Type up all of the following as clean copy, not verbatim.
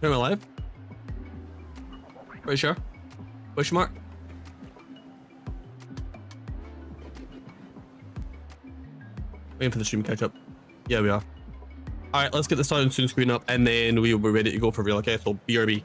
Am I live? Pretty sure. Question mark? Waiting for the stream to catch up. Yeah, we are. Alright, let's get the start and soon screen up and then we'll be ready to go for real, okay? So BRB.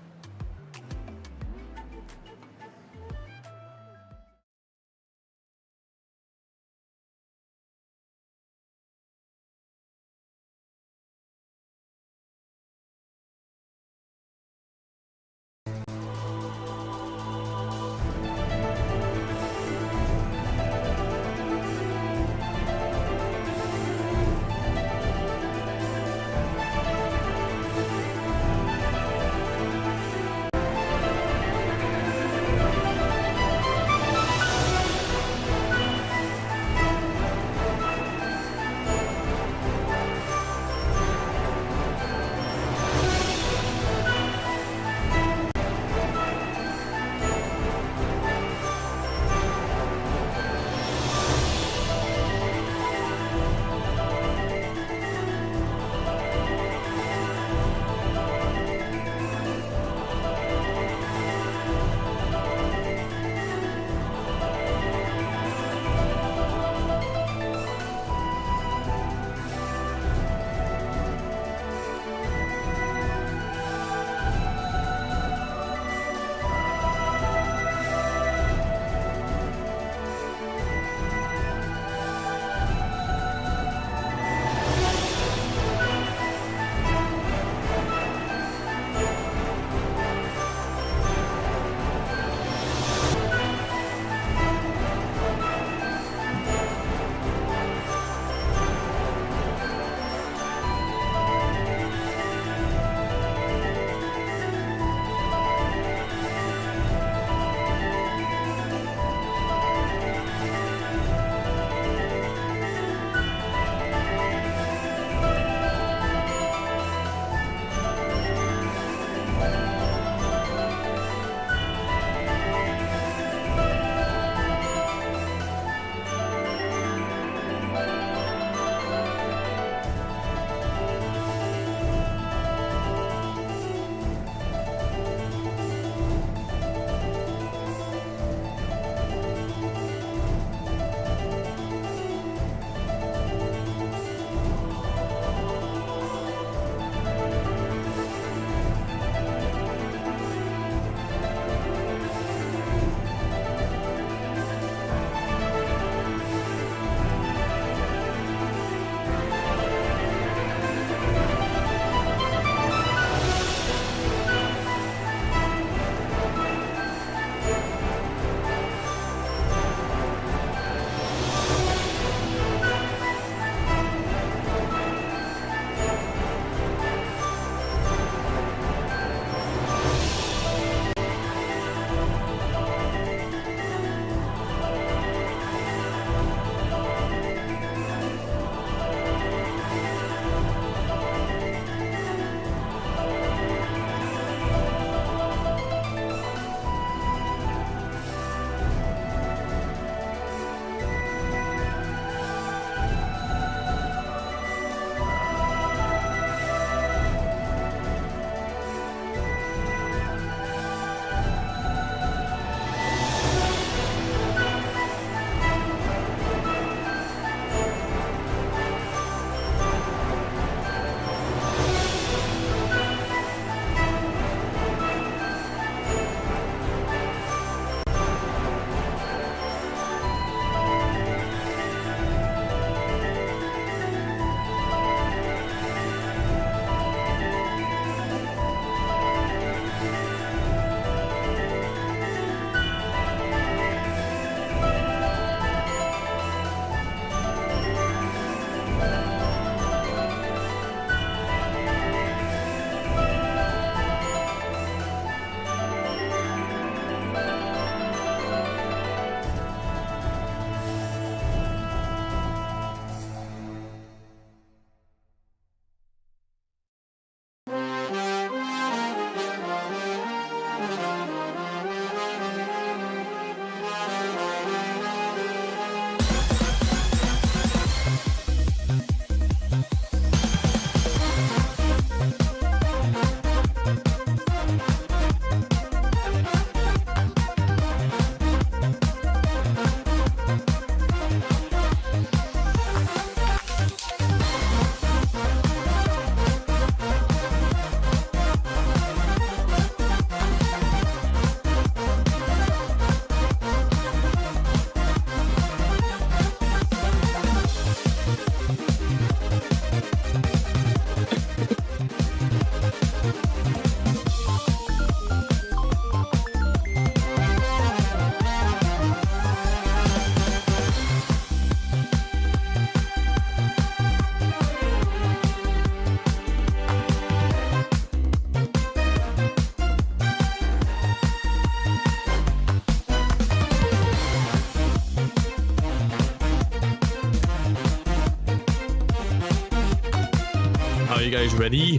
guys ready?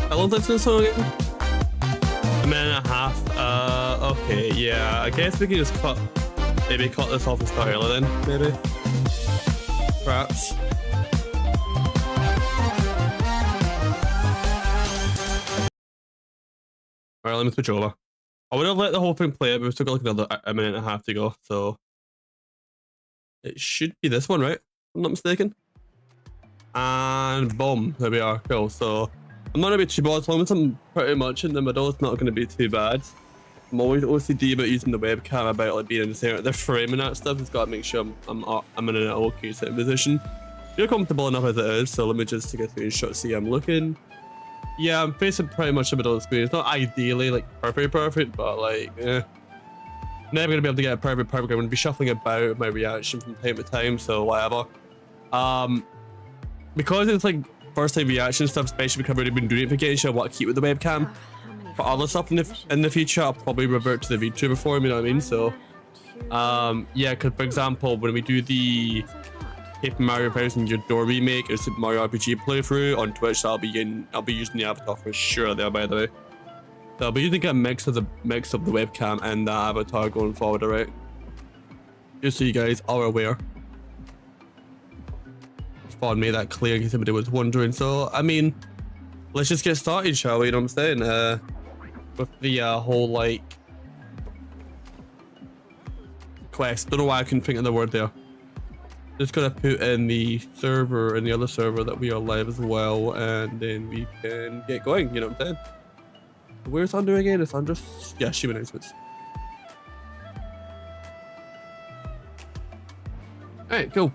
How long has this song again? A minute and a half. Okay, yeah. I guess we can just maybe cut this off and start early then, maybe. Perhaps. Alright, let me switch over. I would have let the whole thing play out, but we still got like another a minute and a half to go, so it should be this one, right? If I'm not mistaken. And boom, there we are. Cool. So I'm not gonna be too bothered as long as I'm pretty much in the middle. It's not gonna be too bad. I'm always OCD about using the webcam, about like being in the center of the frame and that stuff. It's got to make sure I'm in an okay sitting position. You're comfortable enough as it is, so let me just take a screenshot, see how I'm looking. Yeah, I'm facing pretty much the middle of the screen. It's not ideally like perfect, but like, never gonna be able to get a perfect. I'm gonna be shuffling about my reaction from time to time, so whatever. Because it's like first time reaction stuff, especially because I've already been doing it for Genshin, I want to keep with the webcam. For other stuff in the future, I'll probably revert to the VTuber form, you know what I mean? So, yeah, because for example, when we do the Paper Mario Bros. And your Door remake or Super Mario RPG playthrough on Twitch, I'll be using the avatar for sure there, by the way. So I'll be using a mix of the webcam and the avatar going forward, alright? Just so you guys are aware. Just thought I'd make that clear in case somebody was wondering. So I mean, let's just get started, shall we? You know what I'm saying? With the whole like quest. Don't know why I couldn't think of the word there. Just gotta put in the server and the other server that we are live as well, and then we can get going, you know what I'm saying? Where's Andrew again? It's Andrew? Yeah, she announcements. Alright, cool.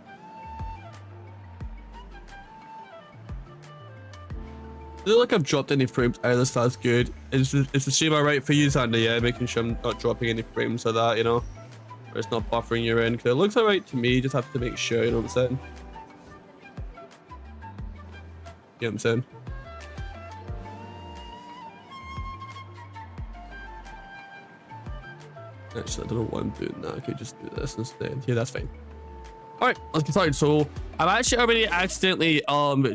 Does it look like I've dropped any frames out of this? That's good. Is the stream alright for you, Sandy? Yeah, making sure I'm not dropping any frames of that, you know? Or it's not buffering your end, because it looks alright to me. Just have to make sure, you know what I'm saying? You know what I'm saying? Actually, I don't know why I'm doing that. I could just do this instead. Yeah, that's fine. Alright, let's get started. So I've actually already accidentally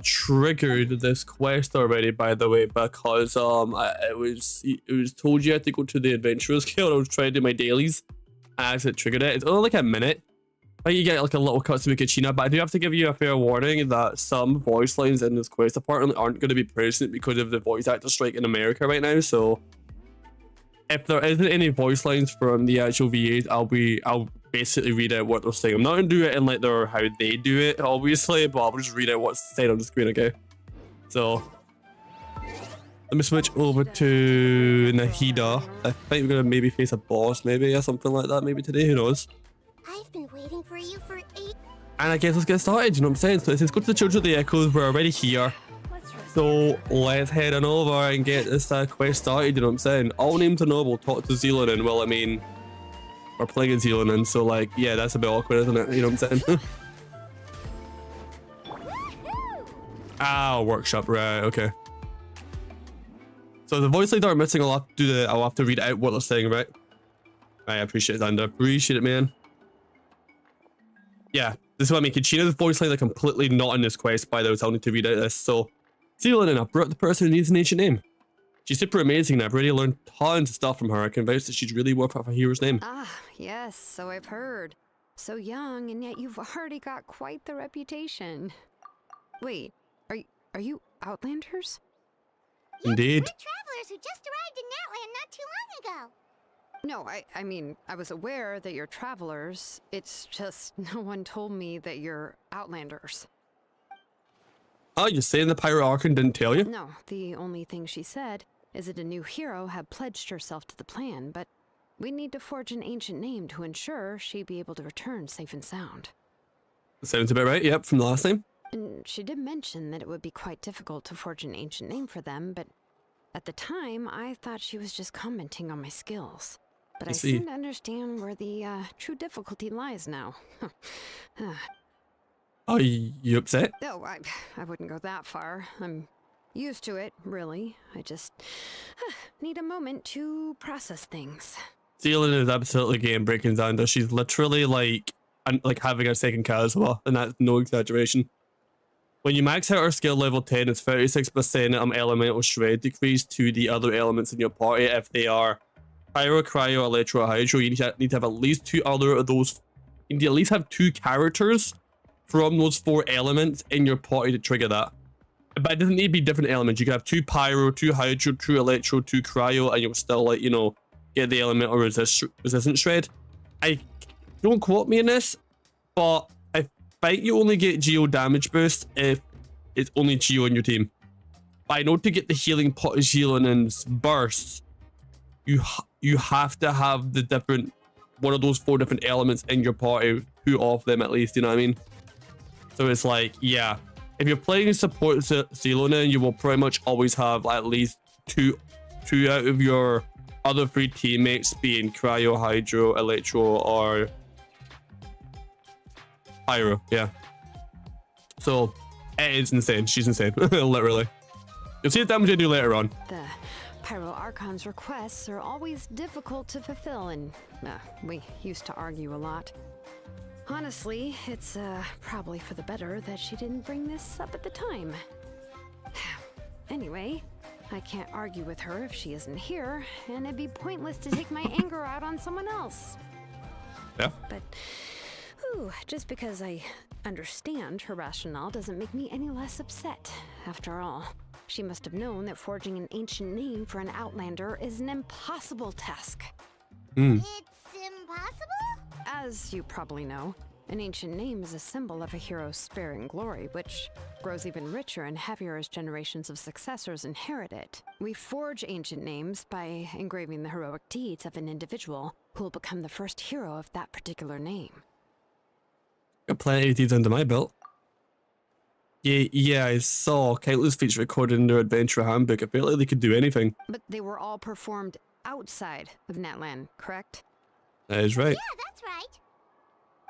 triggered this quest already, by the way, because it was told you had to go to the Adventurers Guild. I was trying to do my dailies. I accidentally triggered it. It's only like a minute. I think you get like a little cutscene with Kachina, but I do have to give you a fair warning that some voice lines in this quest apparently aren't going to be present because of the voice actor strike in America right now. So if there isn't any voice lines from the actual VAs, I'll basically read out what they're saying. I'm not going to do it in like how they do it, obviously, but I'll just read out what's said on the screen, okay? So let me switch over to Nahida. I think we're gonna maybe face a boss, maybe, or something like that, maybe today, who knows? I've been waiting for you for 8. And I guess let's get started, you know what I'm saying? So it says go to the Children of the Echoes, we're already here. So let's head on over and get this quest started, you know what I'm saying? All names are know, we'll talk to Zealonin. Well, I mean, we're playing as Zealonin, so like, yeah, that's a bit awkward, isn't it? You know what I'm saying? Ah, workshop, right, okay. So the voice lines are missing. I'll have to read out what they're saying, right? I appreciate it, Xander. Appreciate it, man. Yeah, this is what I mean. Kachina's voice lines are completely not in this quest, by the way, so I'll need to read out this. So, Zealonin, I brought the person who needs an ancient name. She's super amazing, and I've already learned tons of stuff from her. I can vouch that she's really worth it for a hero's name. Ah, yes, so I've heard. So young, and yet you've already got quite the reputation. Wait, are you Outlanders? Indeed. We're travelers who just arrived in Natland not too long ago. No, I mean, I was aware that you're travelers. It's just no one told me that you're Outlanders. Oh, you're saying the pirate Archon didn't tell you? No, the only thing she said is that a new hero had pledged herself to the plan, but we need to forge an ancient name to ensure she'd be able to return safe and sound. Sounds about right, yep, from the last time. And she did mention that it would be quite difficult to forge an ancient name for them, but at the time, I thought she was just commenting on my skills. But I seem to understand where the true difficulty lies now. Are you upset? No, I wouldn't go that far. I'm used to it, really. I just need a moment to process things. Zealand is absolutely game breaking down. Though she's literally like having a second Kazuha, and that's no exaggeration. When you max out her skill level 10, it's 36% elemental shred decrease to the other elements in your party if they are pyro, cryo, electro, or hydro. You need to have at least 2 other of those. You need to at least have 2 characters from those 4 elements in your party to trigger that. But it doesn't need to be different elements. You can have 2 pyro, 2 hydro, 2 electro, 2 cryo, and you'll still, like, you know, get the elemental resistance shred. Don't quote me on this, but I think you only get geo damage boost if it's only geo in your team. But I know to get the healing pot of healing and bursts, you have to have the different one of those 4 different elements in your party, 2 of them at least, you know what I mean? So it's like, yeah, if you're playing support Zelona, you will pretty much always have at least two out of your other 3 teammates being cryo, hydro, electro, or pyro. Yeah. So it is insane. She's insane. Literally. You'll see the damage I do later on. The Pyro Archon's requests are always difficult to fulfill, and we used to argue a lot. Honestly, it's probably for the better that she didn't bring this up at the time. Anyway, I can't argue with her if she isn't here, and it'd be pointless to take my anger out on someone else. Yeah. But, just because I understand her rationale doesn't make me any less upset. After all, she must have known that forging an ancient name for an Outlander is an impossible task. It's impossible? As you probably know, an ancient name is a symbol of a hero's spirit and glory, which grows even richer and heavier as generations of successors inherit it. We forge ancient names by engraving the heroic deeds of an individual who will become the first hero of that particular name. Got plenty of deeds under my belt. Yeah, I saw countless feats recorded in their adventure handbook. Apparently they could do anything. But they were all performed outside of Natlan, correct? That is right. Yeah, that's right.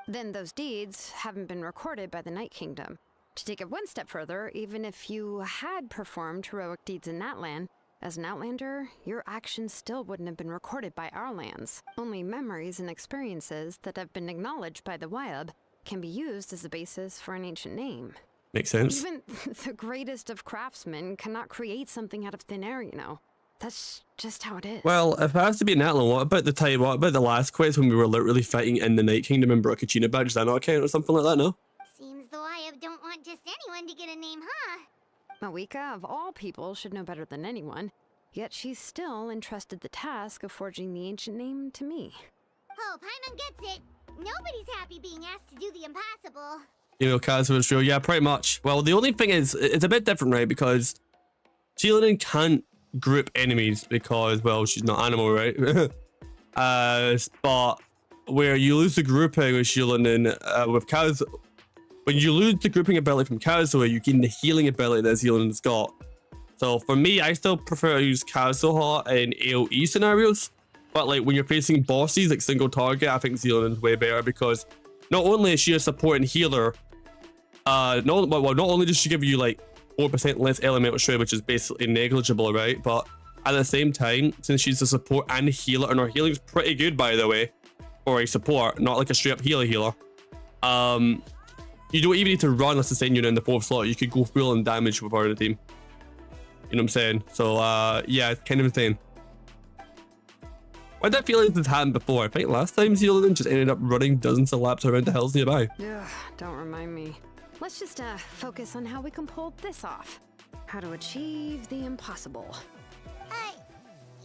Then those deeds haven't been recorded by the Night Kingdom. To take it one step further, even if you had performed heroic deeds in Natlan, as an Outlander, your actions still wouldn't have been recorded by our lands. Only memories and experiences that have been acknowledged by the Wyab can be used as a basis for an ancient name. Makes sense. Even the greatest of craftsmen cannot create something out of thin air, you know. That's just how it is. Well, if it has to be an Atlan, what about the last quest when we were literally fighting in the Night Kingdom in Brokachina badge? Does that not count or something like that, no? Seems the Wyab don't want just anyone to get a name, huh? Mawika, of all people, should know better than anyone. Yet she's still entrusted the task of forging the ancient name to me. Oh, Paimon gets it. Nobody's happy being asked to do the impossible. You know, Kazuha's real. Yeah, pretty much. Well, the only thing is, it's a bit different, right? Because Shieldon can't group enemies because, well, she's not animal, right? But where you lose the grouping with Shieldon with Kazuha, when you lose the grouping ability from Kazuha, you gain the healing ability that Shieldon's got. So for me, I still prefer to use Kazuha in AoE scenarios. But like when you're facing bosses, like single target, I think Zealand's way better because not only is she a support and healer, not only does she give you like 4% less elemental shred, which is basically negligible, right? But at the same time, since she's a support and healer, and her healing's pretty good, by the way, for a support, not like a straight up healer. You don't even need to run unless it's saying you're in the 4th slot. You could go full on damage with her in the team. You know what I'm saying? So yeah, it's kind of insane. Why did I feel like this happened before? I think last time Zealand just ended up running dozens of laps around the hills nearby. Ugh, don't remind me. Let's just focus on how we can pull this off. How to achieve the impossible.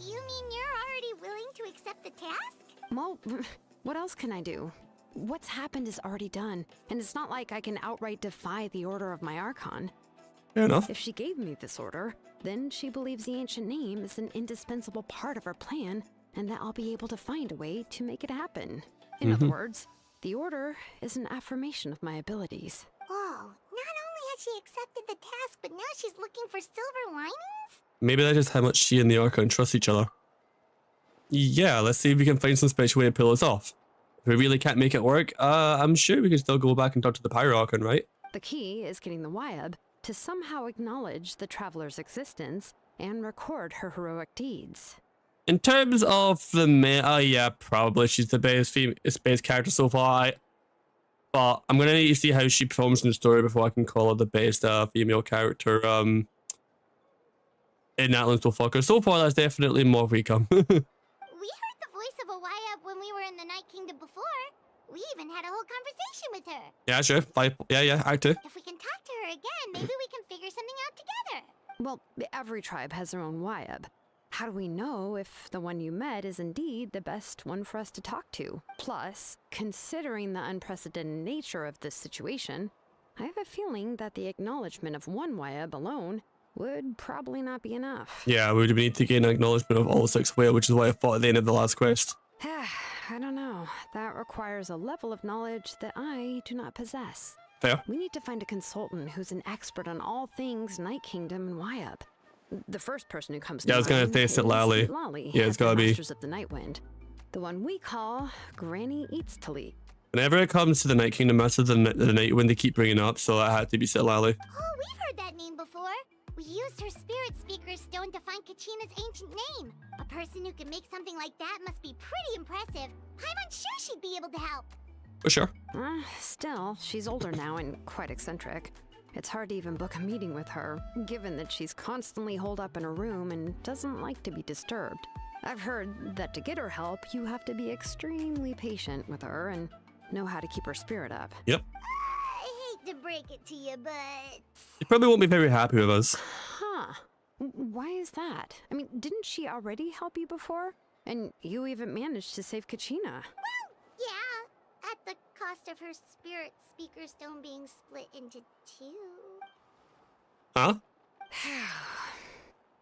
You mean you're already willing to accept the task? Well, what else can I do? What's happened is already done, and it's not like I can outright defy the order of my Archon. Fair enough. If she gave me this order, then she believes the ancient name is an indispensable part of her plan, and that I'll be able to find a way to make it happen. In other words, the order is an affirmation of my abilities. Whoa, not only has she accepted the task, but now she's looking for silver linings? Maybe that's just how much she and the Archon trust each other. Yeah, let's see if we can find some special way to pull this off. If we really can't make it work, I'm sure we can still go back and talk to the Pyro Archon, right? The key is getting the Wyab to somehow acknowledge the traveler's existence and record her heroic deeds. In terms of the meta, yeah, probably she's the best character so far. But I'm gonna need to see how she performs in the story before I can call her the best female character in Atlan so far. Because so far, that's definitely more we come. We heard the voice of a YF when we were in the Night Kingdom before. We even had a whole conversation with her. Yeah, sure. Yeah, act 2. If we can talk to her again, maybe we can figure something out together. Well, every tribe has their own YF. How do we know if the one you met is indeed the best one for us to talk to? Plus, considering the unprecedented nature of this situation, I have a feeling that the acknowledgement of one YF alone would probably not be enough. Yeah, we would need to gain acknowledgement of all 6 whale, which is what I thought at the end of the last quest. I don't know. That requires a level of knowledge that I do not possess. Fair. We need to find a consultant who's an expert on all things Night Kingdom and YF. The first person who comes to mind. I was gonna say Sitlali. Yeah, it's gotta be. Masters of the Night Wind. The one we call Granny Eats to Leap. Whenever it comes to the Night Kingdom Masters of the Night Wind, they keep bringing up, so that had to be Sitlali. Oh, we've heard that name before. We used her spirit speaker stone to find Kachina's ancient name. A person who can make something like that must be pretty impressive. I'm unsure she'd be able to help. For sure. Still, she's older now and quite eccentric. It's hard to even book a meeting with her, given that she's constantly holed up in her room and doesn't like to be disturbed. I've heard that to get her help, you have to be extremely patient with her and know how to keep her spirit up. Yep. I hate to break it to you, but... You probably won't be very happy with us. Huh. Why is that? I mean, didn't she already help you before? And you even managed to save Kachina. Well, yeah. At the cost of her spirit speaker stone being split into 2. Huh?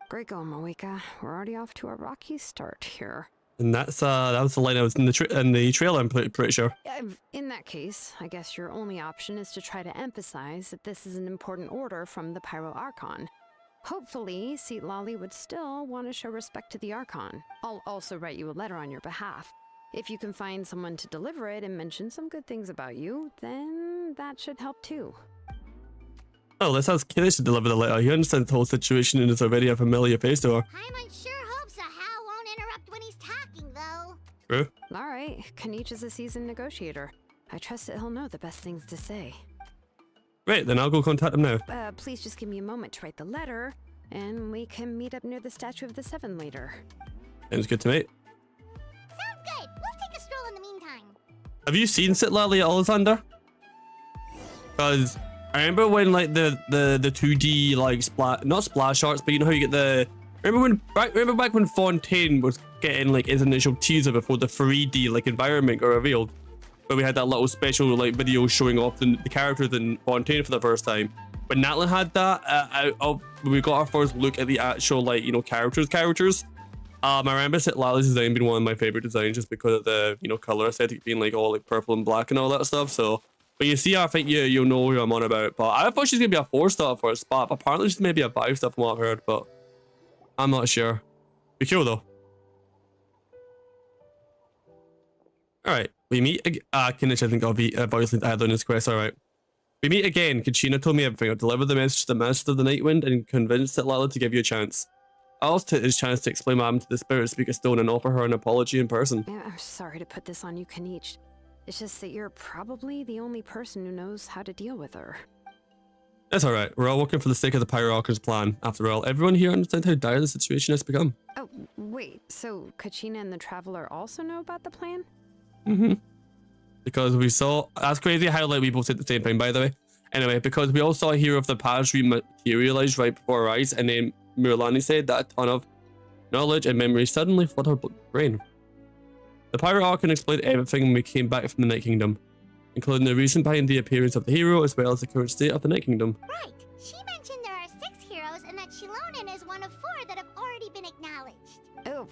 Great going, Moeka. We're already off to a rocky start here. And that was the line I was in the trailer, I'm pretty sure. In that case, I guess your only option is to try to emphasize that this is an important order from the Pyro Archon. Hopefully, Sitlali would still want to show respect to the Archon. I'll also write you a letter on your behalf. If you can find someone to deliver it and mention some good things about you, then that should help too. Oh, let's ask Kiddish to deliver the letter. He understands the whole situation and is already a familiar face to her. Paimon sure hopes a Hal won't interrupt when he's talking, though. True. All right, Kanich is a seasoned negotiator. I trust that he'll know the best things to say. Great, then I'll go contact him now. Please just give me a moment to write the letter, and we can meet up near the Statue of the Seven later. Sounds good to me. Sounds good. We'll take a stroll in the meantime. Have you seen Sitlali at Alexander? Because I remember when like the 2D like not splash arts, but you know how you get the remember back when Fontaine was getting like his initial teaser before the 3D like environment got revealed, where we had that little special like video showing off the characters in Fontaine for the first time. When Natlan had that, we got our first look at the actual like characters. I remember Sitlali's design being one of my favorite designs just because of the color aesthetic being like all like purple and black and all that stuff. So, but you see, I think you'll know who I'm on about. But I thought she's gonna be a 4-star for a spot. But apparently she's maybe a 5-star from what I've heard. But I'm not sure. Be cool though. All right, we meet. Kinish, I think I'll be obviously add on this quest. All right, we meet again. Kachina told me everything. I'll deliver the message to the Master of the Night Wind and convince Sitlali to give you a chance. I'll also take this chance to explain what happened to the Spirit Speaker Stone and offer her an apology in person. I'm sorry to put this on you, Kanich. It's just that you're probably the only person who knows how to deal with her. That's alright. We're all working for the sake of the Pyro Archon's plan. After all, everyone here understands how dire the situation has become. Oh, wait. So Kachina and the Traveler also know about the plan? Mm-hmm. Because we saw... That's crazy how like we both said the same thing, by the way. Anyway, because we all saw a hero of the past materialize right before our eyes, and then Murlani said that a ton of knowledge and memory suddenly flooded her brain. The Pyro Archon explained everything when we came back from the Night Kingdom, including the reason behind the appearance of the hero as well as the current state of the Night Kingdom. Right. She mentioned there are 6 heroes and that Shilonen is one of 4 that have already been acknowledged. Oh,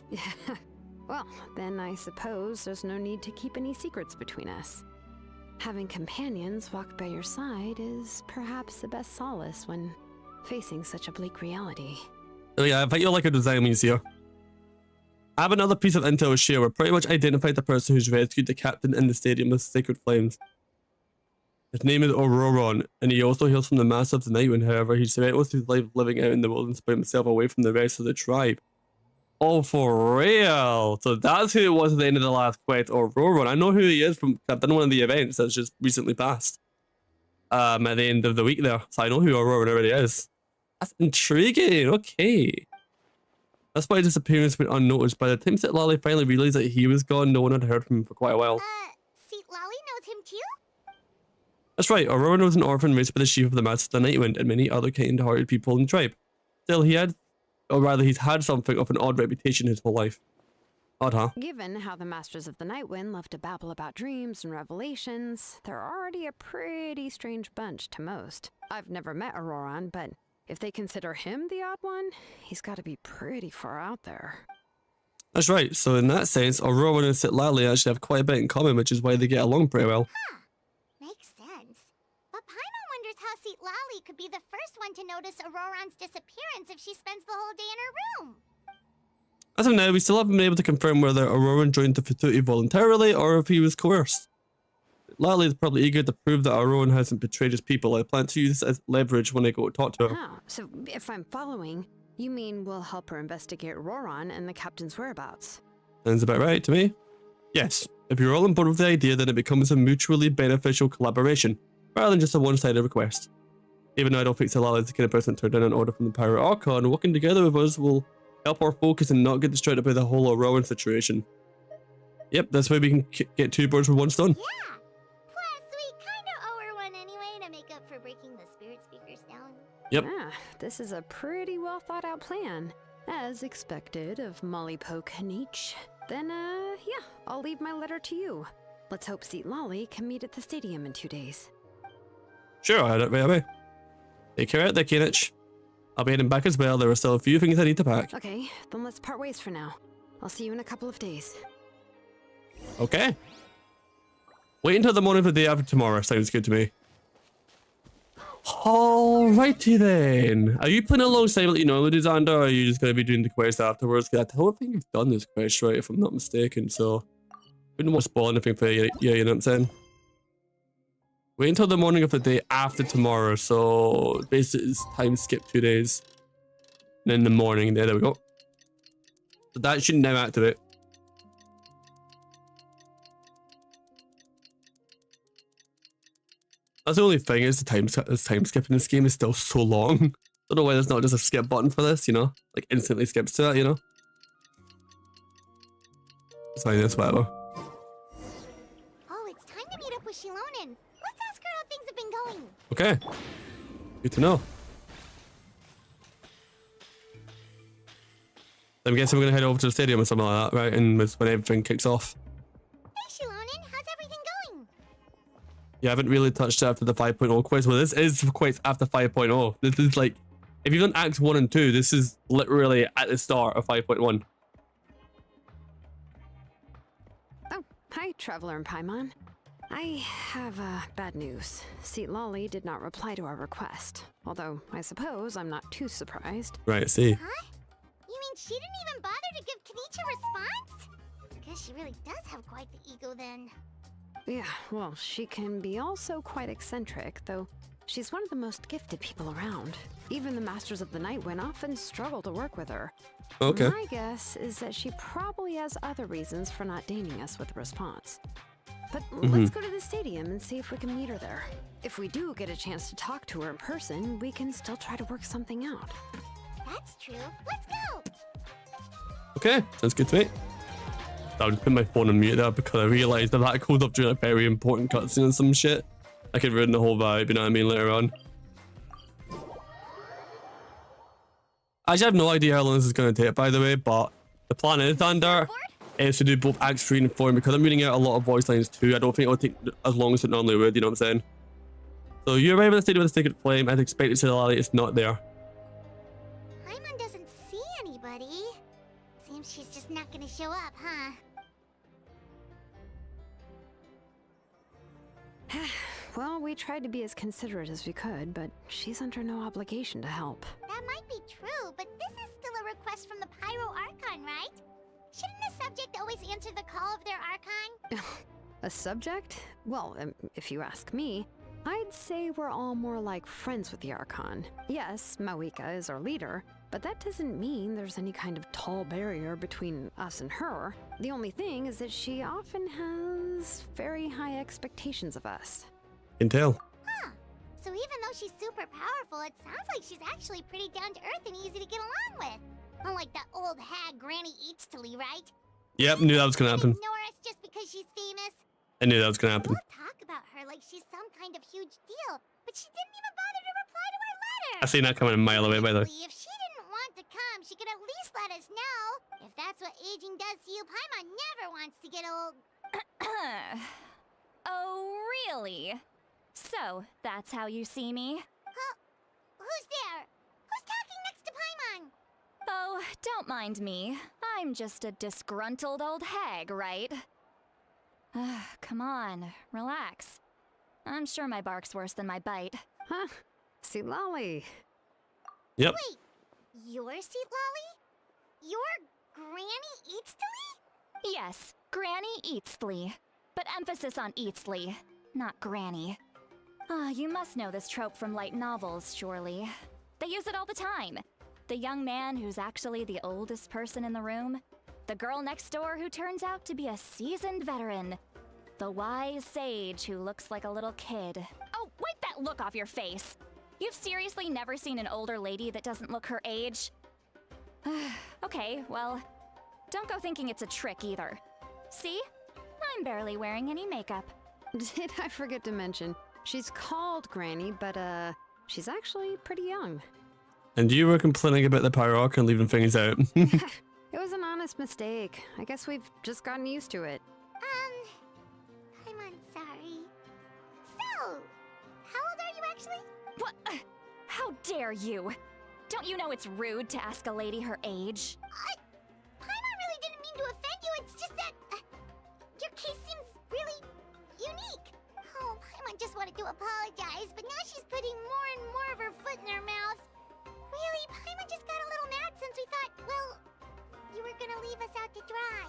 well, then I suppose there's no need to keep any secrets between us. Having companions walk by your side is perhaps the best solace when facing such a bleak reality. Oh yeah, I bet you'll like her design when you see her. I have another piece of intel to share. We're pretty much identified the person who's rescued the captain in the Stadium of Sacred Flames. His name is Auroron, and he also hails from the Master of the Night Wind. However, he spent most of his life living out in the wilderness by himself away from the rest of the tribe. Oh, for real. So that's who it was at the end of the last quest, Aurora. I know who he is from, I've done one of the events that's just recently passed. At the end of the week there. So I know who Aurora already is. That's intriguing. Okay. That's why his disappearance went unnoticed. By the time that Lally finally realized that he was gone, no one had heard from him for quite a while. See, Lolly knows him too? That's right. Aurora was an orphan raised by the chief of the Master of the Nightwind and many other kind-hearted people in the tribe. Still, he's had something of an odd reputation his whole life. Odd, huh? Given how the Masters of the Nightwind love to babble about dreams and revelations, they're already a pretty strange bunch to most. I've never met Auroran, but if they consider him the odd one, he's got to be pretty far out there. That's right. So in that sense, Aurora and Citlali actually have quite a bit in common, which is why they get along pretty well. Huh. Makes sense. But Paimon wonders how Citlali could be the first one to notice Auroran's disappearance if she spends the whole day in her room. As of now, we still haven't been able to confirm whether Auroran joined the Fatuti voluntarily or if he was coerced. Lally is probably eager to prove that Auroran hasn't betrayed his people. I plan to use this as leverage when I go to talk to her. Oh, so if I'm following, you mean we'll help her investigate Auroran and the captain's whereabouts? Sounds about right to me. Yes, if you're all on board with the idea, then it becomes a mutually beneficial collaboration, rather than just a one-sided request. Even though I don't think Lally is the kind of person to turn down an order from the Pirate Archon, working together with us will help our focus and not get distracted by the whole Auroran situation. Yep, that's why we can get two birds with one stone. Yeah! Plus, we kinda owe her one anyway to make up for breaking the spirit speakers down. Yep. Ah, this is a pretty well thought out plan. As expected of Molly Poke Nietzsche. Then, yeah, I'll leave my letter to you. Let's hope Citlali can meet at the stadium in 2 days. Sure, I don't right away. Take care out there, Kanich. I'll be heading back as well. There are still a few things I need to pack. Okay, then let's part ways for now. I'll see you in a couple of days. Okay. Wait until the morning of the day after tomorrow. Sounds good to me. Alrighty then. Are you playing alongside what you normally do, Xander, or are you just going to be doing the quest afterwards? Because I don't think you've done this quest, right, if I'm not mistaken, so I wouldn't want to spoil anything for you, you know what I'm saying? Wait until the morning of the day after tomorrow, so basically it's time skip 2 days. And in the morning, there we go. So that should now activate. That's the only thing is the time skip in this game is still so long. I don't know why there's not just a skip button for this, you know? Like instantly skips to that, you know? It's fine, it's whatever. Oh, it's time to meet up with Shilonen. Let's ask her how things have been going. Okay. Good to know. I'm guessing we're gonna head over to the stadium or something like that, right? And when everything kicks off. Hey, Shilonen, how's everything going? You haven't really touched it after the 5.0 quiz. Well, this is quiz after 5.0. This is like, if you've done Acts 1 and 2, this is literally at the start of 5.1. Oh, hi, Traveler and Paimon. I have bad news. Citlali did not reply to our request. Although, I suppose I'm not too surprised. Right, see. Huh? You mean she didn't even bother to give Kenichi a response? Guess she really does have quite the ego then. Yeah, well, she can be also quite eccentric, though she's one of the most gifted people around. Even the Masters of the Nightwind often struggle to work with her. Okay. My guess is that she probably has other reasons for not deigning us with a response. But let's go to the stadium and see if we can meet her there. If we do get a chance to talk to her in person, we can still try to work something out. That's true. Let's go! Okay, sounds good to me. I'll just put my phone on mute there because I realised that that goes up during a very important cutscene and some shit. I could ruin the whole vibe, you know what I mean, later on. I actually have no idea how long this is going to take, by the way, but the plan is, Xander, is to do both Acts 3 and 4, and because I'm reading out a lot of voice lines too, I don't think it'll take as long as it normally would, you know what I'm saying? So you arrive at the stadium with a sacred flame, as expected, Citlali is not there. Paimon doesn't see anybody. Seems she's just not gonna show up, huh? Well, we tried to be as considerate as we could, but she's under no obligation to help. That might be true, but this is still a request from the Pyro Archon, right? Shouldn't a subject always answer the call of their Archon? A subject? Well, if you ask me, I'd say we're all more like friends with the Archon. Yes, Mawika is our leader, but that doesn't mean there's any kind of tall barrier between us and her. The only thing is that she often has very high expectations of us. Can tell. Huh. So even though she's super powerful, it sounds like she's actually pretty down to earth and easy to get along with. Unlike that old hag Granny Eatstily, right? Yep, knew that was gonna happen. Ignore us just because she's famous. I knew that was gonna happen. We'll talk about her like she's some kind of huge deal, but she didn't even bother to reply to our letter. I seen that coming a mile away, by the way. If she didn't want to come, she could at least let us know. If that's what aging does to you, Paimon never wants to get old. Oh, really? So, that's how you see me? Huh? Who's there? Who's talking next to Paimon? Oh, don't mind me. I'm just a disgruntled old hag, right? Come on, relax. I'm sure my bark's worse than my bite. Huh? See, Lolly. Yep. Wait, you're Seat Lolly? You're Granny Eatstily? Yes, Granny Eatsley. But emphasis on Eatsley, not Granny. You must know this trope from light novels, surely. They use it all the time. The young man who's actually the oldest person in the room. The girl next door who turns out to be a seasoned veteran. The wise sage who looks like a little kid. Oh, wipe that look off your face! You've seriously never seen an older lady that doesn't look her age? Okay, well, don't go thinking it's a trick either. See? I'm barely wearing any makeup. Did I forget to mention, she's called Granny, but she's actually pretty young. And you were complaining about the power arc and leaving things out. It was an honest mistake. I guess we've just gotten used to it. I'm sorry. So, how old are you actually? What? How dare you? Don't you know it's rude to ask a lady her age? Paimon really didn't mean to offend you, it's just that your case seems really unique. Oh, Paimon just wanted to apologize, but now she's putting more and more of her foot in her mouth. Really, Paimon just got a little mad since we thought, well, you were gonna leave us out to dry.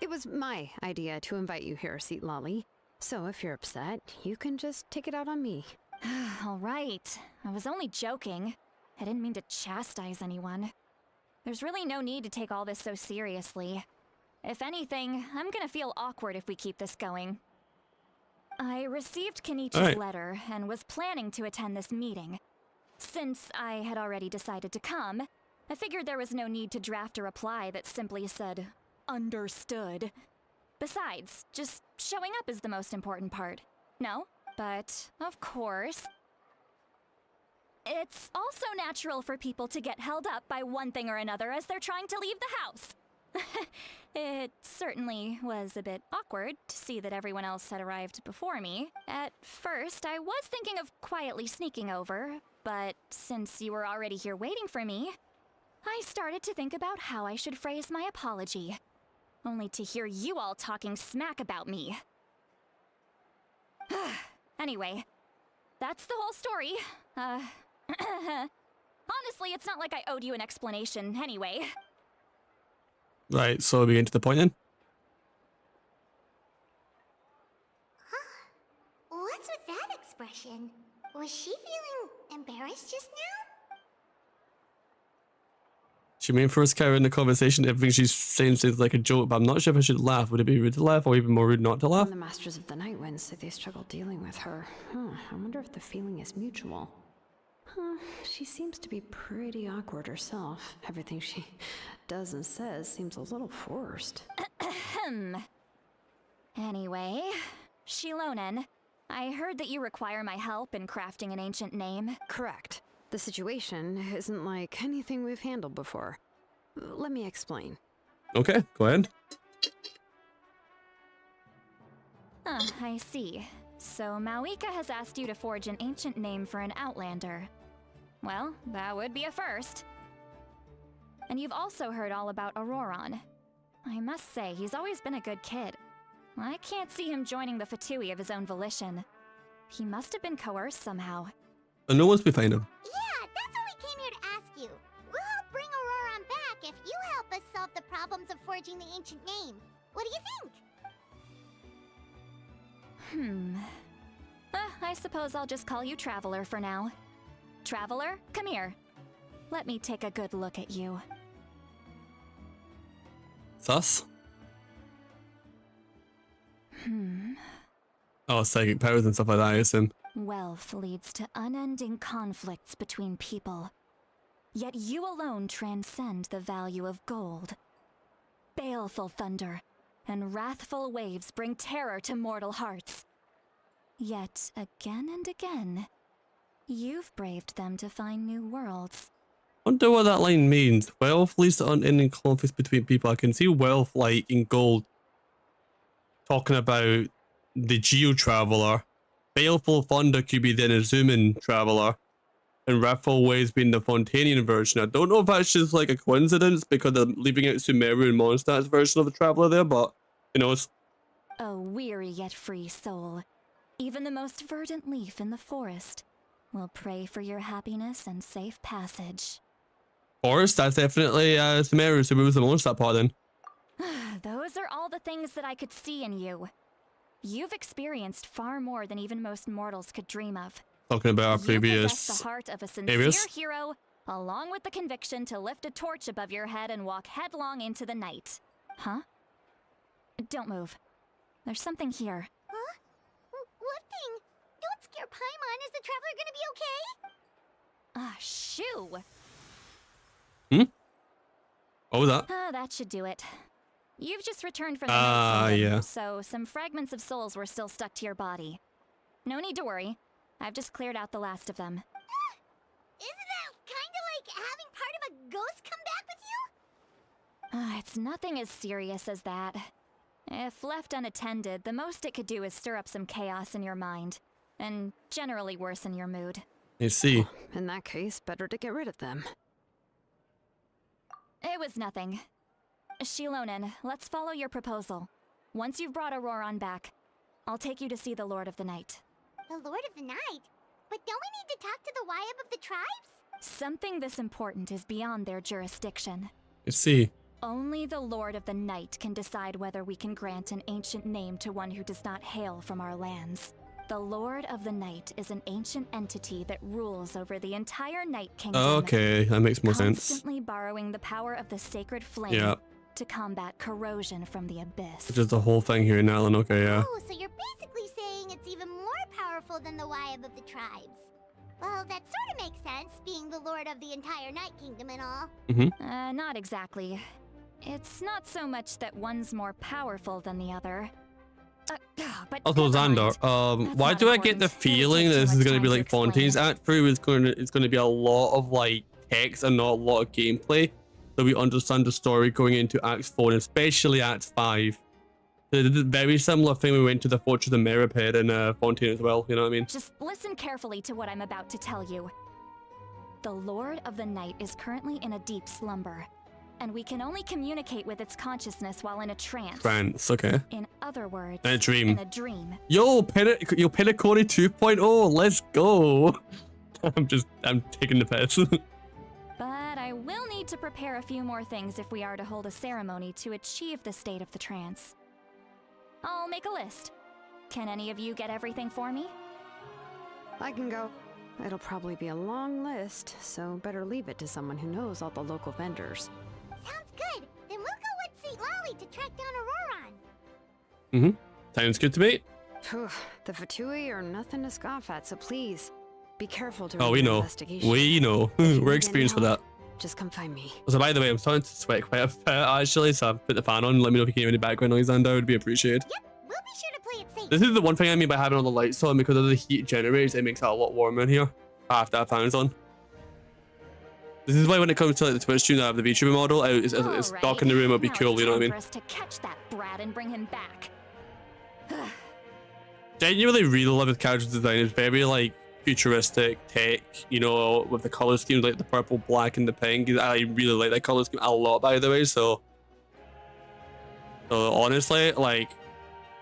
It was my idea to invite you here, Seat Lolly. So if you're upset, you can just take it out on me. All right. I was only joking. I didn't mean to chastise anyone. There's really no need to take all this so seriously. If anything, I'm gonna feel awkward if we keep this going. I received Kenichi's letter and was planning to attend this meeting. Since I had already decided to come, I figured there was no need to draft a reply that simply said, "Understood." Besides, just showing up is the most important part. No? But, of course, it's also natural for people to get held up by one thing or another as they're trying to leave the house. It certainly was a bit awkward to see that everyone else had arrived before me. At first, I was thinking of quietly sneaking over, but since you were already here waiting for me, I started to think about how I should phrase my apology. Only to hear you all talking smack about me. Anyway, that's the whole story. Honestly, it's not like I owed you an explanation anyway. Right, so we get to the point then? What's with that expression? Was she feeling embarrassed just now? She mean for us carrying the conversation, everything she's saying seems like a joke, but I'm not sure if I should laugh. Would it be rude to laugh or even more rude not to laugh? When the Masters of the Night Wind said they struggle dealing with her. I wonder if the feeling is mutual. She seems to be pretty awkward herself. Everything she does and says seems a little forced. Anyway, Shilonen, I heard that you require my help in crafting an ancient name. Correct. The situation isn't like anything we've handled before. Let me explain. Okay, go ahead. I see. So Mawika has asked you to forge an ancient name for an Outlander. Well, that would be a first. And you've also heard all about Auroron. I must say, he's always been a good kid. I can't see him joining the Fatui of his own volition. He must have been coerced somehow. And no one's behind him. Yeah, that's what we came here to ask you. We'll help bring Auroron back if you help us solve the problems of forging the ancient name. What do you think? I suppose I'll just call you Traveler for now. Traveler, come here. Let me take a good look at you. Sus? Oh, psychic powers and stuff like that, I assume. Wealth leads to unending conflicts between people. Yet you alone transcend the value of gold. Baleful thunder and wrathful waves bring terror to mortal hearts. Yet, again and again, you've braved them to find new worlds. Wonder what that line means. Wealth leads to unending conflicts between people. I can see wealth, like, in gold. Talking about the Geo Traveler. Baleful Thunder could be the Inazuman Traveler. And wrathful waves being the Fontanian version. I don't know if that's just like a coincidence because I'm leaving out Sumeru and Mondstadt's version of the Traveler there, but who knows? A weary yet free soul. Even the most verdant leaf in the forest will pray for your happiness and safe passage. Forest, that's definitely Sumeru, so we was the Mondstadt part then. Those are all the things that I could see in you. You've experienced far more than even most mortals could dream of. Talking about our You previous possess the heart of a sincere areas. hero, along with the conviction to lift a torch above your head and walk headlong into the night. Huh? Don't move. There's something here. Huh? What thing? Don't scare Paimon. Is the Traveler gonna be okay? Ah, shoo! What was that? That should do it. You've just returned from the Night Kingdom, yeah. so some fragments of souls were still stuck to your body. No need to worry. I've just cleared out the last of them. Isn't that kinda like having part of a ghost come back with you? It's nothing as serious as that. If left unattended, the most it could do is stir up some chaos in your mind, and generally worsen your mood. I see. In that case, better to get rid of them. It was nothing. Shilonen, let's follow your proposal. Once you've brought Auroron back, I'll take you to see the Lord of the Night. The Lord of the Night? But don't we need to talk to the Wyab of the tribes? Something this important is beyond their jurisdiction. I see. Only the Lord of the Night can decide whether we can grant an ancient name to one who does not hail from our lands. The Lord of the Night is an ancient entity that rules over the entire Night Kingdom. Okay, that makes more sense. Constantly borrowing the power of the sacred flame Yeah. to combat corrosion from the abyss. Which is the whole thing here in Alan, okay, yeah. Oh, so you're basically saying it's even more powerful than the Wyab of the tribes. Well, that sort of makes sense, being the Lord of the entire Night Kingdom and all. Not exactly. It's not so much that one's more powerful than the other. But Also, never mind. Xander, That's why not do I get the important. It'll feeling take that too this is much going to be time like explain. Fontaine's Act through? It's going to be a lot of like text and not a lot of gameplay, so we understand the story going into Act 4 and especially Act 5. They did a very similar thing. We went to the Fortress of Meriped and Fontaine as well. You know what I mean? Just listen carefully to what I'm about to tell you. The Lord of the Night is currently in a deep slumber, and we can only communicate with its consciousness while in a trance. France, okay. In other words, In a dream. In a dream. Yo, Pinnacore 2.0, let's go. I'm taking the piss. But I will need to prepare a few more things if we are to hold a ceremony to achieve the state of the trance. I'll make a list. Can any of you get everything for me? I can go. It'll probably be a long list, so better leave it to someone who knows all the local vendors. Sounds good. Then we'll go with St. Lolly to track down Auroron. Sounds good to me. Phew, the Fatui are nothing to scoff at, so please, be careful during Oh, we your know. investigation. We know. If you We're need experienced any with that. help, just come find me. So by the way, I'm starting to sweat quite a bit actually, so I've put the fan on. Let me know if you can hear any background noise, and that would be appreciated. Yep, we'll be sure to play it safe. This is the one thing I mean by having all the lights on, because of the heat it generates, it makes it a lot warmer in here. I have to have fans on. This is why when it comes to like the Twitch stream, I have the VTuber model. It's Alright, dark in the room, it'd be now cool, it's you know what I time mean? for us to catch that brat and bring him back. Genuinely really love his character design. It's very like futuristic tech, you know, with the color schemes like the purple, black, and the pink. I really like that color scheme a lot, by the way. So honestly, like,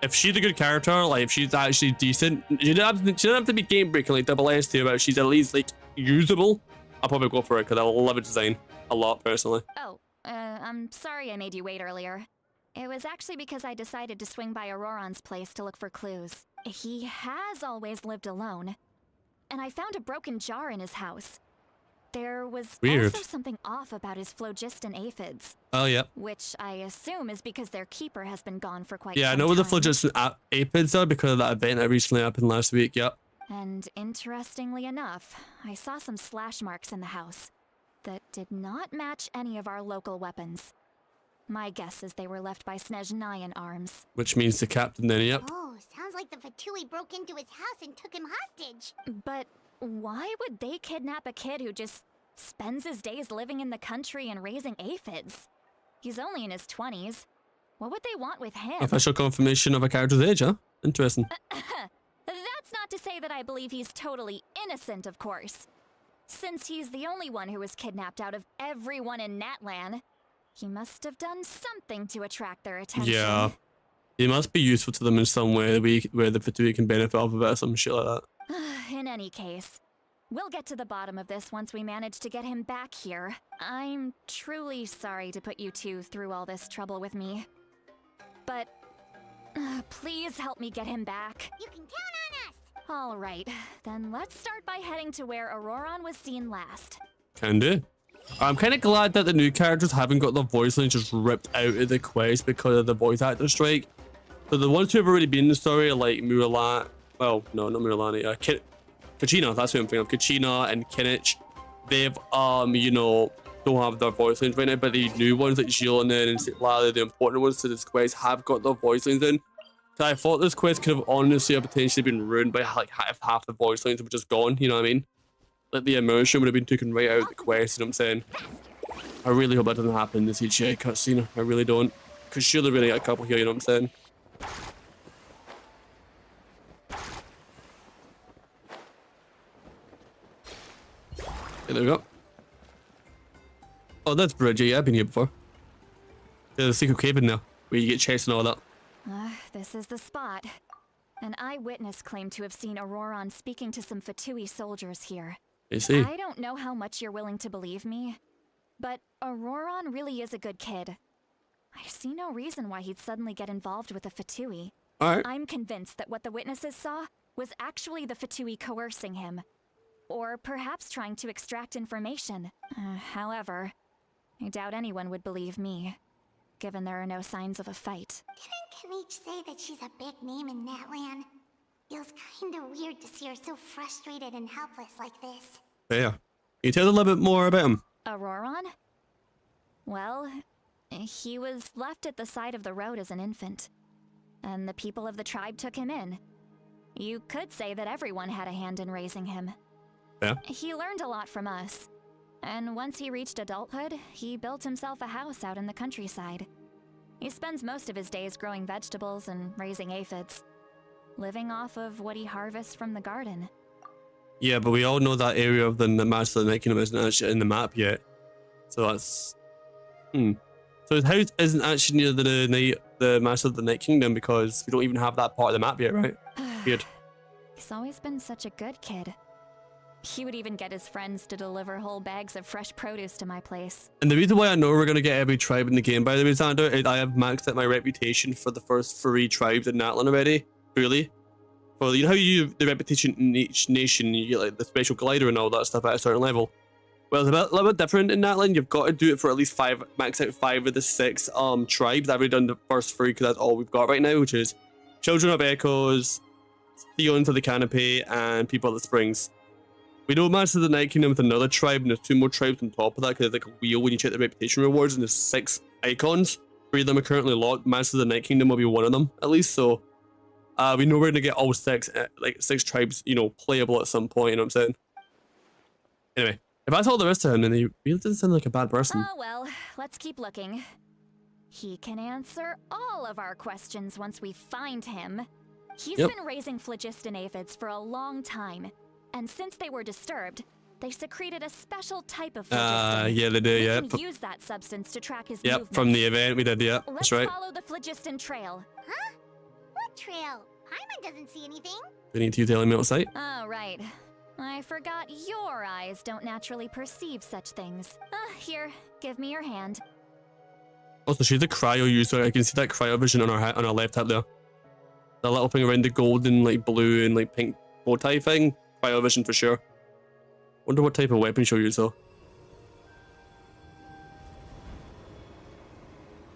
if she's a good character, like if she's actually decent, she doesn't have to be game breaking like Double S tier, but if she's at least like usable, I'll probably go for it because I love her design a lot personally. Oh, I'm sorry I made you wait earlier. It was actually because I decided to swing by Auroron's place to look for clues. he has always lived alone. And I found a broken jar in his house. There was Weird. also something off about his phlogiston aphids. Oh, yeah. Which I assume is because their keeper has been gone for quite Yeah, I some know where the time. phlogiston aphids are because of that event that recently happened last week, yep. And interestingly enough, I saw some slash marks in the house that did not match any of our local weapons. My guess is they were left by Snezhnayan arms. Which means the captain then, yep. Oh, sounds like the Fatui broke into his house and took him hostage. But why would they kidnap a kid who just spends his days living in the country and raising aphids? He's only in his 20s. What would they want with him? Official confirmation of a character's age, huh? Interesting. That's not to say that I believe he's totally innocent, of course. Since he's the only one who was kidnapped out of everyone in Natlan, he must have done something to attract their attention. Yeah. He must be useful to them in some way where the Fatui can benefit off of it or some shit like that. In any case, we'll get to the bottom of this once we manage to get him back here. I'm truly sorry to put you two through all this trouble with me. But please help me get him back. You can count on us. All right, then let's start by heading to where Auroron was seen last. Can do. I'm kind of glad that the new characters haven't got their voice lines just ripped out of the quest because of the voice actor strike. So the ones who have already been in the story, like Muralan, well, no, not Muralani, Kachina, that's who I'm thinking of, Kachina and Kinich, they've, you know, don't have their voice lines right now, but the new ones like Jillian and Sitlala, the important ones to this quest, have got their voice lines in. So I thought this quest could have honestly potentially been ruined by like half the voice lines were just gone, you know what I mean? Like the immersion would have been taken right out of the quest, you know what I'm saying? I really hope that doesn't happen in the CGI cutscene, I really don't. Because surely really got a couple here, you know what I'm saying? Okay, there we go. Oh, that's Bridget. Yeah, I've been here before. There's a secret cave in there where you get chased and all that. This is the spot. An eyewitness claimed to have seen Auroron speaking to some Fatui soldiers here. I see. I don't know how much you're willing to believe me, but Auroron really is a good kid. I see no reason why he'd suddenly get involved with the Fatui. Alright. I'm convinced that what the witnesses saw was actually the Fatui coercing him. Or perhaps trying to extract information. However, I doubt anyone would believe me, given there are no signs of a fight. Didn't Kanich say that she's a big name in Natlan? Feels kinda weird to see her so frustrated and helpless like this. Yeah. Can you tell us a little bit more about him? Auroron? Well, he was left at the side of the road as an infant, and the people of the tribe took him in. You could say that everyone had a hand in raising him. Yeah. He learned a lot from us, and once he reached adulthood, he built himself a house out in the countryside. He spends most of his days growing vegetables and raising aphids, living off of what he harvests from the garden. Yeah, but we all know that area of the Master of the Night Kingdom isn't actually in the map yet. So that's... So his house isn't actually near the Master of the Night Kingdom because we don't even have that part of the map yet, right? Weird. He's always been such a good kid. He would even get his friends to deliver whole bags of fresh produce to my place. And the reason why I know we're going to get every tribe in the game, by the way, Xander, is I have maxed out my reputation for the first 3 tribes in Natlan already, fully. Well, you know how you the reputation in each nation, you get like the special glider and all that stuff at a certain level? Well, it's a little bit different in Natlan. You've got to do it for at least 5, max out 5 of the 6 tribes. I've already done the first 3 because that's all we've got right now, which is Children of Echoes, Theons of the Canopy, and People of the Springs. We know Master of the Night Kingdom with another tribe, and there's 2 more tribes on top of that because there's like a wheel when you check the reputation rewards, and there's 6 icons. 3 of them are currently locked. Master of the Night Kingdom will be one of them, at least. So we know we're going to get all 6, like 6 tribes, you know, playable at some point, you know what I'm saying? Anyway, if that's all there is to him, then he really doesn't sound like a bad person. Oh well, let's keep looking. He can answer all of our questions once we find him. He's been raising phlogiston aphids for a long time, and since they were disturbed, they secreted a special type of phlogiston. Yeah, they do, we yeah. can use that substance to track his movements. From the event we did, yeah. Let's That's right. follow the phlogiston trail. Huh? What trail? Paimon doesn't see anything. We need to tell him outside. Oh, right. I forgot your eyes don't naturally perceive such things. Here, give me your hand. Also, she's a cryo user. I can see that cryo vision on her left tab there. The little thing around the golden, like blue and like pink bow tie thing. Cryovision for sure. Wonder what type of weapon she'll use though.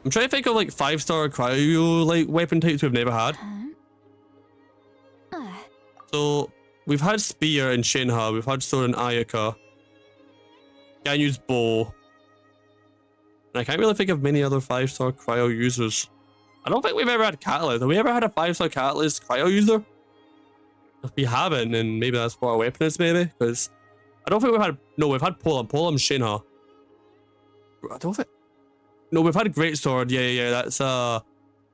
I'm trying to think of like 5-star cryo like weapon types we've never had. So we've had spear in Shinha, we've had sword in Ayaka. Can't use bow. And I can't really think of many other 5-star cryo users. I don't think we've ever had Catalyst. Have we ever had a 5-star Catalyst cryo user? If we haven't, then maybe that's what our weapon is, maybe. Because I don't think we've had. No, we've had Polearm. Polearm's Shinha. I don't think. No, we've had Greatsword. Yeah. That's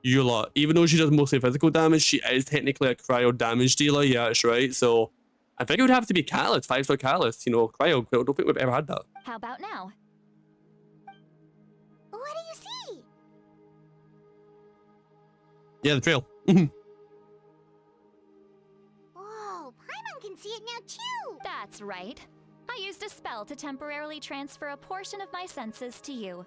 Eula. Even though she does mostly physical damage, she is technically a cryo damage dealer. Yeah, that's right. So I think it would have to be Catalyst, 5-star Catalyst. You know, cryo. I don't think we've ever had that. How about now? What do you see? Yeah, the trail. Whoa, Paimon can see it now too! That's right. I used a spell to temporarily transfer a portion of my senses to you.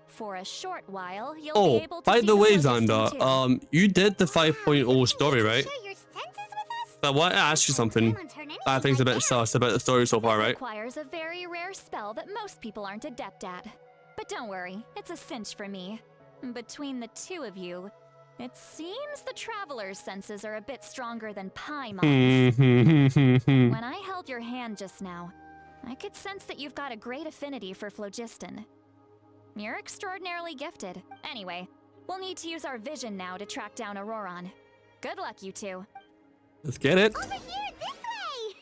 For a short while, you'll be able to by see the way, phlogiston Xander, too. you did the 5.0 story, right? Share your senses with us? I want to ask you something. Paimon's heard anything I think it's a like bit that. sus about the story so far, It right? requires a very rare spell that most people aren't adept at. But don't worry, it's a cinch for me. Between the two of you, it seems the Traveler's senses are a bit stronger than Paimon's. When I held your hand just now, I could sense that you've got a great affinity for phlogiston. You're extraordinarily gifted. Anyway, we'll need to use our vision now to track down Auroron. Good luck, you two. Let's get it. Over here, this way!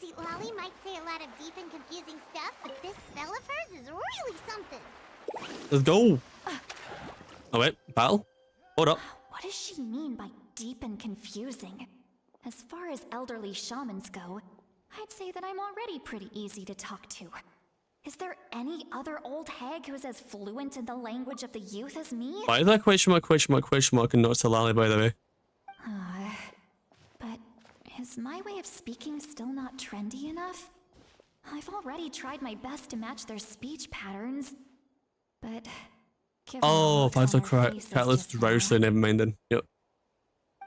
See, Lolly might say a lot of deep and confusing stuff, but this spell of hers is really something. Let's go. Oh wait, battle? Hold up. What does she mean by deep and confusing? As far as elderly shamans go, I'd say that I'm already pretty easy to talk to. Is there any other old hag who's as fluent in the language of the youth as me? Why is that question mark, and not Salali, by the way? But is my way of speaking still not trendy enough? I've already tried my best to match their speech patterns, but... given the Oh, looks on 5-star their faces Catalyst just now- Rouser, never mind then. Yep.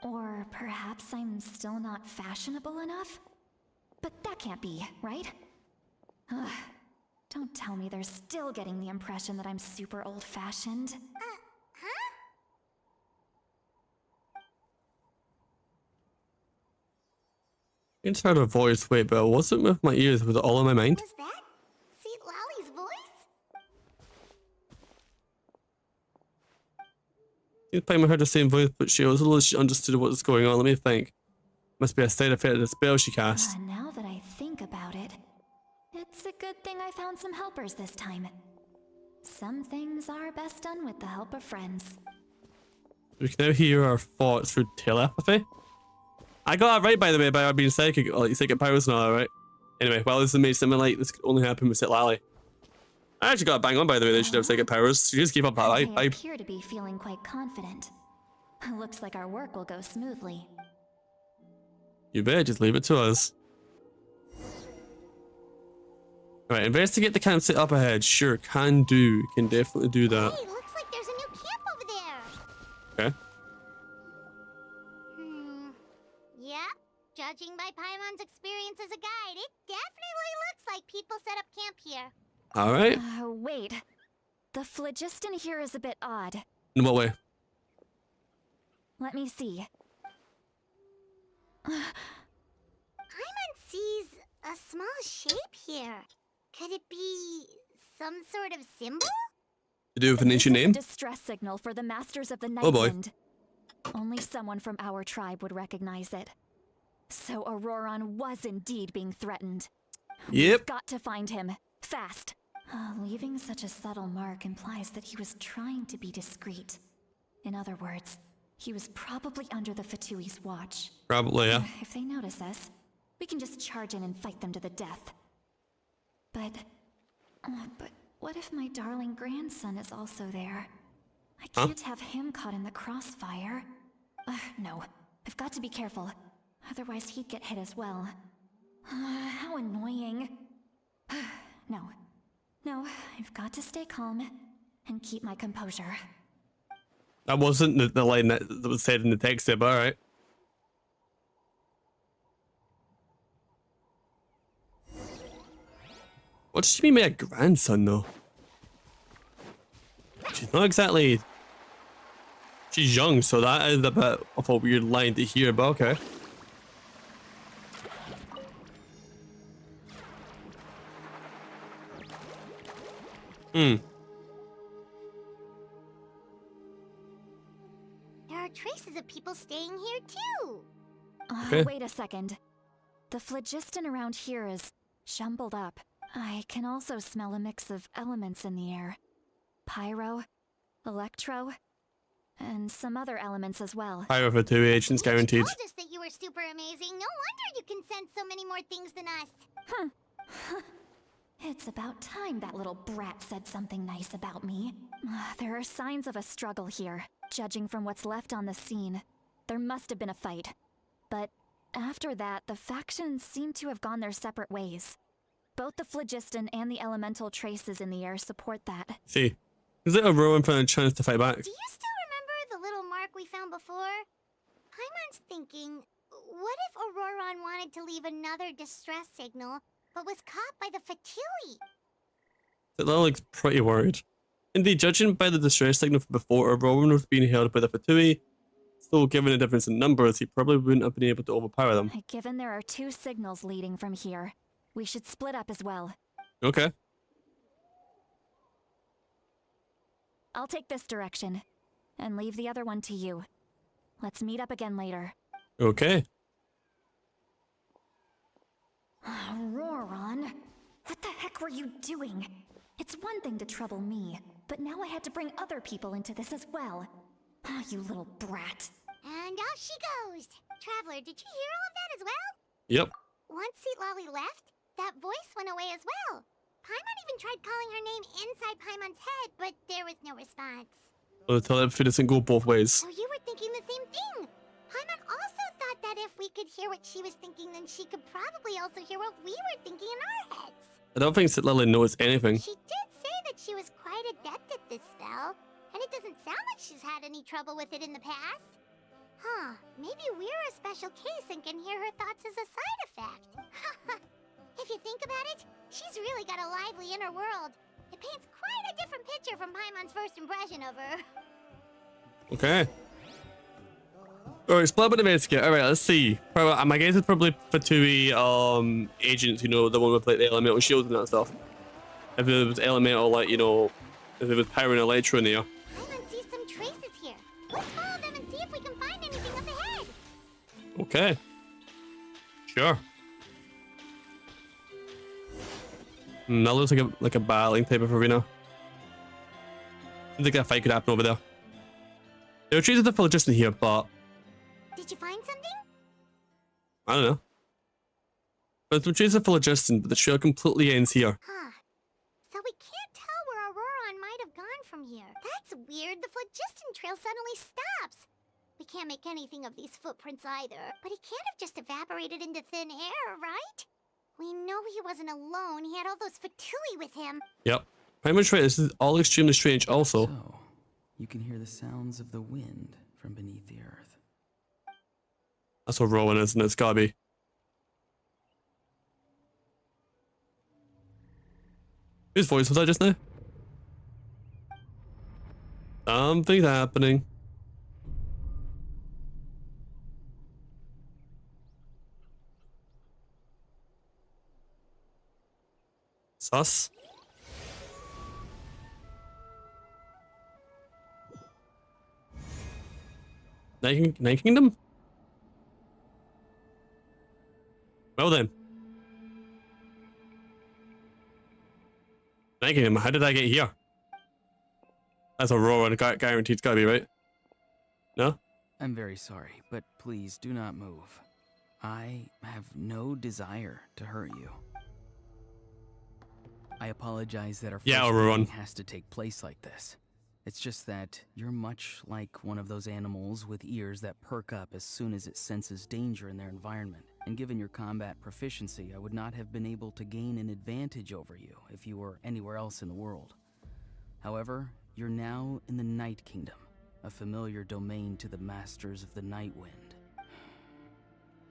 Or perhaps I'm still not fashionable enough? But that can't be, right? Ugh. Don't tell me they're still getting the impression that I'm super old-fashioned. Huh? I just heard her voice, wait, but it wasn't with my ears, was it all in my mind? Was that? See Lolly's voice? I think I heard the same voice, but she also she understood what was going on. Let me think. Must be a side effect of the spell she cast. Now that I think about it, it's a good thing I found some helpers this time. Some things are best done with the help of friends. We can now hear our thoughts through telepathy. I got it right, by the way, by being psychic, like psychic powers and all that, right? Anyway, well, this is made something like this could only happen with Sitlali. I actually got it bang on, by the way, they should have psychic powers. You just keep up that I vibe. appear to be feeling quite confident. Looks like our work will go smoothly. You better just leave it to us. Right, investigate the campsite up ahead. Sure, can do. Can definitely do that. Hey, looks like there's a new camp over there. Okay. Yeah, judging by Paimon's experience as a guide, it definitely looks like people set up camp here. Alright. Wait. The phlogiston here is a bit odd. In what way? Let me see. Paimon sees a small shape here. Could it be some sort of symbol? To do with an ancient This is a name? distress signal for the Masters of the Oh boy. Nightwind. Only someone from our tribe would recognize it. So Auroron was indeed being threatened. Yep. We've got to find him. Fast. Leaving such a subtle mark implies that he was trying to be discreet. In other words, he was probably under the Fatui's watch. Probably, yeah. If they notice us, we can just charge in and fight them to the death. But what if my darling grandson is also there? I can't have him caught in the crossfire. No, I've got to be careful. Otherwise he'd get hit as well. How annoying. No, I've got to stay calm and keep my composure. That wasn't the line that was said in the text there, but alright. What does she mean by a grandson, though? She's not exactly... She's young, so that is a bit of a weird line to hear, but okay. There are traces of people staying here too. Okay. Wait a second. The phlogiston around here is jumbled up. I can also smell a mix of elements in the air. Pyro, electro, and some other elements as well. Hire for 2 agents guaranteed. You told us that you were super amazing. No wonder you can sense so many more things than us. It's about time that little brat said something nice about me. There are signs of a struggle here. Judging from what's left on the scene, there must have been a fight. But after that, the factions seem to have gone their separate ways. Both the phlogiston and the elemental traces in the air support that. See, is it a Rowan for a chance to fight back? Do you still remember the little mark we found before? Paimon's thinking, what if Auroron wanted to leave another distress signal, but was caught by the Fatui? That looks pretty worried. Indeed, judging by the distress signal from before, Rowan was being held by the Fatui. Still, given the difference in numbers, he probably wouldn't have been able to overpower them. Given there are 2 signals leading from here, we should split up as well. Okay. I'll take this direction, and leave the other one to you. Let's meet up again later. Okay. Auroron, what the heck were you doing? It's one thing to trouble me, but now I had to bring other people into this as well. You little brat. And off she goes. Traveler, did you hear all of that as well? Yep. Once Lolly left, that voice went away as well. Paimon even tried calling her name inside Paimon's head, but there was no response. Well, the telepathy doesn't go both ways. So you were thinking the same thing. Paimon also thought that if we could hear what she was thinking, then she could probably also hear what we were thinking in our heads. I don't think Lily knows anything. She did say that she was quite adept at this spell, and it doesn't sound like she's had any trouble with it in the past. Huh, maybe we're a special case and can hear her thoughts as a side effect. If you think about it, she's really got a lively inner world. It paints quite a different picture from Paimon's first impression of her. Okay. Alright, split up and investigate. Alright, let's see. Probably, my guess is probably Fatui agents, you know, the one with like the elemental shields and that stuff. If it was elemental, like, you know, if it was pyro and electro in there. Paimon sees some traces here. Let's follow them and see if we can find anything up ahead. Okay. Sure. That looks like a battling type of arena. I think that fight could happen over there. There are traces of the phlogiston here, but Did you find something? I don't know. But some traces of phlogiston, but the trail completely ends here. Huh. So we can't tell where Auroron might have gone from here. That's weird. The phlogiston trail suddenly stops. We can't make anything of these footprints either. But he can't have just evaporated into thin air, right? We know he wasn't alone. He had all those Fatui with him. Yep. Pretty much right. This is all extremely strange also. So, you can hear the sounds of the wind from beneath the earth. That's what Rowan is, and it's gotta be. Whose voice was that just now? Something's happening. Sus. Night Kingdom? Well then. Night Kingdom, how did I get here? That's a roar and guaranteed it's gotta be, right? No? I'm very sorry, but please do not move. I have no desire to hurt you. I apologize that our first meeting has to take place like this. It's just that you're much like one of those animals with ears that perk up as soon as it senses danger in their environment. And given your combat proficiency, I would not have been able to gain an advantage over you if you were anywhere else in the world. However, you're now in the Night Kingdom, a familiar domain to the masters of the Night Wind.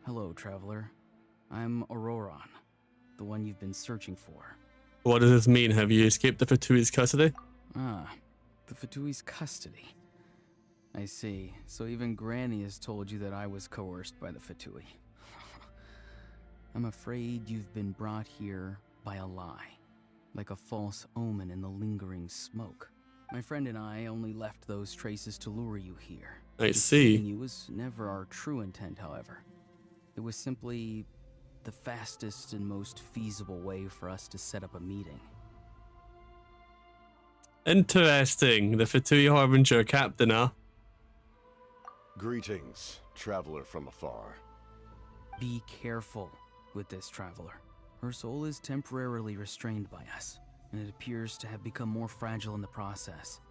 Hello, traveler. I'm Auroron, the one you've been searching for. What does this mean? Have you escaped the Fatui's custody? Ah, the Fatui's custody. I see. So even Granny has told you that I was coerced by the Fatui. I'm afraid you've been brought here by a lie, like a false omen in the lingering smoke. My friend and I only left those traces to lure you here. I see. Deceiving you was never our true intent, however. It was simply the fastest and most feasible way for us to set up a meeting. Interesting. The Fatui Harbinger captain, huh? Greetings, traveler from afar. Be careful with this traveler. Her soul is temporarily restrained by us, and it appears to have become more fragile in the process.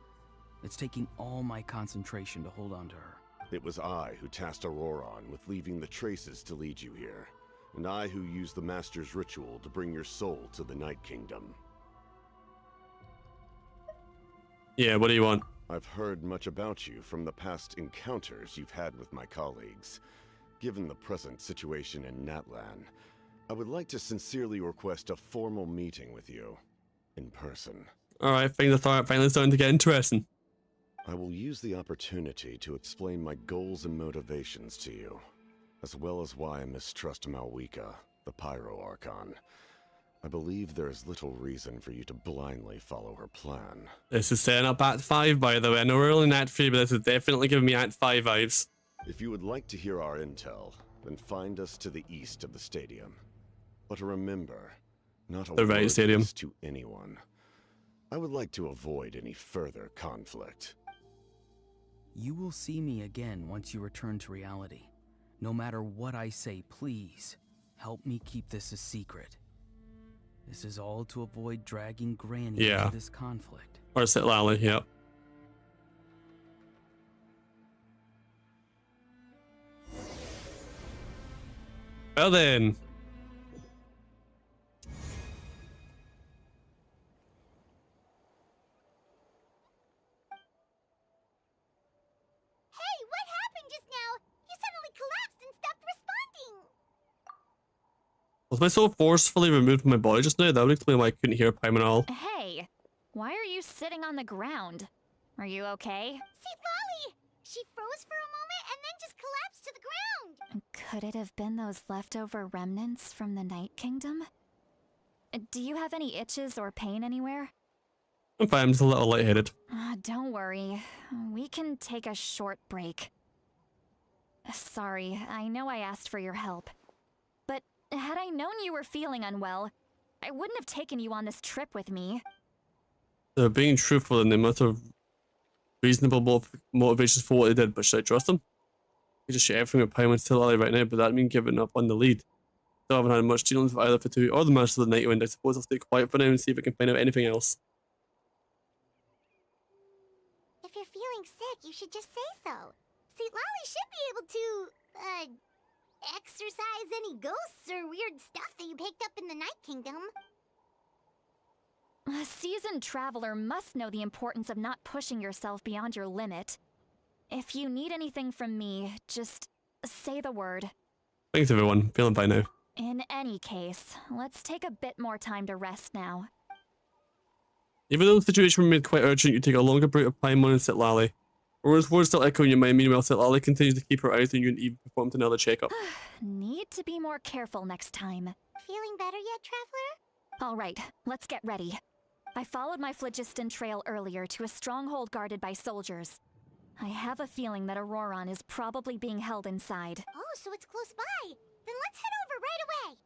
It's taking all my concentration to hold on to her. It was I who tasked Auroron with leaving the traces to lead you here, and I who used the Master's ritual to bring your soul to the Night Kingdom. Yeah, what do you want? I've heard much about you from the past encounters you've had with my colleagues. Given the present situation in Natlan, I would like to sincerely request a formal meeting with you, in person. Alright, things are finally starting to get interesting. I will use the opportunity to explain my goals and motivations to you, as well as why I mistrust Malwika, the Pyro Archon. I believe there is little reason for you to blindly follow her plan. This is setting up Act 5, by the way. I know we're only in Act 3, but this is definitely giving me Act 5 vibes. If you would like to hear our intel, then find us to the east of the stadium. But remember, not a word of this to anyone. I would like to avoid any further conflict. You will see me again once you return to reality. No matter what I say, please, help me keep this a secret. This is all to avoid dragging Granny into this conflict. Or sit Lally, yep. Well then. Was my soul forcefully removed from my body just now? That would explain why I couldn't hear Paimon at all. Hey, why are you sitting on the ground? Are you okay? See, Lolly! She froze for a moment and then just collapsed to the ground! Could it have been those leftover remnants from the Night Kingdom? Do you have any itches or pain anywhere? I'm fine, I'm just a little lightheaded. Don't worry. We can take a short break. Sorry, I know I asked for your help. But had I known you were feeling unwell, I wouldn't have taken you on this trip with me. They're being truthful and they must have reasonable motivations for what they did, but should I trust them? I just share everything with Paimon still alive right now, but that means giving up on the lead. Still haven't had much dealings with either Fatui or the Master of the Night Wind. I suppose I'll stay quiet for now and see if I can find out anything else. If you're feeling sick, you should just say so. See, Lolly should be able to, exorcise any ghosts or weird stuff that you picked up in the Night Kingdom. A seasoned traveler must know the importance of not pushing yourself beyond your limit. If you need anything from me, just say the word. Thanks everyone, feeling fine now. In any case, let's take a bit more time to rest now. Even though the situation remains quite urgent, you take a longer break of Paimon and sit Lally. Aurora's words still echo in your mind, meanwhile sit Lally continues to keep her eyes on you and even performed another checkup. Need to be more careful next time. Feeling better yet, traveler? Alright, let's get ready. I followed my phlogiston trail earlier to a stronghold guarded by soldiers. I have a feeling that Auroron is probably being held inside. Oh, so it's close by. Then let's head over right away.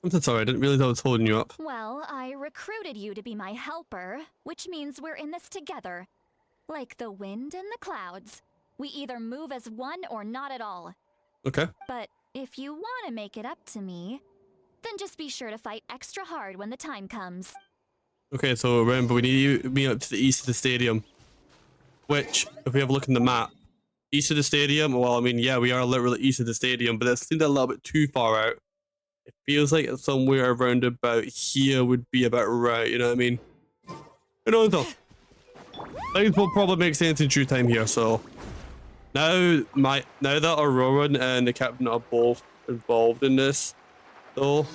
I'm so sorry, I didn't realize I was holding you up. Well, I recruited you to be my helper, which means we're in this together. Like the wind and the clouds. We either move as one or not at all. Okay. But if you want to make it up to me, then just be sure to fight extra hard when the time comes. Okay, so remember, we need you to be up to the east of the stadium. Which, if we have a look in the map, east of the stadium, well, I mean, yeah, we are literally east of the stadium, but it seems a little bit too far out. It feels like somewhere around about here would be about right, you know what I mean? You know what I'm talking. Things will probably make sense in due time here. So now that Auroran and the captain are both involved in this, though,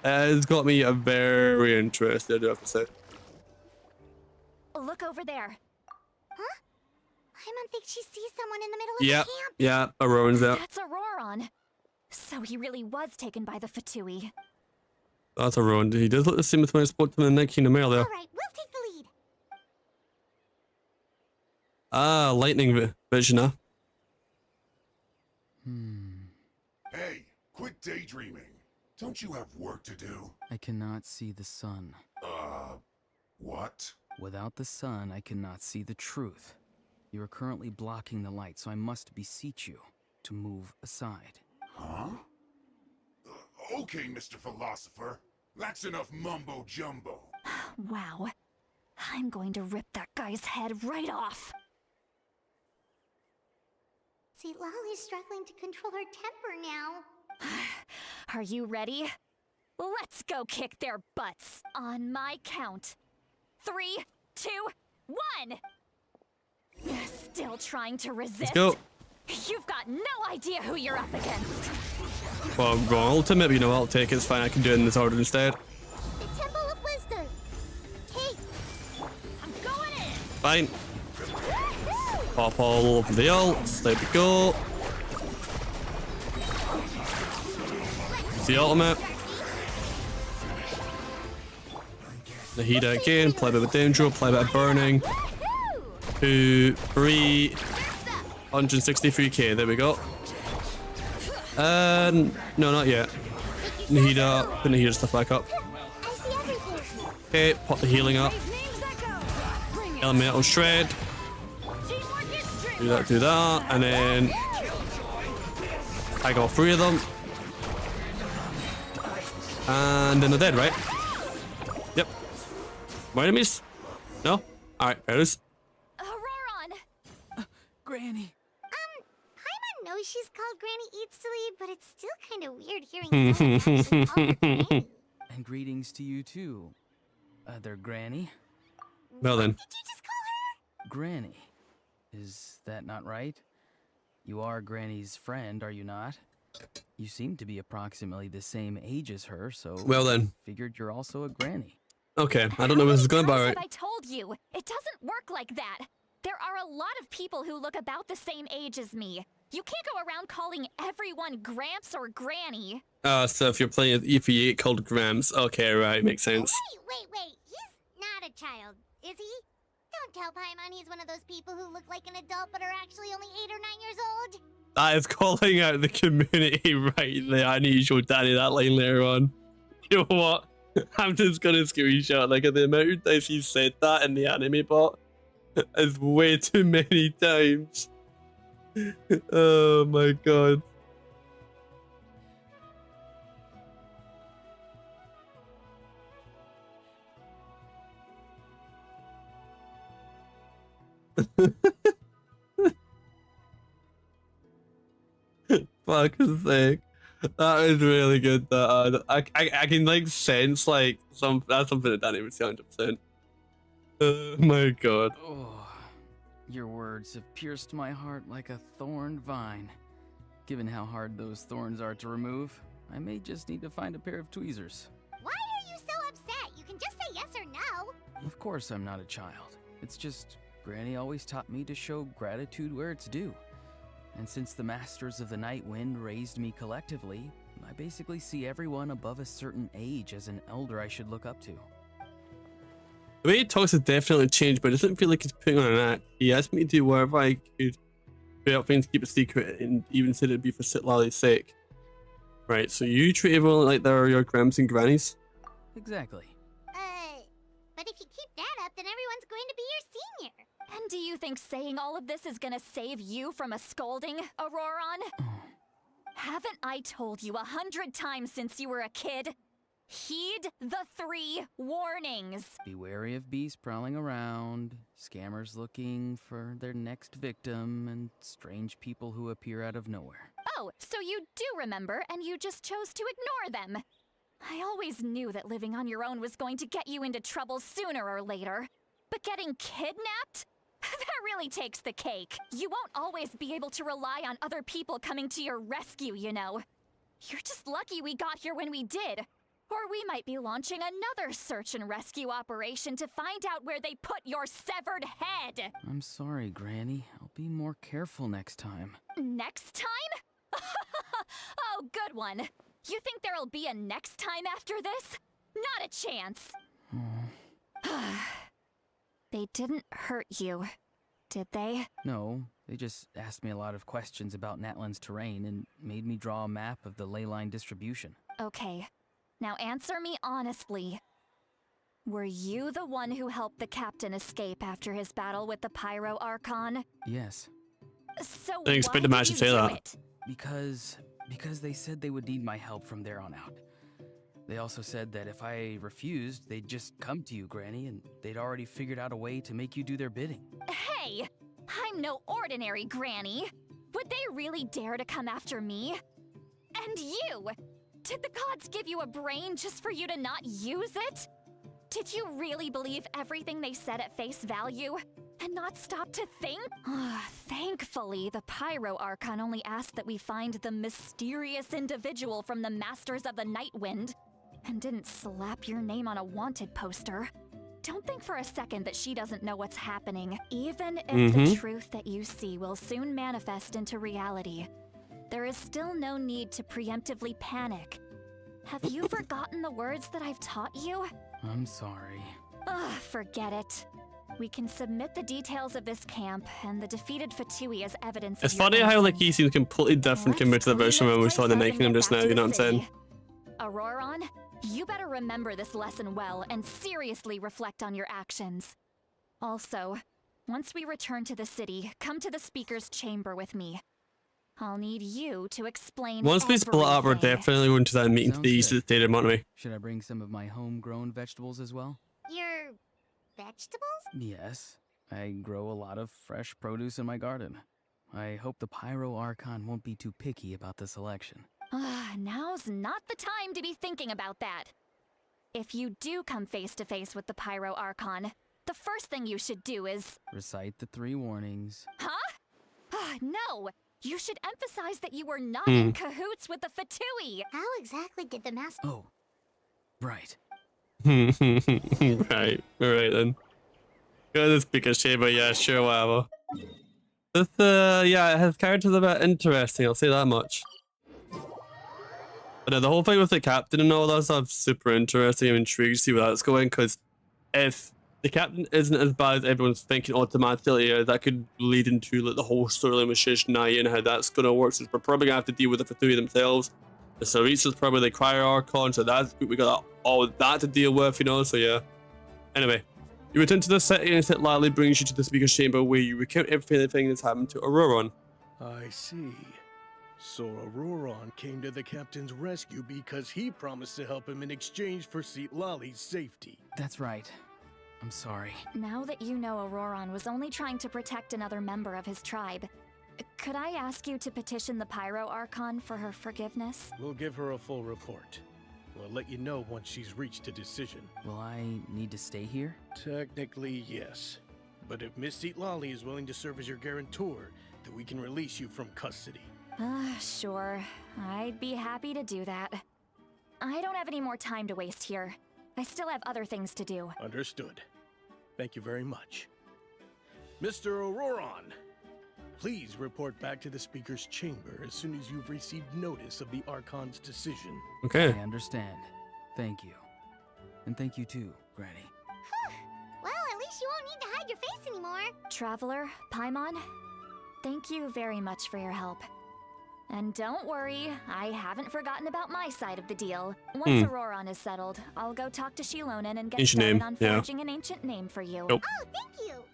it's got me very interested, I do have to say. Look over there. Huh? Paimon thinks she sees someone in the middle of Yeah, the camp. yeah, Auroran's there. That's Auroran. So he really was taken by the Fatui. That's Auroran. He does look the same as when I spoke to him in the Night Kingdom earlier. Alright, we'll take the lead. Ah, lightning vision, huh? Hey, quit daydreaming. Don't you have work to do? I cannot see the sun. What? Without the sun, I cannot see the truth. You are currently blocking the light, so I must beseech you to move aside. Huh? Okay, Mr. Philosopher. That's enough mumbo-jumbo. Wow. I'm going to rip that guy's head right off. See, Lolly's struggling to control her temper now. Are you ready? Let's go kick their butts on my count. 3, 2, 1. Still trying to resist? Let's go. You've got no idea who you're up against. Well, I'm wrong ultimate, but you know what? I'll take it. It's fine. I can do it in this order instead. The Temple of Wisdom. Kate. I'm going in. Fine. Pop all over the ults. There we go. It's the ultimate. The heat again. Play a bit of Dendro. Play a bit of Burning. 2, 3. 163k. There we go. No, not yet. Nahida. Put Nahida stuff back up. I see everything. Okay, pop the healing up. Elemental Shred. Do that, and then tag all 3 of them. And then they're dead, right? Yep. More enemies? No? Alright, there it is. Auroran! Granny! Paimon knows she's called Granny Eats to Lead, but it's still kind of weird hearing someone actually call her Granny. And greetings to you too, other Granny. Well then. Did you just call her? Granny. Is that not right? You are Granny's friend, are you not? You seem to be approximately the same age as her, so Well then. figured you're also a Granny. Okay, I don't know where this is going, but Have alright. I told you, it doesn't work like that. There are a lot of people who look about the same age as me. You can't go around calling everyone Gramps or Granny. So if you're playing with EV8 called Grams, okay, right, makes sense. Wait. He's not a child, is he? Don't tell Paimon he's one of those people who look like an adult but are actually only 8 or 9 years old. That is calling out the community right there. I need to show Danny that line later on. You know what? I'm just gonna screenshot, like, the amount of times he said that in the anime bot is way too many times. Oh my god. Fuck's sake. That is really good. That I can like sense like that's something that Danny would say 100%. Oh my god. Oh, your words have pierced my heart like a thorned vine. Given how hard those thorns are to remove, I may just need to find a pair of tweezers. Why are you so upset? You can just say yes or no. Of course I'm not a child. It's just Granny always taught me to show gratitude where it's due. And since the Masters of the Night Wind raised me collectively, I basically see everyone above a certain age as an elder I should look up to. The way he talks has definitely changed, but it doesn't feel like he's putting on an act. He asked me to do whatever I could to help things keep a secret, and even said it'd be for Sitlali's sake. Right, so you treat everyone like they're your grams and grannies? Exactly. But if you keep that up, then everyone's going to be your senior. And do you think saying all of this is gonna save you from a scolding, Auroran? Haven't I told you 100 times since you were a kid? Heed the 3 warnings. Be wary of beasts prowling around, scammers looking for their next victim, and strange people who appear out of nowhere. Oh, so you do remember, and you just chose to ignore them. I always knew that living on your own was going to get you into trouble sooner or later. But getting kidnapped? That really takes the cake. You won't always be able to rely on other people coming to your rescue, you know. You're just lucky we got here when we did. Or we might be launching another search and rescue operation to find out where they put your severed head. I'm sorry, Granny. I'll be more careful next time. Next time? Oh, good one. You think there'll be a next time after this? Not a chance. They didn't hurt you, did they? No, they just asked me a lot of questions about Natlan's terrain and made me draw a map of the ley line distribution. Okay. Now answer me honestly. Were you the one who helped the captain escape after his battle with the Pyro Archon? Yes. So I didn't expect the match to say that. Because they said they would need my help from there on out. They also said that if I refused, they'd just come to you, Granny, and they'd already figured out a way to make you do their bidding. Hey! I'm no ordinary Granny. Would they really dare to come after me? And you! Did the gods give you a brain just for you to not use it? Did you really believe everything they said at face value? And not stop to think? Thankfully, the Pyro Archon only asked that we find the mysterious individual from the Masters of the Night Wind, and didn't slap your name on a wanted poster. Don't think for a second that she doesn't know what's happening. Even if the truth that you see will soon manifest into reality, there is still no need to preemptively panic. Have you forgotten the words that I've taught you? I'm sorry. Forget it. We can submit the details of this camp and the defeated Fatui as evidence. It's funny how like he seems completely different compared to the version when we saw in the Night Kingdom just now, you know what I'm saying? Auroron, you better remember this lesson well and seriously reflect on your actions. Also, once we return to the city, come to the speaker's chamber with me. I'll need you to explain. Once we split up, we're definitely going to that meeting to the east of the stadium, aren't we? Should I bring some of my homegrown vegetables as well? Your vegetables? Yes. I grow a lot of fresh produce in my garden. I hope the Pyro Archon won't be too picky about the selection. Now's not the time to be thinking about that. If you do come face to face with the Pyro Archon, the first thing you should do is... recite the 3 warnings. Huh? No! You should emphasize that you were not in cahoots with the Fatui! How exactly did the master... Oh, right. Right, alright then. Go to the speaker's chamber, yeah, sure, whatever. This, yeah, his character's a bit interesting, I'll say that much. But the whole thing with the captain and all that stuff super interesting. I'm intrigued to see where that's going, because if the captain isn't as bad as everyone's thinking automatically, that could lead into like the whole storyline with Shishnai and how that's going to work. So we're probably going to have to deal with the Fatui themselves. The Sarisa's probably the Cryo Archon, so that's we got all of that to deal with, you know, so yeah. Anyway, you return to the city and it lightly brings you to the speaker's chamber where you recount everything that's happened to Auroron. I see. So Auroron came to the captain's rescue because he promised to help him in exchange for Lali's safety. That's right. I'm sorry. Now that you know Auroron was only trying to protect another member of his tribe, could I ask you to petition the Pyro Archon for her forgiveness? We'll give her a full report. We'll let you know once she's reached a decision. Will I need to stay here? Technically, yes. But if Miss Lali is willing to serve as your guarantor, then we can release you from custody. Sure. I'd be happy to do that. I don't have any more time to waste here. I still have other things to do. Understood. Thank you very much. Mr. Auroron, please report back to the speaker's chamber as soon as you've received notice of the Archon's decision. Okay. I understand. Thank you. And thank you too, Granny. Well, at least you won't need to hide your face anymore. Traveler, Paimon, thank you very much for your help. And don't worry, I haven't forgotten about my side of the deal. Once Auroron is settled, I'll go talk to Shilonen and get Ancient started name, on yeah. forging an ancient name for you. Nope. Oh, thank you.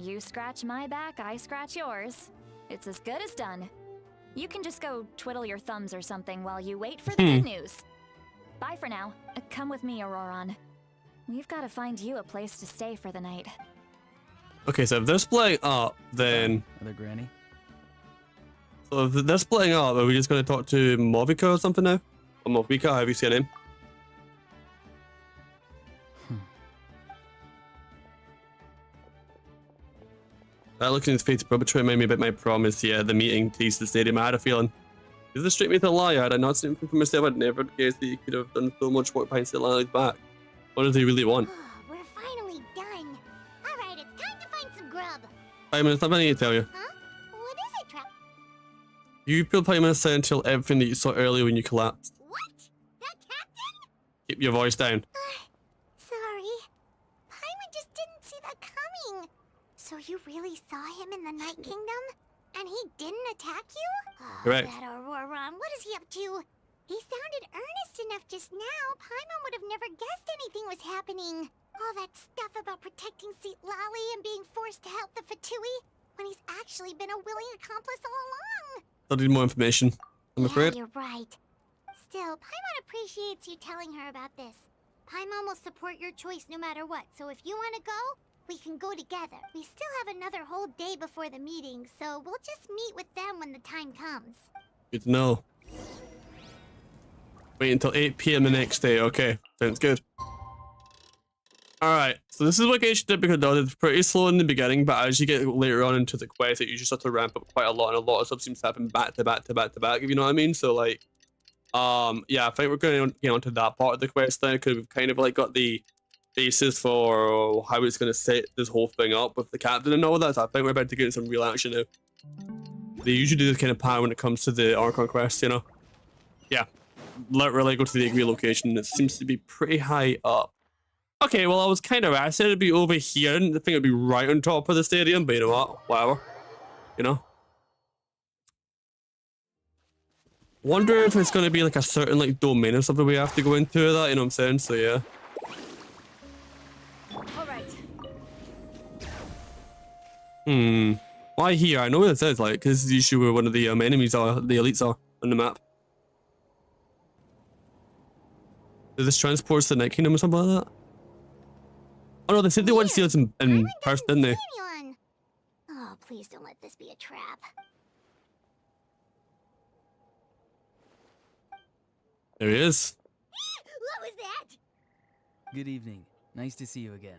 You scratch my back, I scratch yours. It's as good as done. You can just go twiddle your thumbs or something while you wait for the good news. Bye for now. Come with me, Auroron. We've got to find you a place to stay for the night. Okay, so if they're splitting up, then... Other Granny? So if they're splitting up, are we just going to talk to Movika or something now? Or Movika, how do you say her name? That look in his face probably trying to remind me about my promise, the meeting to use the stadium. I had a feeling. Is this straight me to lie? Had I not seen anything for myself, I'd never guessed that he could have done so much work behind Lily's back. What does he really want? We're finally done. Alright, it's time to find some grub. Paimon, something I need to tell you. Huh? What is it, Trap? You pulled Paimon aside and tell everything that you saw earlier when you collapsed. What? That captain? Keep your voice down. Sorry. Paimon just didn't see that coming. So you really saw him in the Night Kingdom? And he didn't attack you? Correct. That Auroron, what is he up to? He sounded earnest enough just now. Paimon would have never guessed anything was happening. All that stuff about protecting Seat Lally and being forced to help the Fatui, when he's actually been a willing accomplice all along. I need more information, I'm afraid. Yeah, you're right. Still, Paimon appreciates you telling her about this. Paimon will support your choice no matter what, so if you want to go, we can go together. We still have another whole day before the meeting, so we'll just meet with them when the time comes. Good to know. Wait until 8 PM the next day. Okay, sounds good. Alright, so this is what Genshin typically does. It's pretty slow in the beginning, but as you get later on into the quest, it usually starts to ramp up quite a lot, and a lot of stuff seems to happen back to back to back to back, if you know what I mean? So, like, yeah, I think we're going to get onto that part of the quest now, because we've kind of, like, got the basis for how it's going to set this whole thing up with the captain and all that, so I think we're about to get some real action now. They usually do this kind of pattern when it comes to the Archon quest, you know? Yeah. Literally go to the agree location. It seems to be pretty high up. Okay, well, I was kind of right. I said it'd be over here, and I think it'd be right on top of the stadium, but you know what? Whatever. You know? Wonder if it's going to be like a certain like domain or something we have to go into that, you know what I'm saying? So, yeah. Why here? I know what it says, like, because this is usually where one of the enemies are, the elites are on the map. Did this transport to the Night Kingdom or something like that? Oh no, they said they want to see us in person, didn't they? Anyone. Oh, please don't let this be a trap. There he is. What was that? Good evening. Nice to see you again.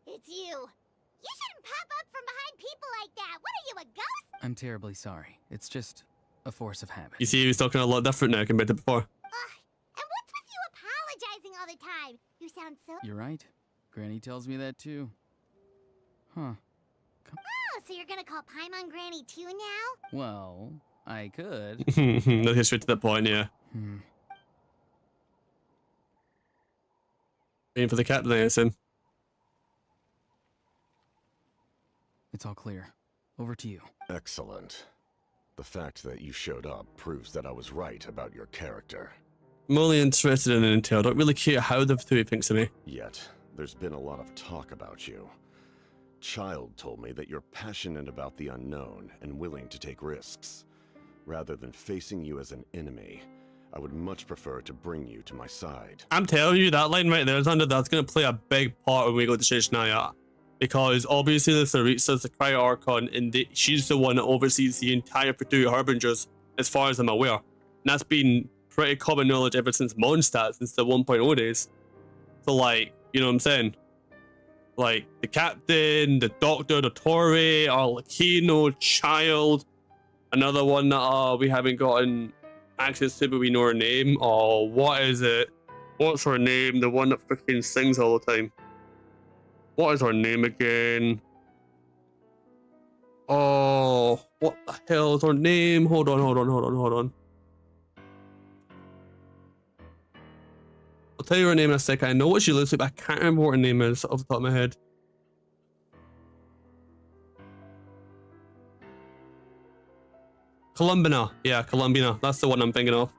It's you. You shouldn't pop up from behind people like that. What are you, a ghost? I'm terribly sorry. It's just a force of habit. You see, he was talking a lot different now compared to before. And what's with you apologizing all the time? You sound so... You're right. Granny tells me that too. Huh. Oh, so you're gonna call Paimon Granny too now? Well, I could. Let's get straight to the point, yeah. Waiting for the captain, I assume. It's all clear. Over to you. Excellent. The fact that you showed up proves that I was right about your character. I'm only interested in intel. I don't really care how the Fatui thinks of me. Yet, there's been a lot of talk about you. Child told me that you're passionate about the unknown and willing to take risks. Rather than facing you as an enemy, I would much prefer to bring you to my side. I'm telling you, that line right there, Xander, that's going to play a big part when we go to Shishaya. Because obviously the Saritsa's the Cryo Archon, and she's the one that oversees the entire Fatui Harbingers, as far as I'm aware. And that's been pretty common knowledge ever since Mondstadt, since the 1.0 days. So, like, you know what I'm saying? Like, the captain, the doctor, the Torre, Arlecchino, Child, another one that we haven't gotten access to, but we know her name. Oh, what is it? What's her name? The one that freaking sings all the time. What is her name again? Oh, what the hell is her name? Hold on. I'll tell you her name in a second. I know what she looks like, but I can't remember what her name is off the top of my head. Columbina. Yeah, Columbina. That's the one I'm thinking of.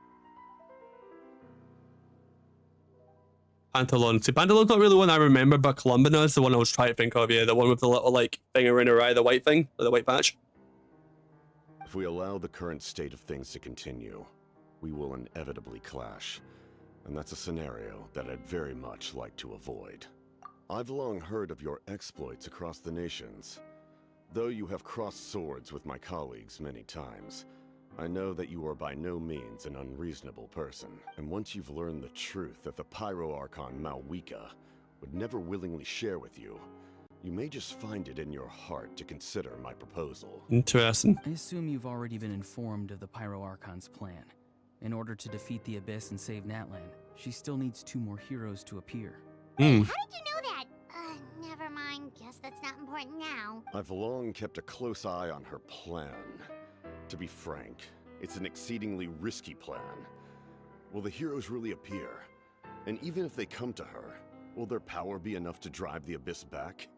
Pantalon. See, Pantalon's not really the one I remember, but Columbina is the one I was trying to think of. Yeah, the one with the little, like, thing around her eye, the white thing, or the white patch. If we allow the current state of things to continue, we will inevitably clash. And that's a scenario that I'd very much like to avoid. I've long heard of your exploits across the nations. Though you have crossed swords with my colleagues many times, I know that you are by no means an unreasonable person. And once you've learned the truth that the Pyro Archon Malwika would never willingly share with you, You may just find it in your heart to consider my proposal. Interesting. I assume you've already been informed of the Pyro Archon's plan. In order to defeat the Abyss and save Natlan, she still needs 2 more heroes to appear. How did you know that? Never mind. Guess that's not important now. I've long kept a close eye on her plan. To be frank, it's an exceedingly risky plan. Will the heroes really appear? And even if they come to her, will their power be enough to drive the Abyss back?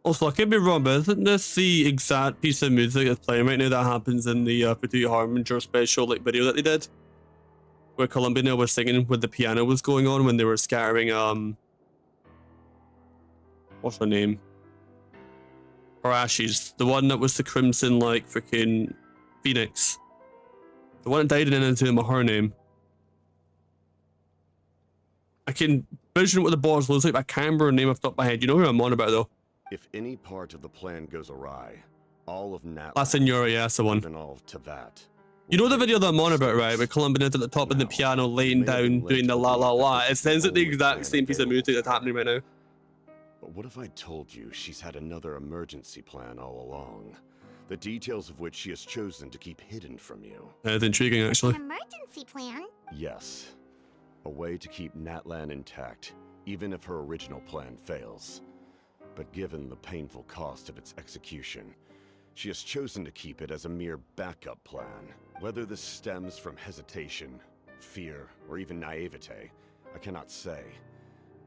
Also, I could be wrong, but isn't this the exact piece of music that's playing right now that happens in the Fatui Harbinger special video that they did? Where Columbina was singing when the piano was going on when they were scattering, what's her name? Arashi's. The one that was the Crimson, like, freaking Phoenix. The one that died in Inazuma, her name. I can vision what the boss looks like, but I can't remember her name off the top of my head. You know who I'm on about, though. If any part of the plan goes awry, all of Natlan... La Senora, yeah, that's the one. Even all of Teyvat. You know the video that I'm on about, right? Where Columbina's at the top of the piano, laying down, doing the la la la. It sounds like the exact same piece of music that's happening right now. But what if I told you she's had another emergency plan all along? The details of which she has chosen to keep hidden from you. It's intriguing, actually. An emergency plan? Yes. A way to keep Natlan intact, even if her original plan fails. But given the painful cost of its execution, she has chosen to keep it as a mere backup plan. Whether this stems from hesitation, fear, or even naivete, I cannot say.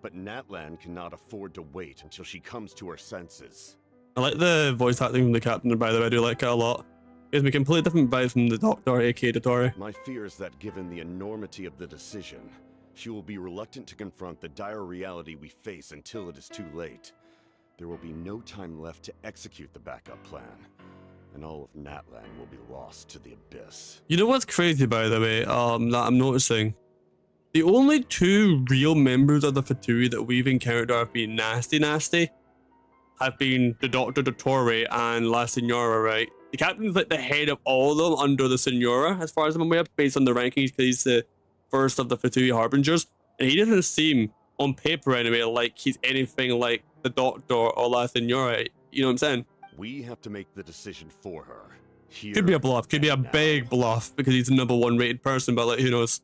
But Natlan cannot afford to wait until she comes to her senses. I like the voice acting from the captain, by the way. I do like it a lot. It gives me a completely different vibe from the Doctor, aka Dottore. My fear is that given the enormity of the decision, she will be reluctant to confront the dire reality we face until it is too late. There will be no time left to execute the backup plan, and all of Natlan will be lost to the Abyss. You know what's crazy, by the way, that I'm noticing? The only 2 real members of the Fatui that we've encountered that have been nasty have been the Dr. Dottore and La Senora, right? The captain's like the head of all of them under the Senora, as far as I'm aware, based on the rankings, because he's the first of the Fatui Harbingers, and he doesn't seem, on paper anyway, like he's anything like the Doctor or La Senora. You know what I'm saying? We have to make the decision for her. Here Could be a bluff, could be a and now. big bluff, because he's the #1 rated person, but like, who knows?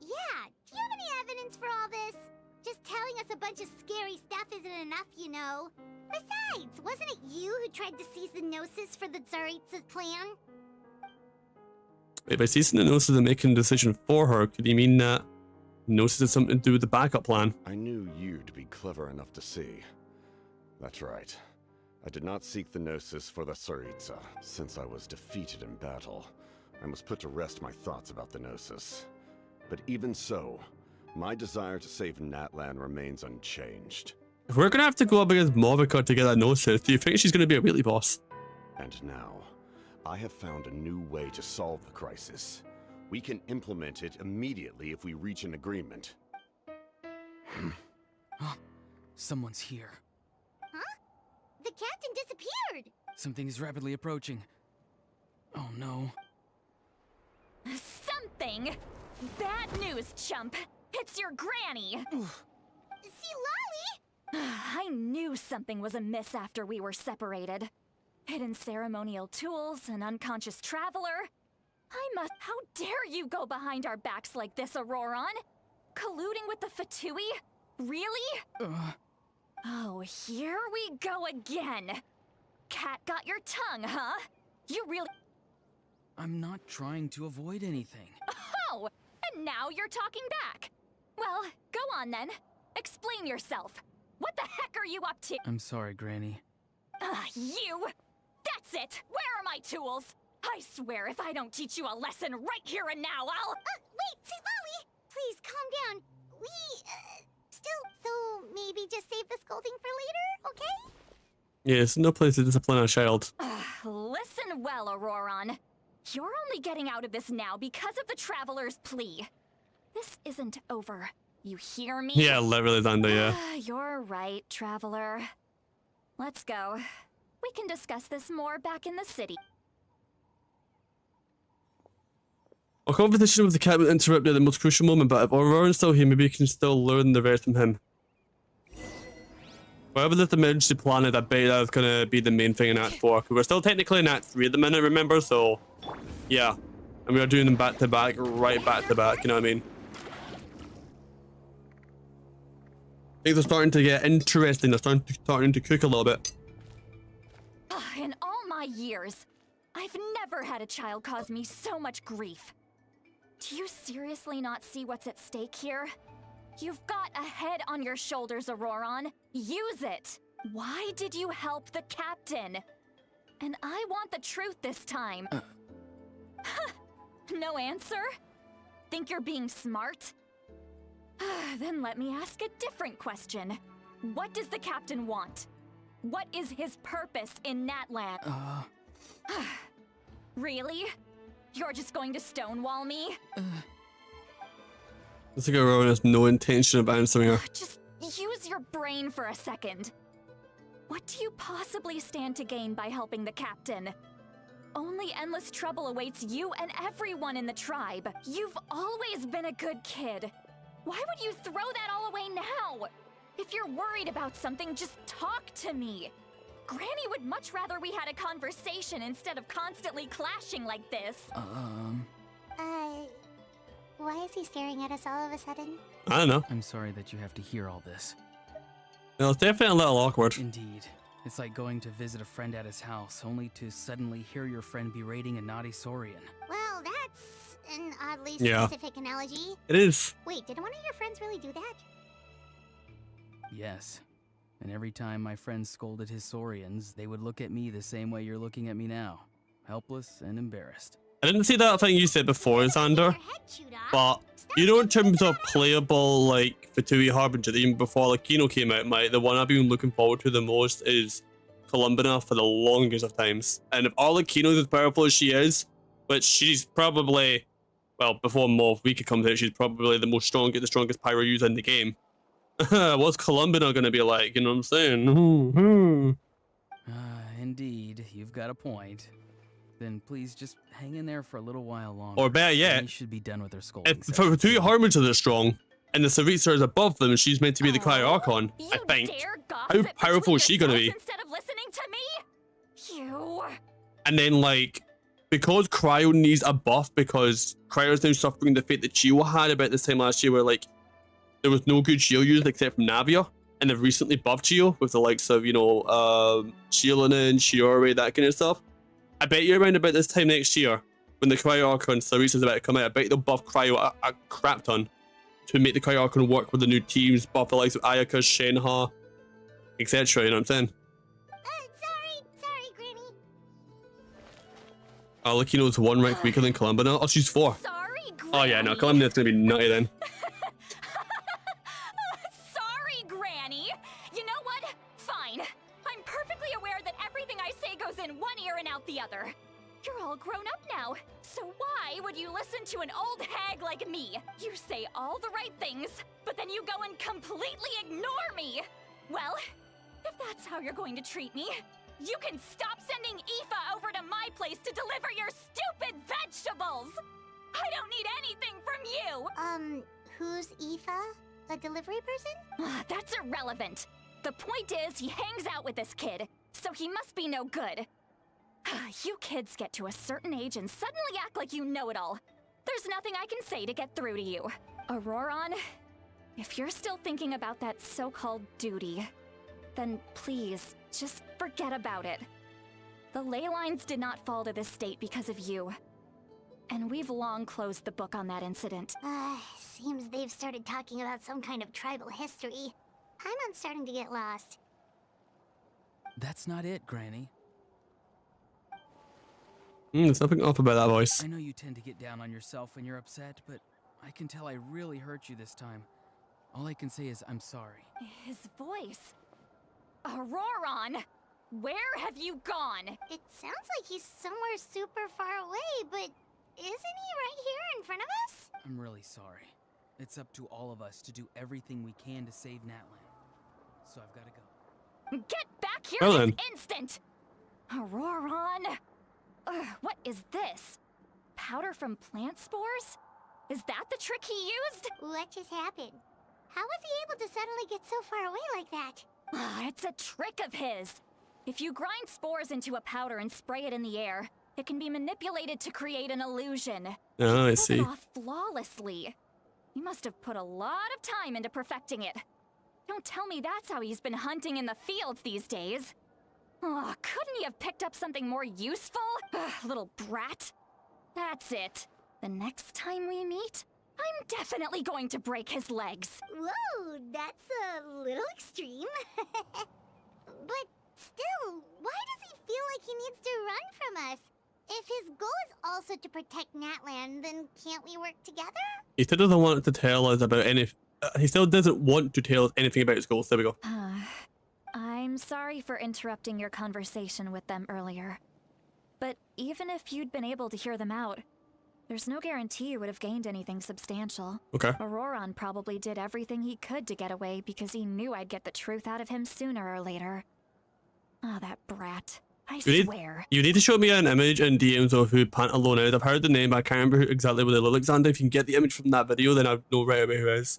Yeah, do you have any evidence for all this? Just telling us a bunch of scary stuff isn't enough, you know. Besides, wasn't it you who tried to seize the Gnosis for the Tsaritsa's plan? If I see the Gnosis and making a decision for her, could he mean that Gnosis has something to do with the backup plan? I knew you'd be clever enough to see. That's right. I did not seek the Gnosis for the Tsaritsa. Since I was defeated in battle, I must put to rest my thoughts about the Gnosis. But even so, my desire to save Natlan remains unchanged. If we're gonna have to go up against Movica to get that Gnosis, do you think she's gonna be a wheelie boss? And now, I have found a new way to solve the crisis. We can implement it immediately if we reach an agreement. Someone's here. Huh? The captain disappeared! Something is rapidly approaching. Oh no. Something? Bad news, chump. It's your granny. See, Lolly? I knew something was amiss after we were separated. Hidden ceremonial tools, an unconscious traveler. How dare you go behind our backs like this, Auroron? Colluding with the Fatui? Really? Oh, here we go again. Cat got your tongue, huh? You really... I'm not trying to avoid anything. Oh, and now you're talking back. Well, go on then. Explain yourself. What the heck are you up to? I'm sorry, Granny. You! That's it! Where are my tools? I swear if I don't teach you a lesson right here and now, I'll... Wait, see, Lolly! Please, calm down. So maybe just save the scolding for later, okay? Yes, no place to discipline a child. Listen well, Auroron. You're only getting out of this now because of the Traveler's plea. This isn't over. You hear me? Yeah, literally done, yeah. You're right, Traveler. Let's go. We can discuss this more back in the city. Our conversation with the captain interrupted at the most crucial moment, but if Auroron's still here, maybe we can still learn the rest from him. Wherever this emergency plan is, I bet that's gonna be the main thing in Act 4. 'Cause we're still technically in Act 3 at the minute, remember? So, yeah. And we are doing them back to back, right back to back, you know what I mean? Things are starting to get interesting. They're starting to cook a little bit. In all my years, I've never had a child cause me so much grief. Do you seriously not see what's at stake here? You've got a head on your shoulders, Auroron. Use it! Why did you help the captain? And I want the truth this time. No answer? Think you're being smart? Then let me ask a different question. What does the captain want? What is his purpose in Natland? Really? You're just going to stonewall me? Looks like Auroron has no intention of answering her. Just use your brain for a second. What do you possibly stand to gain by helping the captain? Only endless trouble awaits you and everyone in the tribe. You've always been a good kid. Why would you throw that all away now? If you're worried about something, just talk to me. Granny would much rather we had a conversation instead of constantly clashing like this. Why is he staring at us all of a sudden? I don't know. I'm sorry that you have to hear all this. No, it's definitely a little awkward. Indeed. It's like going to visit a friend at his house, only to suddenly hear your friend berating a naughty Saurian. Well, that's an oddly Yeah. specific analogy. It is. Wait, did one of your friends really do that? Yes. And every time my friends scolded his Saurians, they would look at me the same way you're looking at me now. Helpless and embarrassed. I didn't see that thing you said before, Xander. But, you know, in terms of playable, like, Fatui Harbinger, even before, like, Kino came out, the one I've been looking forward to the most is Columbina for the longest of times. And if Arlecchino's as powerful as she is, which she's probably, well, before Morphweka comes out, she's probably the strongest pyro user in the game. What's Columbina gonna be like, you know what I'm saying? Indeed, you've got a point. Then please just hang in there for a little while longer. Or better yet, we should be done with her scolding. if Fatui Harbinger is strong, and the Saritsa is above them, and she's meant to be the Cryo Archon, I think. How powerful is she gonna be? Instead of listening to me? You. And then, like, because Cryo needs a buff, because Cryo's now suffering the fate that Chio had about this time last year, where, like, there was no good Chio used except from Navia, and they've recently buffed Chio with the likes of, you know, Shieldon, Shiori, that kind of stuff. I bet you around about this time next year, when the Cryo Archon Saritsa's about to come out, I bet they'll buff Cryo a crap ton to make the Cryo Archon work with the new teams, buff the likes of Ayaka, Shenhe, etc. You know what I'm saying? Sorry, Granny. Arlecchino's 1 rank weaker than Columbina. Oh, she's 4. Sorry, Granny. Oh yeah, no, Columbina's gonna be nutty then. Sorry, Granny. You know what? Fine. I'm perfectly aware that everything I say goes in one ear and out the other. You're all grown up now, so why would you listen to an old hag like me? You say all the right things, but then you go and completely ignore me. Well, if that's how you're going to treat me, you can stop sending Aoife over to my place to deliver your stupid vegetables. I don't need anything from you. Who's Aoife? A delivery person? That's irrelevant. The point is, he hangs out with this kid, so he must be no good. You kids get to a certain age and suddenly act like you know it all. There's nothing I can say to get through to you. Auroron, if you're still thinking about that so-called duty, then please, just forget about it. The ley lines did not fall to this state because of you. And we've long closed the book on that incident. Seems they've started talking about some kind of tribal history. I'm starting to get lost. That's not it, Granny. There's nothing off about that voice. I know you tend to get down on yourself when you're upset, but I can tell I really hurt you this time. All I can say is I'm sorry. His voice. Auroron, where have you gone? It sounds like he's somewhere super far away, but isn't he right here in front of us? I'm really sorry. It's up to all of us to do everything we can to save Natland. So I've got to go. Get back here Well this then. instant! Auroron! What is this? Powder from plant spores? Is that the trick he used? What just happened? How was he able to suddenly get so far away like that? Ah, it's a trick of his. If you grind spores into a powder and spray it in the air, it can be manipulated to create an illusion. Oh, I He pulled see. it off flawlessly. You must have put a lot of time into perfecting it. Don't tell me that's how he's been hunting in the fields these days. Oh, couldn't he have picked up something more useful? Ugh, little brat. That's it. The next time we meet, I'm definitely going to break his legs. Whoa, that's a little extreme. But still, why does he feel like he needs to run from us? If his goal is also to protect Natland, then can't we work together? He still doesn't want to tell us about any. He still doesn't want to tell us anything about his goals. There we go. I'm sorry for interrupting your conversation with them earlier. But even if you'd been able to hear them out, there's no guarantee you would have gained anything substantial. Okay. Auroron probably did everything he could to get away because he knew I'd get the truth out of him sooner or later. Oh, that brat. I swear. You need to show me an image in DMs of who Pantalone is. I've heard the name, but I can't remember exactly what they look like. Xander, if you can get the image from that video, then I know right away who it is.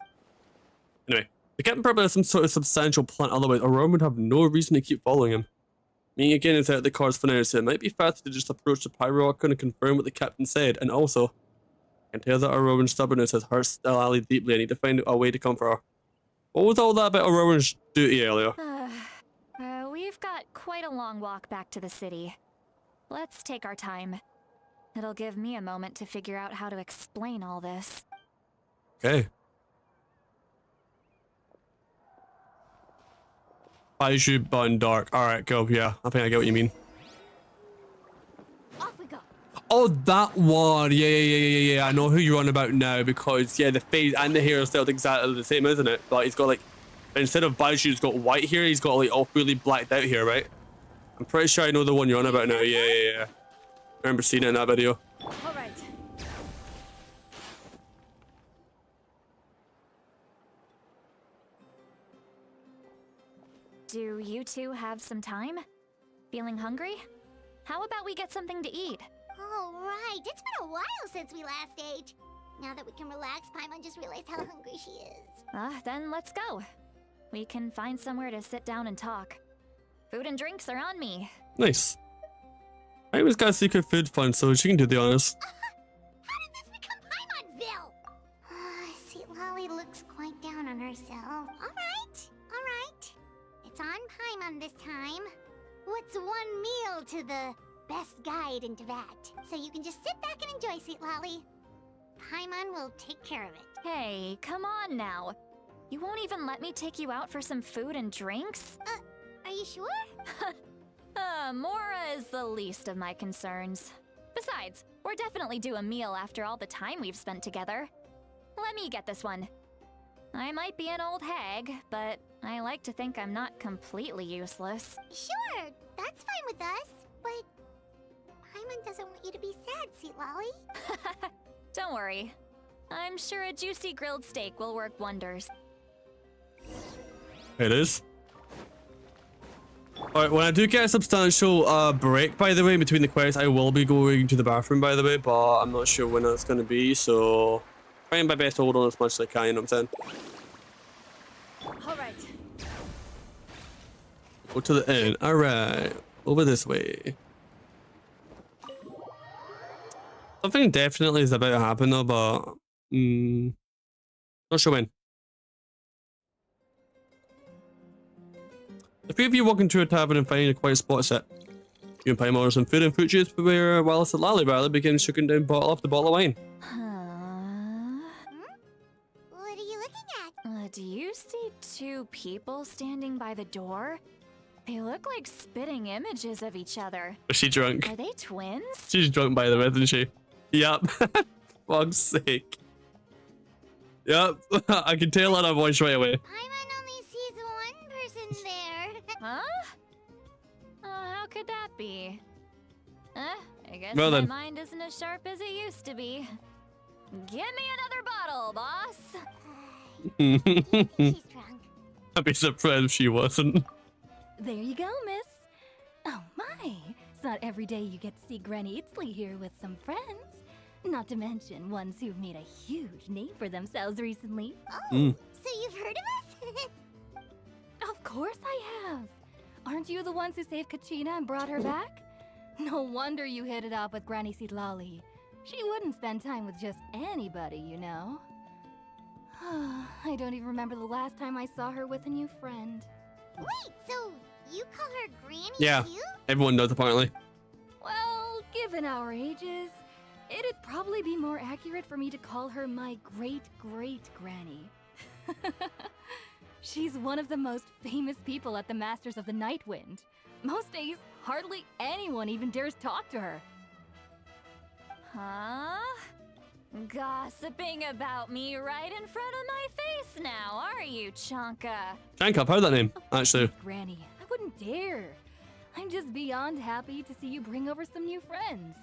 Anyway, the captain probably has some sort of substantial plan, otherwise Auroron would have no reason to keep following him. Meaning again is out of the cards for now, so it might be faster to just approach the Pyro Archon and confirm what the captain said, and also, I can tell that Auroran's stubbornness has hurt Stealali deeply. I need to find a way to comfort her. What was all that about Auroran's duty earlier? We've got quite a long walk back to the city. Let's take our time. It'll give me a moment to figure out how to explain all this. Okay. Baiju Bun Dark. Alright, go. Yeah, I think I get what you mean. Off we go. Oh, that one. Yeah. I know who you're on about now because, yeah, the face and the hair are still exactly the same, isn't it? But he's got, like, instead of Baiju's got white hair, he's got, like, all really blacked out here, right? I'm pretty sure I know the one you're on about now. Yeah. I remember seeing it in that video. All right. Do you two have some time? Feeling hungry? How about we get something to eat? Oh, right. It's been a while since we last ate. Now that we can relax, Paimon just realized how hungry she is. Then let's go. We can find somewhere to sit down and talk. Food and drinks are on me. Nice. I always got a secret food fund, so she can do the honors. How did this become Paimon'sville? Sweet Lolly looks quite down on herself. All right. It's on Paimon this time. What's one meal to the best guide into that? So you can just sit back and enjoy, Sweet Lolly. Paimon will take care of it. Hey, come on now. You won't even let me take you out for some food and drinks? Are you sure? Mora is the least of my concerns. Besides, we're definitely due a meal after all the time we've spent together. Let me get this one. I might be an old hag, but I like to think I'm not completely useless. Sure, that's fine with us. But Paimon doesn't want you to be sad, Sweet Lolly. Don't worry. I'm sure a juicy grilled steak will work wonders. It is. Alright, when I do get a substantial break, by the way, between the quests, I will be going to the bathroom, by the way, but I'm not sure when that's going to be, so trying my best to hold on as much as I can, you know what I'm saying? Alright. Go to the inn. Alright. Over this way. Something definitely is about to happen though, but not sure when. The three of you walk into a tavern and find a quiet spot to sit. You and Paimon order some food and fruit juice, while Lally rather begins chugging down bottle after bottle of wine. What are you looking at? Do you see two people standing by the door? They look like spitting images of each other. Is she drunk? Are they twins? She's drunk by the way, isn't she? Yep. Fuck's sake. Yep. I can tell on her voice right away. Paimon only sees one person there. Huh? How could that be? I guess Well my then. mind isn't as sharp as it used to be. Give me another bottle, boss. She's drunk. I'd be surprised if she wasn't. There you go, miss. Oh my, it's not every day you get to see Granny Itzley here with some friends. Not to mention ones who've made a huge name for themselves recently. Oh, so you've heard of us? Of course I have. Aren't you the ones who saved Kachina and brought her back? No wonder you hit it off with Granny Sitlali. She wouldn't spend time with just anybody, you know. I don't even remember the last time I saw her with a new friend. Wait, so you call her Granny Yeah, too? everyone does apparently. Well, given our ages, it'd probably be more accurate for me to call her my great-great-granny. She's one of the most famous people at the Masters of the Nightwind. Most days, hardly anyone even dares talk to her. Huh? Gossiping about me right in front of my face now, are you, Chonka? Chanka, I've heard that name, actually. Granny, I wouldn't dare. I'm just beyond happy to see you bring over some new friends.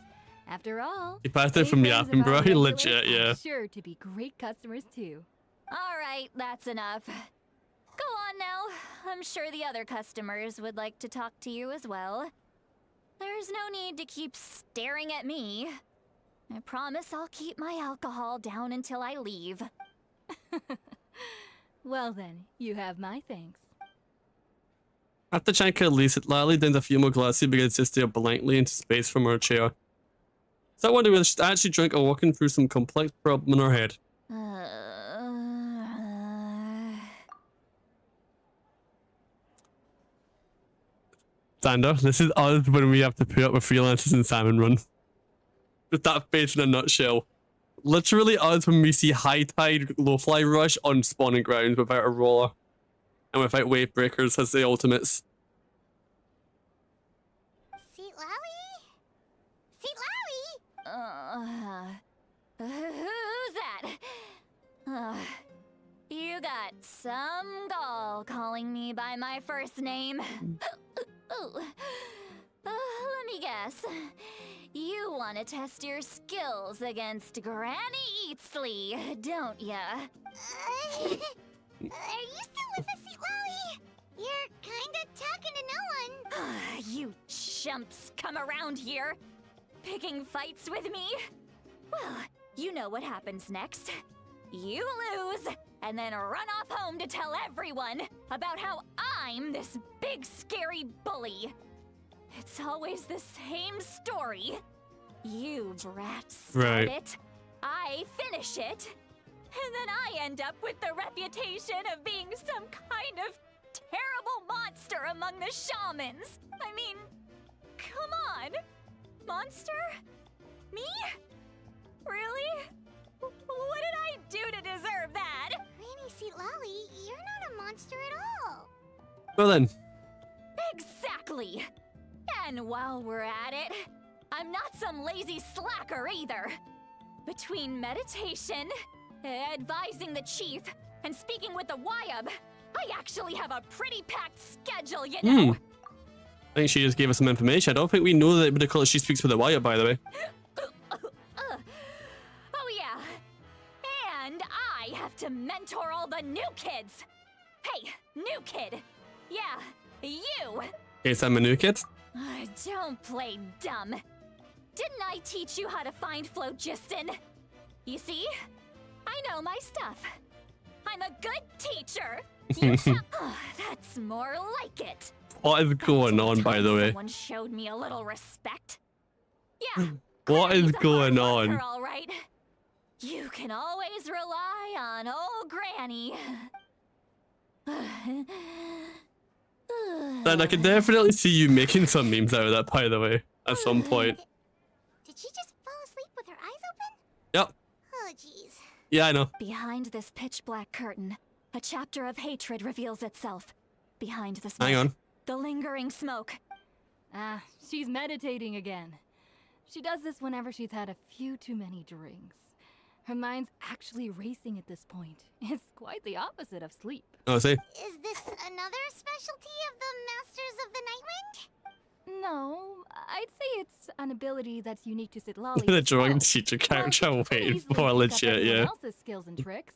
After all, He passed it from great the friends Appen, of bro. our He regulars legit, are yeah. sure to be great customers too. All right, that's enough. Go on now. I'm sure the other customers would like to talk to you as well. There's no need to keep staring at me. I promise I'll keep my alcohol down until I leave. Well then, you have my thanks. After Chanka leaves it, Lally downs a few more glasses and begins to stare blankly into space from her chair. So I wonder whether she's actually drunk or walking through some complex problem in her head. Sander, this is us when we have to put up with freelancers in Salmon Run. Just that face in a nutshell. Literally us when we see high tide, low fly rush on spawning grounds without a roller. And without wave breakers as the ultimates. Who's that? You got some gall calling me by my first name. Let me guess. You want to test your skills against Granny Eatsley, don't ya? Are you still with us, Seatlowy? You're kinda talking to no one. You chumps come around here, picking fights with me? Well, you know what happens next. You lose, and then run off home to tell everyone about how I'm this big scary bully. It's always the same story. You brats start it, I finish it, and then I end up with the reputation of being some kind of terrible monster among the shamans. I mean, come on. Monster? Me? Really? What did I do to deserve that? Granny Seatlali, you're not a monster at all. Well then. Exactly. And while we're at it, I'm not some lazy slacker either. Between meditation, advising the chief, and speaking with the Wyab, I actually have a pretty packed schedule, you know. I think she just gave us some information. I don't think we know that because she speaks with the Wyab, by the way. Oh yeah. And I have to mentor all the new kids. Hey, new kid. Yeah, you. Yes, I'm a new kid. Don't play dumb. Didn't I teach you how to find phlogiston? You see? I know my stuff. I'm a good teacher. You that's more like it. What is going on, by the way? Someone showed me a little respect. Yeah. What is going on? All right. You can always rely on old Granny. And I can definitely see you making some memes out of that, by the way, at some point. Did she just fall asleep with her eyes open? Yep. Oh, jeez. Yeah, I know. Behind this pitch black curtain, a chapter of hatred reveals itself. Behind the smoke. Hang on. The lingering smoke. Ah, she's meditating again. She does this whenever she's had a few too many drinks. Her mind's actually racing at this point. It's quite the opposite of sleep. Oh, I see. Is this another specialty of the Masters of the Nightwind? No, I'd say it's an ability that's unique to Sitlali. The drunk teacher character waiting for legit, yeah. Else's skills and tricks.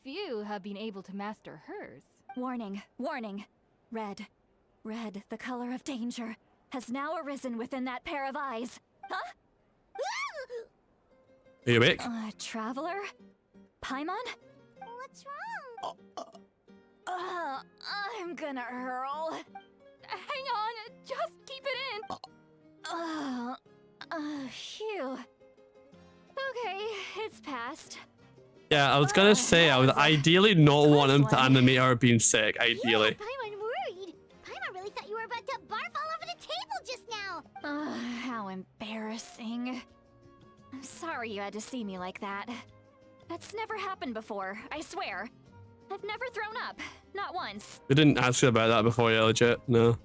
Few have been able to master hers. Warning, warning. Red, the color of danger, has now arisen within that pair of eyes. Huh? Are you awake? Traveler? Paimon? What's wrong? I'm gonna hurl. Hang on, just keep it in. Phew. Okay, it's passed. Yeah, I was gonna say, I would ideally not want him to one. animate her being sick, Yeah, ideally. Paimon worried. Paimon really thought you were about to barf all over the table just now. How embarrassing. I'm sorry you had to see me like that. That's never happened before, I swear. I've never thrown up, not once. We didn't ask her about that before, yeah, legit, no.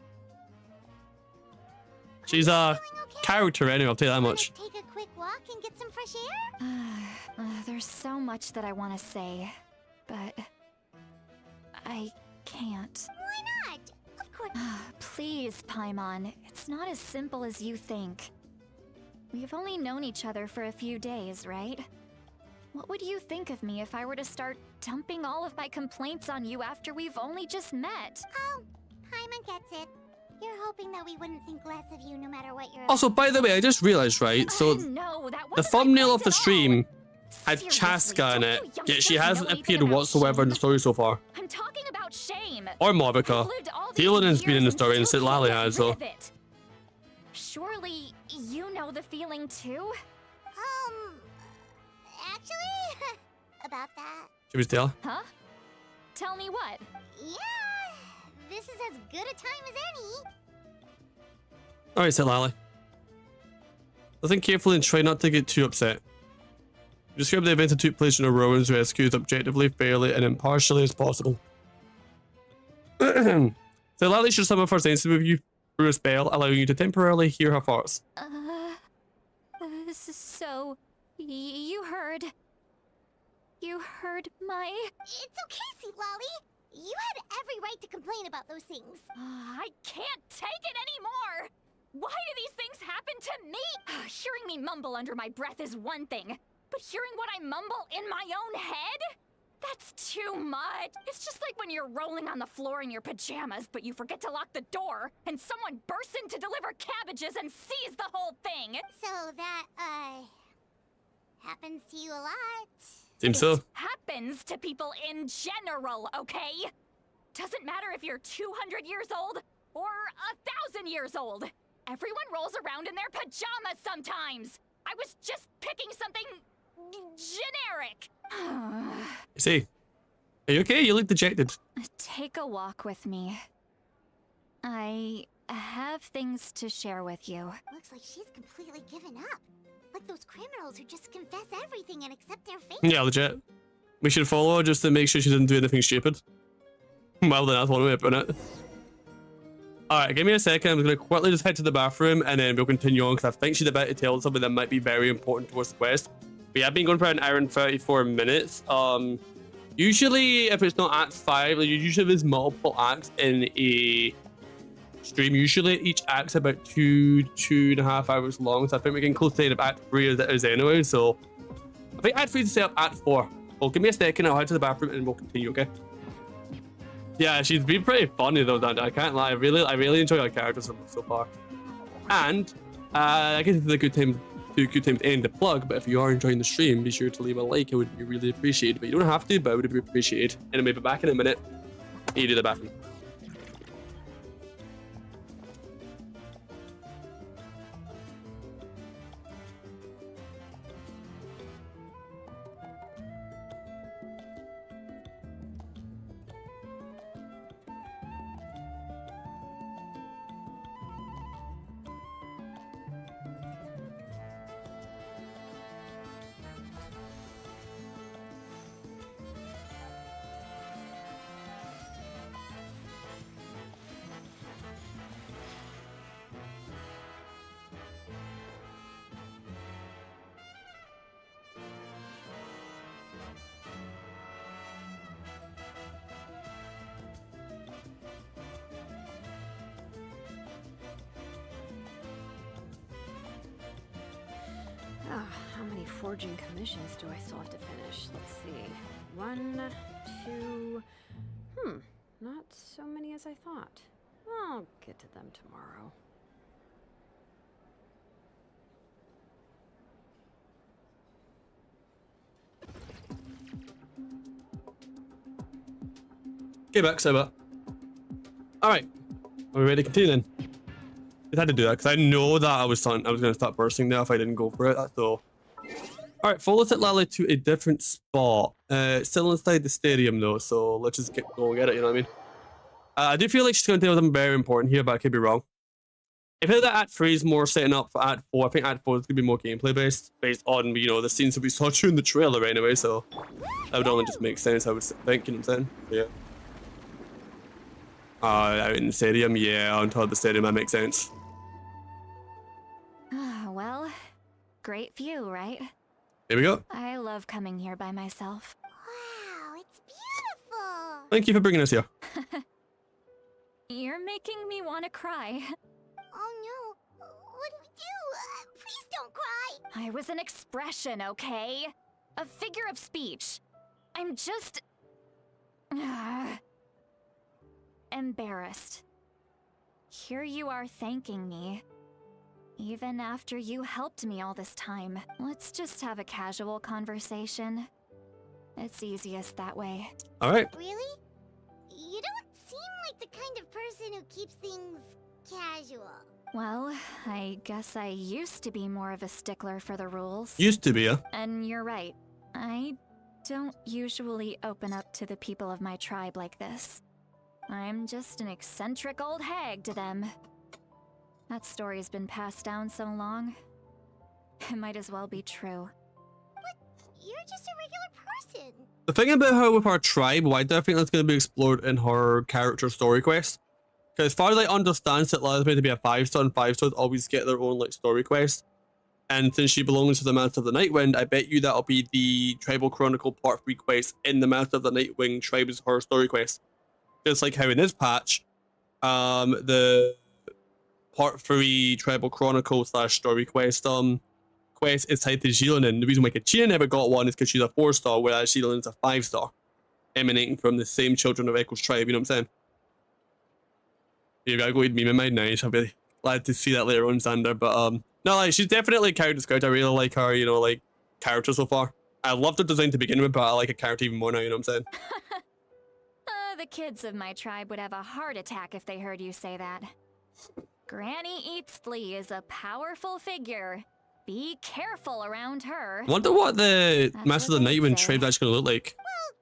She's a character anyway, I'll tell you that much. Take a quick walk and get some fresh air? There's so much that I want to say, but I can't. Why not? Of course. Please, Paimon, it's not as simple as you think. We've only known each other for a few days, right? What would you think of me if I were to start dumping all of my complaints on you after we've only just met? Oh, Paimon gets it. You're hoping that we wouldn't think less of you no matter what you're... Also, by the way, I just realized, right? So No, that the wasn't my thumbnail point of the at all. stream had Seriously, Chaska in don't it, you yet youngsters she hasn't know anything appeared about whatsoever in the shame? story so far. I'm talking about shame. Or I've Movica. lived all these Dylan has been in the years story and still Lally can't has, get rid though. of it. Surely you know the feeling too? Actually, about that. Should we tell? Huh? Tell me what? Yeah, this is as good a time as any. Alright, said Lally. Listen carefully and try not to get too upset. Describe the event that took place in a Rowan's rescue as objectively, fairly, and impartially as possible. So Lally should summon her senses with you through a spell, allowing you to temporarily hear her thoughts. So, you heard my... It's okay, Sweet Lolly. You had every right to complain about those things. I can't take it anymore! Why do these things happen to me? Hearing me mumble under my breath is one thing, but hearing what I mumble in my own head? That's too much. It's just like when you're rolling on the floor in your pajamas, but you forget to lock the door, and someone bursts in to deliver cabbages and sees the whole thing. So that, happens to you a lot. Seems so. Happens to people in general, okay? Doesn't matter if you're 200 years old or 1,000 years old. Everyone rolls around in their pajamas sometimes. I was just picking something generic. You see? Are you okay? You look dejected. Take a walk with me. I have things to share with you. Looks like she's completely given up. Like those criminals who just confess everything and accept their fate. Yeah, legit. We should follow her just to make sure she doesn't do anything stupid. Well, then that's one way of putting it. Alright, give me a second. I'm going to quickly just head to the bathroom and then we'll continue on because I think she's about to tell us something that might be very important towards the quest. We have been going for an hour and 34 minutes. Usually, if it's not Act 5, like, usually there's multiple acts in a stream. Usually, each act's about 2.5 hours long. So I think we can close to the end of Act 3 as it is anyway. So I think Act 3 is set up Act 4. Well, give me a second. I'll head to the bathroom and we'll continue, okay? Yeah, she's been pretty funny though, Dan. I can't lie. I really enjoy her characters so far. And I guess it's a good time to end the plug. But if you are enjoying the stream, be sure to leave a like. It would be really appreciated. But you don't have to, but it would be appreciated. Anyway, be back in a minute. You do the bathroom. How many forging commissions do I still have to finish? Let's see. 1, 2... Not so many as I thought. I'll get to them tomorrow. Okay, back, so back. Alright. Are we ready to continue then? I had to do that because I know that I was going to start bursting there if I didn't go for it. That's all. Alright, follow Lally to a different spot. Still inside the stadium though, so let's just go and get it, you know what I mean? I do feel like she's going to do something very important here, but I could be wrong. I feel that Act 3 is more setting up for Act 4. I think Act 4 is going to be more gameplay based on, you know, the scenes that we saw during the trailer anyway, so that would only just make sense, I would think, you know what I'm saying? Yeah. Out in the stadium, yeah, on top of the stadium, that makes sense. Well, great view, right? Here we go. I love coming here by myself. Wow, it's beautiful. Thank you for bringing us here. You're making me want to cry. Oh no, what do we do? Please don't cry. I was an expression, okay? A figure of speech. I'm just... embarrassed. Here you are thanking me. Even after you helped me all this time. Let's just have a casual conversation. It's easiest that way. Alright. Really? You don't seem like the kind of person who keeps things casual. Well, I guess I used to be more of a stickler for the rules. Used to be, yeah. And you're right. I don't usually open up to the people of my tribe like this. I'm just an eccentric old hag to them. That story's been passed down so long. It might as well be true. But you're just a regular person. The thing about her with her tribe, why I think that's going to be explored in her character story quest. Because as far as I understand, Lala's meant to be a 5-star, and 5-stars always get their own like story quest. And since she belongs to the Master of the Nightwind, I bet you that'll be the Tribal Chronicle Part 3 quest in the Master of the Nightwing tribe is her story quest. Just like how in this patch, the Part 3 Tribal Chronicle / story quest quest is tied to Jillian, and the reason why Kachina never got one is because she's a 4-star, whereas Jillian's a 5-star, emanating from the same Children of Echo's tribe, you know what I'm saying? You gotta go with me in my nice. I'll be glad to see that later on, Xander. But no, like she's definitely a character scout. I really like her, you know, like character so far. I loved her design to begin with, but I like her character even more now, you know what I'm saying? The kids of my tribe would have a heart attack if they heard you say that. Granny Eatsley is a powerful figure. Be careful around her. I wonder what the Master of the Nightwind tribe is actually going to look like.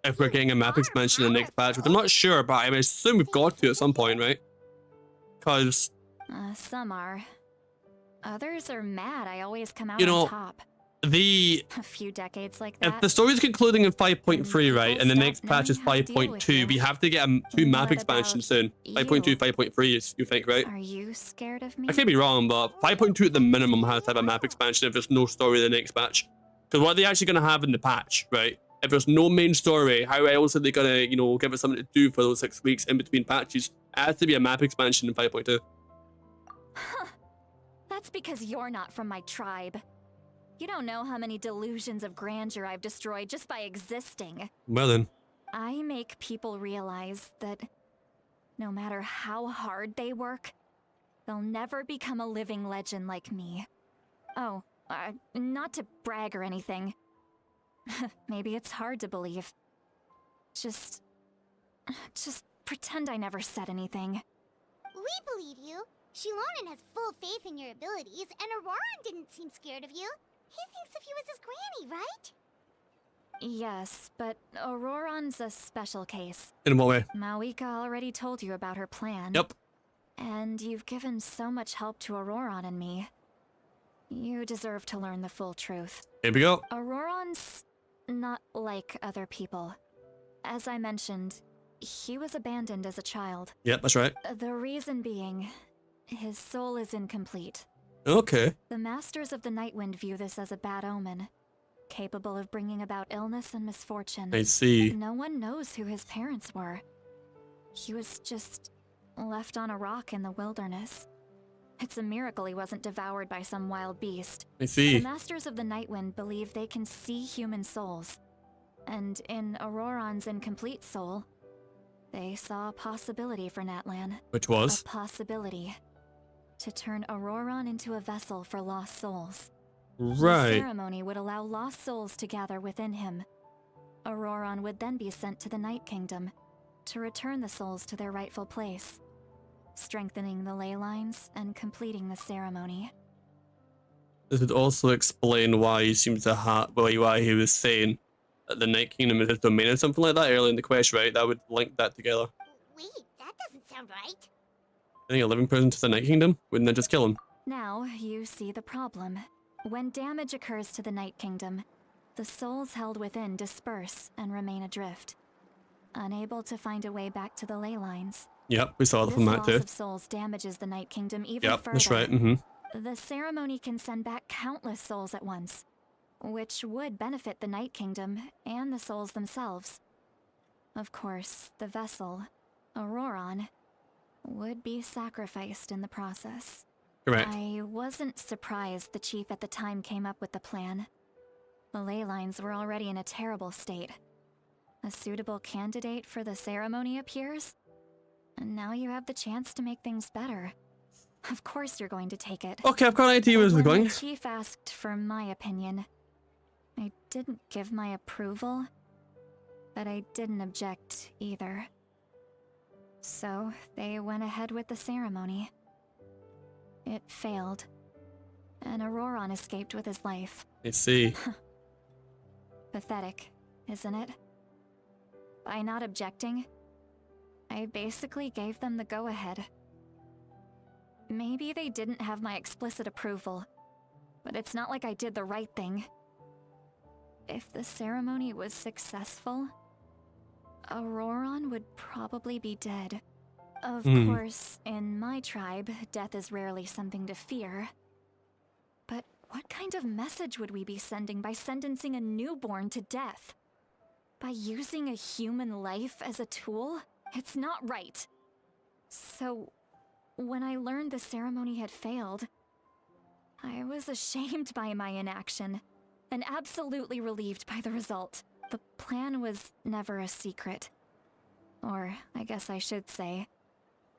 If we're getting a map expansion in the next patch, which I'm not sure, but I assume we've got to at some point, right? Because... some are. Others are mad I always come out you know, on top. A few decades like that. If the story's concluding in 5.3, right, and the next patch is 5.2, we have to get 2 map expansions soon. 5.2, 5.3, you think, right? Are you scared of me? I could be wrong, but 5.2 at the minimum has to have a map expansion if there's no story in the next patch. Because what are they actually going to have in the patch, right? If there's no main story, how else are they going to, you know, give us something to do for those 6 weeks in between patches? It has to be a map expansion in 5.2. Huh. That's because you're not from my tribe. You don't know how many delusions of grandeur I've destroyed just by existing. Well then. I make people realize that no matter how hard they work, they'll never become a living legend like me. Oh, not to brag or anything. Maybe it's hard to believe. Just pretend I never said anything. We believe you. Shilonen has full faith in your abilities, and Auroran didn't seem scared of you. He thinks of you as his granny, right? Yes, but Auroran's a special case. In what way? Malika already told you about her plan. Yep. And you've given so much help to Auroran and me. You deserve to learn the full truth. Here we go. Auroran's not like other people. As I mentioned, he was abandoned as a child. Yep, that's right. The reason being, his soul is incomplete. Okay. The Masters of the Nightwind view this as a bad omen, capable of bringing about illness and misfortune. I see. No one knows who his parents were. He was just left on a rock in the wilderness. It's a miracle he wasn't devoured by some wild beast. I see. The Masters of the Nightwind believe they can see human souls. And in Auroran's incomplete soul, they saw a possibility for Natlan. Which was? A possibility to turn Auroran into a vessel for lost souls. Right. The ceremony would allow lost souls to gather within him. Auroran would then be sent to the Night Kingdom, to return the souls to their rightful place, strengthening the ley lines and completing the ceremony. This would also explain why he seems to have, why he was saying that the Night Kingdom is his domain or something like that early in the quest, right? That would link that together. Wait, that doesn't sound right. Sending a living person to the Night Kingdom? Wouldn't that just kill him? Now you see the problem. When damage occurs to the Night Kingdom, the souls held within disperse and remain adrift, unable to find a way back to the ley lines. Yep, we saw that from that too. This loss of souls damages the Night Kingdom even further. That's right. Mm-hmm. The ceremony can send back countless souls at once, which would benefit the Night Kingdom and the souls themselves. Of course, the vessel, Auroron, would be sacrificed in the process. Correct. I wasn't surprised the chief at the time came up with the plan. The ley lines were already in a terrible state. A suitable candidate for the ceremony appears, and now you have the chance to make things better. Of course you're going to take it. Okay, I've got an idea where this is going. When the chief asked for my opinion, I didn't give my approval, but I didn't object either. So they went ahead with the ceremony. It failed, and Auroron escaped with his life. I see. Pathetic, isn't it? By not objecting, I basically gave them the go-ahead. Maybe they didn't have my explicit approval, but it's not like I did the right thing. If the ceremony was successful, Auroron would probably be dead. Of course, in my tribe, death is rarely something to fear. But what kind of message would we be sending by sentencing a newborn to death? By using a human life as a tool? It's not right. So, when I learned the ceremony had failed, I was ashamed by my inaction, and absolutely relieved by the result. The plan was never a secret. Or, I guess I should say,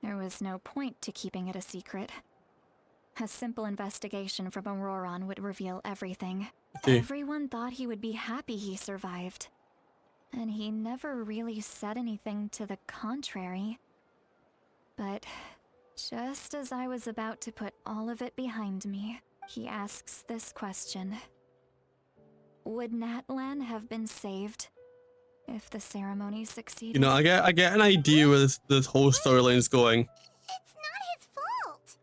there was no point to keeping it a secret. A simple investigation from Auroron would reveal everything. Everyone thought he would be happy he survived. And he never really said anything to the contrary. But just as I was about to put all of it behind me, he asks this question. Would Natlan have been saved if the ceremony succeeded? You know, I get an idea where this whole storyline is going. It's not his fault.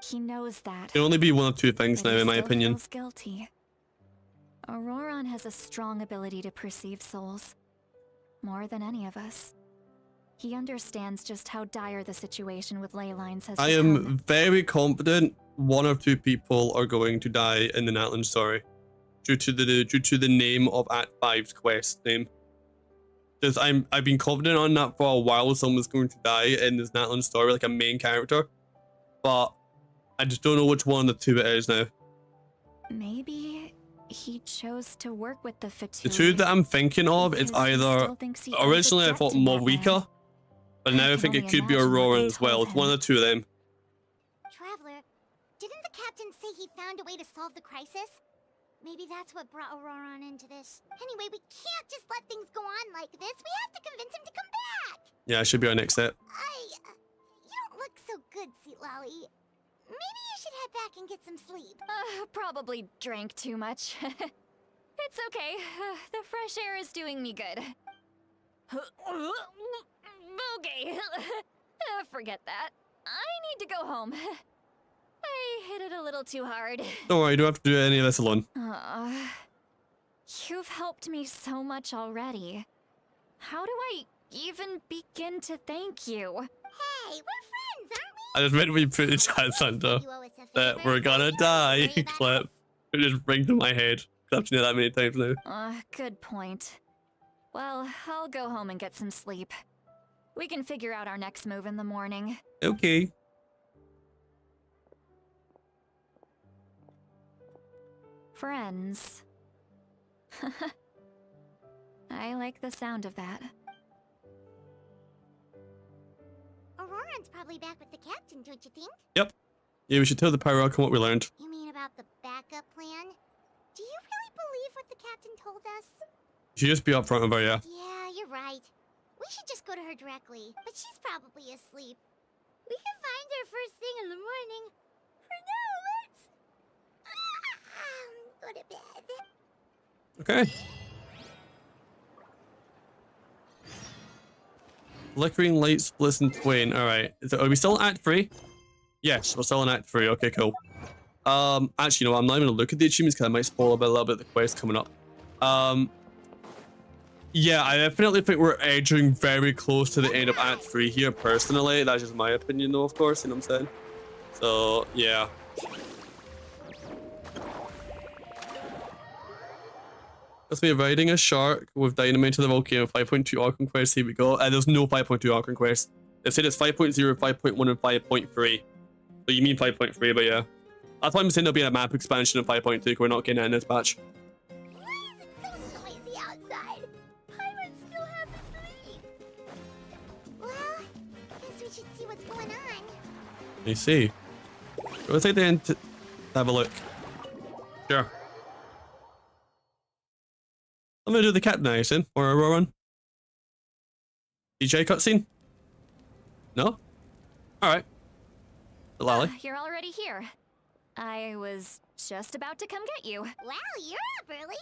He knows that. It can only be one of two things now, in my opinion. Feels guilty. Auroron has a strong ability to perceive souls, more than any of us. He understands just how dire the situation with ley lines has become. I am very confident one or two people are going to die in the Natlan story, due to the name of Act 5's quest name. Because I've been confident on that for a while. Someone's going to die in this Natlan story, like a main character, but I just don't know which one of the two it is now. Maybe he chose to work with the Fatui. The two that I'm thinking of is either originally I thought Morwika, but now I think it could be Auroran as well. It's one of the two of them. Traveler, didn't the captain say he found a way to solve the crisis? Maybe that's what brought Auroran into this. Anyway, we can't just let things go on like this. We have to convince him to come back. Yeah, it should be our next step. You don't look so good, Seatlali. Maybe you should head back and get some sleep. Probably drank too much. It's okay. The fresh air is doing me good. Okay. Forget that. I need to go home. I hit it a little too hard. Don't worry, you don't have to do any of this alone. You've helped me so much already. How do I even begin to thank you? Hey, we're friends, aren't we? I just meant we put in chat center that we're gonna die clip. It just rang to my head. I've seen it that many times now. Good point. Well, I'll go home and get some sleep. We can figure out our next move in the morning. Okay. Friends. I like the sound of that. Auroran's probably back with the captain, don't you think? Yep. Yeah, we should tell the Pyro Archon what we learned. You mean about the backup plan? Do you really believe what the captain told us? You should just be upfront with her, yeah. Yeah, you're right. We should just go to her directly, but she's probably asleep. We can find her first thing in the morning. For now, let's go to bed. Okay. Flickering light splits in twain. All right. Are we still in Act 3? Yes, we're still in Act 3. Okay, cool. Actually, no, I'm not even gonna look at the achievements because I might spoil a little bit of the quest coming up. Yeah, I definitely think we're edging very close to the end of Act 3 here, personally. That's just my opinion, though, of course, you know what I'm saying? So, yeah. That's me riding a shark with dynamite to the volcano, 5.2 Archon quest. Here we go. There's no 5.2 Archon quest. They said it's 5.0, 5.1, and 5.3. So you mean 5.3, but yeah. That's why I'm saying there'll be a map expansion in 5.2, because we're not getting it in this patch. Why is it so noisy outside? Pirates still have to sleep. Well, guess we should see what's going on. You see. Go take the end to have a look. Sure. I'm gonna do the captain, I assume, or a run. DJ cutscene? No? Alright. Lally. You're already here. I was just about to come get you. Wow, you're up early.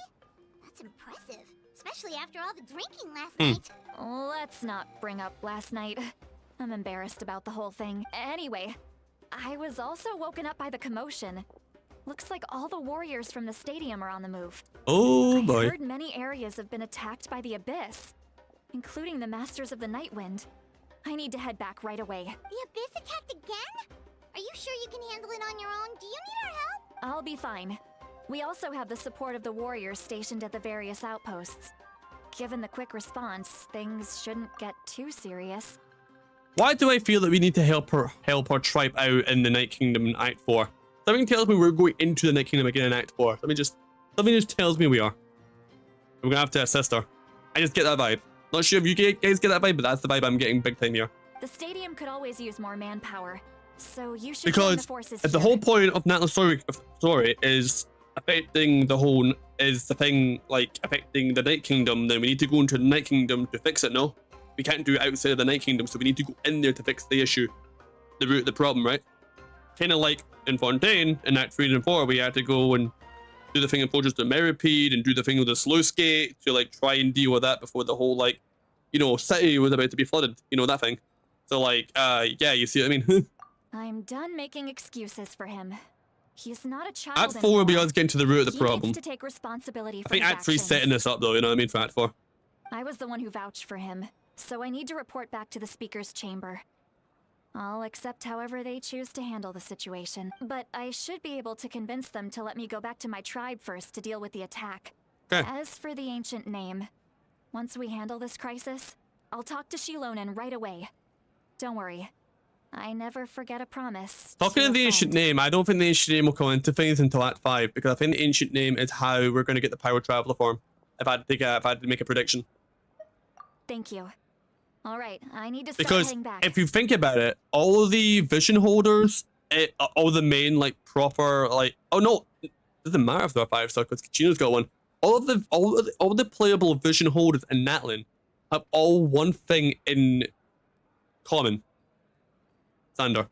That's impressive, especially after all the drinking last night. Let's not bring up last night. I'm embarrassed about the whole thing. Anyway, I was also woken up by the commotion. Looks like all the warriors from the stadium are on the move. Oh boy. I heard many areas have been attacked by the Abyss, including the Masters of the Nightwind. I need to head back right away. The Abyss attacked again? Are you sure you can handle it on your own? Do you need our help? I'll be fine. We also have the support of the warriors stationed at the various outposts. Given the quick response, things shouldn't get too serious. Why do I feel that we need to help our tribe out in the Night Kingdom in Act 4? Something tells me we're going into the Night Kingdom again in Act 4. Something just tells me we are. We're gonna have to assist her. I just get that vibe. Not sure if you guys get that vibe, but that's the vibe I'm getting big time here. The stadium could always use more manpower, so you should join the Because forces if the whole point of Natlan's story is affecting the thing like affecting the Night Kingdom, then we need to go into the Night Kingdom to fix it. No, we can't do it outside of the Night Kingdom, so we need to go in there to fix the issue, the root of the problem, right? Kind of like in Fontaine in Act 3 and 4, we had to go and do the thing in Fortress of Meripede and do the thing with the sluice gate to like try and deal with that before the whole like, you know, city was about to be flooded, you know, that thing. So like, yeah, you see what I mean? I'm done making excuses for him. He's not a child Act 4 will be anymore. us getting to the root of the He problem. needs to take responsibility for I think his Act 3's actions. setting this up though, you know what I mean, for Act 4. I was the one who vouched for him, so I need to report back to the Speaker's chamber. I'll accept however they choose to handle the situation, but I should be able to convince them to let me go back to my tribe first to deal with the attack. Okay. As for the ancient name, once we handle this crisis, I'll talk to Shilonen right away. Don't worry, I never forget a promise. Talking to of a the ancient friend. name, I don't think the ancient name will come into things until Act 5, because I think the ancient name is how we're going to get the Pyro Traveler form. If I had to make a prediction. Thank you. All right, I need to start Because heading back. if you think about it, all of the vision holders, all the main like proper like, oh no, it doesn't matter if they're 5-star because Kachina's got one. All the playable vision holders in Natlan have all one thing in common. Sander.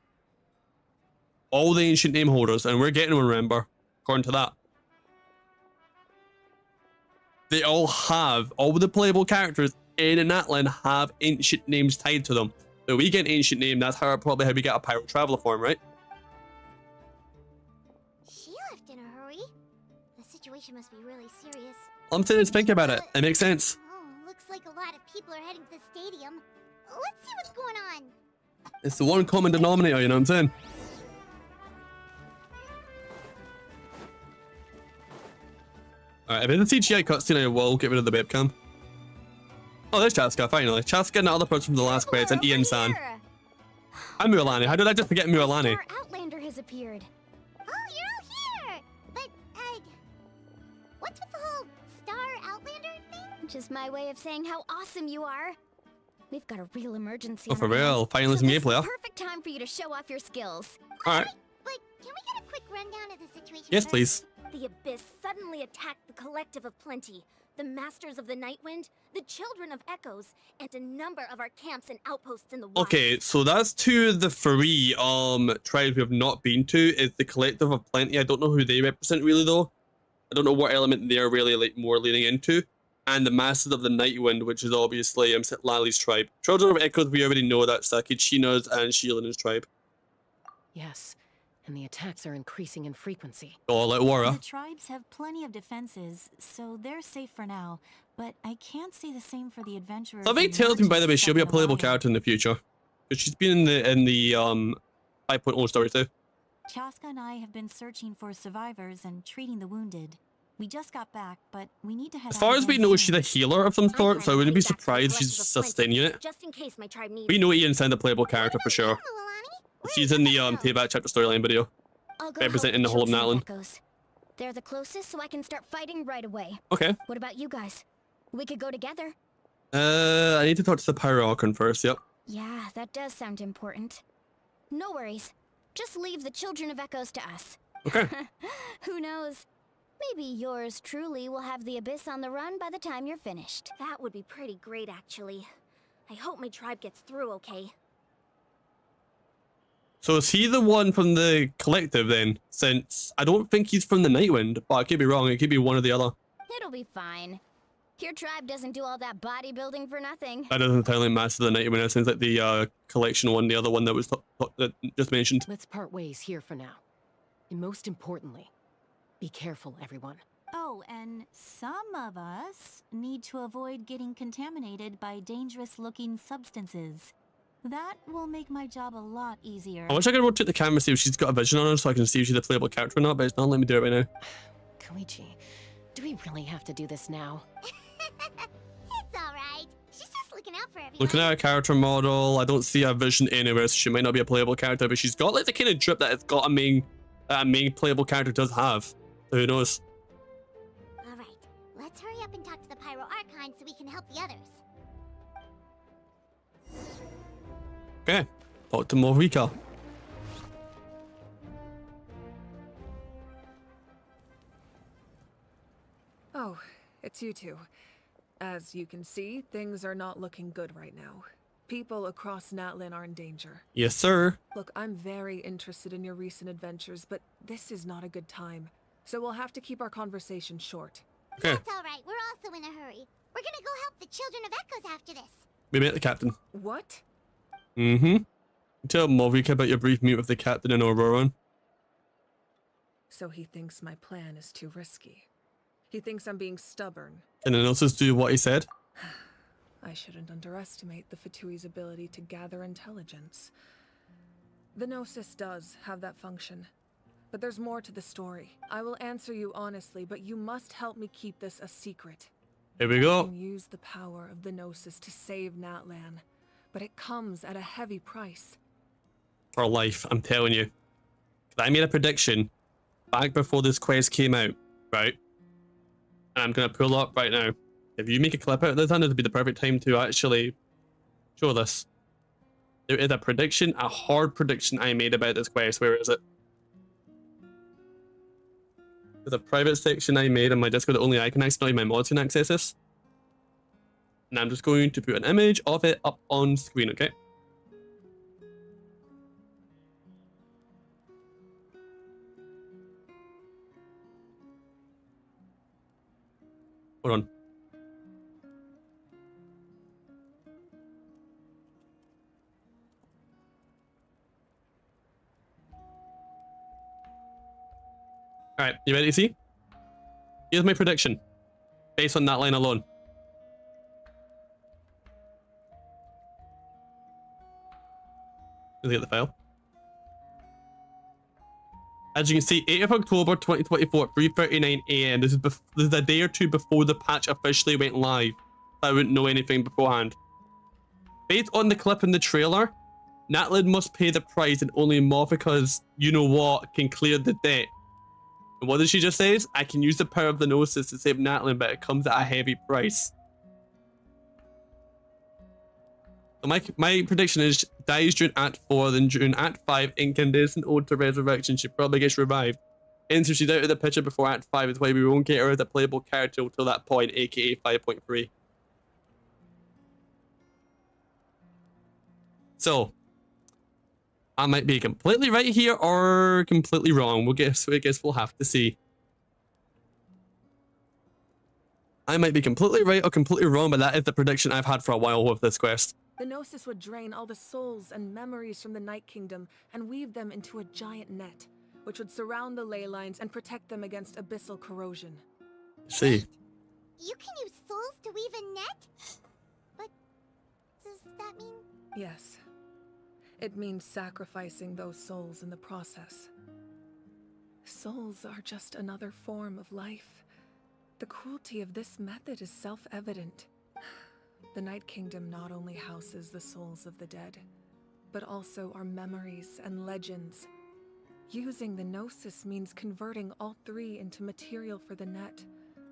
All the ancient name holders, and we're getting one, remember, according to that. They all the playable characters in Natlan have ancient names tied to them. So we get an ancient name, that's probably how we get a Pirate Traveler form, right? She left in a hurry. The situation must be really serious. I'm saying is think about it. It makes sense. Oh, looks like a lot of people are heading to the stadium. Let's see what's going on. It's the one common denominator, you know what I'm saying? Alright, if it's a CGI cutscene, I will get rid of the webcam. Oh, there's Chaska, finally. Chaska and the other person from the last quest, and Ian-san. I'm Mualani. How did I just forget Mualani? Star Outlander has appeared. Oh, you're all here! But, what's with the whole Star Outlander thing? Just my way of saying how awesome you are. We've got a real emergency. Oh, for real? Finally, some gameplay, huh? Perfect time for you to show off your skills. Alright. But can we get a quick rundown of the situation? Yes, first? please. The Abyss suddenly attacked the Collective of Plenty, the Masters of the Nightwind, the Children of Echoes, and a number of our camps and outposts in the wild. Okay, so that's 2 of the 3 tribes we have not been to. Is the Collective of Plenty. I don't know who they represent really though. I don't know what element they're really like more leaning into. And the Masters of the Nightwind, which is obviously Lali's tribe. Children of Echoes, we already know that's Kichina's and Sheila's tribe. Yes, and the attacks are increasing in frequency. Oh, like Wara. The tribes have plenty of defenses, so they're safe for now. But I can't say the same for the adventurers. Somebody tells me, by the way, she'll be a playable character in the future. Because she's been in the 5.0 story too. Chaska and I have been searching for survivors and treating the wounded. We just got back, but we need to head As far as we know, she's a healer of some sort, so I wouldn't be surprised if she's sustaining it. Just in case my tribe needs. We know Ian sent a playable character for sure. She's in the Taybat chapter storyline video, representing the whole of Natlan. They're the closest, so I can start fighting right away. Okay. What about you guys? We could go together. I need to talk to the Pyro Archon first. Yep. Yeah, that does sound important. No worries. Just leave the Children of Echoes to us. Okay. Who knows? Maybe yours truly will have the Abyss on the run by the time you're finished. That would be pretty great, actually. I hope my tribe gets through okay. So is he the one from the Collective then? Since I don't think he's from the Nightwind, but I could be wrong. It could be one or the other. It'll be fine. Your tribe doesn't do all that bodybuilding for nothing. That doesn't sound like Master of the Nightwind. It sounds like the collection one, the other one that was just mentioned. Let's part ways here for now. And most importantly, be careful, everyone. Oh, and some of us need to avoid getting contaminated by dangerous-looking substances. That will make my job a lot easier. I wish I could rotate the camera, see if she's got a vision on her, so I can see if she's a playable character or not, but it's not letting me do it right now. Koichi, do we really have to do this now? It's alright. She's just looking out for everyone. Looking at a character model, I don't see a vision anywhere, so she might not be a playable character, but she's got like the kind of drip that it's got a main playable character does have. So who knows? Alright, let's hurry up and talk to the Pyro Archon so we can help the others. Okay, talk to Morika. Oh, it's you two. As you can see, things are not looking good right now. People across Natlan are in danger. Yes, sir. Look, I'm very interested in your recent adventures, but this is not a good time. So we'll have to keep our conversation short. Okay. That's alright, we're also in a hurry. We're gonna go help the Children of Echoes after this. We met the captain. What? Mm-hmm. Tell Morika about your brief meet with the captain in Auroran. So he thinks my plan is too risky. He thinks I'm being stubborn. And then also do what he said. I shouldn't underestimate the Fatui's ability to gather intelligence. The Gnosis does have that function. But there's more to the story. I will answer you honestly, but you must help me keep this a secret. Here we I go. can use the power of the Gnosis to save Natlan, but it comes at a heavy price. For life, I'm telling you. I made a prediction back before this quest came out, right? And I'm gonna pull up right now. If you make a clip out of this, it'd be the perfect time to actually show this. There is a prediction, a hard prediction I made about this quest. Where is it? There's a private section I made on my Discord that only I can access, not even my mods can access this. And I'm just going to put an image of it up on screen, okay? Hold on. Alright, you ready to see? Here's my prediction. Based on that line alone. Let's get the file. As you can see, 8th of October 2024, 3:39 AM. This is a day or two before the patch officially went live. I wouldn't know anything beforehand. Based on the clip in the trailer, Natlan must pay the price and only Morika's you-know-what can clear the debt. And what did she just say? I can use the power of the Gnosis to save Natlan, but it comes at a heavy price. So my prediction is dies during Act 4, then during Act 5, incandescent ode to resurrection. She probably gets revived. And so she's out of the picture before Act 5 is why we won't get her as a playable character until that point, aka 5.3. So, I might be completely right here or completely wrong. I guess we'll have to see. I might be completely right or completely wrong, but that is the prediction I've had for a while with this quest. The Gnosis would drain all the souls and memories from the Night Kingdom and weave them into a giant net, which would surround the ley lines and protect them against abyssal corrosion. See. You can use souls to weave a net? But does that mean... Yes. It means sacrificing those souls in the process. Souls are just another form of life. The cruelty of this method is self-evident. The Night Kingdom not only houses the souls of the dead, but also our memories and legends. Using the Gnosis means converting all three into material for the net,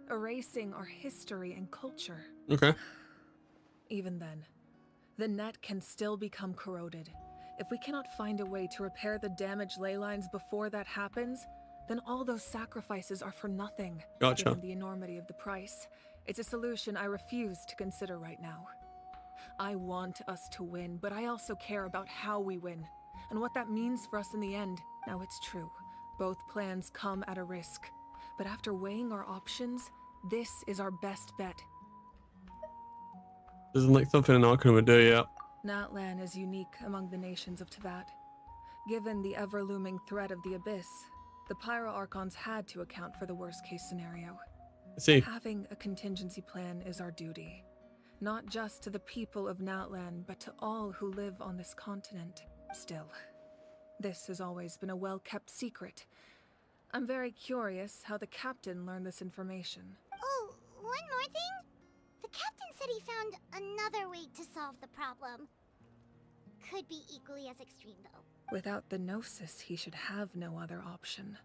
erasing our history and culture. Okay. Even then, the net can still become corroded. If we cannot find a way to repair the damaged ley lines before that happens, then all those sacrifices are for nothing. Gotcha. Given the enormity of the price, it's a solution I refuse to consider right now. I want us to win, but I also care about how we win, and what that means for us in the end. Now it's true, both plans come at a risk, but after weighing our options, this is our best bet. Doesn't like something an Archon would do, yeah. Natlan is unique among the nations of Teyvat. Given the ever-looming threat of the Abyss, the Pyro Archons had to account for the worst-case scenario. See. Having a contingency plan is our duty, not just to the people of Natlan, but to all who live on this continent. Still, this has always been a well-kept secret. I'm very curious how the captain learned this information. Oh, one more thing? The captain said he found another way to solve the problem. Could be equally as extreme, though. Without the Gnosis, he should have no other option.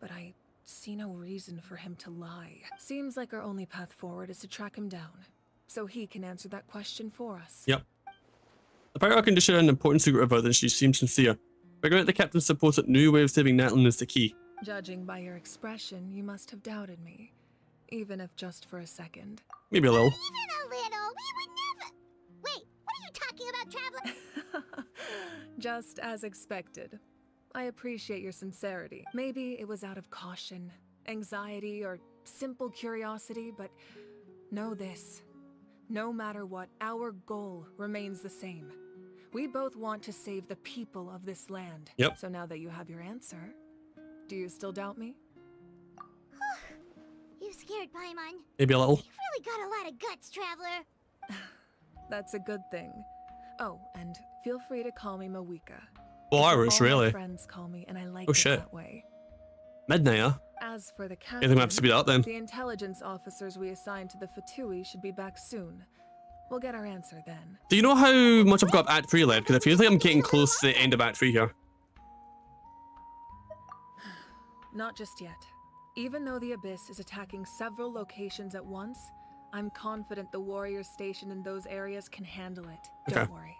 But I see no reason for him to lie. Seems like our only path forward is to track him down, so he can answer that question for us. Yep. The Pyro Archon share an important secret of her, and she seems sincere. Figuring out the captain's support at new way of saving Natlan is the key. Judging by your expression, you must have doubted me. Even if just for a second. Maybe a little. Even a little. We would never... Wait, what are you talking about, Traveler? Just as expected. I appreciate your sincerity. Maybe it was out of caution, anxiety, or simple curiosity, but know this. No matter what, our goal remains the same. We both want to save the people of this land. Yep. So now that you have your answer, do you still doubt me? You scared, Paimon? Maybe a little. You've really got a lot of guts, Traveler. That's a good thing. Oh, and feel free to call me Mawika. Well, Irish, All my really. friends call me, and I like Oh, it shit. that way. Midnight, huh? As for the I captain, think we have to speed up then. the intelligence officers we assigned to the Fatui should be back soon. We'll get our answer then. Do you know how much I've got of Act 3 left? Because I feel like I'm getting close to the end of Act 3 here. Not just yet. Even though the Abyss is attacking several locations at once, I'm confident the warriors stationed in those areas can handle it. Don't worry.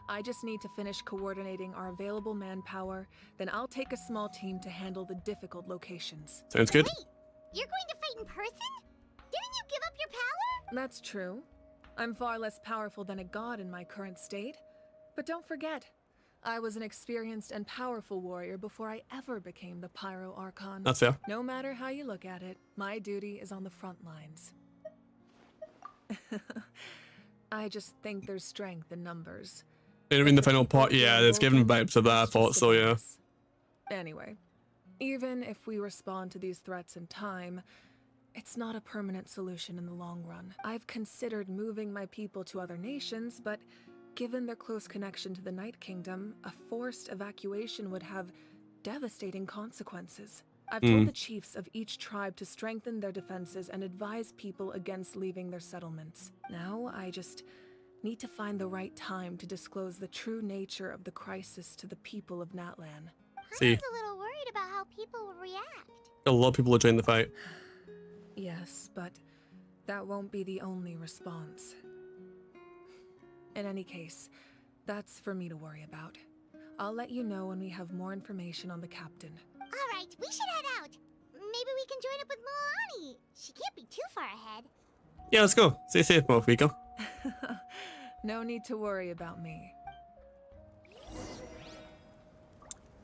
I just need to finish coordinating our available manpower, then I'll take a small team to handle the difficult locations. Sounds good. Wait, you're going to fight in person? Didn't you give up your power? That's true. I'm far less powerful than a god in my current state. But don't forget, I was an experienced and powerful warrior before I ever became the Pyro Archon. That's fair. No matter how you look at it, my duty is on the front lines. I just think there's strength in numbers. In the final part, yeah, it's given vibes of that, I thought so, yeah. Anyway, even if we respond to these threats in time, it's not a permanent solution in the long run. I've considered moving my people to other nations, but given their close connection to the Night Kingdom, a forced evacuation would have devastating consequences. I've told the chiefs of each tribe to strengthen their defenses and advise people against leaving their settlements. Now, I just need to find the right time to disclose the true nature of the crisis to the people of Natlan. See. I'm a little worried about how people will react. A lot of people are joining the fight. Yes, but that won't be the only response. In any case, that's for me to worry about. I'll let you know when we have more information on the captain. All right, Alright, we should head out. Maybe we can join up with Milani. She can't be too far ahead. Yeah, let's go. Stay safe, Mofiko. No need to worry about me.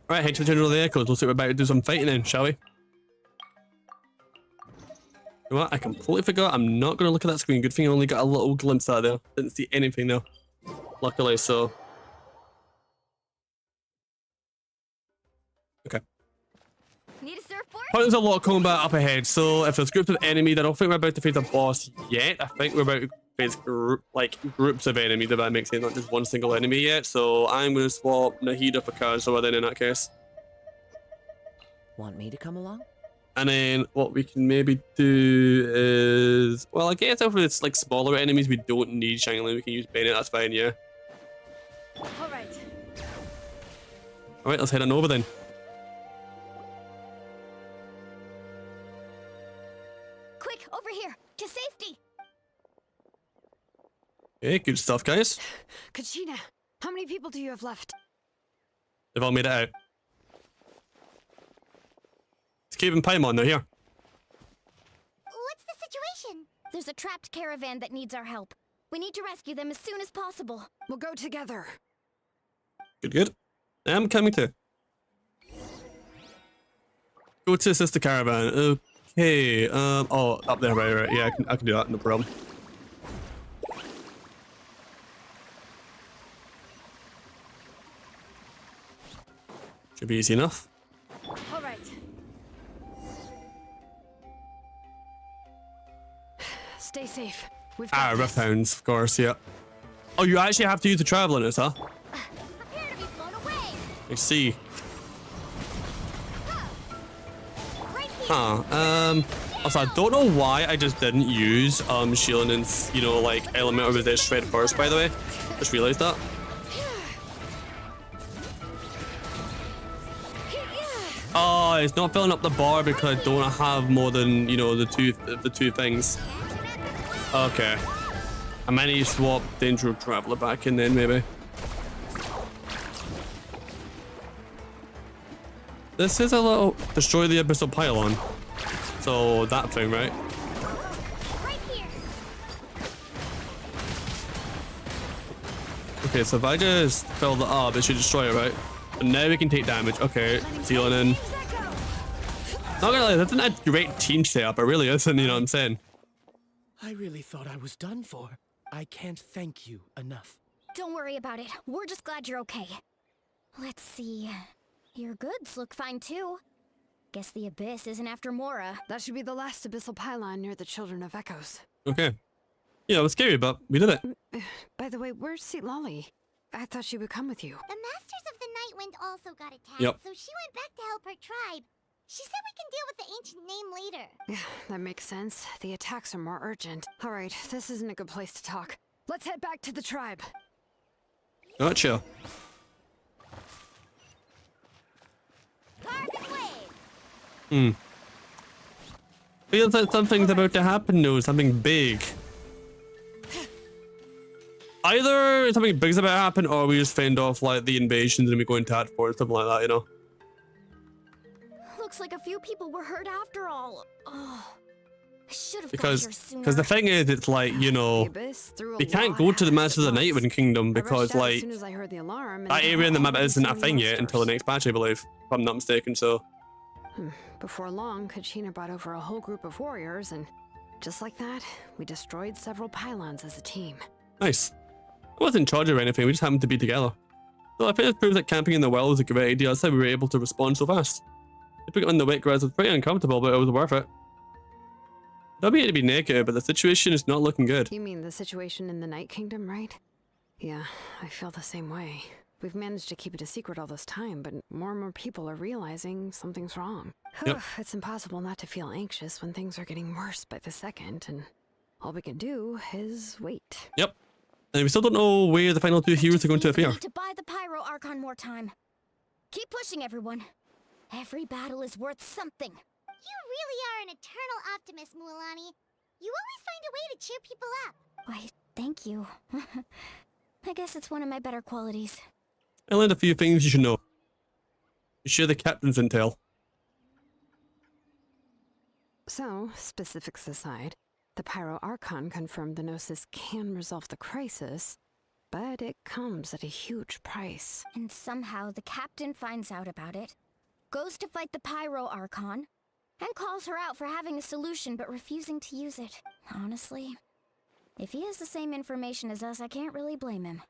Alright, head to the General of the Echoes. Looks like we're about to do some fighting then, shall we? You know what? I completely forgot. I'm not going to look at that screen. Good thing I only got a little glimpse out of there. Didn't see anything though. Luckily, so. Okay. Need a surfboard? There's a lot of combat up ahead, so if there's groups of enemies, I don't think we're about to face a boss yet. I think we're about to face groups of enemies, if that makes sense, not just one single enemy yet. So I'm going to swap Nahida for Kazuha then in that case. Want me to come along? And then what we can maybe do is, well, I guess if it's like smaller enemies, we don't need Shangling. We can use Bennett. That's fine, yeah. All right. All right, let's head on over then. Quick, over here, to safety. Okay, good stuff, guys. Kachina, how many people do you have left? They've all made it out. It's keeping Paimon, they're here. What's the situation? There's a trapped caravan that needs our help. We need to rescue them as soon as possible. We'll go together. Good, good. I'm coming too. Go to assist the caravan. Okay. Oh, up there, right. Yeah, I can do that. No problem. Should be easy enough. All right. Stay safe. We've got Rough hounds, of course. Yeah. Oh, you actually have to use the travel in this, huh? Prepare to be blown away. I see. Right here. Huh. Also, I don't know why I just didn't use Shielin's, you know, like element of resist shred first, by the way. Just realized that. Oh, it's not filling up the bar because I don't have more than, you know, the two things. Okay. I might need to swap Danger Traveler back in then, maybe. This is a little destroy the abyssal pylon. So that thing, right? Right here. Okay, so if I just fill that up, it should destroy it, right? And now we can take damage. Okay, sealing in. Not gonna lie, that's not a great team setup. It really isn't, you know what I'm saying? I really thought I was done for. I can't thank you enough. Don't worry about it. We're just glad you're okay. Let's see. Your goods look fine too. Guess the Abyss isn't after Mora. That should be the last abyssal pylon near the Children of Echoes. Okay. Yeah, it was scary, but we did it. By the way, where's Lolly? I thought she would come with you. The Masters of the Night Wind also got attacked, Yep. so she went back to help her tribe. She said we can deal with the ancient name later. Yeah, that makes sense. The attacks are more urgent. All right, this isn't a good place to talk. Let's head back to the tribe. Gotcha. Carbon waves. Feels like something's about to happen, though. Something big. Either something big's about to happen, or we just fend off like the invasions and we go into Act 4 or something like that, you know? Looks like a few people were hurt after all. Oh, I should have got Because here sooner. the thing is, it's like, you know, we can't go to the Masters of the Nightwind Kingdom because like as soon as I heard the alarm, that area in the map isn't a thing yet until the next patch, I believe, if I'm not mistaken. So Before long, Kachina brought over a whole group of warriors, and just like that, we destroyed several pylons as a team. nice. I wasn't in charge of anything. We just happened to be together. So I think it proves that camping in the well was a great idea. That's how we were able to respond so fast. Putting it on the wet grass was pretty uncomfortable, but it was worth it. Don't mean to be negative, but the situation is not looking good. You mean the situation in the Night Kingdom, right? Yeah, I feel the same way. We've managed to keep it a secret all this time, but more and more people are realizing something's wrong. Yep. It's impossible not to feel anxious when things are getting worse by the second, and all we can do is wait. Yep. And we still don't know where the final two heroes are going to appear. Need to buy the Pyro Archon more time. Keep pushing, everyone. Every battle is worth something. You really are an eternal optimist, Mualani. You always find a way to cheer people up. Why, thank you. I guess it's one of my better qualities. I learned a few things you should know. You share the captain's intel. So, specifics aside, the Pyro Archon confirmed the Gnosis can resolve the crisis, but it comes at a huge price. And somehow the captain finds out about it, goes to fight the Pyro Archon, and calls her out for having a solution but refusing to use it. Honestly, if he has the same information as us, I can't really blame him.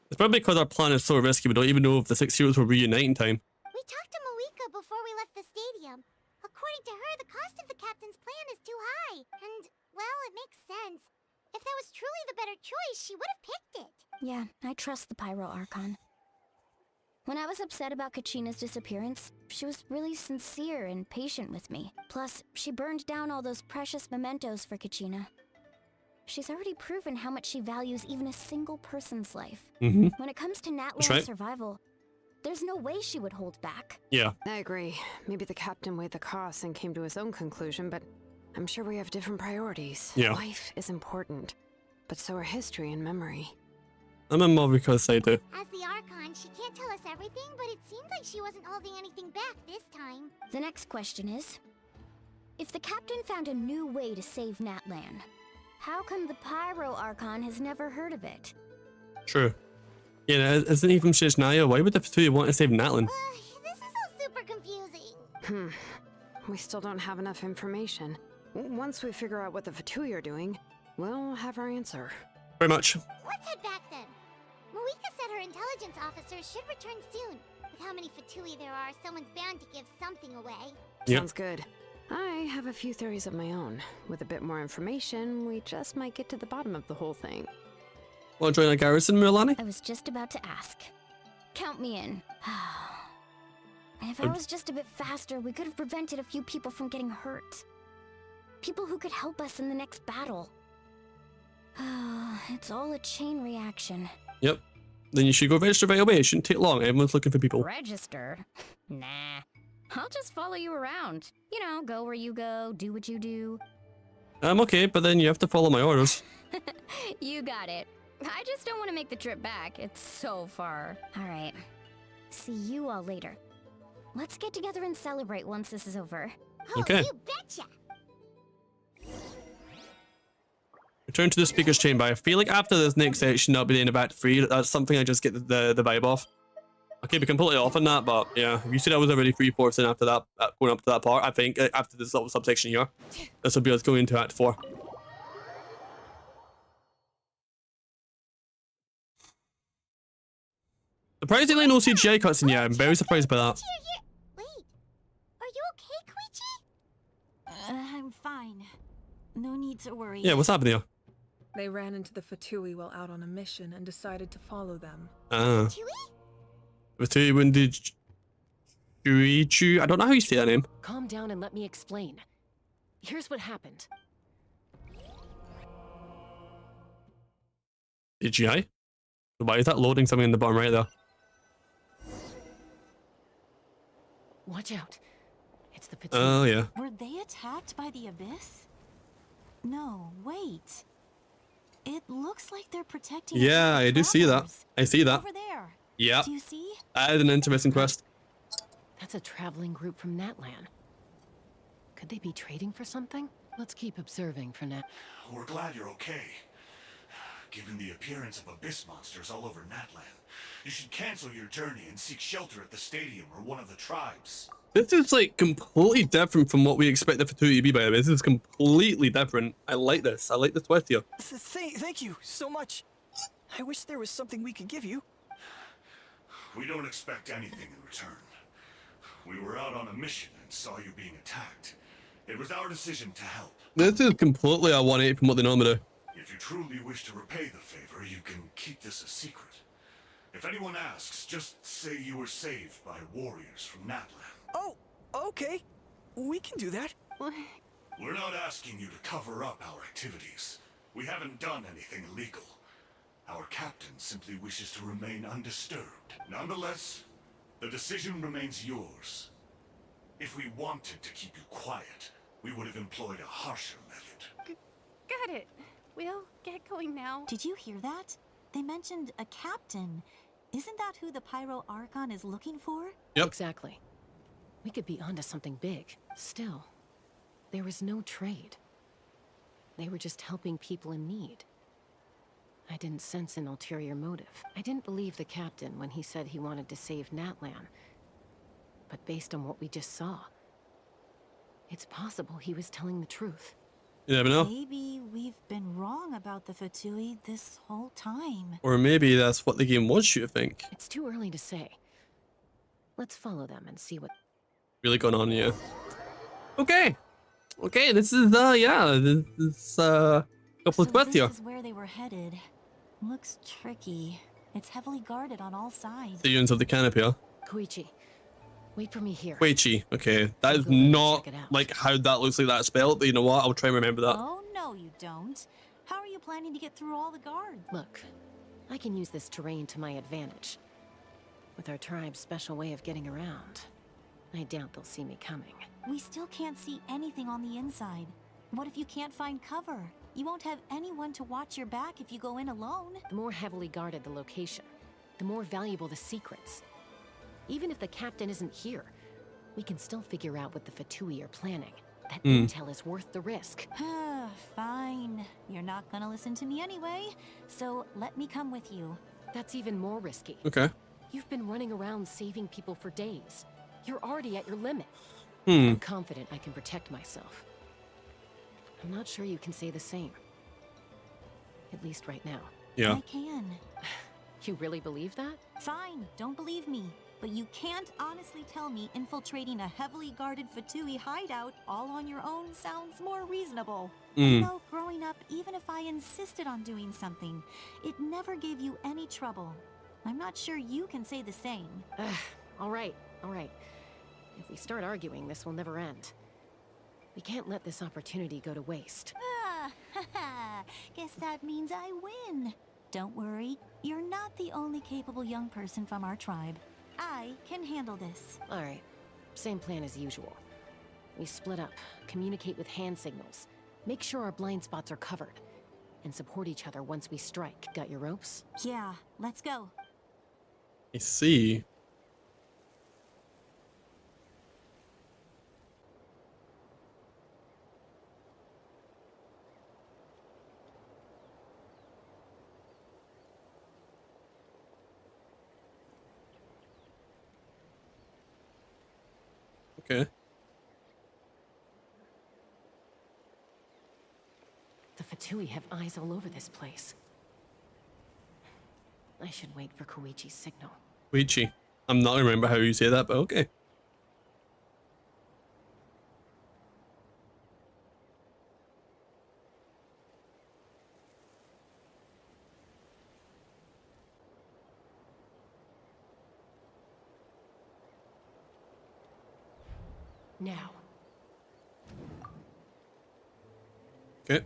It's probably because our plan is so risky we don't even know if the 6 heroes will reunite in time. We talked to Moika before we left the stadium. According to her, the cost of the captain's plan is too high. And, well, it makes sense. If that was truly the better choice, she would have picked it. Yeah, I trust the Pyro Archon. When I was upset about Kachina's disappearance, she was really sincere and patient with me. Plus, she burned down all those precious mementos for Kachina. She's already proven how much she values even a single person's life. Mm-hmm. When it comes to Natlan's right. survival, there's no way she would hold back. Yeah. I agree. Maybe the captain weighed the costs and came to his own conclusion, but I'm sure we have different priorities. Yeah. Life is important, but so are history and memory. I'm in Marika's side too. As the Archon, she can't tell us everything, but it seems like she wasn't holding anything back this time. The next question is, if the captain found a new way to save Natlan, how come the Pyro Archon has never heard of it? True. Yeah, isn't even Shishnaya? Why would the Fatui want to save Natlan? This is all super confusing. We still don't have enough information. Once we figure out what the Fatui are doing, we'll have our answer. Very much. Let's head back then. Moika said her intelligence officers should return soon. With how many Fatui there are, someone's bound to give something away. Yep. Sounds good. I have a few theories of my own. With a bit more information, we just might get to the bottom of the whole thing. Want to join a garrison, Milani? I was just about to ask. Count me in. If I was just a bit faster, we could have prevented a few people from getting hurt. People who could help us in the next battle. It's all a chain reaction. Yep. Then you should go register right away. It shouldn't take long. Everyone's looking for people. Register? Nah. I'll just follow you around. You know, go where you go, do what you do. I'm okay, but then you have to follow my orders. You got it. I just don't want to make the trip back. It's so far. All right. See you all later. Let's get together and celebrate once this is over. Okay. You betcha. Return to the speaker's chamber. I feel like after this next section, not being about 3, that's something I just get the vibe off. I could be completely off on that, but yeah, if you said I was already 3/4 in after that, going up to that part, I think after this little subsection here, this will be us going into Act 4. Surprisingly, no CGI cutscene yet. I'm very surprised by that. Wait, are you okay, Koichi? I'm fine. No need to worry. Yeah, what's happening here? They ran into the Fatui while out on a mission and decided to follow them. Fatui wounded Shuichu. I don't know how you say that name. Calm down and let me explain. Here's what happened. CGI? Why is that loading something in the bottom right there? Watch out. It's the Fatui. Oh, yeah. Were they attacked by the Abyss? No, wait. It looks like they're protecting. Yeah, I do see that. I see that. Over there. Yeah. Do you see? That is an interesting quest. That's a traveling group from Natlan. Could they be trading for something? Let's keep observing for now. We're glad you're okay. Given the appearance of abyss monsters all over Natlan, you should cancel your journey and seek shelter at the stadium or one of the tribes. This is like completely different from what we expect the Fatui to be, by the way. This is completely different. I like this. I like this twist here. Thank you so much. I wish there was something we could give you. We don't expect anything in return. We were out on a mission and saw you being attacked. It was our decision to help. This is completely a 180 from what they normally do. If you truly wish to repay the favor, you can keep this a secret. If anyone asks, just say you were saved by warriors from Natlan. Oh, okay. We can do that. We're not asking you to cover up our activities. We haven't done anything illegal. Our captain simply wishes to remain undisturbed. Nonetheless, the decision remains yours. If we wanted to keep you quiet, we would have employed a harsher method. Got it. We'll get going now. Did you hear that? They mentioned a captain. Isn't that who the Pyro Archon is looking for? Yep. Exactly. We could be onto something big. Still, There was no trade. They were just helping people in need. I didn't sense an ulterior motive. I didn't believe the captain when he said he wanted to save Natlan. But based on what we just saw, it's possible he was telling the truth. You never know. Maybe we've been wrong about the Fatui this whole time. Or maybe that's what the game wants you to think. It's too early to say. Let's follow them and see what... Really going on here. Okay. Okay, this is, this couple of quests here. This is where they were headed. Looks tricky. It's heavily guarded on all sides. The units of the canopy, huh? Koichi, wait for me here. Koichi, okay. That is not like how that looks like that spelled, but you know what? I'll try and remember that. Oh, no, you don't. How are you planning to get through all the guards? Look, I can use this terrain to my advantage. With our tribe's special way of getting around, I doubt they'll see me coming. We still can't see anything on the inside. What if you can't find cover? You won't have anyone to watch your back if you go in alone. The more heavily guarded the location, the more valuable the secrets. Even if the captain isn't here, we can still figure out what the Fatui are planning. That intel is worth the risk. Fine. You're not gonna listen to me anyway, so let me come with you. That's even more risky. Okay. You've been running around saving people for days. You're already at your limit. Hmm. I'm confident I can protect myself. I'm not sure you can say the same. At least right now. Yeah. I can. You really believe that? Fine, don't believe me. But you can't honestly tell me infiltrating a heavily guarded Fatui hideout all on your own sounds more reasonable. You know, growing up, even if I insisted on doing something, it never gave you any trouble. I'm not sure you can say the same. All right, all right. If we start arguing, this will never end. We can't let this opportunity go to waste. Guess that means I win. Don't worry, you're not the only capable young person from our tribe. I can handle this. All right, same plan as usual. We split up, communicate with hand signals, make sure our blind spots are covered, and support each other once we strike. Got your ropes? Yeah, let's go. I see. Okay. The Fatui have eyes all over this place. I should wait for Koichi's signal. Koichi. I'm not remember how you say that, but okay. Now. Okay.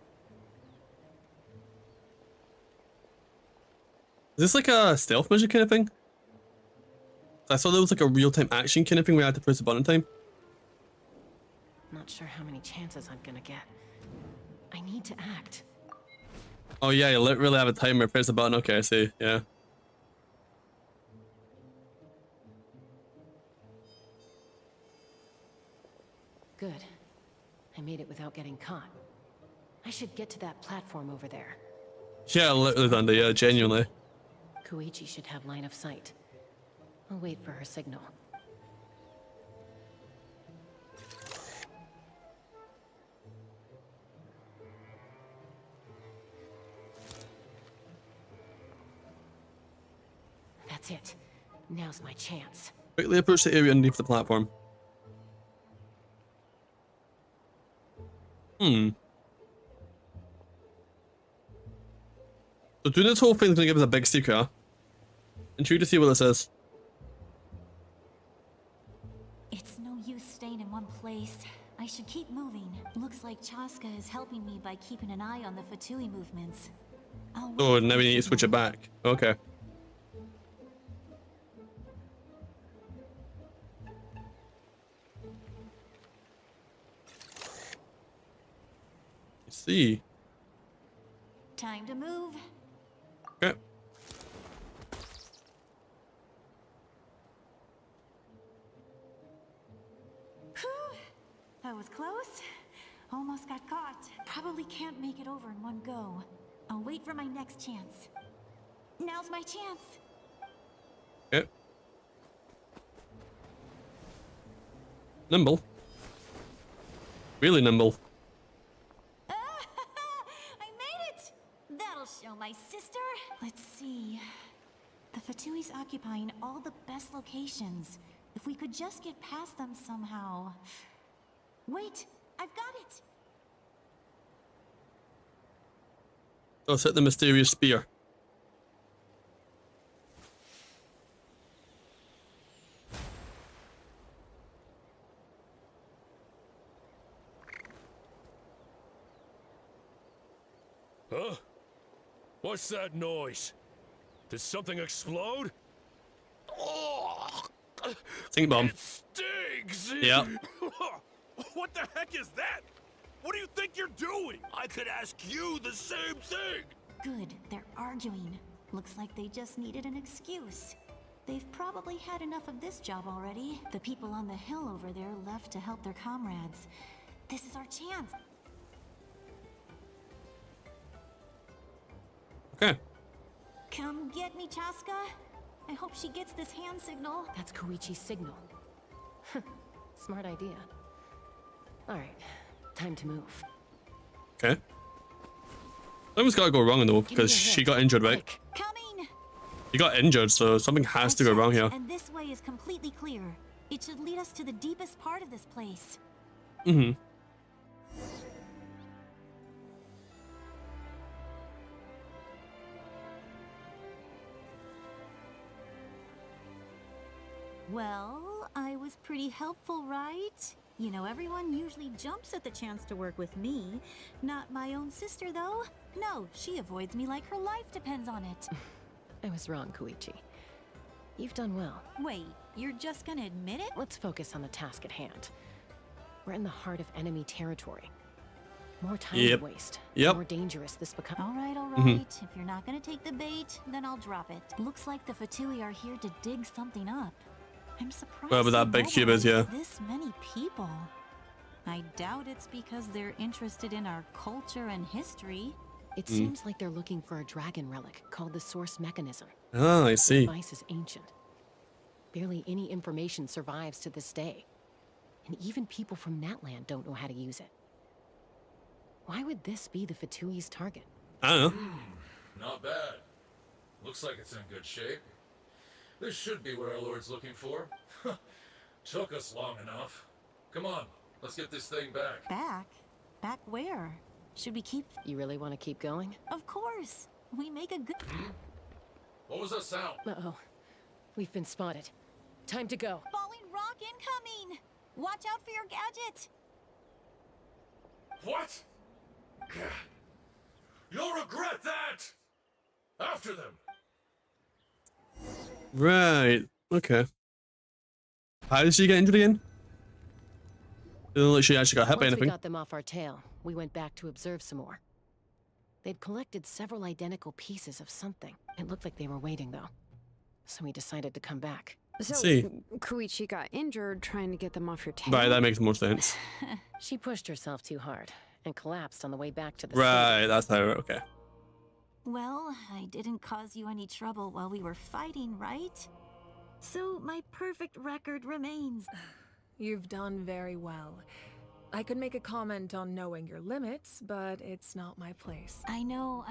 Is this like a stealth mission kind of thing? I saw there was like a real-time action kind of thing where I had to press a button time. Not sure how many chances I'm gonna get. I need to act. Oh yeah, you literally have a timer, press the button. Okay, I see. Yeah. Good. I made it without getting caught. I should get to that platform over there. Yeah, literally, Thunder. Yeah, genuinely. Koichi should have line of sight. I'll wait for her signal. That's it. Now's my chance. Quickly approach the area underneath the platform. So doing this whole thing is going to give us a big secret, huh? Intrigued to see what this is. It's no use staying in one place. I should keep moving. Looks like Chaska is helping me by keeping an eye on the Fatui movements. Oh, now we need to switch it back. Okay. I see. Time to move. Okay. That was close. Almost got caught. Probably can't make it over in one go. I'll wait for my next chance. Now's my chance. Okay. Nimble. Really nimble. I made it! That'll show my sister. Let's see. The Fatui's occupying all the best locations. If we could just get past them somehow. Wait, I've got it! Let's hit the mysterious spear. Huh? What's that noise? Did something explode? Oh! Stink bomb. It stinks! Yeah. What the heck is that? What do you think you're doing? I could ask you the same thing! Good, they're arguing. Looks like they just needed an excuse. They've probably had enough of this job already. The people on the hill over there left to help their comrades. This is our chance. Okay. Come get me, Chaska. I hope she gets this hand signal. That's Koichi's signal. Smart idea. Alright, time to move. Okay. Something's gotta go wrong though, because she got injured, right? Coming! She got injured, so something has to go wrong here. And this way is completely clear. It should lead us to the deepest part of this place. Mm-hmm. Well, I was pretty helpful, right? You know, everyone usually jumps at the chance to work with me. Not my own sister, though. No, she avoids me like her life depends on it. I was wrong, Koichi. You've done well. Wait, you're just gonna admit it? Let's focus on the task at hand. We're in the heart of enemy territory. More time to waste. The more dangerous this becomes. All right. If you're not gonna take the bait, then I'll drop it. Looks like the Fatui are here to dig something up. I'm surprised. Wherever that big cube is, yeah. This many people. I doubt it's because they're interested in our culture and history. It seems like they're looking for a dragon relic called the Source Mechanism. Oh, I see. The device is ancient. Barely any information survives to this day. And even people from Natland don't know how to use it. Why would this be the Fatui's target? I don't know. Not bad. Looks like it's in good shape. This should be what our Lord's looking for. Took us long enough. Come on, let's get this thing back. Back? Back where? Should we keep... You really want to keep going? Of course. We make a good... What was that sound? Uh-oh. We've been spotted. Time to go. Falling rock incoming! Watch out for your gadget! What? You'll regret that! After them! Right. Okay. How did she get injured again? Didn't look like she actually got hit by Once anything. we got them off our tail, we went back to observe some more. They'd collected several identical pieces of something. It looked like they were waiting, though. So we decided to come back. So, See. Koichi got injured trying to get them off your tail? Right, that makes more sense. She pushed herself too hard and collapsed on the way back to the Right, city. that's how. Okay. Well, I didn't cause you any trouble while we were fighting, right? So my perfect record remains. You've done very well. I could make a comment on knowing your limits, but it's not my place. I know.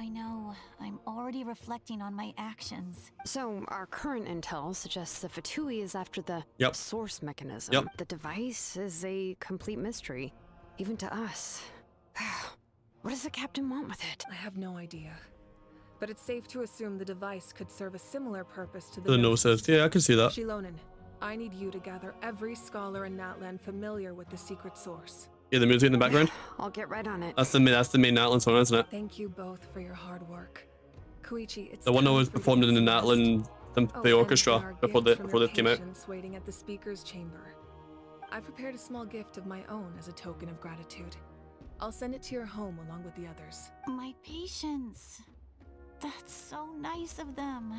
I'm already reflecting on my actions. So, our current intel suggests the Fatui is after the source mechanism. Yep. The device is a complete mystery, even to us. What does the captain want with it? I have no idea. But it's safe to assume the device could serve a similar purpose to The Gnosis. Yeah, I can see that. Shilonen, I need you to gather every scholar in Natland familiar with the secret source. Yeah, the music in the background. I'll get right on it. That's the main Natland song, isn't it? Thank you both for your hard work. Koichi, it's The one that time was for performed in the the Natland Symphony and Orchestra our before gift from your this came out. patience waiting at the speaker's chamber. I prepared a small gift of my own as a token of gratitude. I'll send it to your home along with the others. My patience. That's so nice of them.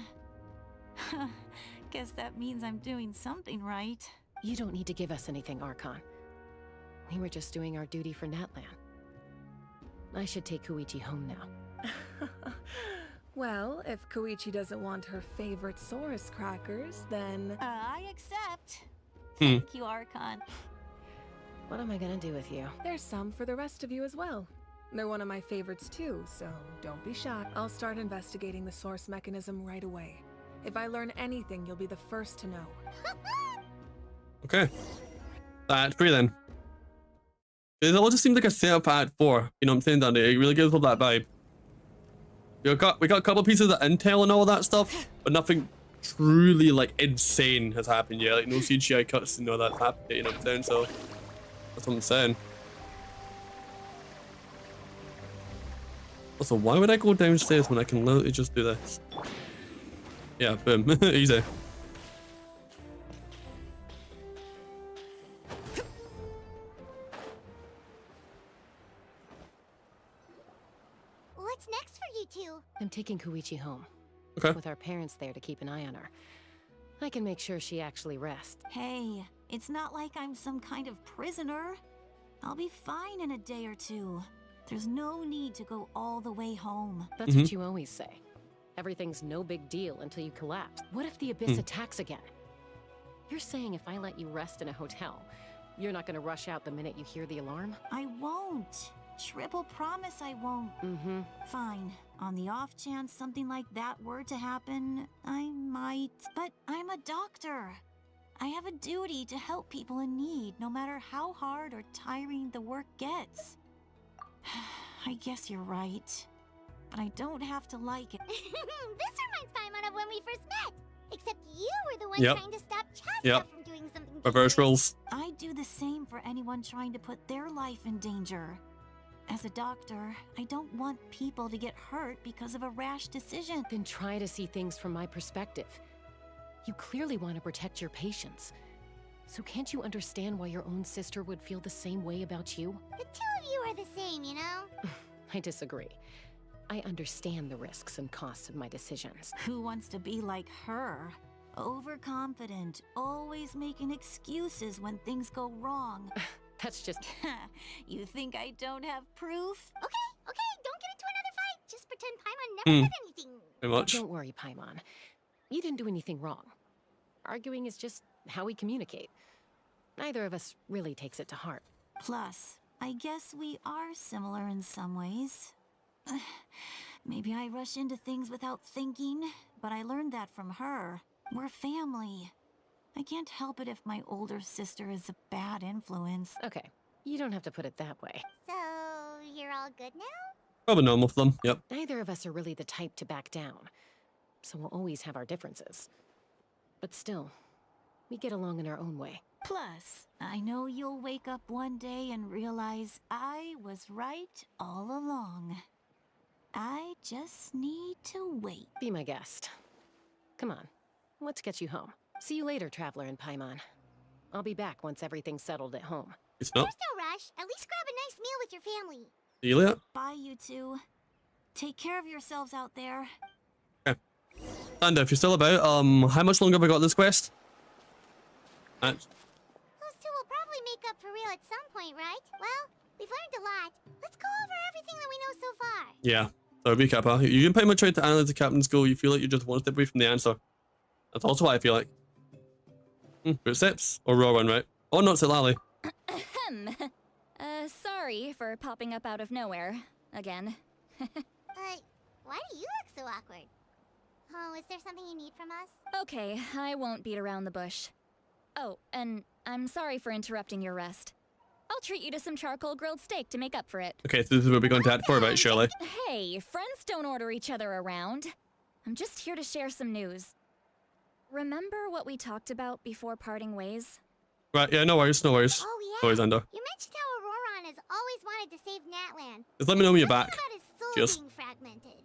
Guess that means I'm doing something right. You don't need to give us anything, Archon. We were just doing our duty for Natland. I should take Koichi home now. Well, if Koichi doesn't want her favorite Saurus crackers, then... I accept. Thank you, Archon. What am I gonna do with you? There's some for the rest of you as well. They're one of my favorites too, so don't be shocked. I'll start investigating the source mechanism right away. If I learn anything, you'll be the first to know. Okay. Act 3 then. It all just seems like a setup for Act 4. You know what I'm saying, Dandy? It really gives off that vibe. We got a couple pieces of intel and all that stuff, but nothing truly like insane has happened yet. Like no CGI cuts and all that happened yet, you know what I'm saying? So that's what I'm saying. Also, why would I go downstairs when I can literally just do this? Yeah, boom. Easy. What's next for you two? I'm taking Koichi home. Okay. With our parents there to keep an eye on her. I can make sure she actually rests. Hey, it's not like I'm some kind of prisoner. I'll be fine in a day or two. There's no need to go all the way home. That's what you always say. Everything's no big deal until you collapse. What if the Abyss attacks again? You're saying if I let you rest in a hotel, you're not gonna rush out the minute you hear the alarm? I won't. Triple promise I won't. Fine. On the off chance something like that were to happen, I might. But I'm a doctor. I have a duty to help people in need, no matter how hard or tiring the work gets. I guess you're right. But I don't have to like it. This reminds Paimon of when we first met. Except you were the one Yep. trying to stop Chasta from doing something Reverse dangerous. roles. I'd do the same for anyone trying to put their life in danger. As a doctor, I don't want people to get hurt because of a rash decision. Then try to see things from my perspective. You clearly want to protect your patients. So can't you understand why your own sister would feel the same way about you? The two of you are the same, you know? I disagree. I understand the risks and costs of my decisions. Who wants to be like her? Overconfident, always making excuses when things go wrong. That's just... You think I don't have proof? Okay, don't get into another fight. Just pretend Paimon never said anything. Very much. Don't worry, Paimon. You didn't do anything wrong. Arguing is just how we communicate. Neither of us really takes it to heart. Plus, I guess we are similar in some ways. Maybe I rush into things without thinking, but I learned that from her. We're family. I can't help it if my older sister is a bad influence. Okay, you don't have to put it that way. So, you're all good now? Probably normal for them. Yep. Neither of us are really the type to back down, so we'll always have our differences. But still, we get along in our own way. Plus, I know you'll wake up one day and realize I was right all along. I just need to wait. Be my guest. Come on, let's get you home. See you later, Traveler and Paimon. I'll be back once everything's settled at home. It's not. There's no rush. At least grab a nice meal with your family. See you later. Bye, you two. Take care of yourselves out there. Okay. And if you're still about, how much longer have I got this quest? Those two will probably make up for real at some point, right? Well, we've learned a lot. Let's go over everything that we know so far. Yeah. So recap, huh? You can pretty much try to analyze the captain's goal. You feel like you're just one step away from the answer. That's also what I feel like. Footsteps or raw run, right? Oh, not Lally. Sorry for popping up out of nowhere again. Why do you look so awkward? Oh, is there something you need from us? Okay, I won't beat around the bush. Oh, and I'm sorry for interrupting your rest. I'll treat you to some charcoal grilled steak to make up for it. Okay, so this is what we're going to Act 4 about, surely. Hey, friends don't order each other around. I'm just here to share some news. Remember what we talked about before parting ways? Right, yeah, no worries, no worries. Oh, yeah. No worries, Ender. You mentioned how Auroron has always wanted to save Natlan. Just let me know when you're back. About his soul Cheers. being fragmented.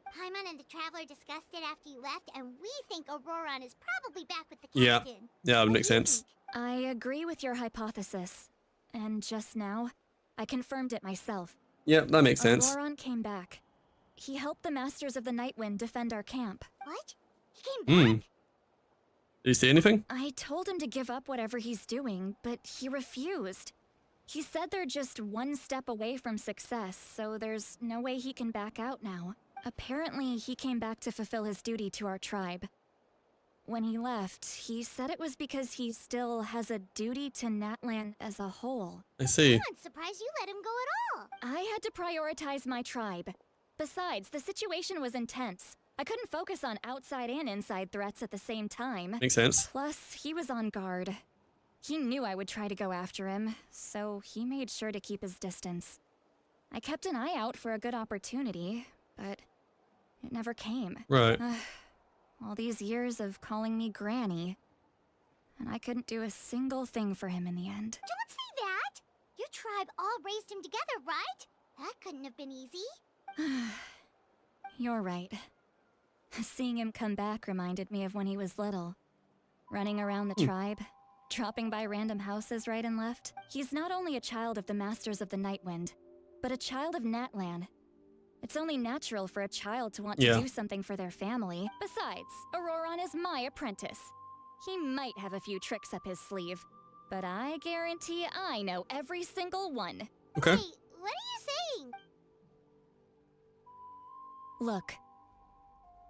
Paimon and the Traveler discussed it after you left, and we think Auroron is probably back with the captain. Yeah, that would make sense. I agree with your hypothesis. And just now, I confirmed it myself. Yeah, that makes sense. Auroron came back. He helped the Masters of the Nightwind defend our camp. What? He came back? Did he say anything? I told him to give up whatever he's doing, but he refused. He said they're just one step away from success, so there's no way he can back out now. Apparently, he came back to fulfill his duty to our tribe. When he left, he said it was because he still has a duty to Natlan as a whole. I see. I'm surprised you let him go at all. I had to prioritize my tribe. Besides, the situation was intense. I couldn't focus on outside and inside threats at the same time. Makes sense. Plus, he was on guard. He knew I would try to go after him, so he made sure to keep his distance. I kept an eye out for a good opportunity, but it never came. Right. All these years of calling me Granny, and I couldn't do a single thing for him in the end. Don't say that! Your tribe all raised him together, right? That couldn't have been easy. You're right. Seeing him come back reminded me of when he was little. Running around the tribe, dropping by random houses right and left. He's not only a child of the Masters of the Nightwind, but a child of Natlan. It's only natural for a child to want to do something for their family. Besides, Auroron is my apprentice. He might have a few tricks up his sleeve, but I guarantee I know every single one. Okay. Wait, what are you saying? Look.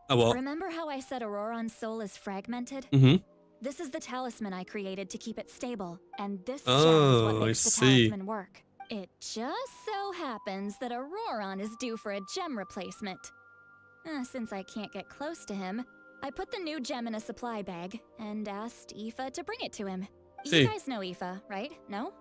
Oh, well. Remember how I said Auroron's soul is fragmented? Mm-hmm. This is the talisman I created to keep it stable, and this gem is what makes the talisman work. It just so happens that Auroron is due for a gem replacement. Since I can't get close to him, I put the new gem in a supply bag and asked Aoife to bring it to him. You guys know Aoife, right? No?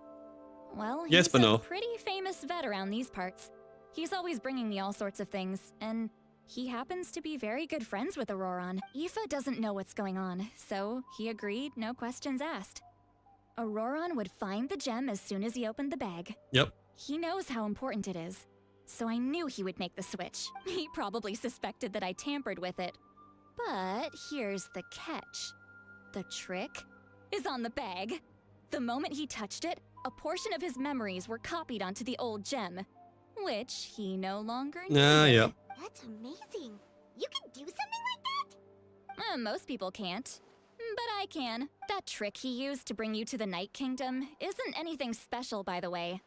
Well, yes, he's but no. a pretty famous vet around these parts. He's always bringing me all sorts of things, and he happens to be very good friends with Auroron. Aoife doesn't know what's going on, so he agreed, no questions asked. Auroron would find the gem as soon as he opened the bag. Yep. He knows how important it is, so I knew he would make the switch. He probably suspected that I tampered with it. But here's the catch. The trick is on the bag. The moment he touched it, a portion of his memories were copied onto the old gem, which he no longer needed. Yeah. That's amazing. You can do something like that? Most people can't. But I can. That trick he used to bring you to the Night Kingdom isn't anything special, by the way.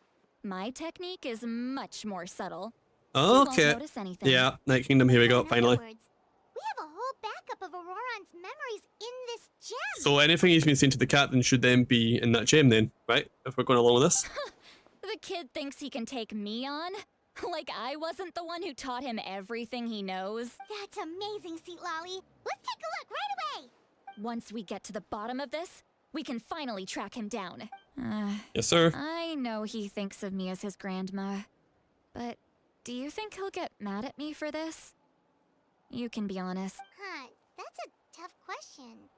My technique is much more subtle. Okay. You won't notice anything. Yeah, Night Kingdom, here we go, finally. We have a whole backup of Auroron's memories in this gem. So anything he's been saying to the captain should then be in that gem then, right? If we're going along with this? The kid thinks he can take me on? Like I wasn't the one who taught him everything he knows? That's amazing, Seat Lolly. Let's take a look right away. Once we get to the bottom of this, we can finally track him down. Yes, sir. I know he thinks of me as his grandma, but do you think he'll get mad at me for this? You can be honest. That's a tough question.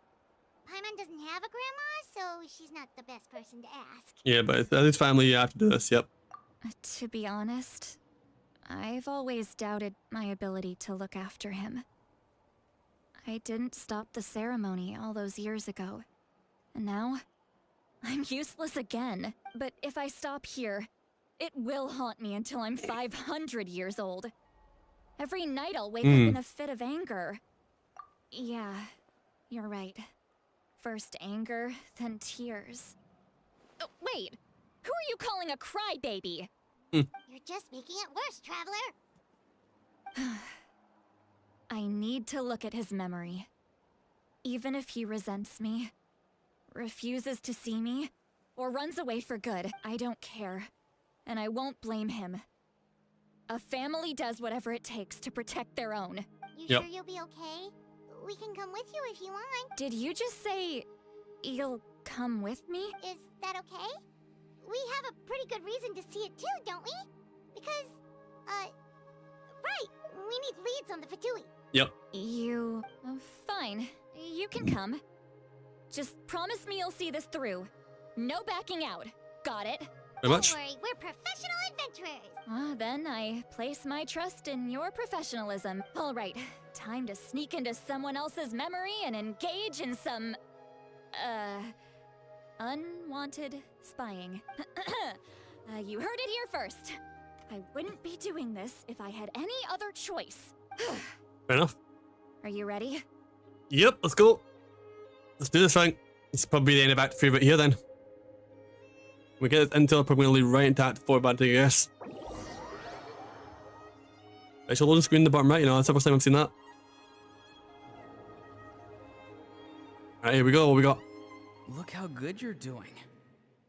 Paimon doesn't have a grandma, so she's not the best person to ask. Yeah, but as his family, you have to do this, yep. To be honest, I've always doubted my ability to look after him. I didn't stop the ceremony all those years ago. And now, I'm useless again. But if I stop here, it will haunt me until I'm 500 years old. Every night I'll wake up in a fit of anger. Yeah, you're right. First anger, then tears. Oh, wait! Who are you calling a crybaby? You're just making it worse, Traveler. I need to look at his memory. Even if he resents me, refuses to see me, or runs away for good, I don't care. And I won't blame him. A family does whatever it takes to protect their own. You sure you'll be okay? We can come with you if you want. Did you just say you'll come with me? Is that okay? We have a pretty good reason to see it too, don't we? Because, right, we need leads on the Fatui. Yep. Fine. You can come. Just promise me you'll see this through. No backing out. Got it? Very much. Don't worry, we're professional adventurers. Then I place my trust in your professionalism. All right, time to sneak into someone else's memory and engage in some, unwanted spying. You heard it here first. I wouldn't be doing this if I had any other choice. Fair enough. Are you ready? Yep, let's go. Let's do this thing. This is probably the end of Act 3 right here then. We get this intel, probably gonna lead right into Act 4 bad, I guess. Right, so loading screen in the bottom right, you know, that's the first time I've seen that. Alright, here we go, what we got? Look how good you're doing.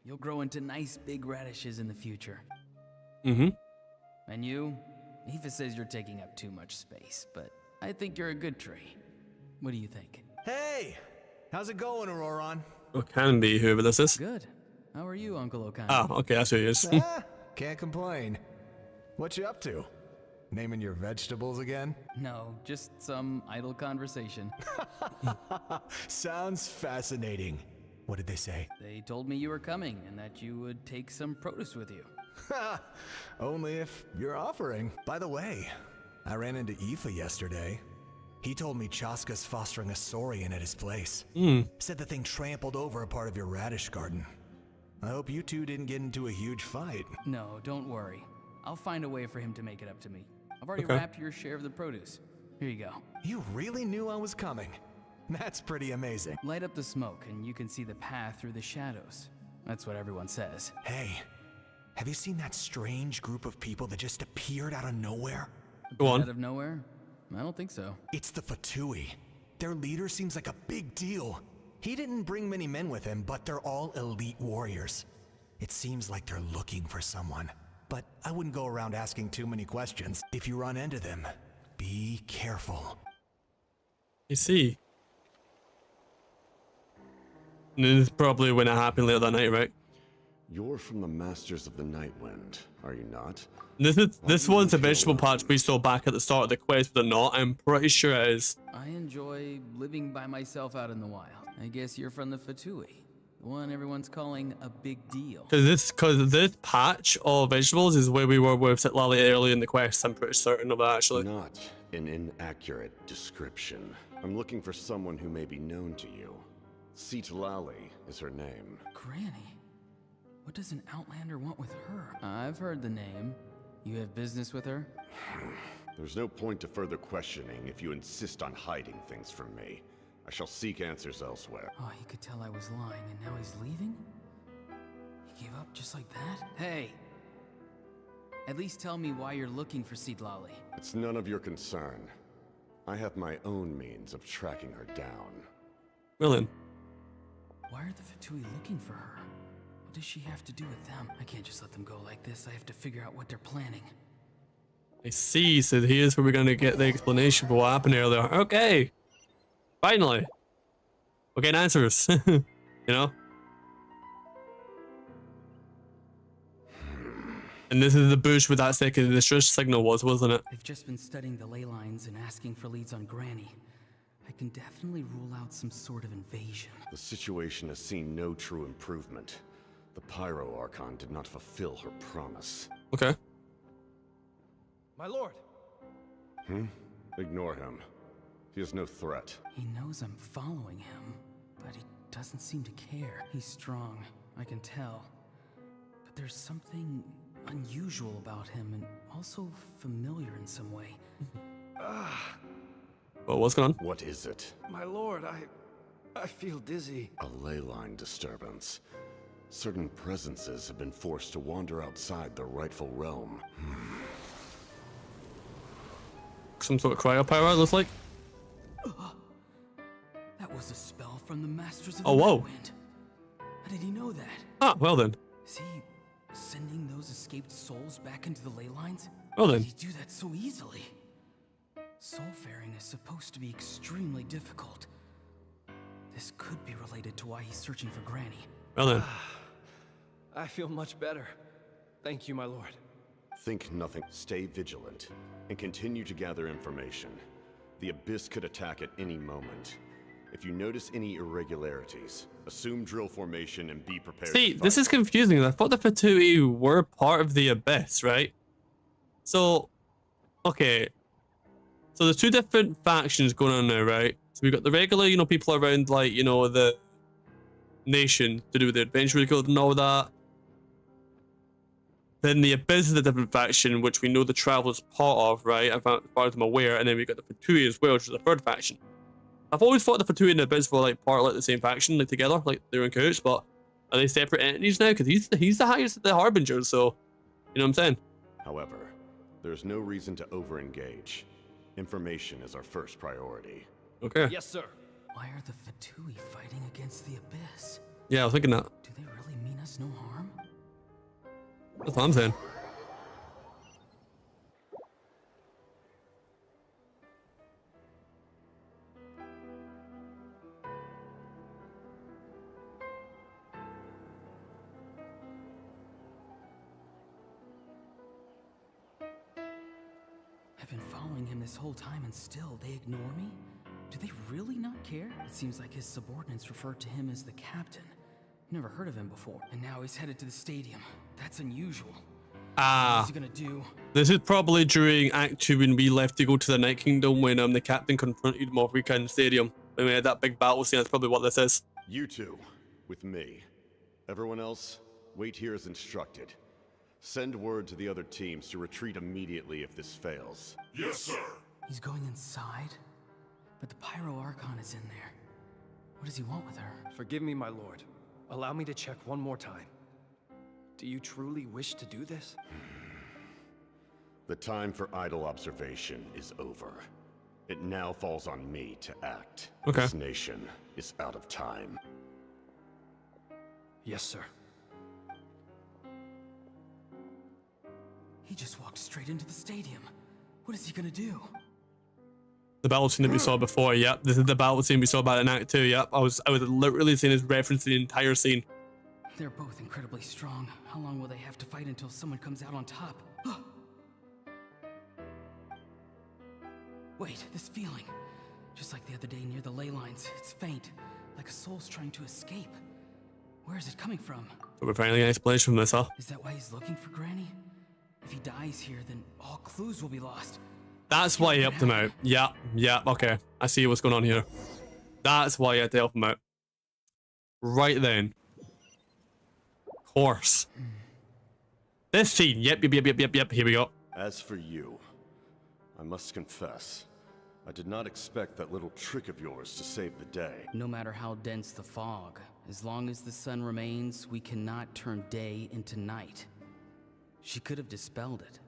You'll grow into nice big radishes in the future. Mm-hmm. And you? Aoife says you're taking up too much space, but I think you're a good tree. What do you think? Hey! How's it going, Auroron? Oh, can be whoever this is. Good. How are you, Uncle Okami? Ah, okay, that's who he is. Can't complain. What you up to? Naming your vegetables again? No, just some idle conversation. Sounds fascinating. What did they say? They told me you were coming and that you would take some produce with you. Only if you're offering. By the way, I ran into Aoife yesterday. He told me Chaska's fostering a saurian at his place. Said the thing trampled over a part of your radish garden. I hope you two didn't get into a huge fight. No, don't worry. I'll find a way for him to make it up to me. I've already wrapped your share of the produce. Here you go. You really knew I was coming. That's pretty amazing. Light up the smoke and you can see the path through the shadows. That's what everyone says. Hey, have you seen that strange group of people that just appeared out of nowhere? Go on. Out of nowhere? I don't think so. It's the Fatui. Their leader seems like a big deal. He didn't bring many men with him, but they're all elite warriors. It seems like they're looking for someone. But I wouldn't go around asking too many questions. If you run into them, be careful. You see. And this is probably when it happened later that night, right? You're from the Masters of the Nightwind, are you not? This was the vegetable patch we saw back at the start of the quest, but not. I'm pretty sure it is. I enjoy living by myself out in the wild. I guess you're from the Fatui, the one everyone's calling a big deal. Because this patch of vegetables is where we were with Sitlali early in the quest. I'm pretty certain of that, actually. Not an inaccurate description. I'm looking for someone who may be known to you. Sitlali is her name. Granny? What does an Outlander want with her? I've heard the name. You have business with her? There's no point to further questioning if you insist on hiding things from me. I shall seek answers elsewhere. Oh, he could tell I was lying and now he's leaving? He gave up just like that? Hey! At least tell me why you're looking for Sitlali. It's none of your concern. I have my own means of tracking her down. Well then. Why are the Fatui looking for her? What does she have to do with them? I can't just let them go like this. I have to figure out what they're planning. I see, so here's where we're gonna get the explanation for what happened earlier. Okay. Finally. We're getting answers. You know? And this is the bush where that second distress signal was, wasn't it? They've just been studying the ley lines and asking for leads on Granny. I can definitely rule out some sort of invasion. The situation has seen no true improvement. The Pyro Archon did not fulfill her promise. Okay. My lord. Ignore him. He is no threat. He knows I'm following him, but he doesn't seem to care. He's strong, I can tell. But there's something unusual about him and also familiar in some way. Well, what's going on? What is it? My lord, I feel dizzy. A ley line disturbance. Certain presences have been forced to wander outside their rightful realm. Some sort of cryo-power, it looks like. That was a spell from the Masters of the Nightwind. How did he know that? Ah, well then. Is he sending those escaped souls back into the ley lines? Well then. How did he do that so easily? Soulfaring is supposed to be extremely difficult. This could be related to why he's searching for Granny. Well then. I feel much better. Thank you, my lord. Think nothing. Stay vigilant and continue to gather information. The Abyss could attack at any moment. If you notice any irregularities, assume drill formation and be prepared. See, this is confusing. I thought the Fatui were part of the Abyss, right? So, okay. So there's two different factions going on now, right? So we've got the regular, people around, like, the nation to do with the Adventure Guild and all that. Then the Abyss is a different faction, which we know the Traveler's part of, right? As far as I'm aware. And then we've got the Fatui as well, which is the third faction. I've always thought the Fatui and the Abyss were, like, part of, like, the same faction, like, together, like, they're in cahoots, but Are they separate entities now? Because he's the highest of the Harbingers, so you know what I'm saying? However, there's no reason to over-engage. Information is our first priority. Okay. Yes, sir. Why are the Fatui fighting against the Abyss? Yeah, I was thinking that. Do they really mean us no harm? That's what I'm saying. I've been following him this whole time and still they ignore me? Do they really not care? It seems like his subordinates refer to him as the captain. Never heard of him before. And now he's headed to the stadium. That's unusual. What's he gonna do? This is probably during Act 2 when we left to go to the Night Kingdom when the captain confronted Morrika in the stadium. When we had that big battle scene, that's probably what this is. You two, with me. Everyone else, wait here as instructed. Send word to the other teams to retreat immediately if this fails. Yes, sir. He's going inside? But the Pyro Archon is in there. What does he want with her? Forgive me, my lord. Allow me to check one more time. Do you truly wish to do this? The time for idle observation is over. It now falls on me to act. Okay. This nation is out of time. Yes, sir. He just walked straight into the stadium. What is he gonna do? The battle scene that we saw before, yep. This is the battle scene we saw about in Act 2, yep. I was literally seeing his reference to the entire scene. They're both incredibly strong. How long will they have to fight until someone comes out on top? Wait, this feeling. Just like the other day near the ley lines, it's faint, like a soul's trying to escape. Where is it coming from? So we're finally getting an explanation from this, huh? Is that why he's looking for Granny? If he dies here, then all clues will be lost. That's why he helped him out. Yeah, okay. I see what's going on here. That's why he had to help him out. Right then. Of course. This scene. Yep. Here we go. As for you, I must confess, I did not expect that little trick of yours to save the day. No matter how dense the fog, as long as the sun remains, we cannot turn day into night. She could have dispelled it.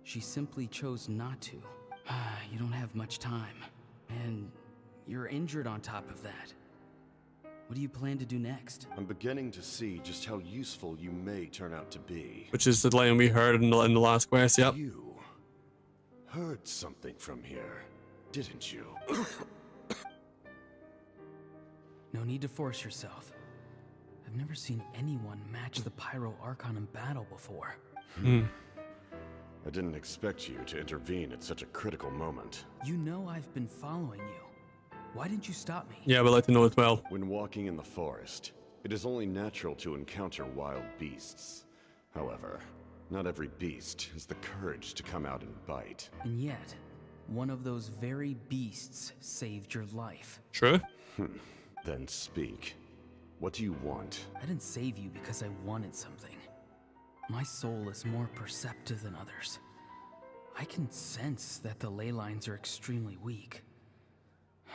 She simply chose not to. You don't have much time. And you're injured on top of that. What do you plan to do next? I'm beginning to see just how useful you may turn out to be. Which is the line we heard in the last quest, yep. You heard something from here, didn't you? No need to force yourself. I've never seen anyone match the Pyro Archon in battle before. I didn't expect you to intervene at such a critical moment. You know I've been following you. Why didn't you stop me? Yeah, we'd like to know as well. When walking in the forest, it is only natural to encounter wild beasts. However, not every beast has the courage to come out and bite. And yet, one of those very beasts saved your life. True. Then speak. What do you want? I didn't save you because I wanted something. My soul is more perceptive than others. I can sense that the ley lines are extremely weak.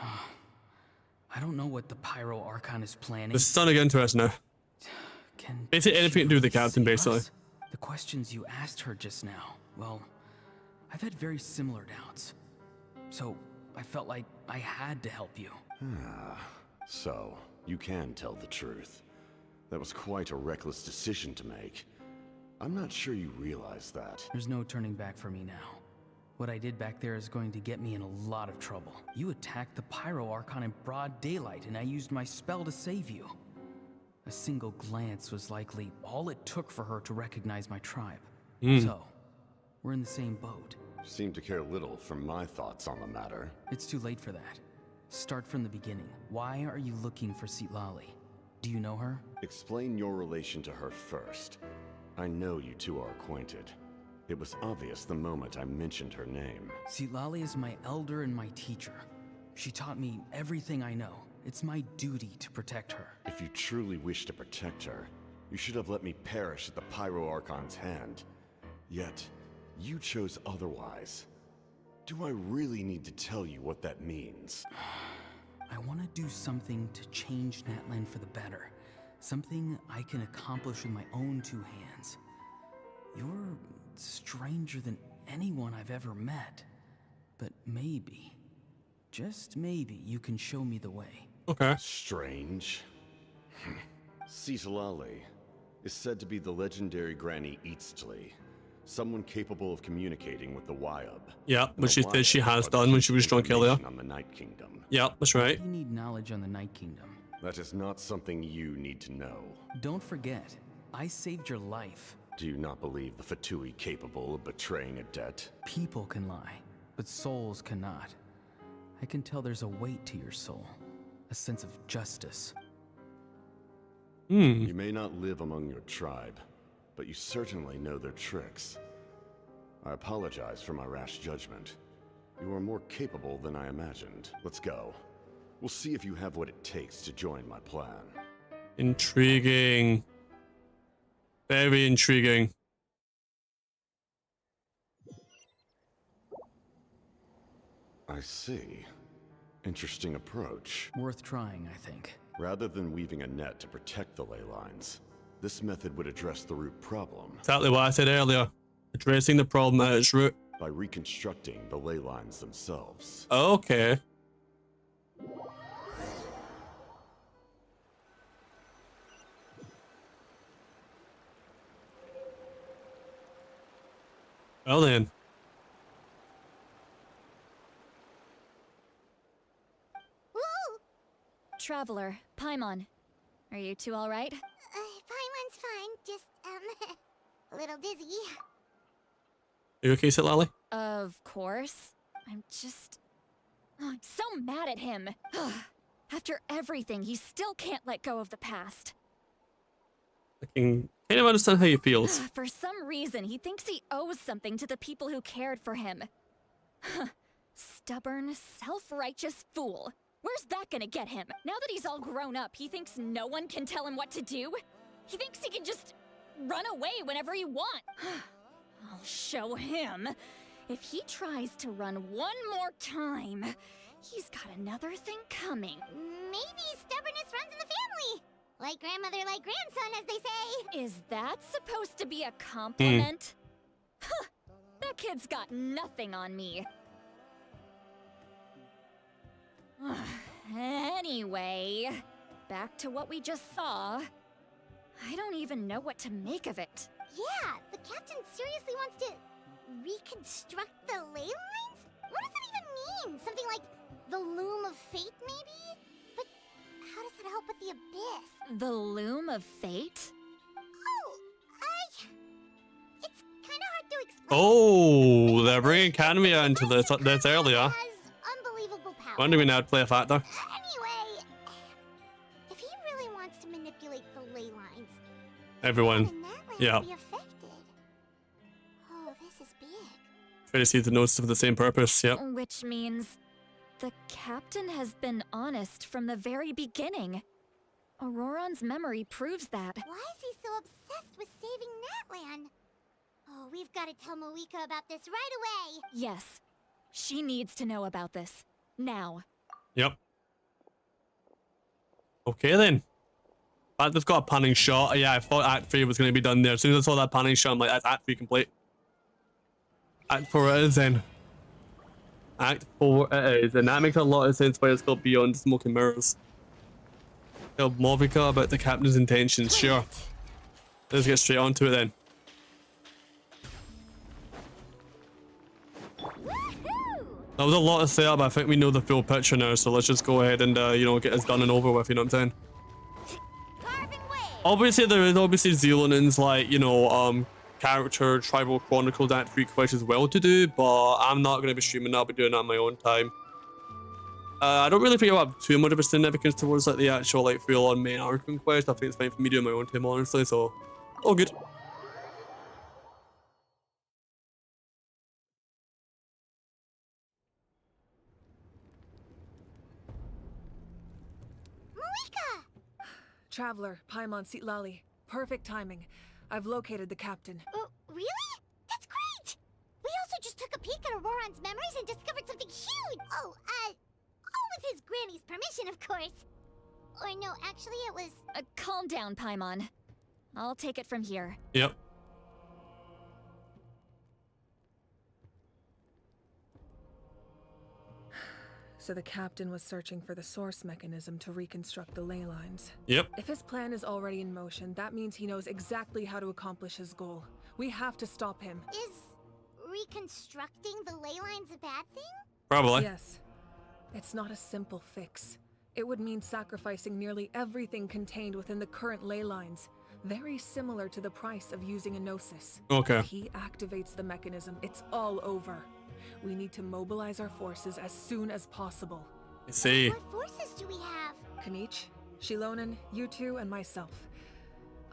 I don't know what the Pyro Archon is planning. This is starting to get interesting now. Basically anything to do with the captain, basically. The questions you asked her just now, well, I've had very similar doubts. So, I felt like I had to help you. So, you can tell the truth. That was quite a reckless decision to make. I'm not sure you realize that. There's no turning back for me now. What I did back there is going to get me in a lot of trouble. You attacked the Pyro Archon in broad daylight, and I used my spell to save you. A single glance was likely all it took for her to recognize my tribe. So, we're in the same boat. Seem to care little for my thoughts on the matter. It's too late for that. Start from the beginning. Why are you looking for Citlali? Do you know her? Explain your relation to her first. I know you two are acquainted. It was obvious the moment I mentioned her name. Citlali is my elder and my teacher. She taught me everything I know. It's my duty to protect her. If you truly wish to protect her, you should have let me perish at the Pyro Archon's hand. Yet, you chose otherwise. Do I really need to tell you what that means? I want to do something to change Natlan for the better. Something I can accomplish with my own two hands. You're stranger than anyone I've ever met. But maybe, just maybe, you can show me the way. Okay. Strange. Citlali is said to be the legendary Granny Eastly, someone capable of communicating with the Wyub. Yeah, which she has done when she was drunk earlier. On the Night Kingdom. Yeah, that's right. You need knowledge on the Night Kingdom. That is not something you need to know. Don't forget, I saved your life. Do you not believe the Fatui capable of betraying a debt? People can lie, but souls cannot. I can tell there's a weight to your soul, a sense of justice. You may not live among your tribe, but you certainly know their tricks. I apologize for my rash judgment. You are more capable than I imagined. Let's go. We'll see if you have what it takes to join my plan. Intriguing. Very intriguing. I see. Interesting approach. Worth trying, I think. Rather than weaving a net to protect the ley lines, this method would address the root problem. Exactly what I said earlier. Addressing the problem at its root. By reconstructing the ley lines themselves. Okay. Well then. Traveler, Paimon, are you two all right? Paimon's fine, just, a little dizzy. Are you okay, Citlali? Of course. I'm so mad at him. After everything, he still can't let go of the past. I can kind of understand how he feels. For some reason, he thinks he owes something to the people who cared for him. Stubborn, self-righteous fool. Where's that gonna get him? Now that he's all grown up, he thinks no one can tell him what to do? He thinks he can just run away whenever he wants. I'll show him. If he tries to run one more time, he's got another thing coming. Maybe stubbornness runs in the family. Like grandmother, like grandson, as they say. Is that supposed to be a compliment? Huh, that kid's got nothing on me. Anyway, back to what we just saw. I don't even know what to make of it. Yeah, the captain seriously wants to reconstruct the ley lines? What does that even mean? Something like the loom of fate, maybe? But how does that help with the abyss? The loom of fate? It's kind of hard to explain. Oh, they're bringing Canvia into this earlier. Has unbelievable power. Wondering how to play a factor. Anyway, if he really wants to manipulate the ley lines, Everyone. Yeah. be affected. Oh, this is big. Try to see the notes for the same purpose, yep. Which means the captain has been honest from the very beginning. Auroron's memory proves that. Why is he so obsessed with saving Natlan? Oh, we've got to tell Moika about this right away. Yes, she needs to know about this. Now. Yep. Okay then. They've got a panning shot. Yeah, I thought Act 3 was going to be done there. As soon as I saw that panning shot, I'm like, that's Act 3 complete. Act 4 it is then. Act 4 it is. And that makes a lot of sense why it's called Beyond Smoke and Mirrors. Tell Movica about the captain's intentions, sure. Let's get straight onto it then. That was a lot of setup, but I think we know the full picture now, so let's just go ahead and, you know, get this done and over with, you know what I'm saying? Obviously, there is obviously Zealand's, like, you know, character, Tribal Chronicles Act 3 quest as well to do, but I'm not going to be streaming that, I'll be doing that on my own time. I don't really think I'll have too much of a significance towards, like, the actual, like, full-on main Archon quest. I think it's fine for me doing my own time, honestly, so all good. Traveler, Paimon Citlali. Perfect timing. I've located the captain. Oh, really? That's great! We also just took a peek at Auroron's memories and discovered something huge! All with his granny's permission, of course. Or no, actually it was... Calm down, Paimon. I'll take it from here. Yep. So the captain was searching for the source mechanism to reconstruct the ley lines. Yep. If his plan is already in motion, that means he knows exactly how to accomplish his goal. We have to stop him. Is reconstructing the ley lines a bad thing? Probably. Yes. It's not a simple fix. It would mean sacrificing nearly everything contained within the current ley lines. Very similar to the price of using a Gnosis. Okay. If he activates the mechanism, it's all over. We need to mobilize our forces as soon as possible. I see. What forces do we have? Kanich, Shilonen, you two, and myself.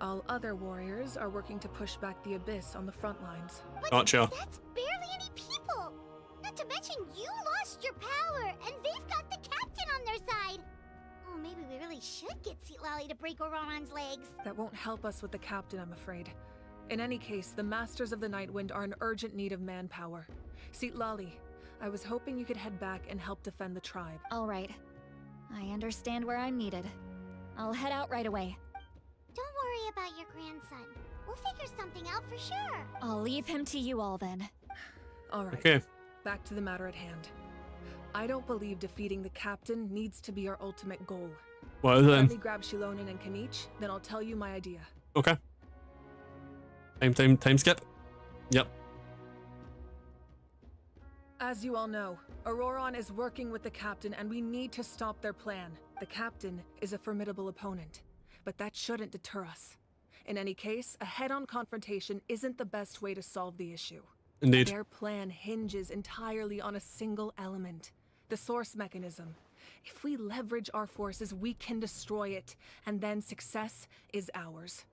All other warriors are working to push back the Abyss on the front lines. But gotcha. That's barely any people! Not to mention you lost your power, and they've got the captain on their side! Oh, maybe we really should get Citlali to break Auroran's legs. That won't help us with the captain, I'm afraid. In any case, the Masters of the Nightwind are in urgent need of manpower. Citlali, I was hoping you could head back and help defend the tribe. All right. I understand where I'm needed. I'll head out right away. Don't worry about your grandson. We'll figure something out for sure. I'll leave him to you all then. All right. Okay. Back to the matter at hand. I don't believe defeating the captain needs to be our ultimate goal. Well then. Let me grab Shilonen and Kanich, then I'll tell you my idea. Okay. Time skip. Yep. As you all know, Auroran is working with the captain and we need to stop their plan. The captain is a formidable opponent, but that shouldn't deter us. In any case, a head-on confrontation isn't the best way to solve the issue. Indeed. Their plan hinges entirely on a single element, the source mechanism. If we leverage our forces, we can destroy it, and then success is ours.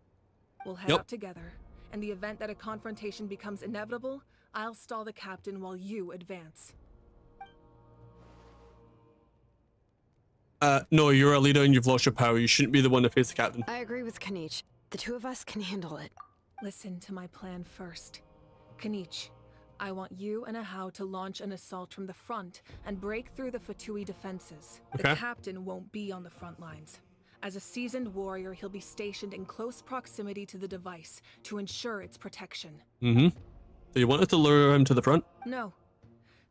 We'll head out together. In the event that a confrontation becomes inevitable, I'll stall the captain while you advance. No, you're a leader and you've lost your power. You shouldn't be the one to face the captain. I agree with Kanich. The two of us can handle it. Listen to my plan first. Kanich, I want you and Ahau to launch an assault from the front and break through the Fatui defenses. Okay. The captain won't be on the front lines. As a seasoned warrior, he'll be stationed in close proximity to the device to ensure its protection. Mm-hmm. So you wanted to lure him to the front? No.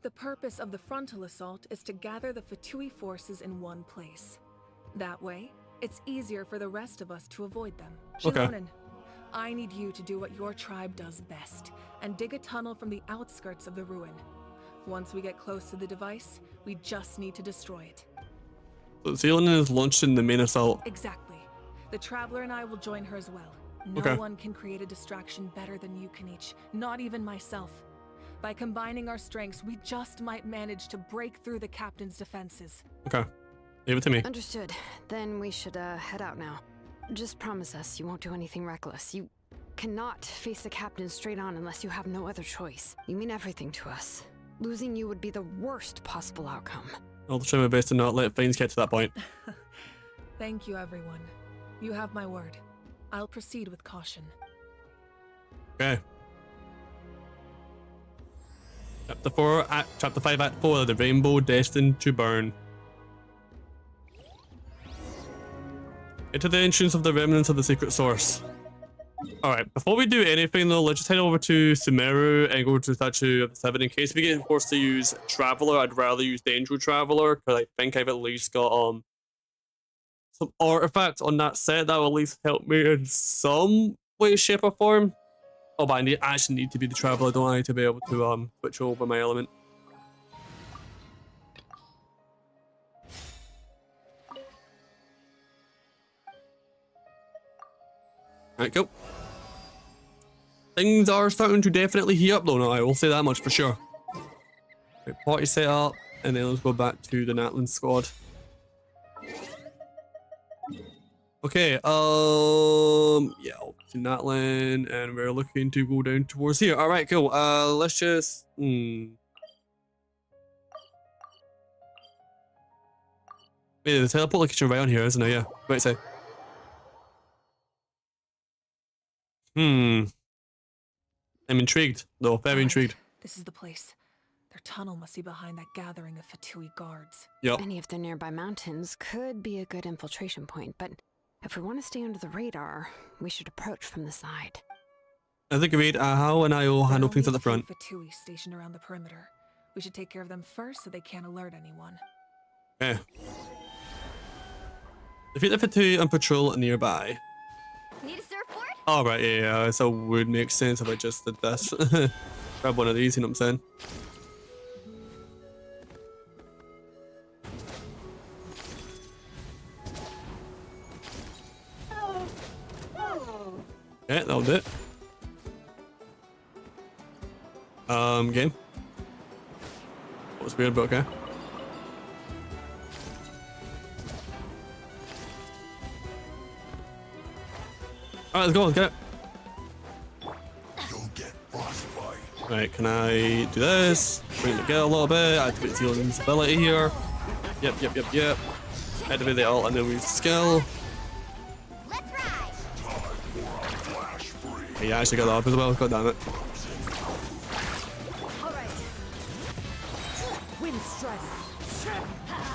The purpose of the frontal assault is to gather the Fatui forces in one place. That way, it's easier for the rest of us to avoid them. Shilonen, I need you to do what your tribe does best, and dig a tunnel from the outskirts of the ruin. Once we get close to the device, we just need to destroy it. So Shilonen is launched in the main assault. Exactly. The Traveler and I will join her as well. No one can create a distraction better than you, Kanich. Not even myself. By combining our strengths, we just might manage to break through the captain's defenses. Okay. Leave it to me. Understood. Then we should head out now. Just promise us you won't do anything reckless. You cannot face the captain straight on unless you have no other choice. You mean everything to us. Losing you would be the worst possible outcome. I'll try my best to not let things get to that point. Thank you, everyone. You have my word. I'll proceed with caution. Okay. Chapter 5, Act 4, The Rainbow Destined to Burn. Get to the entrance of the remnants of the secret source. Alright, before we do anything though, let's just head over to Sumeru and go to the Statue of the Seven. In case we get forced to use Traveler, I'd rather use Danger Traveler, because I think I've at least got some artifacts on that set that will at least help me in some way, shape, or form. Oh, but I actually need to be the Traveler, don't I, to be able to switch over my element. Alright, cool. Things are starting to definitely heat up though now, I will say that much for sure. Right, party set up, and then let's go back to the Natlan squad. Okay, yeah, to Natlan, and we're looking to go down towards here. Alright, cool. Let's just Wait, the teleport location right on here, isn't it? Yeah. Right, say. I'm intrigued, though. Very intrigued. This is the place. Their tunnel must be behind that gathering of Fatui guards. Yep. Any of the nearby mountains could be a good infiltration point, but if we want to stay under the radar, we should approach from the side. I think agreed. How and I will handle things at the front. Fatui stationed around the perimeter. We should take care of them first so they can't alert anyone. Okay. Defeat the Fatui on patrol nearby. Need a surfboard? Alright, yeah, so it would make sense if I just did this. Grab one of these, you know what I'm saying? Okay, that'll do it. Game. That was weird, but okay. Alright, let's go, let's get it. You'll get frostbite. Right, can I do this? Bring it together a little bit, activate healing invincibility here. Yep. Activate the ult and then we skill. Let's ride. Yeah, I actually got that up as well, god damn it.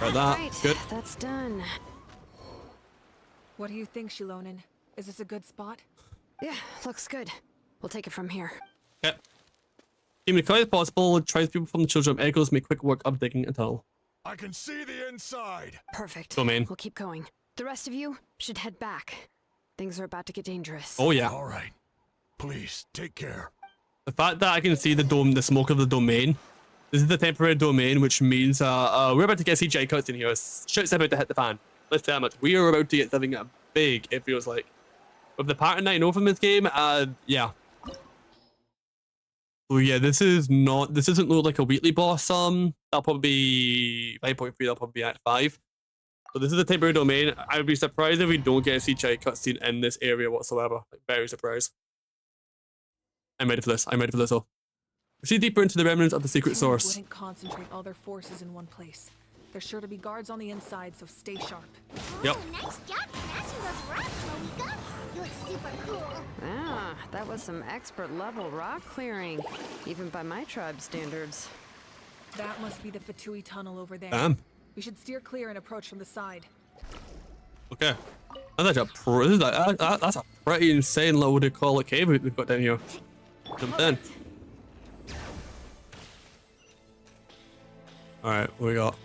Right, that, good. That's done. What do you think, Shilonin? Is this a good spot? Yeah, looks good. We'll take it from here. Okay. Team as quiet as possible, tries people from the Children of Echoes, make quick work of digging a tunnel. I can see the inside. Perfect. Domain. We'll keep going. The rest of you should head back. Things are about to get dangerous. Oh yeah. All right. Please, take care. The fact that I can see the smoke of the domain. This is the temporary domain, which means we're about to get CGI cuts in here. Shit's about to hit the fan. Let's tell much. We are about to get something big, it feels like. With the pattern I know from this game, yeah. So yeah, this doesn't look like a weekly boss. That'll probably be 5.3, that'll probably be at 5. So this is the temporary domain. I would be surprised if we don't get a CGI cutscene in this area whatsoever. Like, very surprised. I'm ready for this. Though. See deeper into the remnants of the secret source. Wouldn't concentrate all their forces in one place. There's sure to be guards on the inside, so stay sharp. Yep. Oh, nice job smashing those rocks, Monika. You look super cool. Ah, that was some expert level rock clearing, even by my tribe standards. That must be the Fatui tunnel over there. Damn. We should steer clear and approach from the side. Okay. That's a pretty insane little, what do you call it, cave we've got down here. Jump in. Alright, what we got?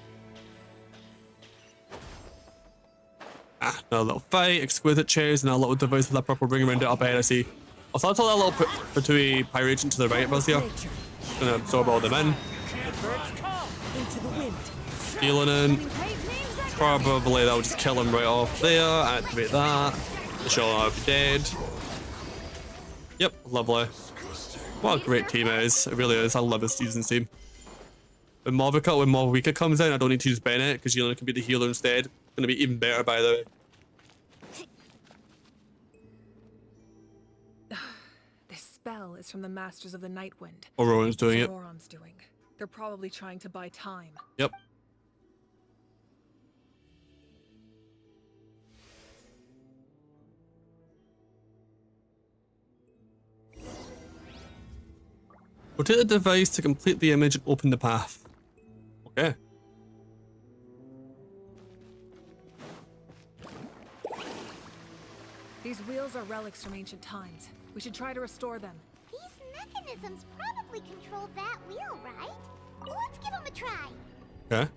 Another little fight, exquisite chairs, and a little device with a proper ring around it up ahead, I see. Also, I'll tell that little Fatui pirate to the right of us here. Gonna absorb all them in. Healing in. Probably that'll just kill him right off there. Activate that. The shell will be dead. Yep, lovely. What a great team it is. It really is. I love this season's team. When Morvika comes in, I don't need to use Bennett because Yelena can be the healer instead. It's gonna be even better, by the way. This spell is from the Masters of the Nightwind. Auroran's doing it. Auroran's doing. They're probably trying to buy time. Yep. Rotate the device to complete the image and open the path. Okay. These wheels are relics from ancient times. We should try to restore them. These mechanisms probably control that wheel, right? Let's give them a try. Okay.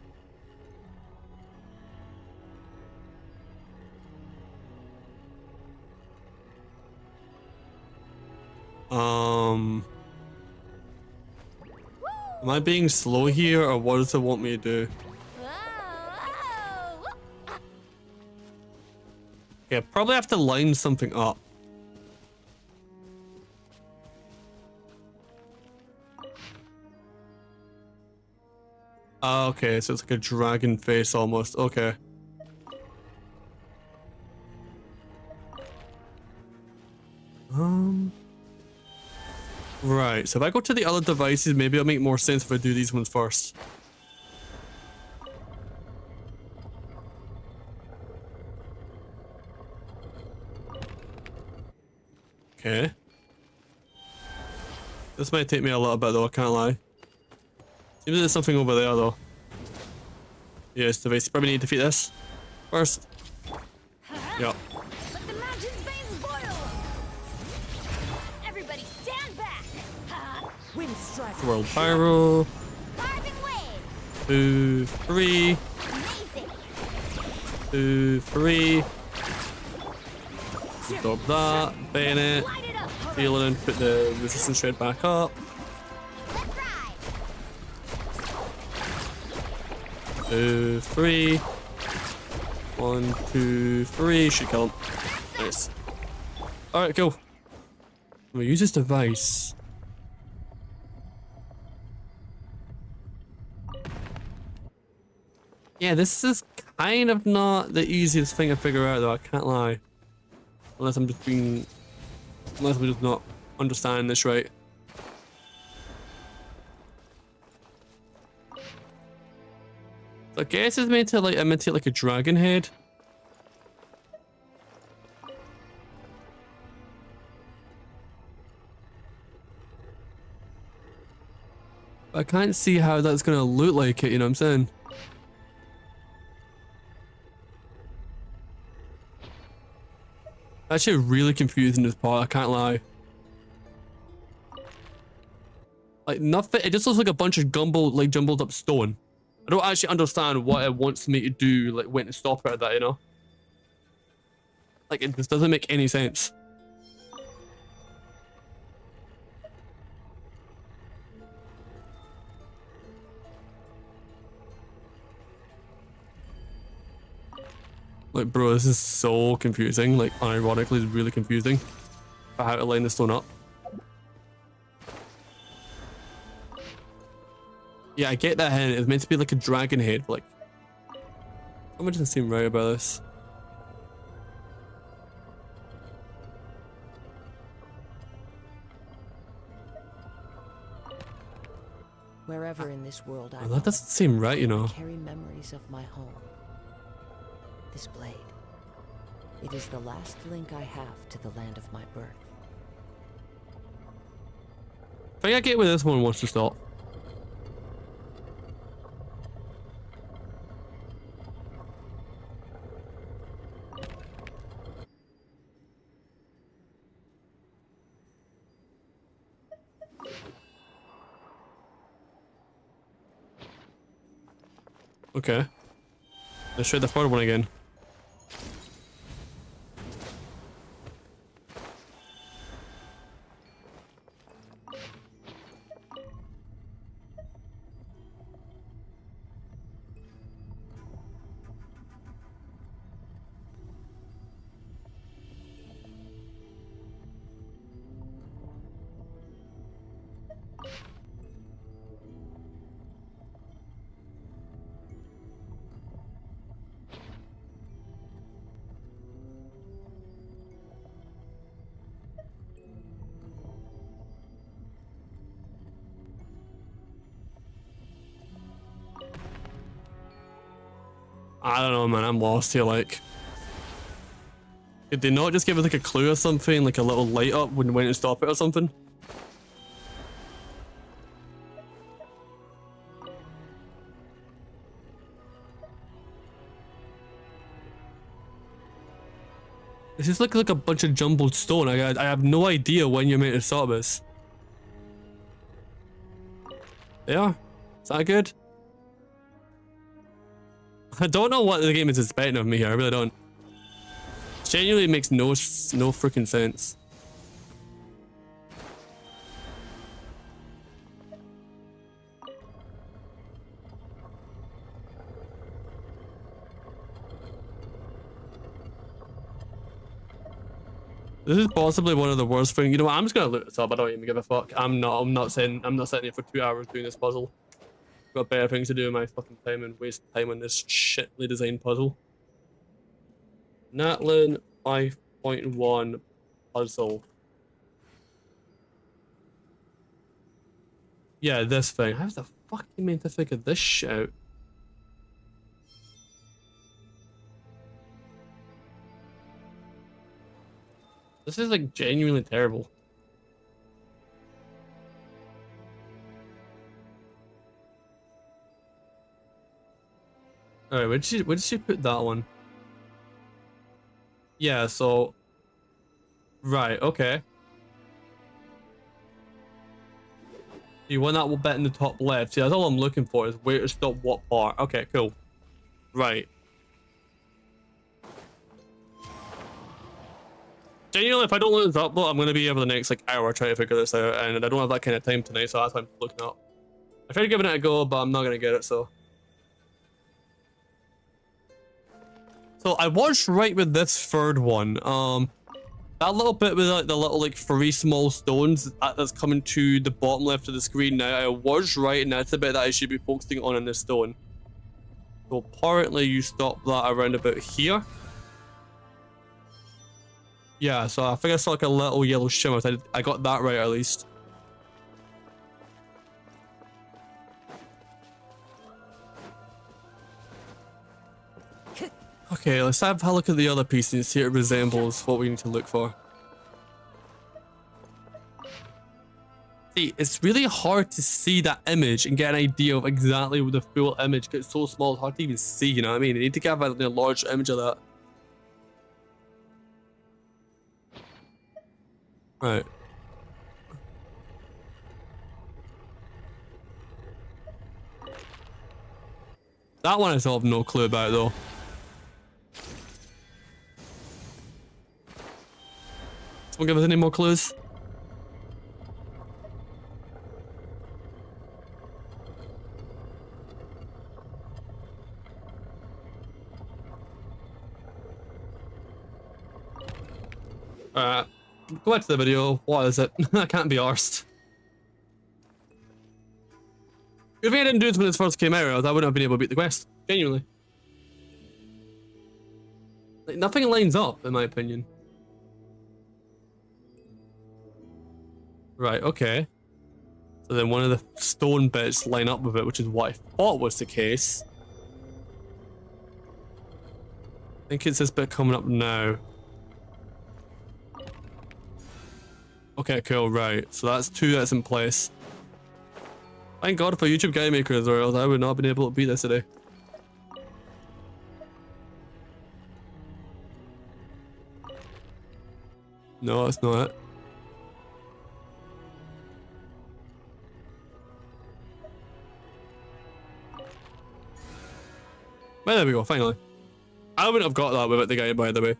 Am I being slow here, or what does it want me to do? Okay, I probably have to line something up. Okay, so it's like a dragon face almost. Okay. Right, so if I go to the other devices, maybe it'll make more sense if I do these ones first. Okay. This might take me a little bit though, I can't lie. Maybe there's something over there though. Yes, device. Probably need to defeat this first. Yep. Let the mountain's veins boil. Everybody stand back. Wind strike. World Pyro. Carving wave. 2, 3. Amazing. 2, 3. Stop that. Bayonet. Healing and put the resistance shred back up. Let's ride. 2, 3. 1, 2, 3. Should kill him. Nice. Alright, cool. We'll use this device. Yeah, this is kind of not the easiest thing to figure out though, I can't lie. Unless I'm just not understanding this right. So I guess it's meant to like imitate like a dragon head. But I can't see how that's gonna look like it, you know what I'm saying? Actually really confusing this part, I can't lie. Like nothing, it just looks like a bunch of jumbled up stone. I don't actually understand what it wants me to do, like when to stop it at that, you know? Like it just doesn't make any sense. Like, bro, this is so confusing. Like, unironically, it's really confusing for how to line this stone up. Yeah, I get that hint. It's meant to be like a dragon head, but like, something doesn't seem right about this. Wherever in this world I Well, that doesn't seem right, you know. carry memories of my home. This blade. It is the last link I have to the land of my birth. I think I get where this one wants to stop. Okay. Let's try the third one again. I don't know, man. I'm lost here. Like, did they not just give us like a clue or something, like a little light up when to stop it or something? This just looks like a bunch of jumbled stone. I have no idea when you're meant to stop this. Yeah, is that good? I don't know what the game is expecting of me here. I really don't. It genuinely makes no freaking sense. This is possibly one of the worst things. You know what? I'm just gonna look this up. I don't even give a fuck. I'm not sitting here for 2 hours doing this puzzle. Got better things to do in my fucking time and waste time on this shitly designed puzzle. Natlin 5.1 puzzle. Yeah, this thing. How's the fuck you meant to figure this shit out? This is like genuinely terrible. Alright, where did she put that one? Yeah, so... Right, okay. You want that bit in the top left. See, that's all I'm looking for, is where to stop what part. Okay, cool. Right. Genuinely, if I don't look this up, I'm going to be here for the next like hour trying to figure this out, and I don't have that kind of time tonight, so that's why I'm looking up. I tried giving it a go, but I'm not going to get it, so... So I was right with this third one. That little bit with like the little like 3 small stones that's coming to the bottom left of the screen now, I was right, and that's the bit that I should be focusing on in this stone. So apparently you stop that around about here. Yeah, so I think I saw like a little yellow shimmer. So I got that right at least. Okay, let's have a look at the other piece and see if it resembles what we need to look for. See, it's really hard to see that image and get an idea of exactly the full image because it's so small, it's hard to even see, you know what I mean? You need to get a large image of that. Right. That one I still have no clue about though. Someone give us any more clues? Go back to the video. What is it? I can't be arsed. If I didn't do this when it first came out, I wouldn't have been able to beat the quest. Genuinely. Like, nothing lines up, in my opinion. Right, okay. So then one of the stone bits line up with it, which is what I thought was the case. I think it's this bit coming up now. Okay, cool, right. So that's 2 that's in place. Thank God for YouTube Game Makers, or else I would not have been able to beat this today. No, that's not it. Well, there we go, finally. I wouldn't have got that without the guy, by the way.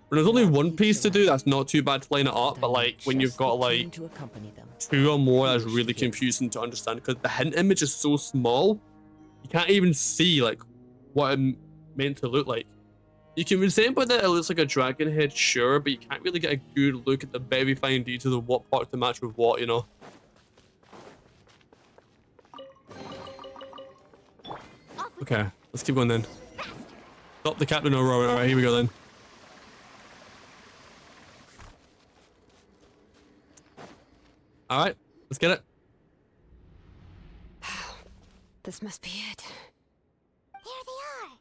When there's only one piece to do, that's not too bad to line it up, but like when you've got like 2 or more, that's really confusing to understand because the hint image is so small, you can't even see like what it's meant to look like. You can resemble that it looks like a dragon head, sure, but you can't really get a good look at the very fine details of what part to match with what, you know? Okay, let's keep going then. Stop the Captain Aurora. Alright, here we go then. Alright, let's get it. This must be it. There they are.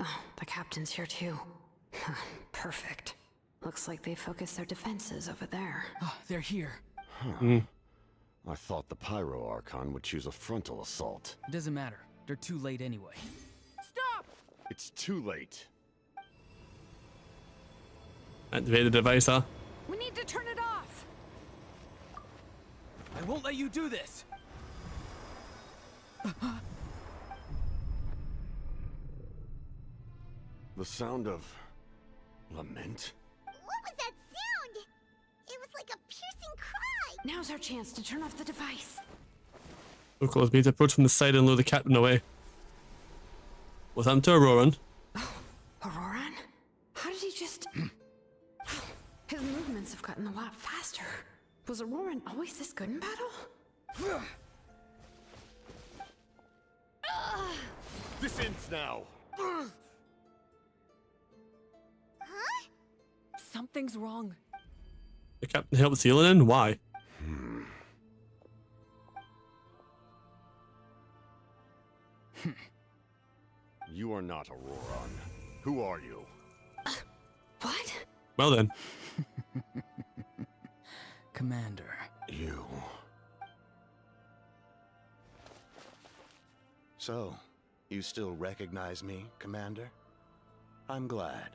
Oh, the captain's here too. Perfect. Looks like they focused their defenses over there. Oh, they're here. Huh. I thought the Pyro Archon would choose a frontal assault. It doesn't matter. They're too late anyway. Stop! It's too late. Activate the device, huh? We need to turn it off. I won't let you do this. The sound of lament? What was that sound? It was like a piercing cry. Now's our chance to turn off the device. So close, we need to approach from the side and lure the captain away. What's happened to Auroran? Oh, Auroran? How did he just... His movements have gotten a lot faster. Was Auroran always this good in battle? This ends now. Huh? Something's wrong. The captain helped seal it in? Why? You are not Auroran. Who are you? What? Well then. Commander. You. So, You still recognize me, Commander? I'm glad.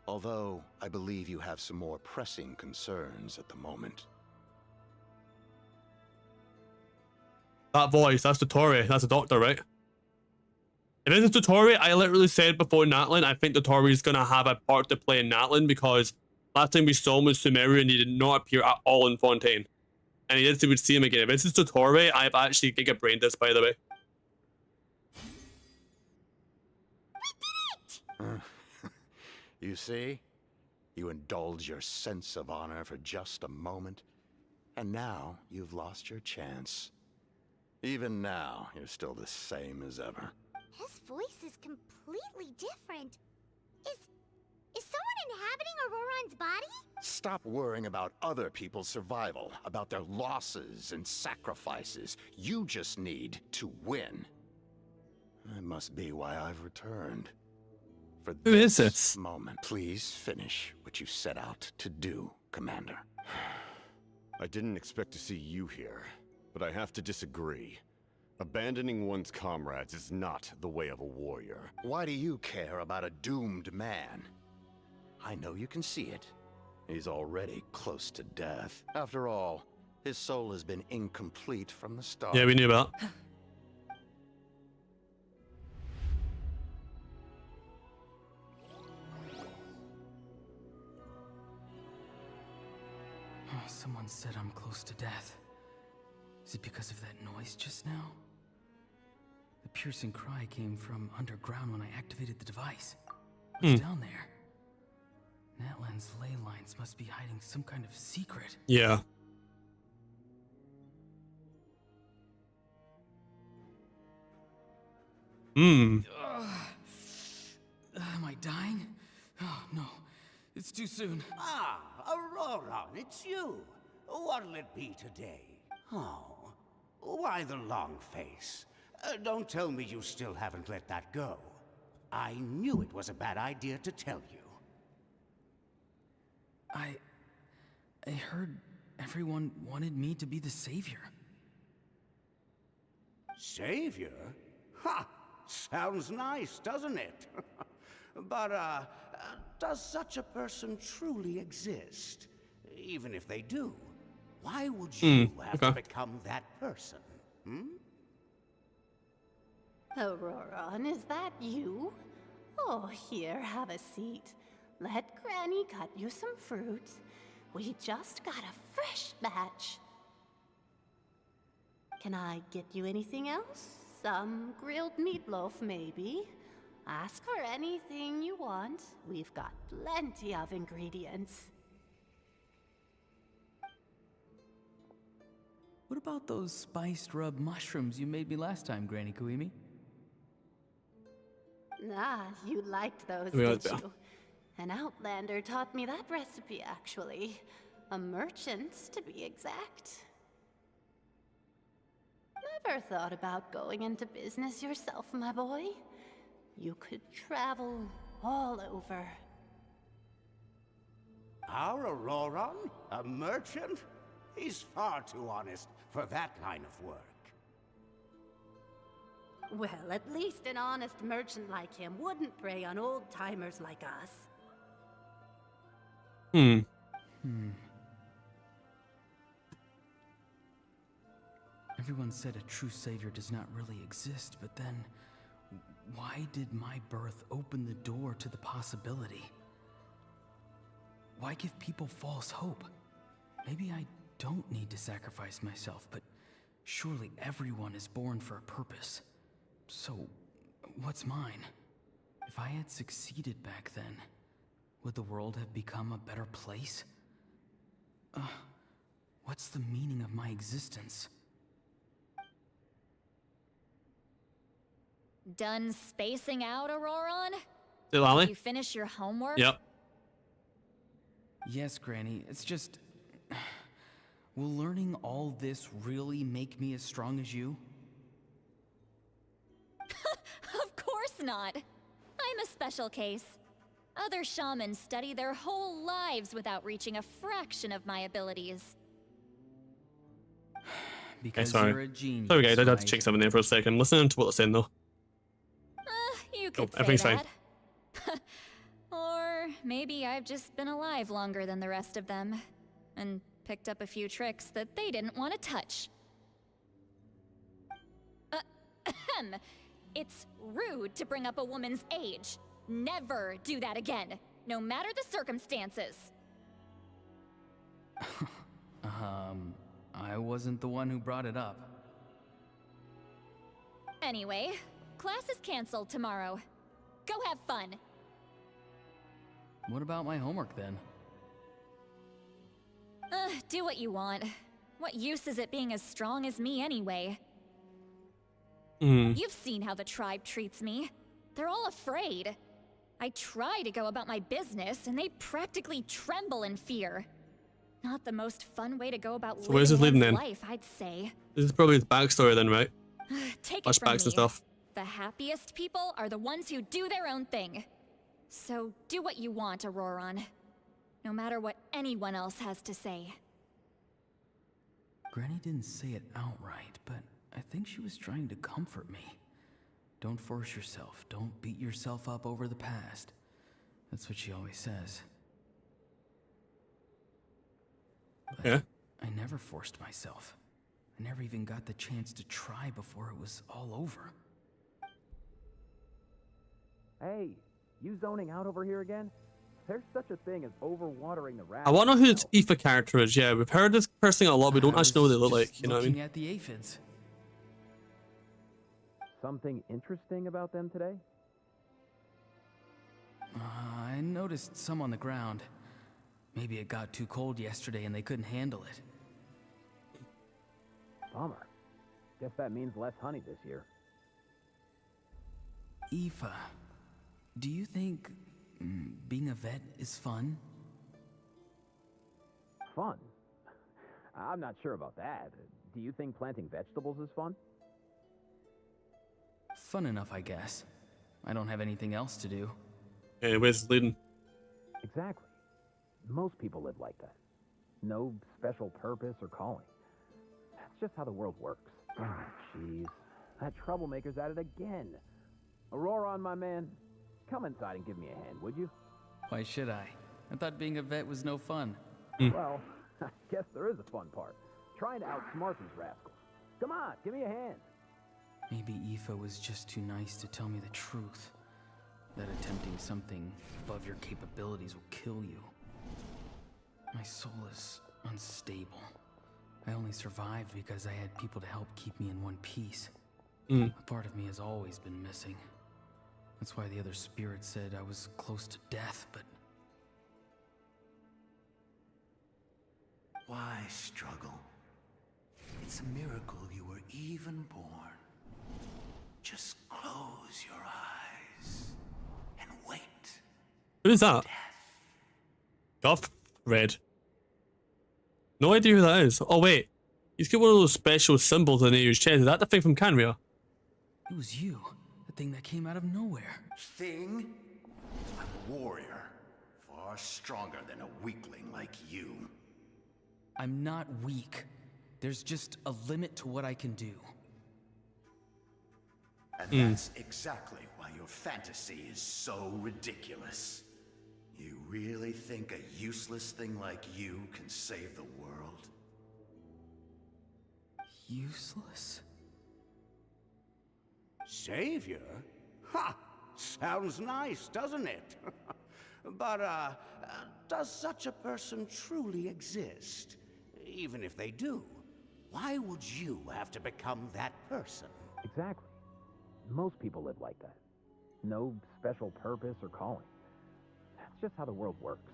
Although, I believe you have some more pressing concerns at the moment. That voice, that's Dotori. That's a doctor, right? If it is Dotori, I literally said before Natlan, I think Dotori is going to have a part to play in Natlan because last time we saw him was Sumerian, he did not appear at all in Fontaine. And he did, we would see him again. If this is Dotori, I've actually giga-brained this, by the way. You see? You indulge your sense of honor for just a moment, and now you've lost your chance. Even now, you're still the same as ever. His voice is completely different. Is someone inhabiting Auroron's body? Stop worrying about other people's survival, about their losses and sacrifices. You just need to win. That must be why I've returned. For Who is this moment, please finish what you set out to do, Commander. I didn't expect to see you here, but I have to disagree. Abandoning one's comrades is not the way of a warrior. Why do you care about a doomed man? I know you can see it. He's already close to death. After all, his soul has been incomplete from the start. Yeah, we knew about. Someone said I'm close to death. Is it because of that noise just now? The piercing cry came from underground when I activated the device. What's down there? Natlan's ley lines must be hiding some kind of secret. Yeah. Am I dying? Oh, no. It's too soon. Ah, Auroron, it's you. What'll it be today? Oh, why the long face? Don't tell me you still haven't let that go. I knew it was a bad idea to tell you. I heard everyone wanted me to be the savior. Savior? Ha! Sounds nice, doesn't it? But, does such a person truly exist? Even if they do, why would you have to become that person? Auroron, is that you? Oh, here, have a seat. Let Granny cut you some fruit. We just got a fresh batch. Can I get you anything else? Some grilled meatloaf, maybe? Ask for anything you want. We've got plenty of ingredients. What about those spiced rub mushrooms you made me last time, Granny Kuimi? Ah, you liked those, did you? An outlander taught me that recipe, actually. A merchant, to be exact. Never thought about going into business yourself, my boy? You could travel all over. Our Auroron? A merchant? He's far too honest for that line of work. Well, at least an honest merchant like him wouldn't prey on old-timers like us. Everyone said a true savior does not really exist, but then why did my birth open the door to the possibility? Why give people false hope? Maybe I don't need to sacrifice myself, but surely everyone is born for a purpose. So, what's mine? If I had succeeded back then, would the world have become a better place? What's the meaning of my existence? Done spacing out, Auroron? Did you finish your homework? Yep. Yes, Granny. It's just... Will learning all this really make me as strong as you? Of course not. I'm a special case. Other shamans study their whole lives without reaching a fraction of my abilities. Because sorry. you're a genius, Sorry guys, I had to right? check something there for a second. Listening to what they're saying though. You could say everything's that. Or maybe I've just been alive longer than the rest of them, and picked up a few tricks that they didn't want to touch. It's rude to bring up a woman's age. Never do that again, no matter the circumstances. I wasn't the one who brought it up. Anyway, class is canceled tomorrow. Go have fun. What about my homework then? Do what you want. What use is it being as strong as me anyway? You've seen how the tribe treats me. They're all afraid. I try to go about my business, and they practically tremble in fear. Not the most fun way to go about So where's this leading one's then? life, I'd say. This is probably his backstory then, right? Take it from Flashbacks and me. stuff. The happiest people are the ones who do their own thing. So do what you want, Auroron. No matter what anyone else has to say. Granny didn't say it outright, but I think she was trying to comfort me. Don't force yourself. Don't beat yourself up over the past. That's what she always says. But yeah? I never forced myself. I never even got the chance to try before it was all over. Hey, you zoning out over here again? There's such a thing as overwatering the rabbit. I want to know who this Aoife character is. Yeah, we've heard this person a lot. We don't actually know what they look like. You know what I mean? Looking at the aphids. Something interesting about them today? I noticed some on the ground. Maybe it got too cold yesterday and they couldn't handle it. Bummer. Guess that means less honey this year. Aoife, do you think being a vet is fun? Fun? I'm not sure about that. Do you think planting vegetables is fun? Fun enough, I guess. I don't have anything else to do. Hey, where's this leading? Exactly. Most people live like that. No special purpose or calling. That's just how the world works. Oh, jeez. That troublemaker's at it again. Auroron, my man, come inside and give me a hand, would you? Why should I? I thought being a vet was no fun. Well, I guess there is a fun part. Trying to outsmart these rascals. Come on, give me a hand. Maybe Aoife was just too nice to tell me the truth. That attempting something above your capabilities will kill you. My soul is unstable. I only survived because I had people to help keep me in one piece. A part of me has always been missing. That's why the other spirits said I was close to death, but... Why struggle? It's a miracle you were even born. Just close your eyes and wait. Who is that? Goth? Red. No idea who that is. Oh wait, he's got one of those special symbols on his chest. Is that the thing from Canria? It was you. The thing that came out of nowhere. Thing? I'm a warrior. Far stronger than a weakling like you. I'm not weak. There's just a limit to what I can do. And that's exactly why your fantasy is so ridiculous. You really think a useless thing like you can save the world? Useless? Savior? Ha! Sounds nice, doesn't it? But, does such a person truly exist? Even if they do, why would you have to become that person? Exactly. Most people live like that. No special purpose or calling. That's just how the world works.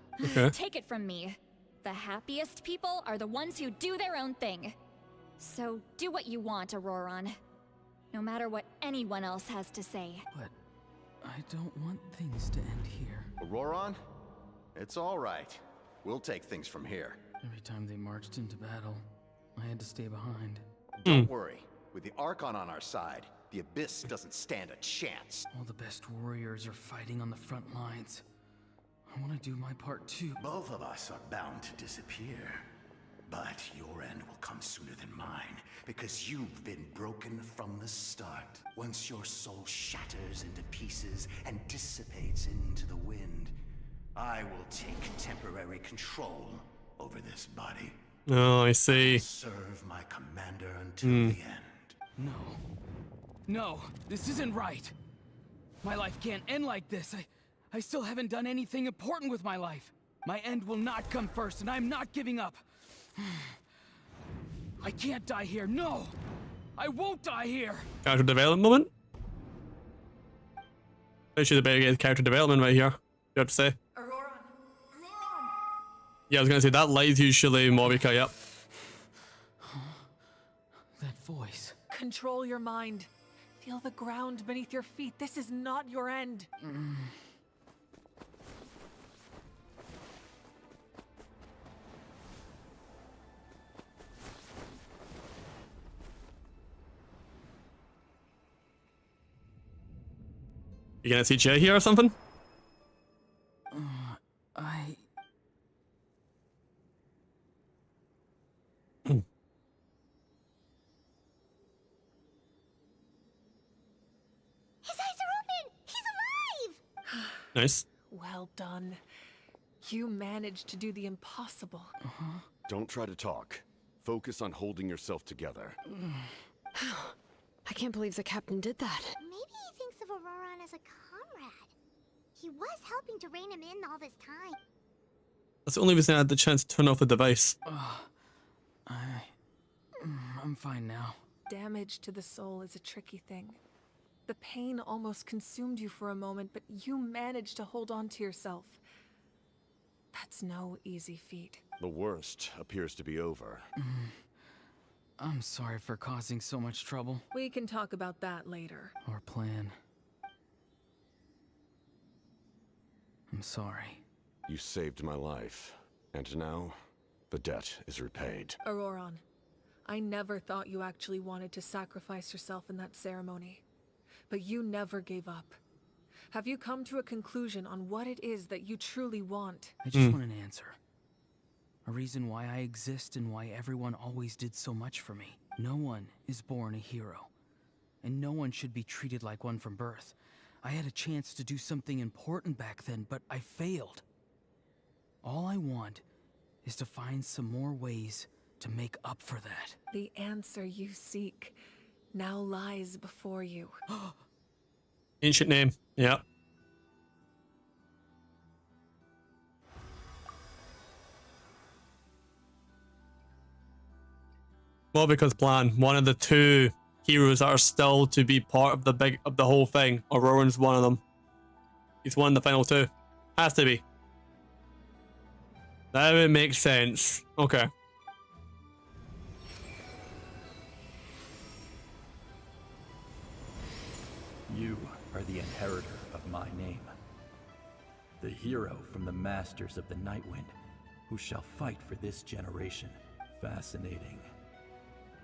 Take it from me. The happiest people are the ones who do their own thing. So do what you want, Auroron. No matter what anyone else has to say. But I don't want things to end here. Auroron? It's all right. We'll take things from here. Every time they marched into battle, I had to stay behind. Don't worry. With the Archon on our side, the Abyss doesn't stand a chance. All the best warriors are fighting on the front lines. I want to do my part too. Both of us are bound to disappear. But your end will come sooner than mine, because you've been broken from the start. Once your soul shatters into pieces and dissipates into the wind, I will take temporary control over this body. Oh, I see. I'll serve my commander until the end. No. No, this isn't right. My life can't end like this. I still haven't done anything important with my life. My end will not come first, and I'm not giving up. I can't die here. No! I won't die here! Character development moment? I should have better get character development right here. You have to say. Yeah, I was gonna say that light usually Morika, yep. That voice. Control your mind. Feel the ground beneath your feet. This is not your end. You gonna see Jay here or something? His eyes are open! He's alive! Nice. Well done. You managed to do the impossible. Don't try to talk. Focus on holding yourself together. I can't believe the captain did that. Maybe he thinks of Auroron as a comrade. He was helping to rein him in all this time. That's the only reason I had the chance to turn off the device. I'm fine now. Damage to the soul is a tricky thing. The pain almost consumed you for a moment, but you managed to hold on to yourself. That's no easy feat. The worst appears to be over. I'm sorry for causing so much trouble. We can talk about that later. Or plan. I'm sorry. You saved my life, and now the debt is repaid. Auroron, I never thought you actually wanted to sacrifice yourself in that ceremony. But you never gave up. Have you come to a conclusion on what it is that you truly want? I just want an answer. A reason why I exist and why everyone always did so much for me. No one is born a hero. And no one should be treated like one from birth. I had a chance to do something important back then, but I failed. All I want is to find some more ways to make up for that. The answer you seek now lies before you. Ancient name, yeah. Well, because plan, one of the two heroes that are still to be part of the whole thing. Auroran's one of them. He's one of the final two. Has to be. That would make sense. Okay. You are the inheritor of my name. The hero from the masters of the Nightwind, who shall fight for this generation. Fascinating.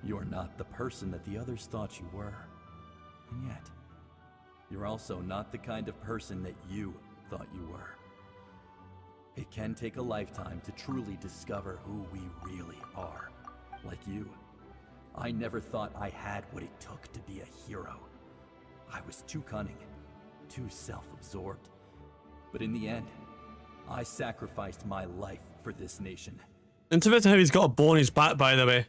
You're not the person that the others thought you were. And yet, you're also not the kind of person that you thought you were. It can take a lifetime to truly discover who we really are. Like you, I never thought I had what it took to be a hero. I was too cunning, too self-absorbed. But in the end, I sacrificed my life for this nation. Interesting how he's got a bow on his back, by the way.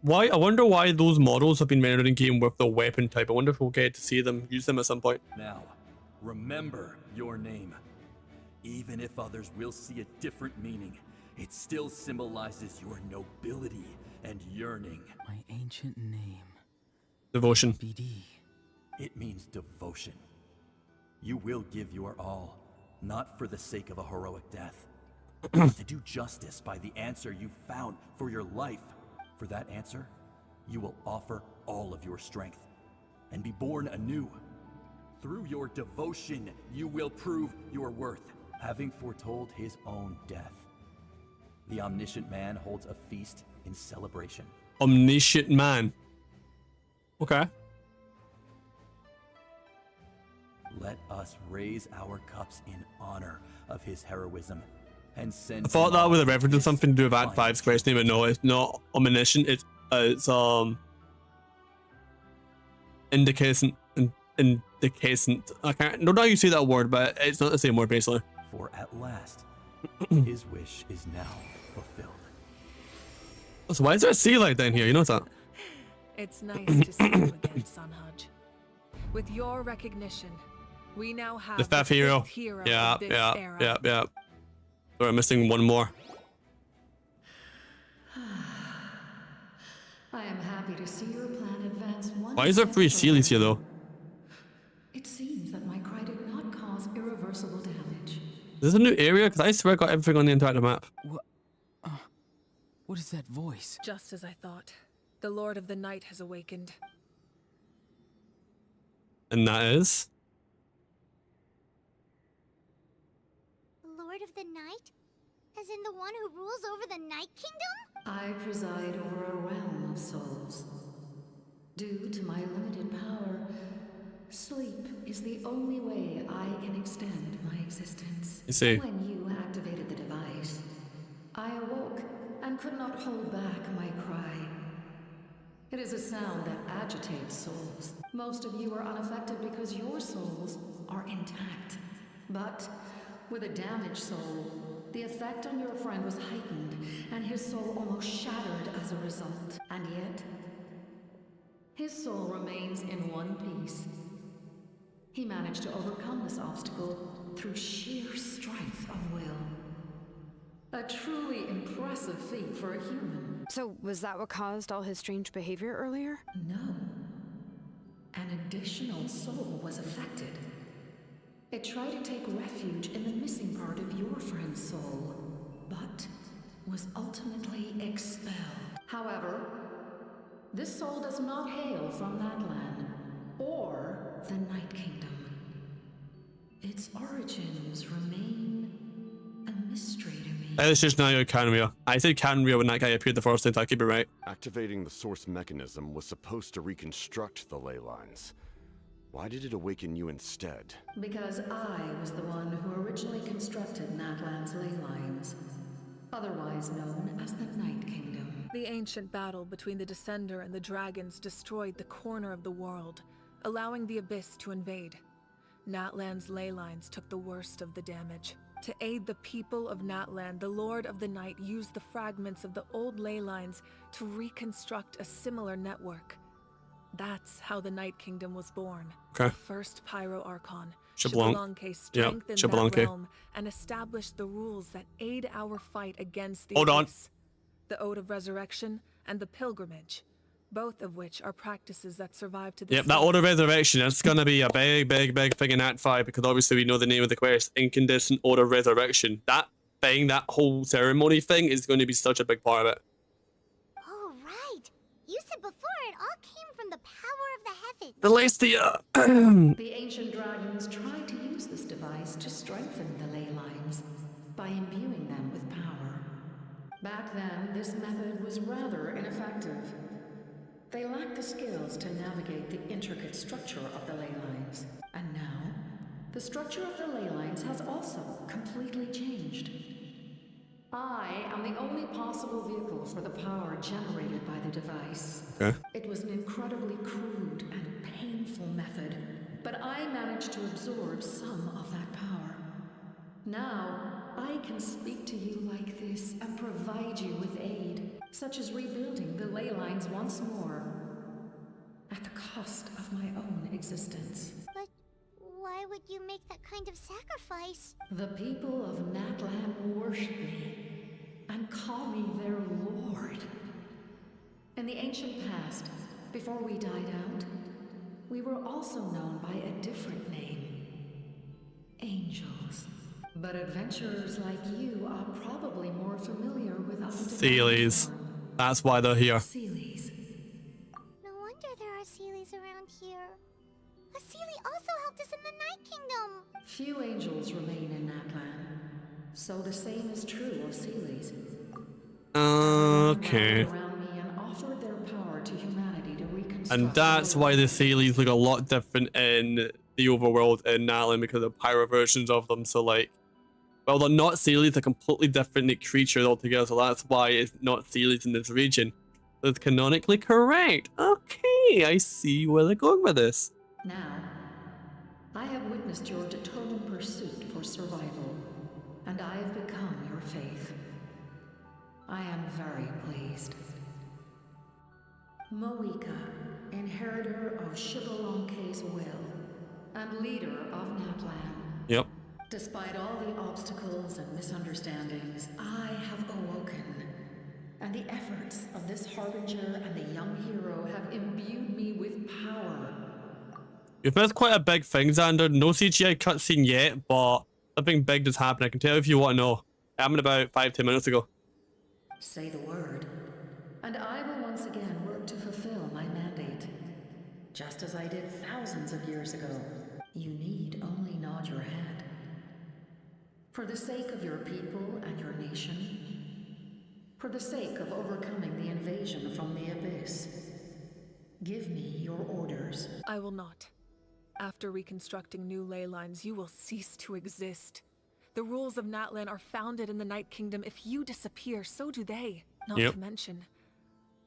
Why? I wonder why those models have been rendered in game with the weapon type. I wonder if we'll get to see them, use them at some point. Now, remember your name. Even if others will see a different meaning, it still symbolizes your nobility and yearning. My ancient name. Devotion. BD. It means devotion. You will give your all, not for the sake of a heroic death, but to do justice by the answer you found for your life. For that answer, you will offer all of your strength and be born anew. Through your devotion, you will prove your worth, having foretold his own death. The omniscient man holds a feast in celebration. Omniscient man. Okay. Let us raise our cups in honor of his heroism and send I thought that was a reference to something to do with Act 5's question, but no, it's not omniscient. It's indicascent. Indicascent. I can't know how you say that word, but it's not the same word basically. For at last, his wish is now fulfilled. So why is there a sea light down here? You know that? It's nice to see you again, Sunhudge. With your recognition, we now have The fifth hero. Yeah. So I'm missing one more. I am happy to see your plan advance one. Why is there 3 Sealies here though? It seems that my cry did not cause irreversible damage. Is this a new area? Because I swear I got everything on the entire map. What is that voice? Just as I thought. The Lord of the Night has awakened. And that is? Lord of the Night? As in the one who rules over the Night Kingdom? I preside over a realm of souls. Due to my limited power, sleep is the only way I can extend my existence. You see. When you activated the device, I awoke and could not hold back my cry. It is a sound that agitates souls. Most of you are unaffected because your souls are intact. But with a damaged soul, the effect on your friend was heightened, and his soul almost shattered as a result. And yet, his soul remains in one piece. He managed to overcome this obstacle through sheer strength of will. A truly impressive feat for a human. So, was that what caused all his strange behavior earlier? No. An additional soul was affected. It tried to take refuge in the missing part of your friend's soul, but was ultimately expelled. However, this soul does not hail from that land, or the Night Kingdom. Its origins remain a mystery to me. It's just now Canria. I said Canria when that guy appeared the first time, so I keep it right. Activating the source mechanism was supposed to reconstruct the ley lines. Why did it awaken you instead? Because I was the one who originally constructed Natlan's ley lines, otherwise known as the Night Kingdom. The ancient battle between the Descender and the dragons destroyed the corner of the world, allowing the Abyss to invade. Natlan's ley lines took the worst of the damage. To aid the people of Natlan, the Lord of the Night used the fragments of the old ley lines to reconstruct a similar network. That's how the Night Kingdom was born. Okay. The first Pyro Archon, Xbalanque. strengthened that realm and established the rules that aid our fight against the Abyss. The Ode of Resurrection and the Pilgrimage, both of which are practices that survive to this Yep, that day. Ode of Resurrection, that's gonna be a big thing in Act 5, because obviously we know the name of the quest, Incandescent Ode of Resurrection. That thing, that whole ceremony thing is going to be such a big part of it. Oh, right. You said before it all came from the power of the heavens. Celestia! The ancient dragons tried to use this device to strengthen the ley lines by imbuing them with power. Back then, this method was rather ineffective. They lacked the skills to navigate the intricate structure of the ley lines. And now, the structure of the ley lines has also completely changed. I am the only possible vehicle for the power generated by the device. Okay. It was an incredibly crude and painful method, but I managed to absorb some of that power. Now, I can speak to you like this and provide you with aid, such as rebuilding the ley lines once more, at the cost of my own existence. But why would you make that kind of sacrifice? The people of Natlan worship me and call me their lord. In the ancient past, before we died out, we were also known by a different name. Angels. But adventurers like you are probably more familiar with our Sealies. That's why they're here. Sealies. No wonder there are Sealies around here. A Sealie also helped us in the Night Kingdom. Few angels remain in Natlan, so the same is true of Sealies. Okay. Around me and offered their power to humanity to reconstruct. And that's why the Sealies look a lot different in the overworld in Natlan, because of pyro versions of them. So like, Well, they're not Sealies, a completely different creature altogether, so that's why it's not Sealies in this region. That's canonically correct. Okay, I see where they're going with this. Now, I have witnessed your determined pursuit for survival, and I have become your faith. I am very pleased. Moika, inheritor of Shibalonke's will, and leader of Natlan. Yep. Despite all the obstacles and misunderstandings, I have awoken. And the efforts of this Harbinger and the young hero have imbued me with power. You've missed quite a big thing, Xander. No CGI cutscene yet, but something big just happened. I can tell if you want to know. It happened about 5-10 minutes ago. Say the word, and I will once again work to fulfill my mandate. Just as I did thousands of years ago. You need only nod your head. For the sake of your people and your nation, for the sake of overcoming the invasion from the Abyss, give me your orders. I will not. After reconstructing new ley lines, you will cease to exist. The rules of Natlan are founded in the Night Kingdom. If you disappear, so do they. Not to mention,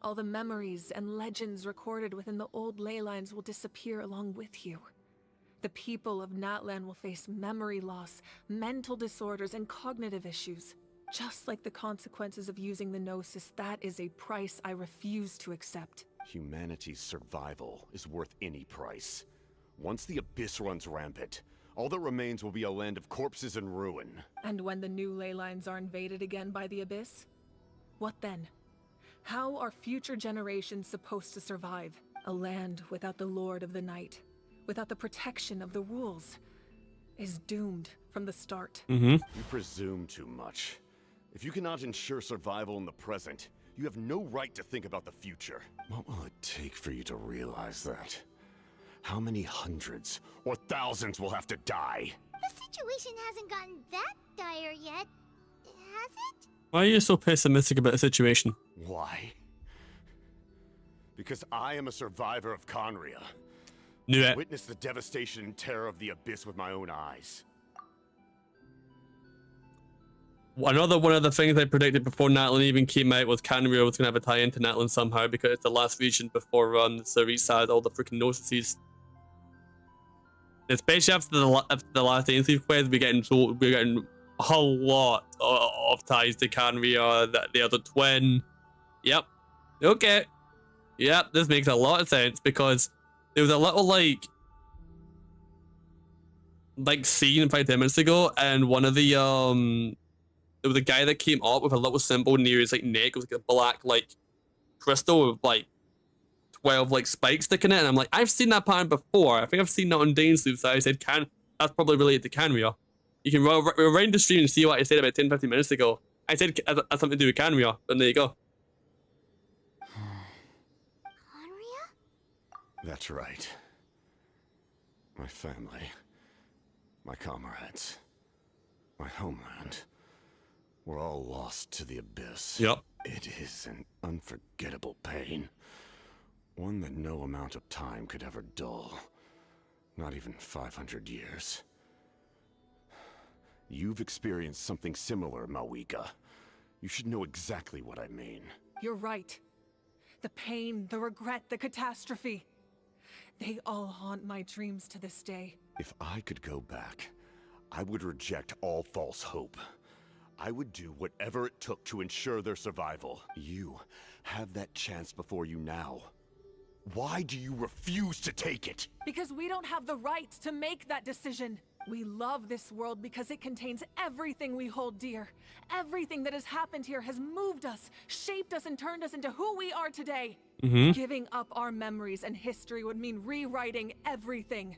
all the memories and legends recorded within the old ley lines will disappear along with you. The people of Natlan will face memory loss, mental disorders, and cognitive issues. Just like the consequences of using the Gnosis, that is a price I refuse to accept. Humanity's survival is worth any price. Once the Abyss runs rampant, all that remains will be a land of corpses and ruin. And when the new ley lines are invaded again by the Abyss? What then? How are future generations supposed to survive? A land without the Lord of the Night, without the protection of the rules, is doomed from the start. You presume too much. If you cannot ensure survival in the present, you have no right to think about the future. What will it take for you to realize that? How many hundreds or thousands will have to die? The situation hasn't gotten that dire yet, has it? Why are you so pessimistic about the situation? Why? Because I am a survivor of Conria. Knew it. Witness the devastation and terror of the Abyss with my own eyes. Another one of the things I predicted before Natlan even came out was Canria was going to have a tie into Natlan somehow because it's the last region before Cerise had all the freaking Gnosises. Especially after the last Ainsleeve quest, we're getting a lot of ties to Canria, the other twin. Yep. Okay. Yep, this makes a lot of sense because there was a little like scene 5-10 minutes ago, and one of the there was a guy that came up with a little symbol near his like neck. It was like a black like crystal with like 12 like spikes sticking in it, and I'm like, I've seen that pattern before. I think I've seen that on Dainsleep, so I said that's probably related to Canria. You can rewind the stream and see what I said about 10-15 minutes ago. I said it has something to do with Canria, and there you go. That's right. My family, my comrades, my homeland, we're all lost to the Abyss. Yep. It is an unforgettable pain. One that no amount of time could ever dull. Not even 500 years. You've experienced something similar, Mawika. You should know exactly what I mean. You're right. The pain, the regret, the catastrophe. They all haunt my dreams to this day. If I could go back, I would reject all false hope. I would do whatever it took to ensure their survival. You have that chance before you now. Why do you refuse to take it? Because we don't have the right to make that decision. We love this world because it contains everything we hold dear. Everything that has happened here has moved us, shaped us, and turned us into who we are today. Giving up our memories and history would mean rewriting everything.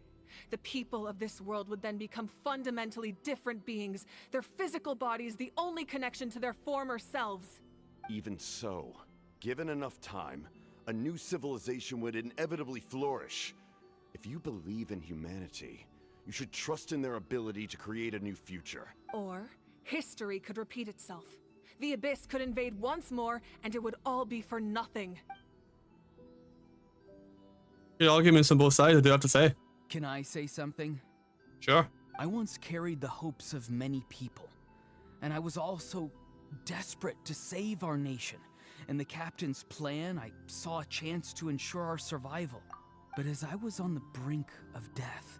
The people of this world would then become fundamentally different beings, their physical bodies the only connection to their former selves. Even so, given enough time, a new civilization would inevitably flourish. If you believe in humanity, you should trust in their ability to create a new future. Or, history could repeat itself. The Abyss could invade once more, and it would all be for nothing. Good arguments on both sides, I do have to say. Can I say something? Sure. I once carried the hopes of many people, And I was also desperate to save our nation. In the captain's plan, I saw a chance to ensure our survival. But as I was on the brink of death,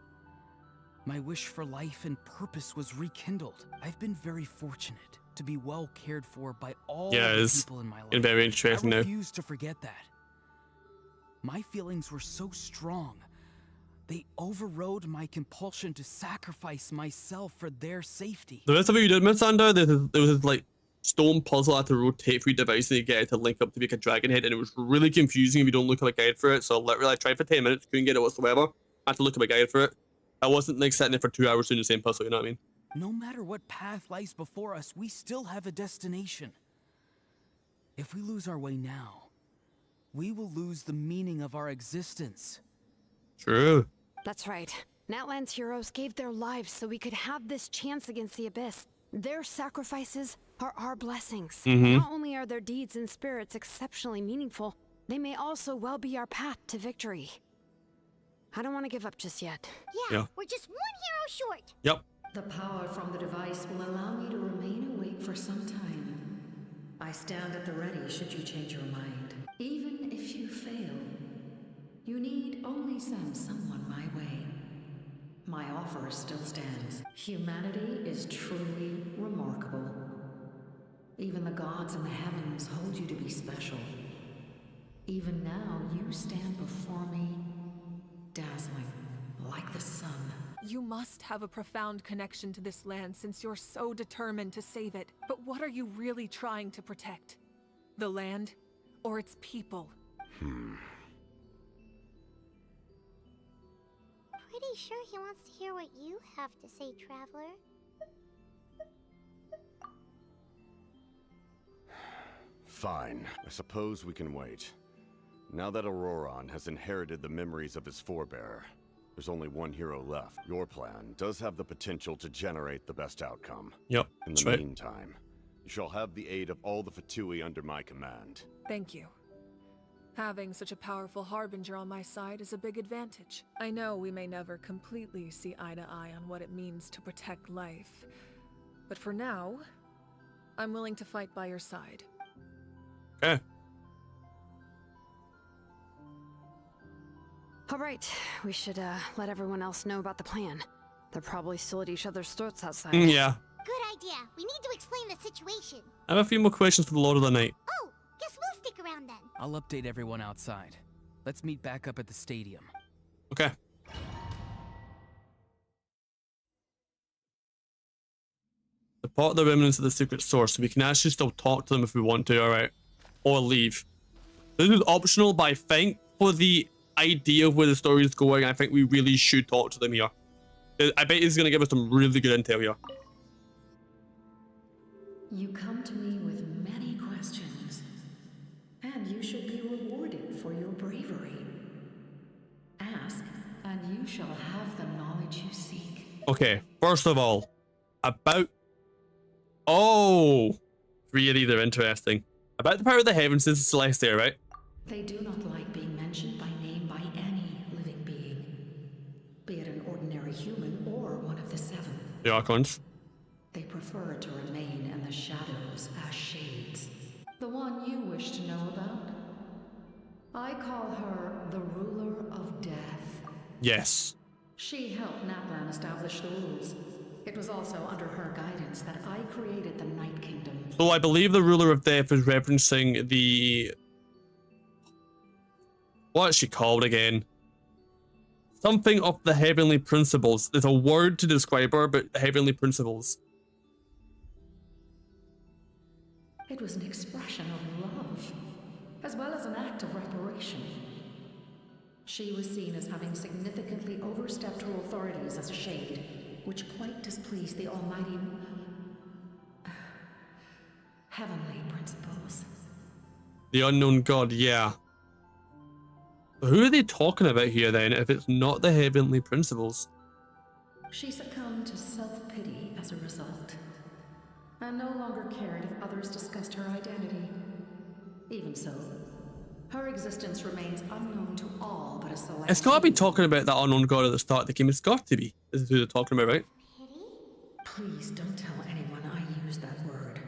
my wish for life and purpose was rekindled. I've been very fortunate to be well cared for by all the people in my life. Very interesting I refuse to forget that. My feelings were so strong, they overrode my compulsion to sacrifice myself for their safety. The rest of it you did, Miss Sander, there was this like stone puzzle I had to rotate for your device and you get it to link up to make a dragon head, and it was really confusing if you don't look at a guide for it. So literally I tried for 10 minutes, couldn't get it whatsoever. I had to look at a guide for it. I wasn't like sitting there for 2 hours doing the same puzzle, you know what I mean? No matter what path lies before us, we still have a destination. If we lose our way now, we will lose the meaning of our existence. True. That's right. Natlan's heroes gave their lives so we could have this chance against the Abyss. Their sacrifices are our blessings. Not only are their deeds and spirits exceptionally meaningful, they may also well be our path to victory. I don't want to give up just yet. Yeah, we're just one hero short. Yep. The power from the device will allow me to remain awake for some time. I stand at the ready should you change your mind. Even if you fail, you need only send someone my way. My offer still stands. Humanity is truly remarkable. Even the gods in the heavens hold you to be special. Even now, you stand before me, dazzling like the sun. You must have a profound connection to this land since you're so determined to save it. But what are you really trying to protect? The land or its people? Pretty sure he wants to hear what you have to say, Traveler. Fine. I suppose we can wait. Now that Auroron has inherited the memories of his forebear, there's only one hero left. Your plan does have the potential to generate the best outcome. Yep. In the meantime, you shall have the aid of all the Fatui under my command. Thank you. Having such a powerful harbinger on my side is a big advantage. I know we may never completely see eye to eye on what it means to protect life, but for now, I'm willing to fight by your side. Okay. All right, we should let everyone else know about the plan. They're probably still at each other's throats outside. Yeah. Good idea. We need to explain the situation. I have a few more questions for the Lord of the Night. Oh, guess we'll stick around then. I'll update everyone outside. Let's meet back up at the stadium. Okay. Depart the remnants of the secret source, so we can actually still talk to them if we want to, alright? Or leave. This is optional, but I think for the idea of where the story is going, I think we really should talk to them here. I bet he's going to give us some really good intel here. You come to me with many questions, and you should be rewarded for your bravery. Ask, and you shall have the knowledge you seek. Okay, first of all, about... Oh! Three of these are interesting. About the power of the heavens, this is Celestia, right? They do not like being mentioned by name by any living being, be it an ordinary human or one of the seven. The Archons. They prefer to remain in the shadows as shades. The one you wish to know about? I call her the ruler of death. Yes. She helped Natlan establish the rules. It was also under her guidance that I created the Night Kingdom. So I believe the ruler of death is referencing the... What's she called again? Something of the heavenly principles. There's a word to describe her, but heavenly principles. It was an expression of love, as well as an act of reparation. She was seen as having significantly overstepped her authorities as a shade, which quite displeased the almighty... heavenly principles. The unknown god, yeah. Who are they talking about here then, if it's not the heavenly principles? She succumbed to self-pity as a result, and no longer cared if others discussed her identity. Even so, her existence remains unknown to all but a select... It's gotta be talking about that unknown god at the start of the game. It's got to be. This is who they're talking about, right? Please don't tell anyone I used that word.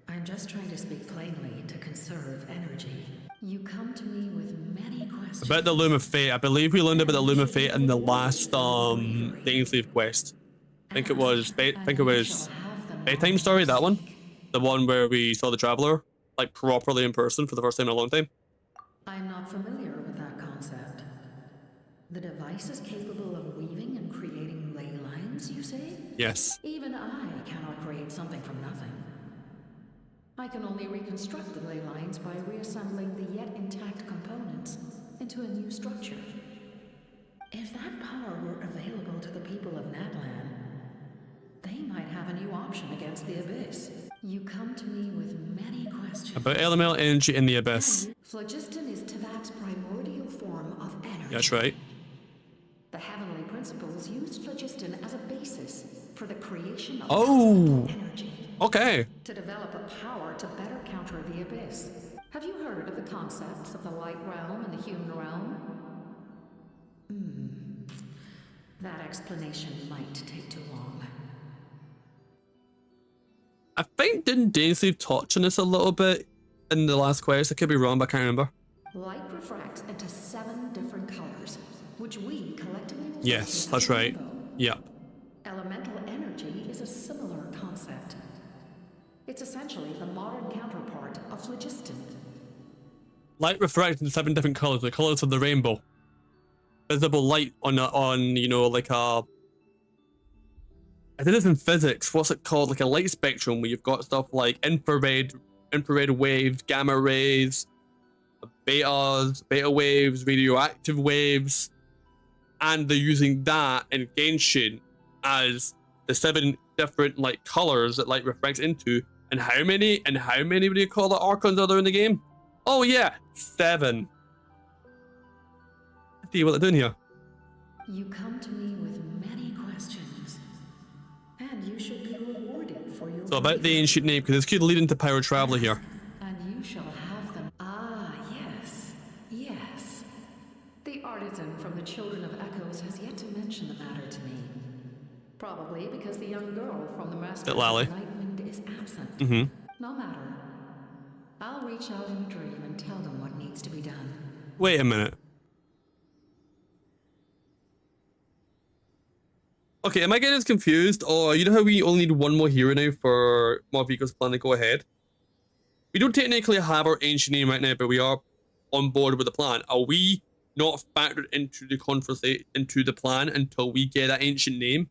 I'm just trying to speak plainly to conserve energy. You come to me with many questions. About the Loom of Fate. I believe we learned about the Loom of Fate in the last Dainsleif quest. I think it was Bedtime Story, that one. The one where we saw the Traveler, like, properly in person for the first time in a long time. I'm not familiar with that concept. The device is capable of weaving and creating ley lines, you say? Yes. Even I cannot create something from nothing. I can only reconstruct the ley lines by reassembling the yet intact components into a new structure. If that power were available to the people of Natlan, they might have a new option against the Abyss. You come to me with many questions. About elemental energy in the Abyss. Phlogiston is Teyvat's primordial form of energy. That's right. The heavenly principles used phlogiston as a basis for the creation of energy. Okay. To develop a power to better counter the Abyss. Have you heard of the concepts of the light realm and the human realm? That explanation might take too long. I think, didn't Dainsleif touch on this a little bit in the last quest? I could be wrong, but I can't remember. Light refracts into 7 different colors, which we collectively refer Yes, to that's as a right. rainbow. Yep. Elemental energy is a similar concept. It's essentially the modern counterpart of phlogiston. Light refracts into 7 different colors, the colors of the rainbow. Visible light on you know, like a... I did this in physics. What's it called? Like a light spectrum where you've got stuff like infrared waves, gamma rays, beta waves, radioactive waves, and they're using that in Genshin as the 7 different like colors that light refracts into. And how many do you call it Archons are there in the game? Oh yeah, 7. See what they're doing here. You come to me with many questions, and you should be rewarded for your. So about the ancient name, because this could lead into Pyro Traveler here. And you shall have them. Ah, yes. The artisan from the Children of Echoes has yet to mention the matter to me. Probably because the young girl from the Master of Nightwind is absent. No matter. I'll reach out in a dream and tell them what needs to be done. Wait a minute. Okay, am I getting this confused? Or you know how we only need 1 more hero now for Marvika's plan to go ahead? We don't technically have our ancient name right now, but we are on board with the plan. Are we not factored into the plan until we get that ancient name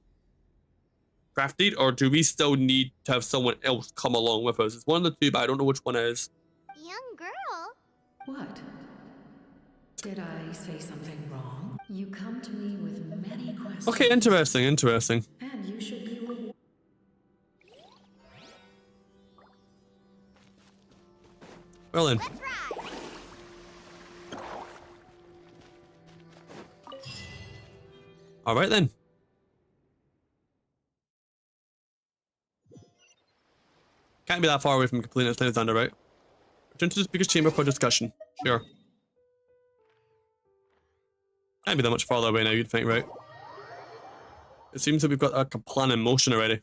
crafted, or do we still need to have someone else come along with us? It's one of the 2, but I don't know which one it is. Young girl? What? Did I say something wrong? You come to me with many questions. Okay, interesting. And you should be rewarded. Well then. Alright then. Can't be that far away from completing Alexander, right? Return to the speaker's chamber for discussion. Sure. Can't be that much farther away now, you'd think, right? It seems that we've got a plan in motion already.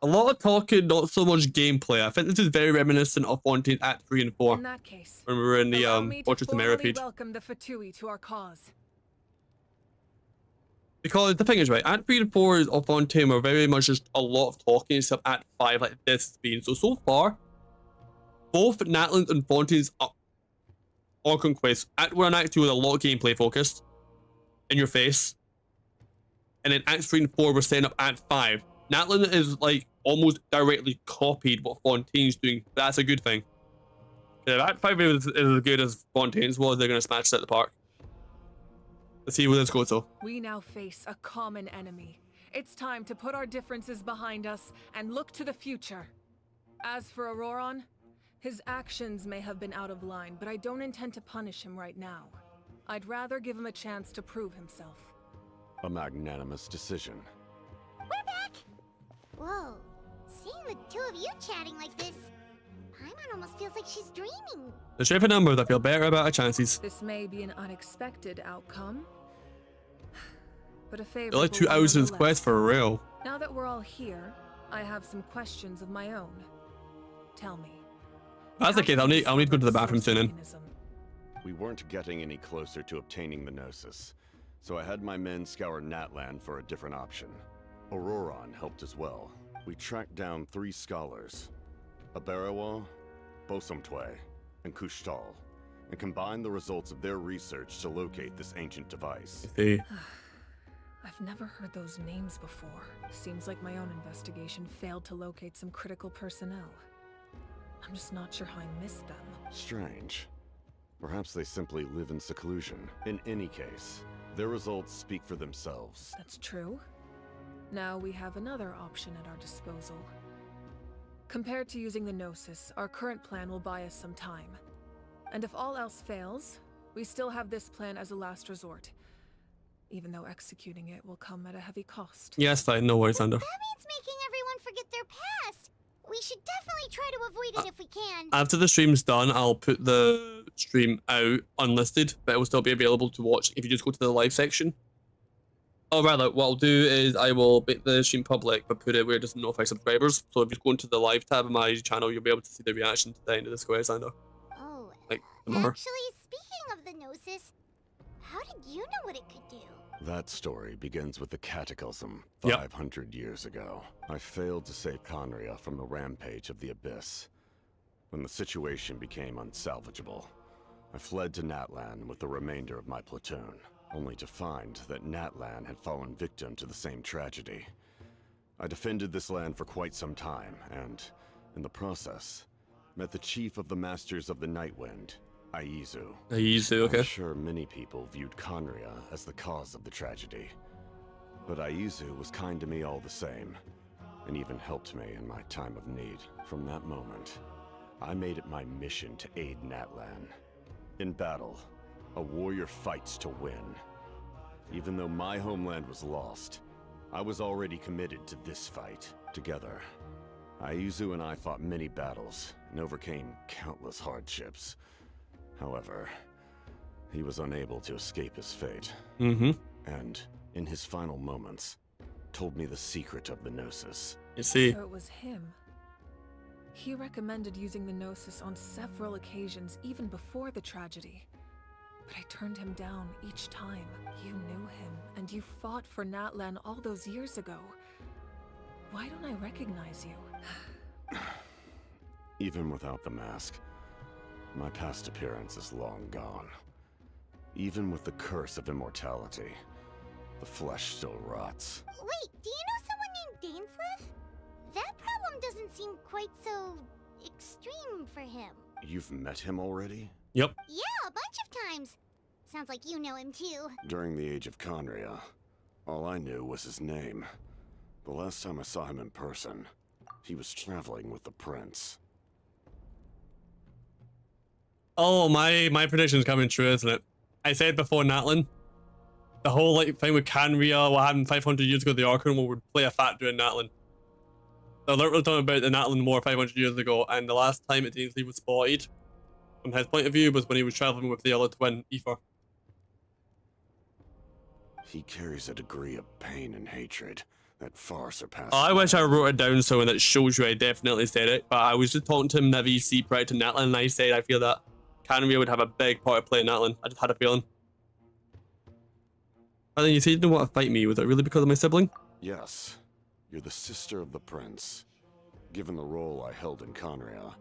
A lot of talking, not so much gameplay. I think this is very reminiscent of Fontaine Act 3 and 4. In that case, when we were in the Fortress of Meripede. Welcome the Fatui to our cause. Because the thing is, right, Act 3 and 4 of Fontaine were very much just a lot of talking, except Act 5 like this has been. So far, both Natlan's and Fontaine's Archon quests, Act 1 and Act 2 were a lot of gameplay focused, in your face. And then Act 3 and 4 were setting up Act 5. Natlan is like almost directly copied what Fontaine's doing. That's a good thing. If Act 5 is as good as Fontaine's was, they're going to smash it at the park. Let's see where this goes though. We now face a common enemy. It's time to put our differences behind us and look to the future. As for Auroron, his actions may have been out of line, but I don't intend to punish him right now. I'd rather give him a chance to prove himself. A magnanimous decision. We're back! Whoa, seeing the 2 of you chatting like this, Paimon almost feels like she's dreaming. The shape of numbers, I feel better about our chances. This may be an unexpected outcome, but a favor. They're like 2 hours in this quest for real. Now that we're all here, I have some questions of my own. Tell me. That's the case. I'll need to go to the bathroom soon. Then. We weren't getting any closer to obtaining the Gnosis, so I had my men scour Natlan for a different option. Auroron helped as well. We tracked down 3 scholars, Aberawa, Bosomtwe, and Kushtal, and combined the results of their research to locate this ancient device. I've never heard those names before. Seems like my own investigation failed to locate some critical personnel. I'm just not sure how I missed them. Strange. Perhaps they simply live in seclusion. In any case, their results speak for themselves. That's true. Now we have another option at our disposal. Compared to using the Gnosis, our current plan will buy us some time. And if all else fails, we still have this plan as a last resort. Even though executing it will come at a heavy cost. Yes, fine. No worries, Sander. That means making everyone forget their past. We should definitely try to avoid it if we can. After the stream's done, I'll put the stream out unlisted, but it will still be available to watch if you just go to the live section. Or rather, what I'll do is I will make the stream public, but put it where it doesn't notify subscribers. So if you go into the live tab of my channel, you'll be able to see the reaction to the end of the square, Sander. Oh, like, actually, speaking of the Gnosis, how did you know what it could do? That story begins with the Cataclysm 500 years ago. I failed to save Conria from the rampage of the Abyss. When the situation became unsalvageable, I fled to Natlan with the remainder of my platoon, only to find that Natlan had fallen victim to the same tragedy. I defended this land for quite some time, and, in the process, met the chief of the Masters of the Nightwind, Aizu. Aizu, okay. I'm sure many people viewed Conria as the cause of the tragedy. But Aizu was kind to me all the same, and even helped me in my time of need. From that moment, I made it my mission to aid Natlan. In battle, a warrior fights to win. Even though my homeland was lost, I was already committed to this fight. Together, Aizu and I fought many battles and overcame countless hardships. However, he was unable to escape his fate. And, in his final moments, told me the secret of the Gnosis. You see? So it was him. He recommended using the Gnosis on several occasions, even before the tragedy. But I turned him down each time. You knew him, and you fought for Natlan all those years ago. Why don't I recognize you? Even without the mask, my past appearance is long gone. Even with the curse of immortality, the flesh still rots. Wait, do you know someone named Dainsleif? That problem doesn't seem quite so extreme for him. You've met him already? Yep. Yeah, a bunch of times. Sounds like you know him too. During the age of Conria, all I knew was his name. The last time I saw him in person, he was traveling with the prince. Oh, my prediction's coming true, isn't it? I said before Natlan, the whole like thing with Canria, what happened 500 years ago, the Archon would play a factor in Natlan. They're literally talking about the Natlan War 500 years ago, and the last time it Dainsleif was spotted, from his point of view, was when he was traveling with the other twin, Aoife. He carries a degree of pain and hatred that far surpasses. I wish I wrote it down so that shows you I definitely said it, but I was just talking to him in the VC prior to Natlan, and I said I feel that Canria would have a big part to play in Natlan. I just had a feeling. And then you said you didn't want to fight me. Was it really because of my sibling? Yes. You're the sister of the prince. Given the role I held in Conria,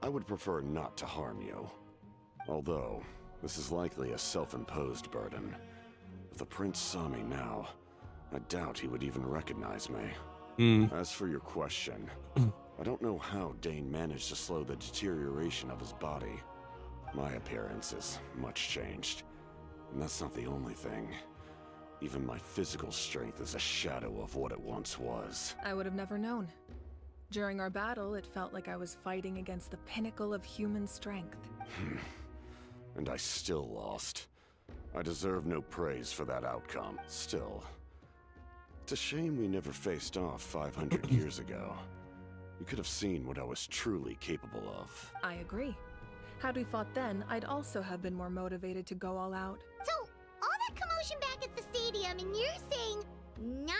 I would prefer not to harm you. Although, this is likely a self-imposed burden. If the prince saw me now, I doubt he would even recognize me. As for your question, I don't know how Dane managed to slow the deterioration of his body. My appearance is much changed, and that's not the only thing. Even my physical strength is a shadow of what it once was. I would have never known. During our battle, it felt like I was fighting against the pinnacle of human strength. And I still lost. I deserve no praise for that outcome. Still, it's a shame we never faced off 500 years ago. You could have seen what I was truly capable of. I agree. Had we fought then, I'd also have been more motivated to go all out. So, all that commotion back at the stadium, and you're saying neither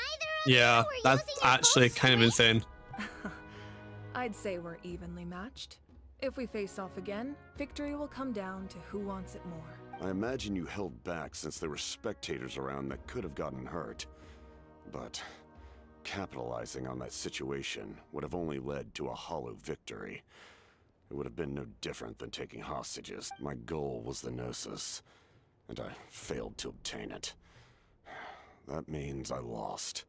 of Yeah, you were that's using your actually full kind of strength? insane. I'd say we're evenly matched. If we face off again, victory will come down to who wants it more. I imagine you held back since there were spectators around that could have gotten hurt. But capitalizing on that situation would have only led to a hollow victory. It would have been no different than taking hostages. My goal was the Gnosis, and I failed to obtain it. That means I lost.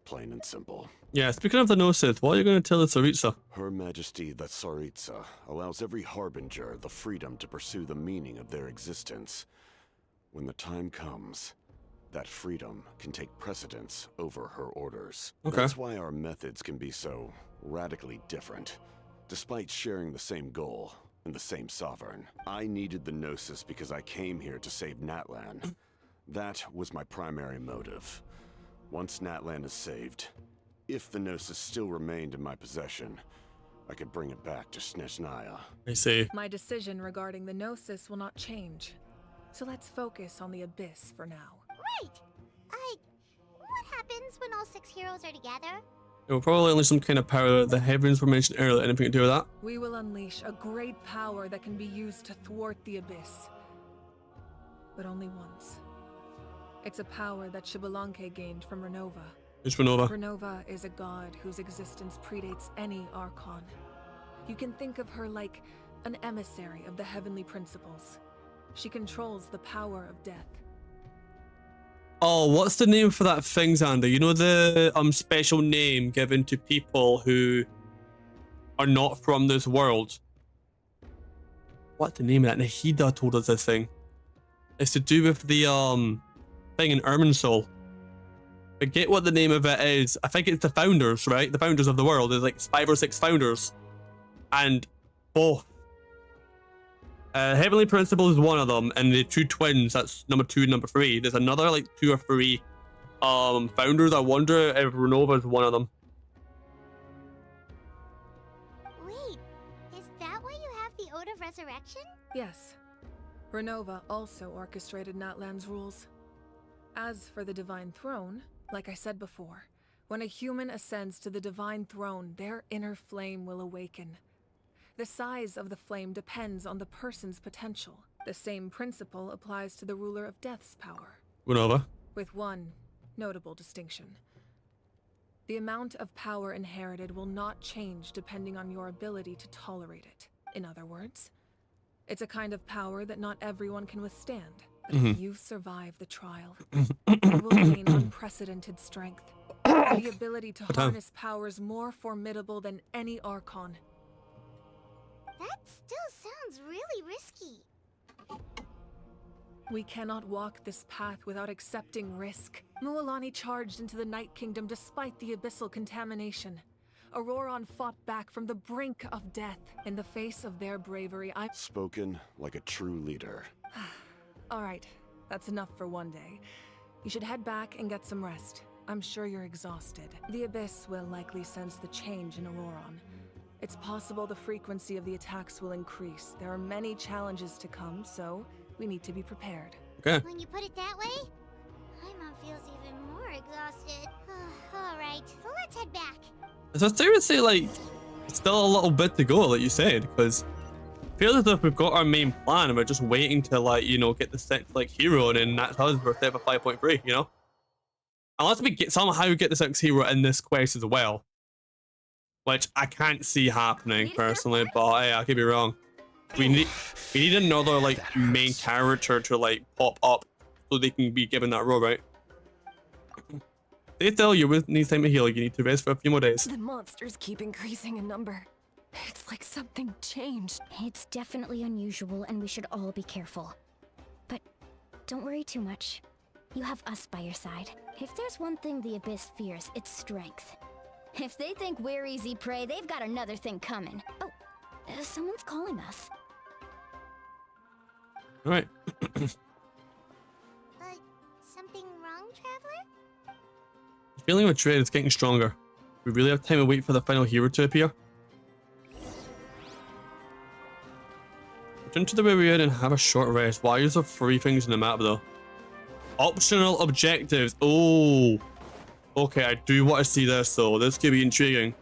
Plain and simple. Yeah, speaking of the Gnosis, what are you going to tell the Tsaritsa? Her Majesty the Tsaritsa allows every Harbinger the freedom to pursue the meaning of their existence. When the time comes, that freedom can take precedence over her orders. Okay. That's why our methods can be so radically different, despite sharing the same goal and the same sovereign. I needed the Gnosis because I came here to save Natlan. That was my primary motive. Once Natlan is saved, if the Gnosis still remained in my possession, I could bring it back to Snezhnaya. I see. My decision regarding the Gnosis will not change. So let's focus on the Abyss for now. Right! What happens when all 6 heroes are together? It will probably unleash some kind of power that the heavens were mentioned earlier. Anything to do with that? We will unleash a great power that can be used to thwart the Abyss. But only once. It's a power that Xbalanque gained from Renova. Who's Renova? Renova is a god whose existence predates any Archon. You can think of her like an emissary of the heavenly principles. She controls the power of death. Oh, what's the name for that thing, Xander? You know the special name given to people who are not from this world? What's the name of that? Nahida told us this thing. It's to do with the thing in Irminsul. Forget what the name of it is. I think it's the founders, right? The founders of the world. There's like 5 or 6 founders. And both. Heavenly Principle is one of them, and the 2 twins, that's number 2 and number 3. There's another like 2 or 3 founders. I wonder if Renova is one of them. Wait, is that why you have the Ode of Resurrection? Yes. Renova also orchestrated Natlan's rules. As for the Divine Throne, like I said before, when a human ascends to the Divine Throne, their inner flame will awaken. The size of the flame depends on the person's potential. The same principle applies to the Ruler of Death's power. Renova. With one notable distinction. The amount of power inherited will not change depending on your ability to tolerate it. In other words, it's a kind of power that not everyone can withstand. But if you survive the trial, you will gain unprecedented strength. And the ability to harness powers more formidable than any Archon. That still sounds really risky. We cannot walk this path without accepting risk. Mualani charged into the Night Kingdom despite the abyssal contamination. Auroron fought back from the brink of death. In the face of their bravery, I... Spoken like a true leader. Alright, that's enough for one day. You should head back and get some rest. I'm sure you're exhausted. The Abyss will likely sense the change in Auroron. It's possible the frequency of the attacks will increase. There are many challenges to come, so we need to be prepared. Okay. When you put it that way, Paimon feels even more exhausted. Alright, let's head back. So seriously, like, it's still a little bit to go, like you said, because it feels as if we've got our main plan and we're just waiting to, like, you know, get the 6th, like, hero, and then that's us, we're set for 5.3, you know? Unless we somehow get the 6th hero in this quest as well. Which I can't see happening, personally, but hey, I could be wrong. We need another, like, main character to, like, pop up so they can be given that role, right? They tell you with needs time to heal, you need to rest for a few more days. The monsters keep increasing in number. It's like something changed. It's definitely unusual, and we should all be careful. But don't worry too much. You have us by your side. If there's one thing the Abyss fears, it's strength. If they think we're easy prey, they've got another thing coming. Oh, someone's calling us. All right. Something wrong, Traveler? The feeling of dread is getting stronger. We really have time to wait for the final hero to appear. Return to the area and have a short rest. Why is there 3 things in the map though? Optional objectives. Oh. Okay, I do want to see this though. This could be intriguing.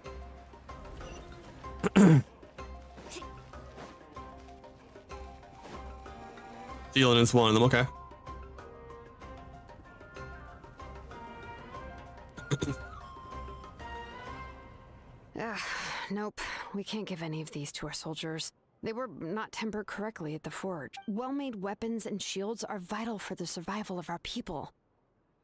Stealing is one of them, okay. Nope, we can't give any of these to our soldiers. They were not tempered correctly at the forge. Well-made weapons and shields are vital for the survival of our people.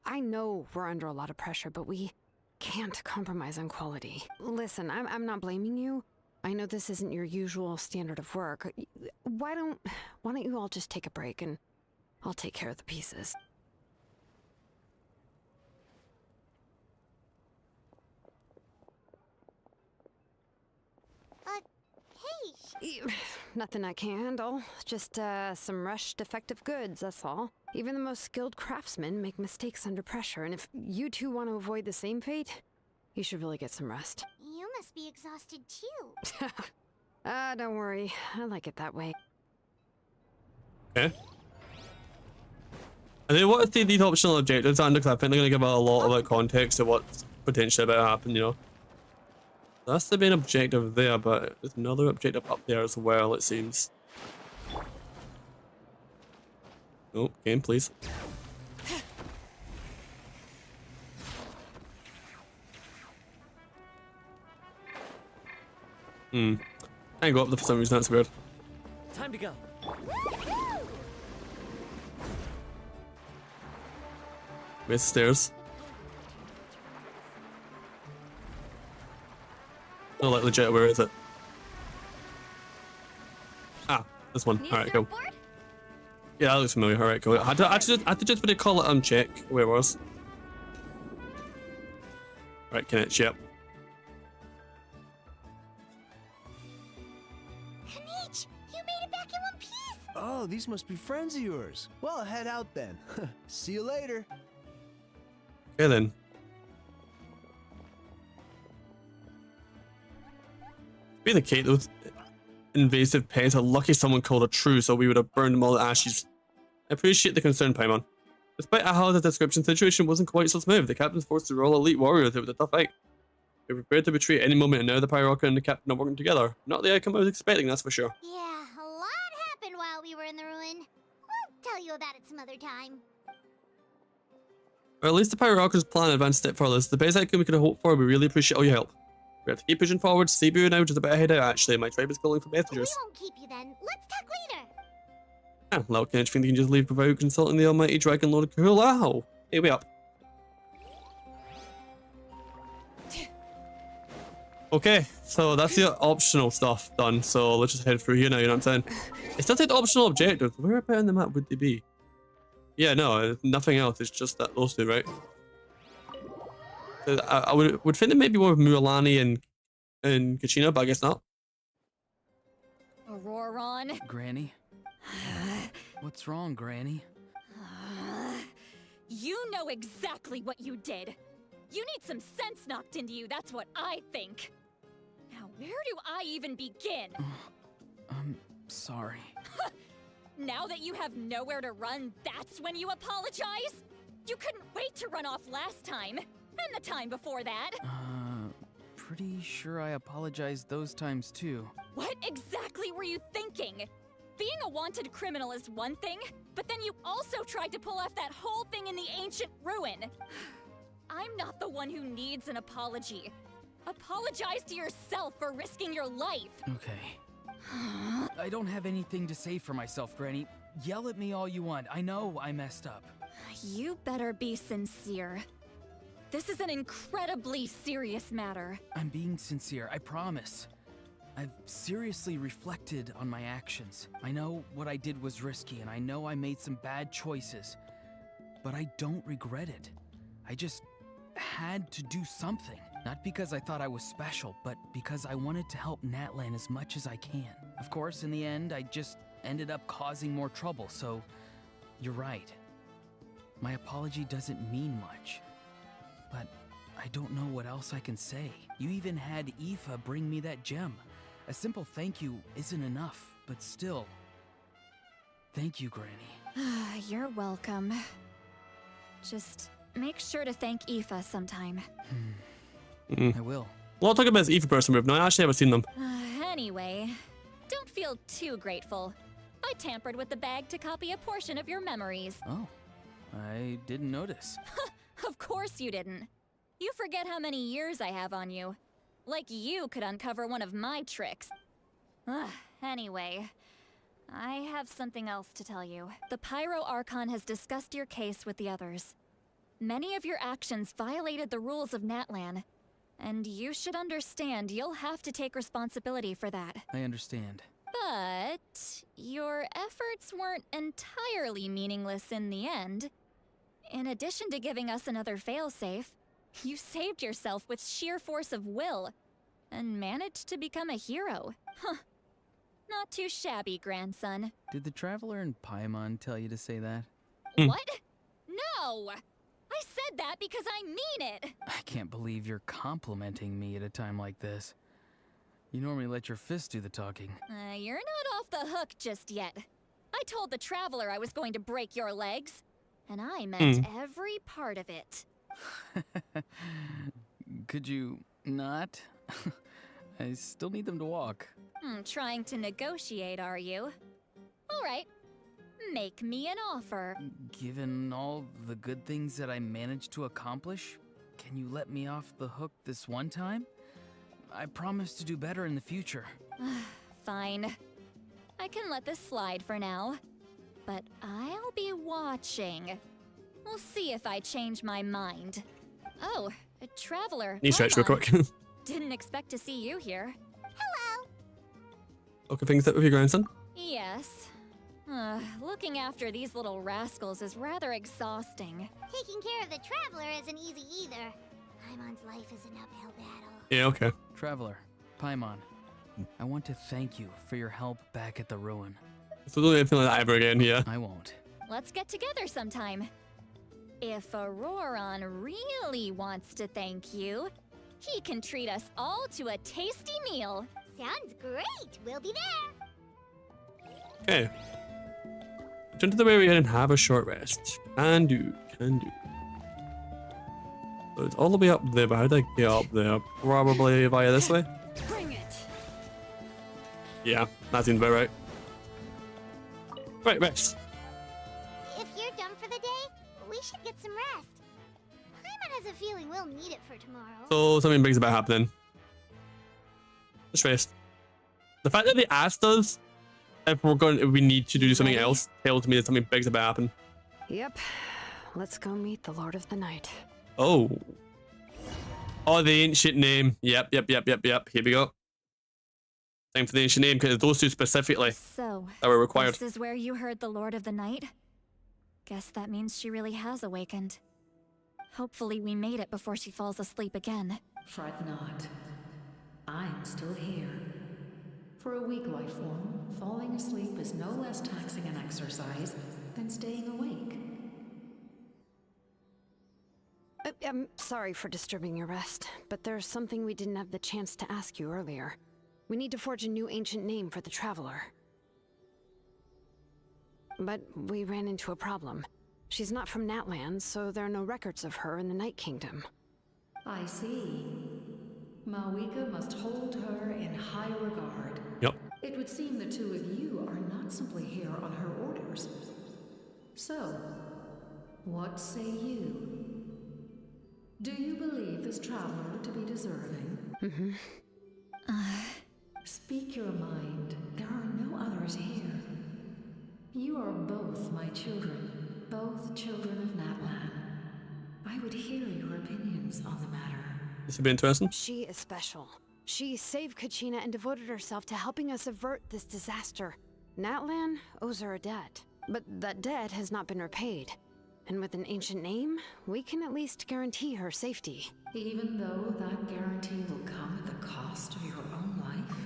I know we're under a lot of pressure, but we can't compromise on quality. Listen, I'm not blaming you. I know this isn't your usual standard of work. Why don't you all just take a break and I'll take care of the pieces. Hey! Nothing I can handle. Just some rushed defective goods, that's all. Even the most skilled craftsmen make mistakes under pressure, and if you two want to avoid the same fate, you should really get some rest. You must be exhausted too. Don't worry. I like it that way. Okay. I think what are these optional objectives, Andy? Because I think they're going to give a lot of context to what's potentially about to happen, you know. That's the main objective there, but there's another objective up there as well, it seems. Oh, game, please. I can go up there for some reason, that's weird. Time to go. Where's the stairs? No, like legit, where is it? Ah, this one. Alright, cool. Yeah, that looks familiar. Alright, cool. I had to just really call it check where it was. Alright, can it? Yep. Kanich, you made it back in one piece! Oh, these must be friends of yours. Well, head out then. See you later. Okay then. Be the case, those invasive pests are lucky someone called a truce, or we would have burned them all to ashes. I appreciate the concern, Paimon. Despite how the description, situation wasn't quite so smooth. The captain's forced to roll elite warriors. It was a tough fight. We were prepared to betray at any moment, and now the Pyroarchon and the captain are working together. Not the outcome I was expecting, that's for sure. Yeah, a lot happened while we were in the ruin. We'll tell you about it some other time. Or at least the Pyroarchon's plan advanced a step further. It's the best outcome we could have hoped for. We really appreciate all your help. We have to keep pushing forward. Cebu now just a bit ahead out, actually. My tribe is calling for messengers. We won't keep you then. Let's talk later. Ah, Lao Kench think they can just leave without consulting the almighty Dragon Lord Kulao. Hey, way up. Okay, so that's the optional stuff done. So let's just head through here now, you know what I'm saying? It still said optional objectives. Where about on the map would they be? Yeah, no, nothing else. It's just that those two, right? I would think there may be one with Mualani and Kachina, but I guess not. Auroron. Granny? What's wrong, Granny? You know exactly what you did. You need some sense knocked into you, that's what I think. Now, where do I even begin? I'm sorry. Now that you have nowhere to run, that's when you apologize? You couldn't wait to run off last time. And the time before that. Pretty sure I apologized those times too. What exactly were you thinking? Being a wanted criminal is one thing, but then you also tried to pull off that whole thing in the ancient ruin. I'm not the one who needs an apology. Apologize to yourself for risking your life. Okay. I don't have anything to say for myself, Granny. Yell at me all you want. I know I messed up. You better be sincere. This is an incredibly serious matter. I'm being sincere, I promise. I've seriously reflected on my actions. I know what I did was risky, and I know I made some bad choices. But I don't regret it. I just had to do something. Not because I thought I was special, but because I wanted to help Natlan as much as I can. Of course, in the end, I just ended up causing more trouble, so you're right. My apology doesn't mean much. But I don't know what else I can say. You even had Aoife bring me that gem. A simple thank you isn't enough, but still, Thank you, Granny. You're welcome. Just make sure to thank Aoife sometime. I will. A lot of talking about this Aoife person move. No, I actually haven't seen them. Anyway, don't feel too grateful. I tampered with the bag to copy a portion of your memories. Oh, I didn't notice. Of course you didn't. You forget how many years I have on you. Like you could uncover one of my tricks. Anyway, I have something else to tell you. The Pyro Archon has discussed your case with the others. Many of your actions violated the rules of Natlan, and you should understand you'll have to take responsibility for that. I understand. But your efforts weren't entirely meaningless in the end. In addition to giving us another failsafe, you saved yourself with sheer force of will and managed to become a hero. Huh. Not too shabby, grandson. Did the Traveler in Paimon tell you to say that? What? No! I said that because I mean it! I can't believe you're complimenting me at a time like this. You normally let your fists do the talking. You're not off the hook just yet. I told the Traveler I was going to break your legs, and I meant every part of it. Could you not? I still need them to walk. Trying to negotiate, are you? All right. Make me an offer. Given all the good things that I managed to accomplish, can you let me off the hook this one time? I promise to do better in the future. Fine. I can let this slide for now. But I'll be watching. We'll see if I change my mind. Oh, a Traveler. Need stretch real quick. Didn't expect to see you here. Hello. Okay, things up with your grandson? Yes. Looking after these little rascals is rather exhausting. Taking care of the Traveler isn't easy either. Paimon's life is an uphill battle. Yeah, okay. Traveler, Paimon, I want to thank you for your help back at the ruin. So don't do anything like that ever again, yeah. I won't. Let's get together sometime. If Auroron really wants to thank you, he can treat us all to a tasty meal. Sounds great. We'll be there. Okay. Return to the area and have a short rest. Can do. So it's all the way up there, but how do I get up there? Probably via this way? Bring it. Yeah, that seems about right. Right, rest. If you're done for the day, we should get some rest. Paimon has a feeling we'll need it for tomorrow. So something big's about happening. Let's rest. The fact that they asked us if we need to do something else tells me that something big's about to happen. Yep. Let's go meet the Lord of the Night. Oh. Oh, the ancient name. Yep. Here we go. Time for the ancient name, because those two specifically So, that were required. this is where you heard the Lord of the Night? Guess that means she really has awakened. Hopefully we made it before she falls asleep again. Fret not. I'm still here. For a weak life form, falling asleep is no less taxing an exercise than staying awake. I'm sorry for disturbing your rest, but there's something we didn't have the chance to ask you earlier. We need to forge a new ancient name for the Traveler. But we ran into a problem. She's not from Natlan, so there are no records of her in the Night Kingdom. I see. Mawika must hold her in high regard. Yep. It would seem the two of you are not simply here on her orders. So, what say you? Do you believe this traveler to be deserving? Mm-hmm. Speak your mind. There are no others here. You are both my children, both children of Natlan. I would hear your opinions on the matter. This would be interesting. She is special. She saved Kachina and devoted herself to helping us avert this disaster. Natlan owes her a debt, but that debt has not been repaid. And with an ancient name, we can at least guarantee her safety. Even though that guarantee will come at the cost of your own life?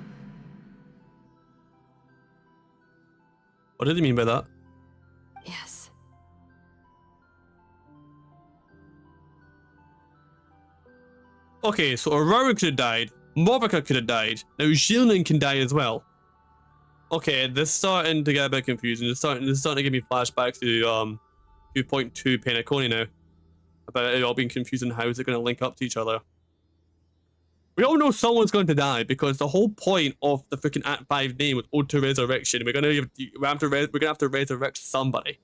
What did he mean by that? Yes. Okay, so Aurora could have died, Morvica could have died, now Jillian can die as well. Okay, this is starting to get a bit confusing. This is starting to give me flashbacks to 2.2 Penacony now. About it all being confusing. How is it going to link up to each other? We all know someone's going to die because the whole point of the freaking Act 5 name was Ode to Resurrection. We're gonna have to resurrect somebody.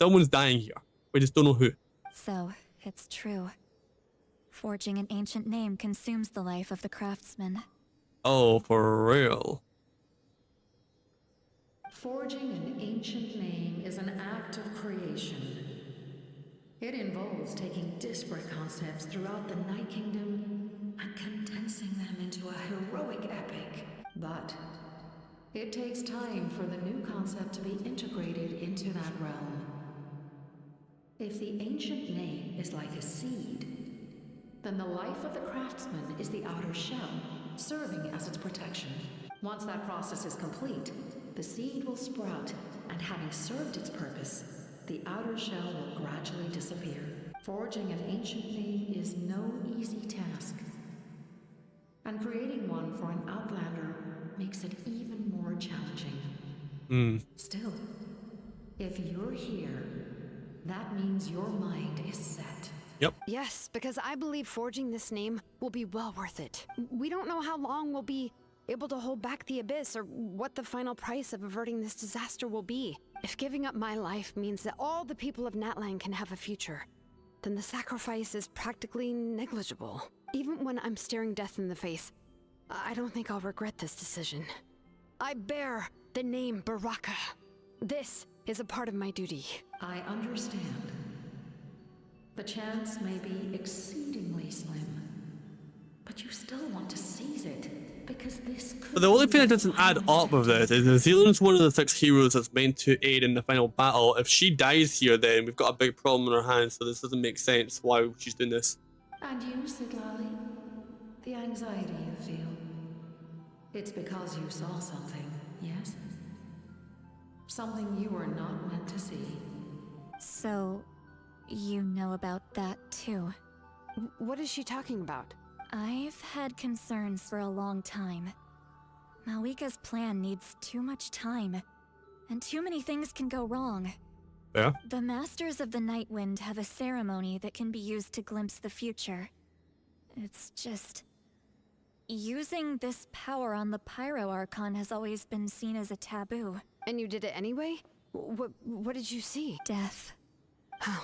Someone's dying here. We just don't know who. So, it's true. Forging an ancient name consumes the life of the craftsman. Oh, for real. Forging an ancient name is an act of creation. It involves taking disparate concepts throughout the Night Kingdom and condensing them into a heroic epic. But it takes time for the new concept to be integrated into that realm. If the ancient name is like a seed, then the life of the craftsman is the outer shell, serving as its protection. Once that process is complete, the seed will sprout, and having served its purpose, the outer shell will gradually disappear. Forging an ancient name is no easy task. And creating one for an outlander makes it even more challenging. Still, if you're here, that means your mind is set. Yep. Yes, because I believe forging this name will be well worth it. We don't know how long we'll be able to hold back the abyss or what the final price of averting this disaster will be. If giving up my life means that all the people of Natlan can have a future, then the sacrifice is practically negligible. Even when I'm staring death in the face, I don't think I'll regret this decision. I bear the name Baraka. This is a part of my duty. I understand. The chance may be exceedingly slim, but you still want to seize it, because this could. But the only thing that doesn't add up with this is New Zealand's one of the 6 heroes that's meant to aid in the final battle. If she dies here, then we've got a big problem on our hands, so this doesn't make sense why she's doing this. And you, Siglali? The anxiety you feel. It's because you saw something, yes? Something you were not meant to see. So, you know about that too. What is she talking about? I've had concerns for a long time. Malika's plan needs too much time, and too many things can go wrong. Yeah? The Masters of the Night Wind have a ceremony that can be used to glimpse the future. It's just... using this power on the Pyro Archon has always been seen as a taboo. And you did it anyway? What did you see? Death. How?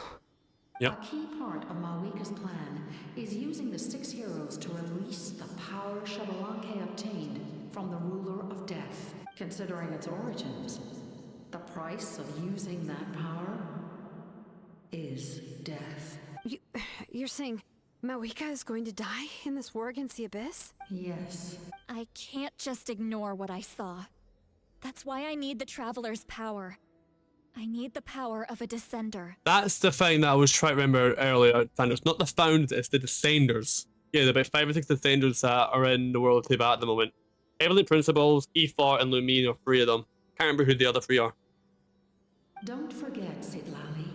Yep. A key part of Malika's plan is using the 6 heroes to release the power Xbalanque obtained from the ruler of death. Considering its origins, the price of using that power is death. You're saying Malika is going to die in this war against the Abyss? Yes. I can't just ignore what I saw. That's why I need the Traveler's power. I need the power of a Descender. That's the thing that I was trying to remember earlier, Thanos. Not the Founders, it's the Descenders. Yeah, there are about 5 or 6 Descenders that are in the world of Teyvat at the moment. Heavenly Principles, Ethar, and Lumine are 3 of them. Can't remember who the other 3 are. Don't forget, Siglali.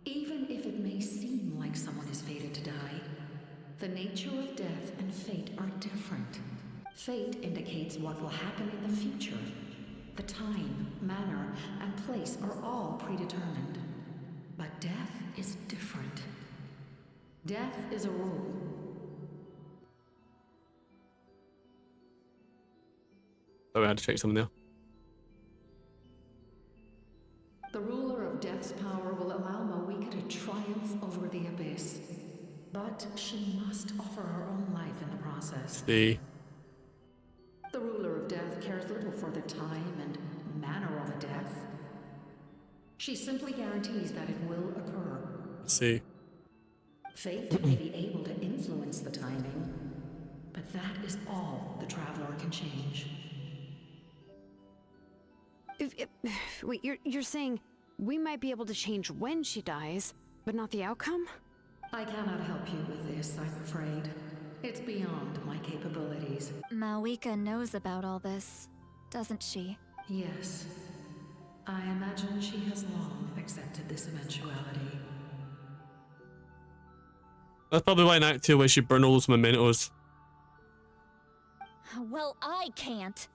Even if it may seem like someone is fated to die, the nature of death and fate are different. Fate indicates what will happen in the future. The time, manner, and place are all predetermined. But death is different. Death is a rule. Oh, I had to check something there. The ruler of death's power will allow Malika to triumph over the abyss. But she must offer her own life in the process. See. The ruler of death cares little for the time and manner of a death. She simply guarantees that it will occur. See. Fate may be able to influence the timing, but that is all the Traveler can change. Wait, you're saying we might be able to change when she dies, but not the outcome? I cannot help you with this, I'm afraid. It's beyond my capabilities. Malika knows about all this, doesn't she? Yes. I imagine she has long accepted this eventuality. That's probably why in Act 2 where she burned all those mementos. Well, I can't.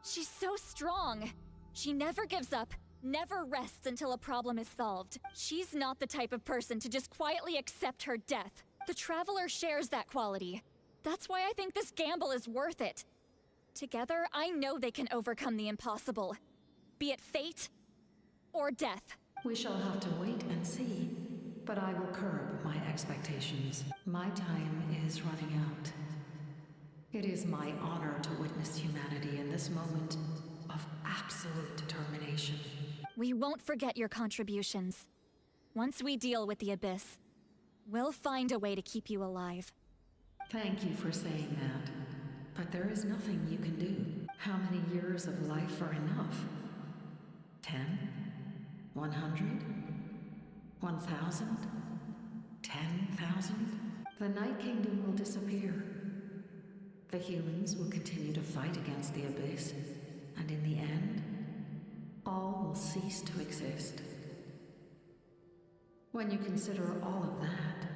She's so strong. She never gives up, never rests until a problem is solved. She's not the type of person to just quietly accept her death. The Traveler shares that quality. That's why I think this gamble is worth it. Together, I know they can overcome the impossible. Be it fate or death. We shall have to wait and see, but I will curb my expectations. My time is running out. It is my honor to witness humanity in this moment of absolute determination. We won't forget your contributions. Once we deal with the Abyss, we'll find a way to keep you alive. Thank you for saying that, but there is nothing you can do. How many years of life are enough? 10? 100? 1,000? 10,000? The Night Kingdom will disappear. The humans will continue to fight against the Abyss, and in the end, all will cease to exist. When you consider all of that,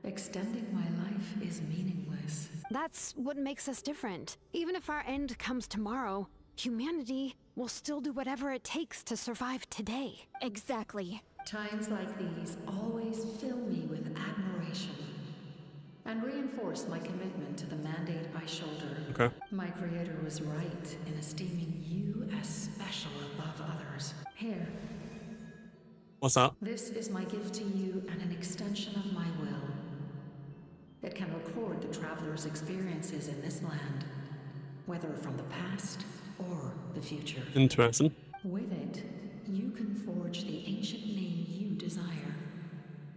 extending my life is meaningless. That's what makes us different. Even if our end comes tomorrow, humanity will still do whatever it takes to survive today. Exactly. Times like these always fill me with admiration and reinforce my commitment to the mandate I shoulder. Okay. My creator was right in esteeming you as special above others. Here. What's that? This is my gift to you and an extension of my will. It can record the Traveler's experiences in this land, whether from the past or the future. Interesting. With it, you can forge the ancient name you desire.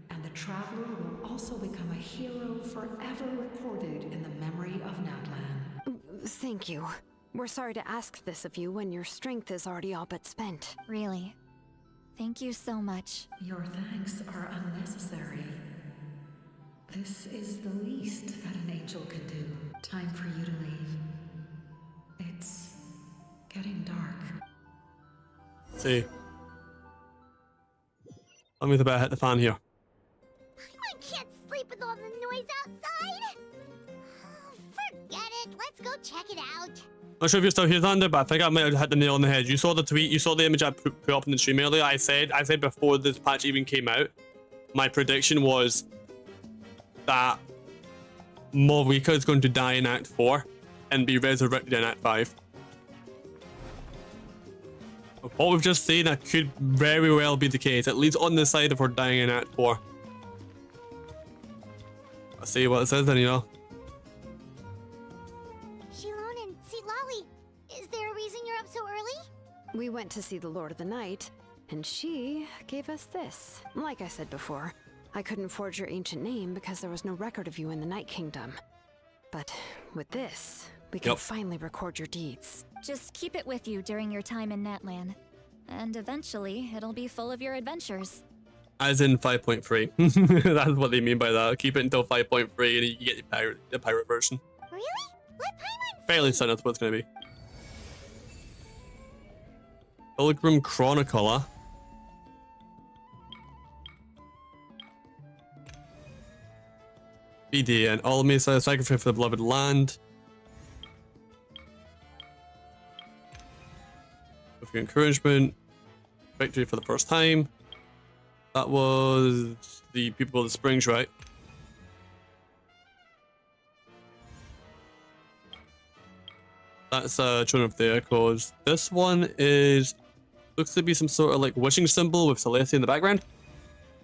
And the Traveler will also become a hero forever recorded in the memory of Natlan. Thank you. We're sorry to ask this of you when your strength is already all but spent. Really. Thank you so much. Your thanks are unnecessary. This is the least that an angel can do. Time for you to leave. It's getting dark. See. Let me about hit the fan here. I can't sleep with all the noise outside. Oh, forget it. Let's go check it out. Not sure if you're still here, Thunder, but I think I might have hit the nail on the head. You saw the tweet, you saw the image I put up in the stream earlier. I said before this patch even came out, my prediction was that Morwika is going to die in Act 4 and be resurrected in Act 5. What we've just seen, that could very well be the case, at least on the side of her dying in Act 4. I'll see what it says then, you know. Shilon and Lolly, is there a reason you're up so early? We went to see the Lord of the Night, and she gave us this. Like I said before, I couldn't forge your ancient name because there was no record of you in the Night Kingdom. But with this, we can finally record your deeds. Just keep it with you during your time in Natlan. And eventually, it'll be full of your adventures. As in 5.3. That's what they mean by that. Keep it until 5.3 and you get the pirate version. Really? Let Paimon Fairly certain that's what it's going to be. Pilgrim Chronicler. BD and all Mesa sacrifice for the beloved land. With your encouragement. Victory for the first time. That was the people of the Springs, right? That's Children of the Echoes. This one is looks to be some sort of like wishing symbol with Celestia in the background.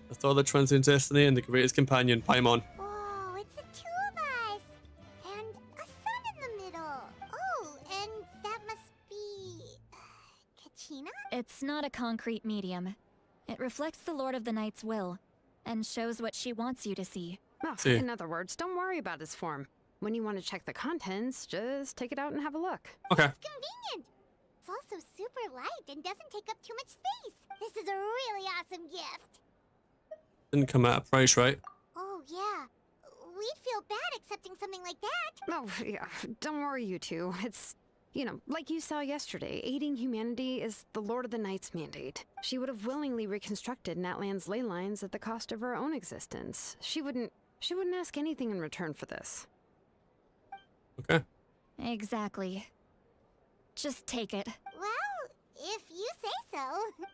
The thought that transcends destiny and the greatest companion, Paimon. Oh, it's the two of us. And a sun in the middle. Oh, and that must be... Kachina? It's not a concrete medium. It reflects the Lord of the Night's will, and shows what she wants you to see. Oh, in other words, don't worry about his form. When you want to check the contents, just take it out and have a look. Okay. It's convenient. It's also super light and doesn't take up too much space. This is a really awesome gift. Didn't come at a price, right? Oh, yeah. We'd feel bad accepting something like that. Oh, yeah. Don't worry, you two. It's, you know, like you saw yesterday, aiding humanity is the Lord of the Night's mandate. She would have willingly reconstructed Natlan's ley lines at the cost of her own existence. She wouldn't ask anything in return for this. Okay. Exactly. Just take it. Well, if you say so.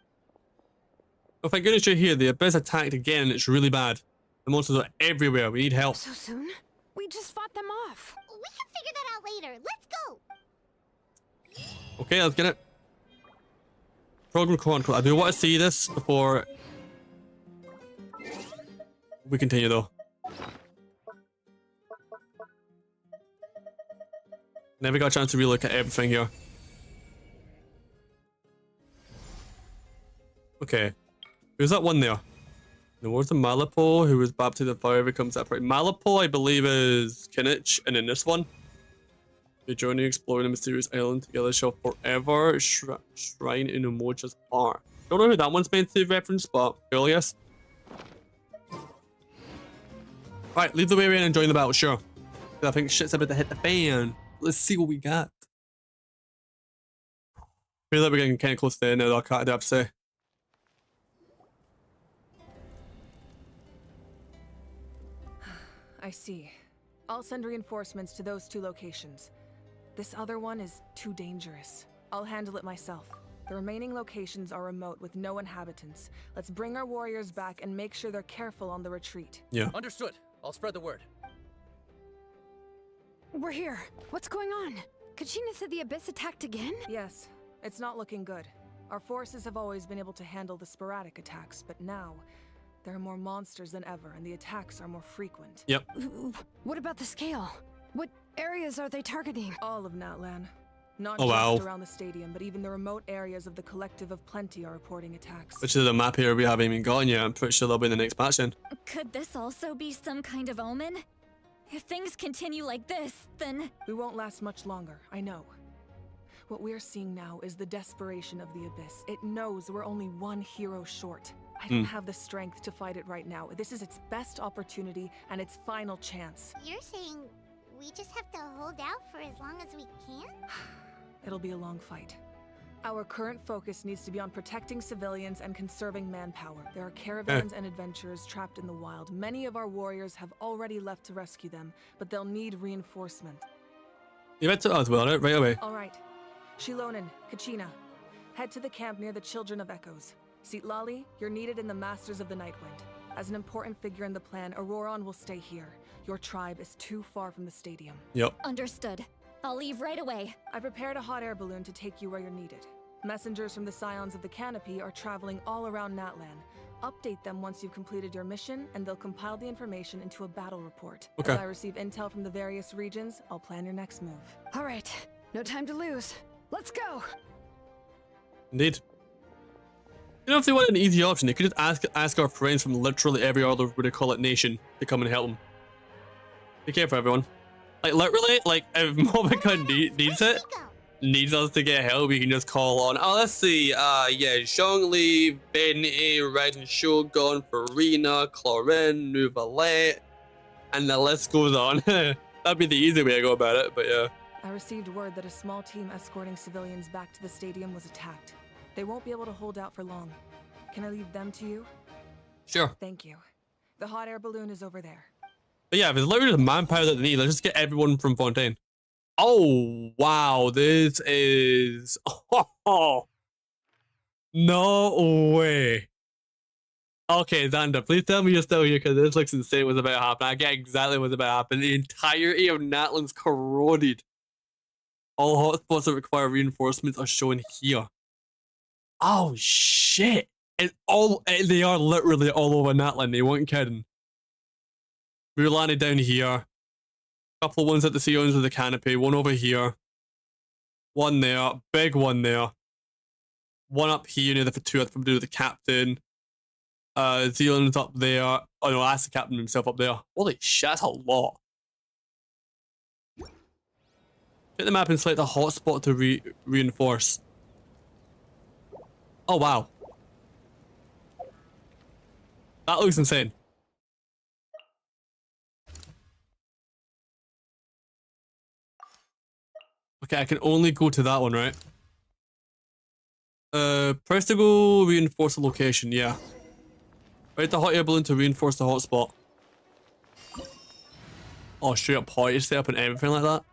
Oh, thank goodness you're here. The Abyss attacked again and it's really bad. The monsters are everywhere. We need help. So soon? We just fought them off. We can figure that out later. Let's go. Okay, let's get it. Program Chronicle. I do want to see this before we continue though. Never got a chance to relook at everything here. Okay. Who's that one there? There was the Malapo who was baptized in fire becomes separate. Malapo, I believe, is Kinich, and in this one, you're joining exploring a mysterious island together shall forever shrine in Umoja's heart. Don't know who that one's meant to reference, but cool, yes. Right, lead the way in and join the battle, sure. I think shit's about to hit the fan. Let's see what we got. I feel like we're getting kind of close to the end now, I have to say. I see. I'll send reinforcements to those 2 locations. This other one is too dangerous. I'll handle it myself. The remaining locations are remote with no inhabitants. Let's bring our warriors back and make sure they're careful on the retreat. Yeah. Understood. I'll spread the word. We're here. What's going on? Kachina said the Abyss attacked again? Yes. It's not looking good. Our forces have always been able to handle the sporadic attacks, but now there are more monsters than ever, and the attacks are more frequent. Yep. What about the scale? What areas are they targeting? All of Natlan. Not Oh, just wow. around the stadium, but even the remote areas of the Collective of Plenty are reporting attacks. Which is a map here we haven't even gotten yet. I'm pretty sure they'll be in the next patch then. Could this also be some kind of omen? If things continue like this, then... We won't last much longer, I know. What we're seeing now is the desperation of the Abyss. It knows we're only one hero short. I don't have the strength to fight it right now. This is its best opportunity and its final chance. You're saying we just have to hold out for as long as we can? It'll be a long fight. Our current focus needs to be on protecting civilians and conserving manpower. There are caravans and adventurers trapped in the wild. Many of our warriors have already left to rescue them, but they'll need reinforcement. You meant to as well, right? Right away. All right. Shilonen, Kachina, head to the camp near the Children of Echoes. Sitlali, you're needed in the Masters of the Nightwind. As an important figure in the plan, Auroron will stay here. Your tribe is too far from the stadium. Yep. Understood. I'll leave right away. I prepared a hot air balloon to take you where you're needed. Messengers from the Scions of the Canopy are traveling all around Natlan. Update them once you've completed your mission, and they'll compile the information into a battle report. Okay. As I receive intel from the various regions, I'll plan your next move. All right. No time to lose. Let's go. Indeed. You know, if they want an easy option, they could just ask our friends from literally every other, what do you call it, nation to come and help them. Be careful, everyone. Like, literally, like, if Mobica needs us to get help, we can just call on, oh, let's see, yeah, Zhongli, Benny, Red Shogun, Farina, Clorin, Nouvelet, and the list goes on. That'd be the easy way to go about it, but yeah. I received word that a small team escorting civilians back to the stadium was attacked. They won't be able to hold out for long. Can I leave them to you? Sure. Thank you. The hot air balloon is over there. But yeah, if it's literally the manpower that they need, let's just get everyone from Fontaine. Oh, wow, this is... Oh, no way. Okay, Xander, please tell me you're still here, because this looks insane what's about to happen. I get exactly what's about to happen. The entirety of Natlan's corroded. All hotspots that require reinforcements are shown here. Oh, shit. They are literally all over Natlan, they weren't kidding. We landed down here. Couple of ones at the Scions of the Canopy. One over here. One there. Big one there. One up here near the Fatu, probably with the captain. Zealand's up there. Oh no, that's the captain himself up there. Holy shit, that's a lot. Hit the map and select a hotspot to reinforce. Oh wow. That looks insane. Okay, I can only go to that one, right? Press to go reinforce the location, yeah. Right, the hot air balloon to reinforce the hotspot. Oh, straight up party setup and everything like that.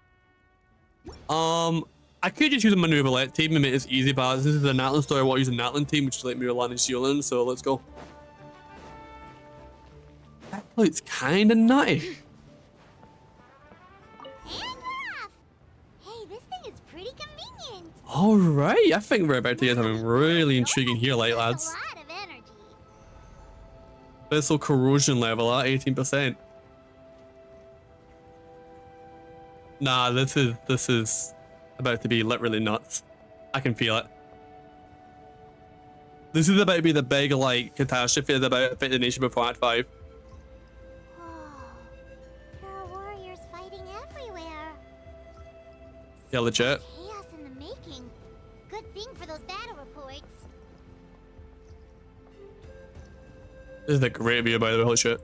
I could just use a maneuverlet team and make this easy, but this is the Natlan story. I want to use a Natlan team, which is like Mulan and Xiolin, so let's go. That plate's kind of nutty. And we're off. Hey, this thing is pretty convenient. All right, I think we're about to get something really intriguing here, like lads. A lot of energy. Missile corrosion level at 18%. Nah, this is about to be literally nuts. I can feel it. This is about to be the big like catastrophe that's about to affect the nation before Act 5. There are warriors fighting everywhere. Yeah, legit. Chaos in the making. Good thing for those battle reports. This is a great view, by the way. Holy shit.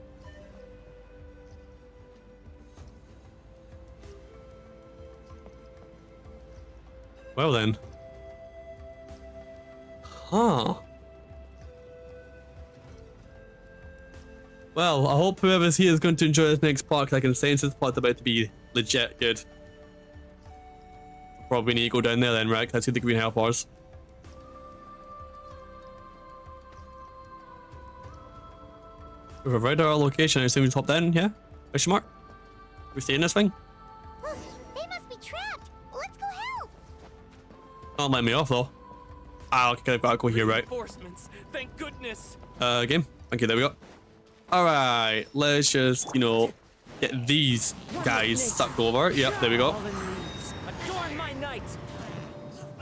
Well then. Huh. Well, I hope whoever's here is going to enjoy this next part, because I can sense this part's about to be legit good. Probably need to go down there then, right? Because I see the green help bars. We've arrived at our location. I assume we hop down, yeah? Question mark? We stay in this thing? Look, they must be trapped. Let's go help. Not letting me off though. Ah, okay, I've got to go here, right? Reinforcements. Thank goodness. Game. Okay, there we go. Alright, let's just, you know, get these guys sucked over. Yep, there we go.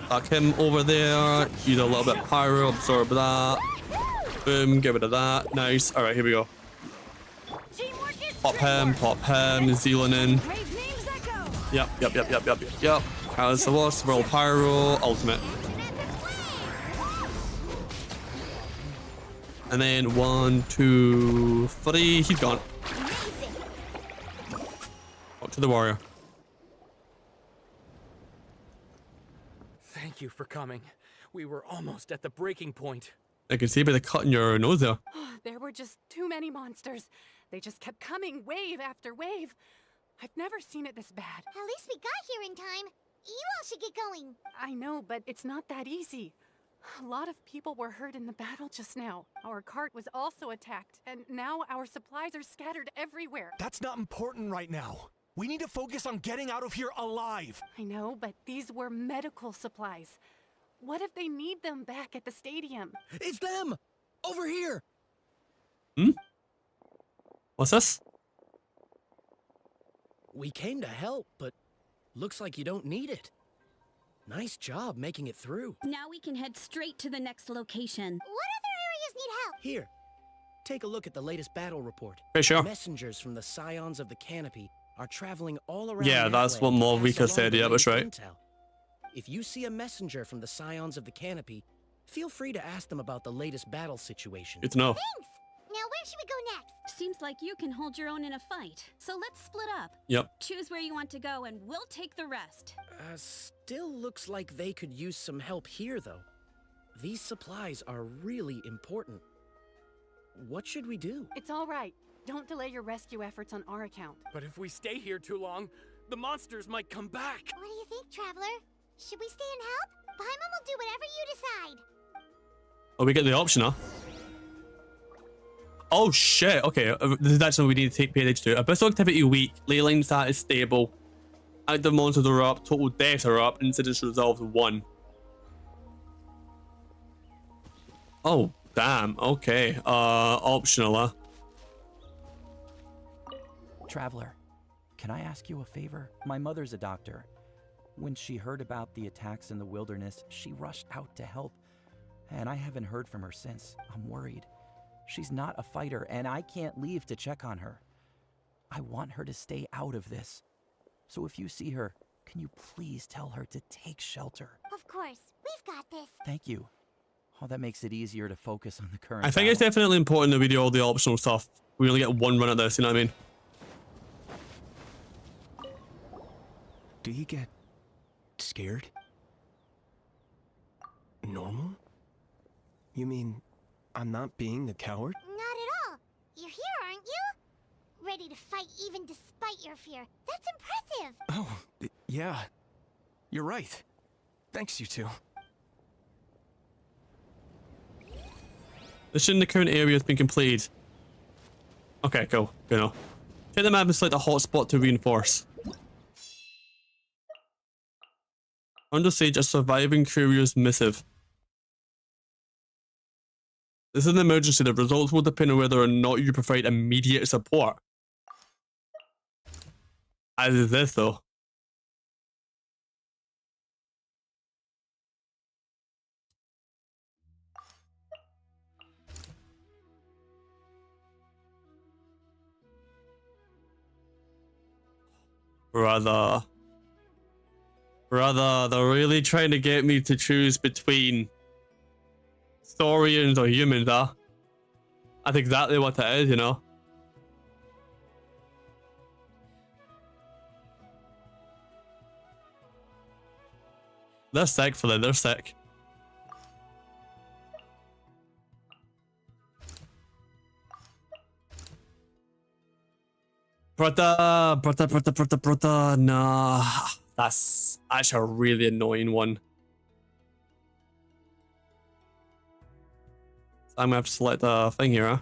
Suck him over there. Use a little bit of pyro, absorb that. Boom, get rid of that. Nice. Alright, here we go. Pop him, Zealand in. Yep. How's the loss? Roll pyro, ultimate. And then 1, 2, 3. He's gone. Up to the warrior. Thank you for coming. We were almost at the breaking point. I can see by the cut in your nose there. There were just too many monsters. They just kept coming wave after wave. I've never seen it this bad. At least we got here in time. You all should get going. I know, but it's not that easy. A lot of people were hurt in the battle just now. Our cart was also attacked, and now our supplies are scattered everywhere. That's not important right now. We need to focus on getting out of here alive. I know, but these were medical supplies. What if they need them back at the stadium? It's them! Over here! What's this? We came to help, but looks like you don't need it. Nice job making it through. Now we can head straight to the next location. What other areas need help? Here, take a look at the latest battle report. Okay, sure. Messengers from the Scions of the Canopy are traveling all around. Yeah, that's what Malvika said. Yeah, that's right. Intel. If you see a messenger from the Scions of the Canopy, feel free to ask them about the latest battle situation. Good to know. Thanks. Now where should we go next? Seems like you can hold your own in a fight. So let's split up. Yep. Choose where you want to go and we'll take the rest. Still looks like they could use some help here, though. These supplies are really important. What should we do? It's all right. Don't delay your rescue efforts on our account. But if we stay here too long, the monsters might come back. What do you think, Traveler? Should we stay and help? Paimon will do whatever you decide. Oh, we get the option, huh? Oh shit, okay, this is actually what we need to pay attention to. Abyssal activity weak, ley line status stable, active monsters are up, total deaths are up, incidents resolved 1. Oh, damn, okay, optional, huh? Traveler, can I ask you a favor? My mother's a doctor. When she heard about the attacks in the wilderness, she rushed out to help, and I haven't heard from her since. I'm worried. She's not a fighter, and I can't leave to check on her. I want her to stay out of this. So if you see her, can you please tell her to take shelter? Of course, we've got this. Thank you. Oh, that makes it easier to focus on the current I think it's definitely important that we do all the optional stuff. We only get one run at this, you know what I mean? Do you get scared? Normal? You mean I'm not being a coward? Not at all. You're here, aren't you? Ready to fight even despite your fear. That's impressive. Oh, yeah. You're right. Thanks, you two. Mission in the current area has been completed. Okay, cool. Good enough. Check the map and select a hotspot to reinforce. Under siege, a surviving courier's missive. This is an emergency. The results will depend on whether or not you provide immediate support. As is this, though. Brother, they're really trying to get me to choose between Saurians or humans, huh? That's exactly what it is, you know? They're sick for that, they're sick. Brother, nah. That's actually a really annoying one. So I'm gonna have to select the thing here, huh?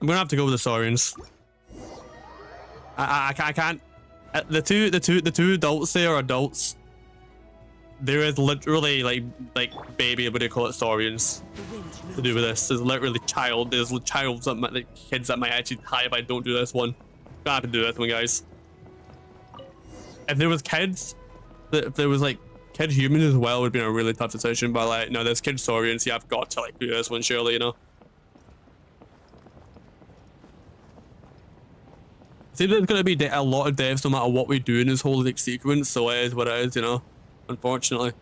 I'm gonna have to go with the Saurians. I can't. The two adults there are adults. There is literally like baby, what do you call it, Saurians to do with this. There's literally there's childs that might, like, kids that might actually die if I don't do this one. Gonna have to do this one, guys. If there was kids, if there was like kid humans as well, it would have been a really tough decision. But like, no, there's kid Saurians. Yeah, I've got to like do this one, surely, you know. Seems there's gonna be a lot of deaths no matter what we do in this whole like sequence, so it is what it is, you know. Unfortunately.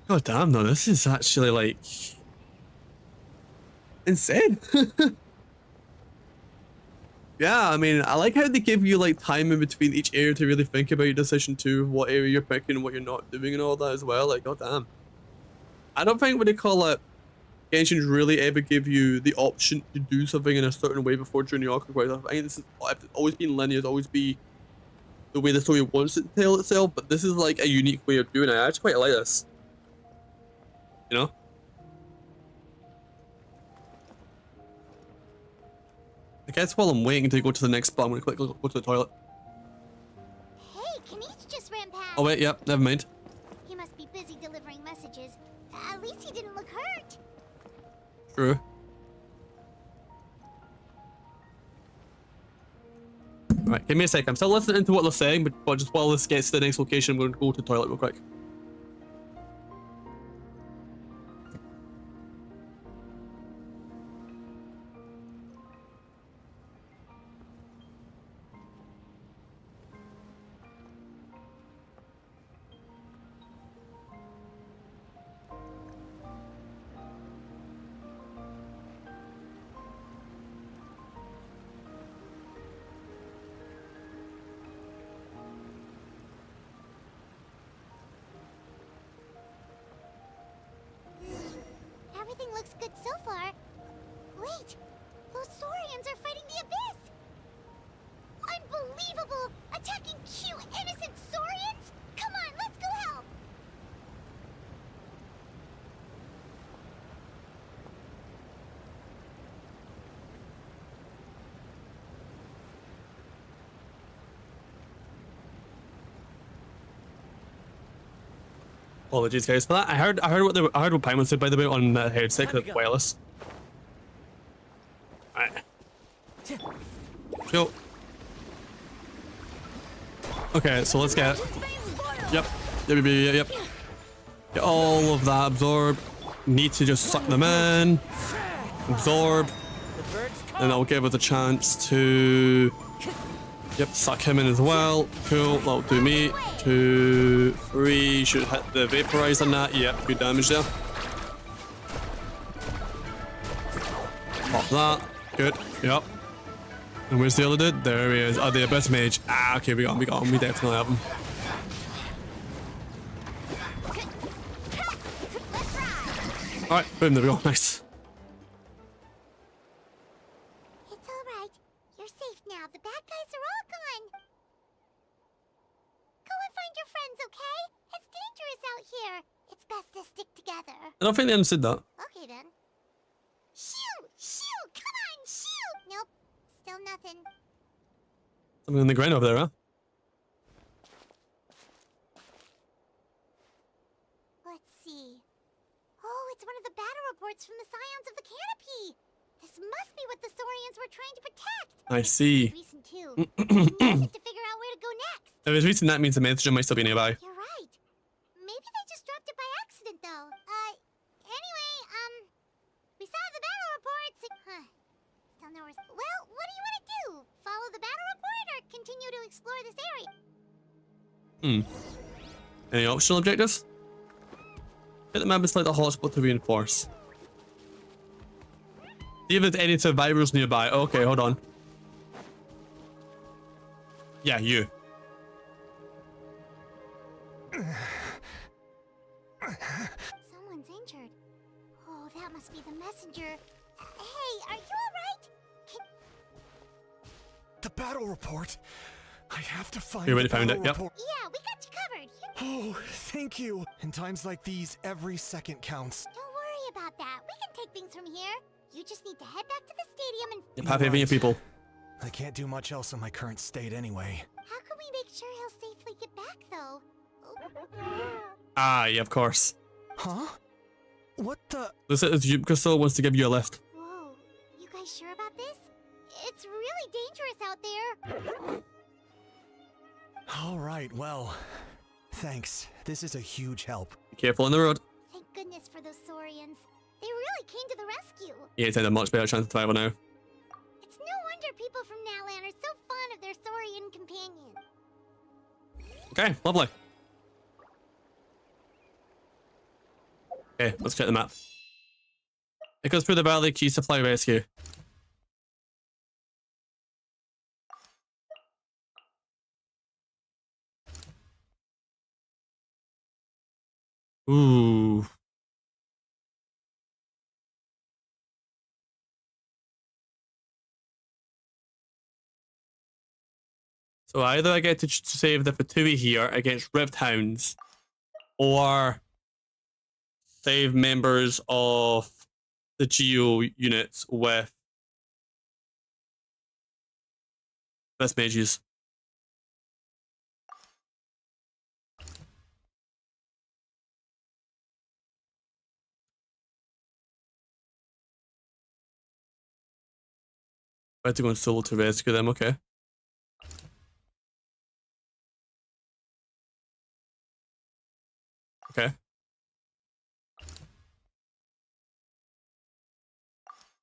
God damn, though, this is actually like insane. Yeah, I mean, I like how they give you like time in between each area to really think about your decision too, what area you're picking and what you're not doing and all that as well. Like, god damn. I don't think what they call it Genshin really ever give you the option to do something in a certain way before during the arc. I think this has always been linear, it's always be the way the story wants it to tell itself, but this is like a unique way of doing it. I actually quite like this. You know? I guess while I'm waiting to go to the next spot, I'm gonna quickly go to the toilet. Hey, Kanish just ran past. Oh wait, yep, never mind. He must be busy delivering messages. At least he didn't look hurt. True. Alright, give me a sec. I'm still listening to what they're saying, but just while this gets to the next location, I'm going to go to the toilet real quick. Everything looks good so far. Wait, those Saurians are fighting the Abyss! Unbelievable! Attacking cute, innocent Saurians? Come on, let's go help! Apologies, guys, for that. I heard what Paimon said, by the way, on the headset, because it's wireless. Alright. Go. Okay, so let's get... Yep. Get all of that absorbed. Need to just suck them in. Absorb. And that'll give us a chance to... Yep, suck him in as well. Cool, that'll do me. 2, 3, should hit the vaporize on that. Yep, good damage there. Pop that. Good, yep. And where's the other dude? There he is. Oh, the Abyss Mage. Ah, okay, we got him. We definitely have him. Alright, boom, there we go. Nice. It's alright. You're safe now. The bad guys are all gone. Go and find your friends, okay? It's dangerous out here. It's best to stick together. I don't think they understood that. Okay then. Shoot! Shoot! Come on, shoot! Nope. Still nothing. Something on the ground over there, huh? Let's see. Oh, it's one of the battle reports from the Scions of the Canopy. This must be what the Saurians were trying to protect. I see. Recent too. We need to figure out where to go next. If it's recent, that means the message might still be nearby. You're right. Maybe they just dropped it by accident, though. Anyway, we saw the battle reports. Huh. Still no response. Well, what do you want to do? Follow the battle report or continue to explore this area? Any optional objectives? Hit the map and select a hotspot to reinforce. See if there's any survivors nearby. Okay, hold on. Yeah, you. Someone's injured. Oh, that must be the messenger. Hey, are you alright? The battle report. I have to find You already the found battle it, yep. report. Yeah, we got you covered. Oh, thank you. In times like these, every second counts. Don't worry about that. We can take things from here. You just need to head back to the stadium and... You're happy having your people. I can't do much else in my current state anyway. How can we make sure he'll safely get back, though? Ah, yeah, of course. Huh? What the... Listen, Crystal wants to give you a lift. Whoa, you guys sure about this? It's really dangerous out there. All right, well, thanks. This is a huge help. Be careful on the road. Thank goodness for those Saurians. They really came to the rescue. Yeah, it's had a much better chance of survival now. It's no wonder people from Nalan are so fond of their Saurian companion. Okay, lovely. Okay, let's check the map. It goes through the valley, key supply rescue. Ooh. So either I get to save the Fatui here against Rift Hounds, or save members of the Geo units with best mages. I have to go in solo to rescue them, okay. Okay.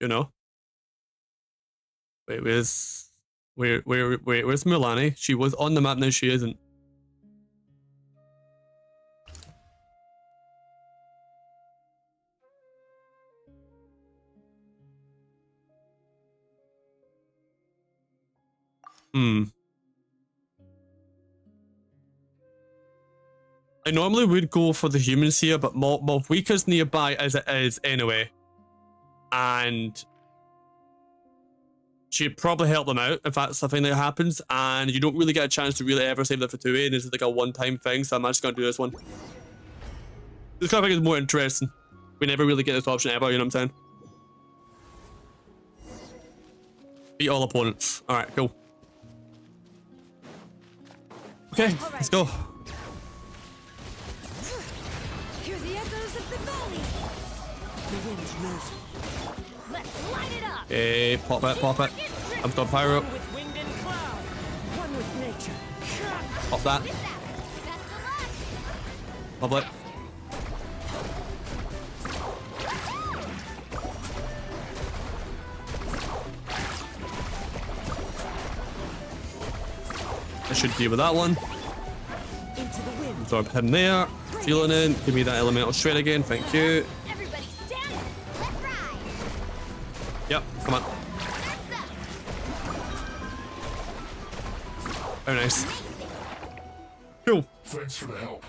You know. Wait, where's Milani? She was on the map, now she isn't. I normally would go for the humans here, but Malvika's nearby as it is anyway. And she'd probably help them out if that's the thing that happens. And you don't really get a chance to really ever save the Fatui, and it's like a one-time thing, so I'm actually going to do this one. This kind of thing is more interesting. We never really get this option ever, you know what I'm saying? Beat all opponents. Alright, cool. Okay, let's go. Hear the echoes of the valley. The wind's rising. Let's light it up. Okay, pop it, pop it. I've got pyro. With wind and cloud. One with nature. Pop that. Lovely. I should deal with that one. Into the wind. Throw him there. Feeling in. Give me that elemental shred again. Thank you. Everybody stand. Let's ride. Yep, come on. Very nice. Cool. Thanks for the help.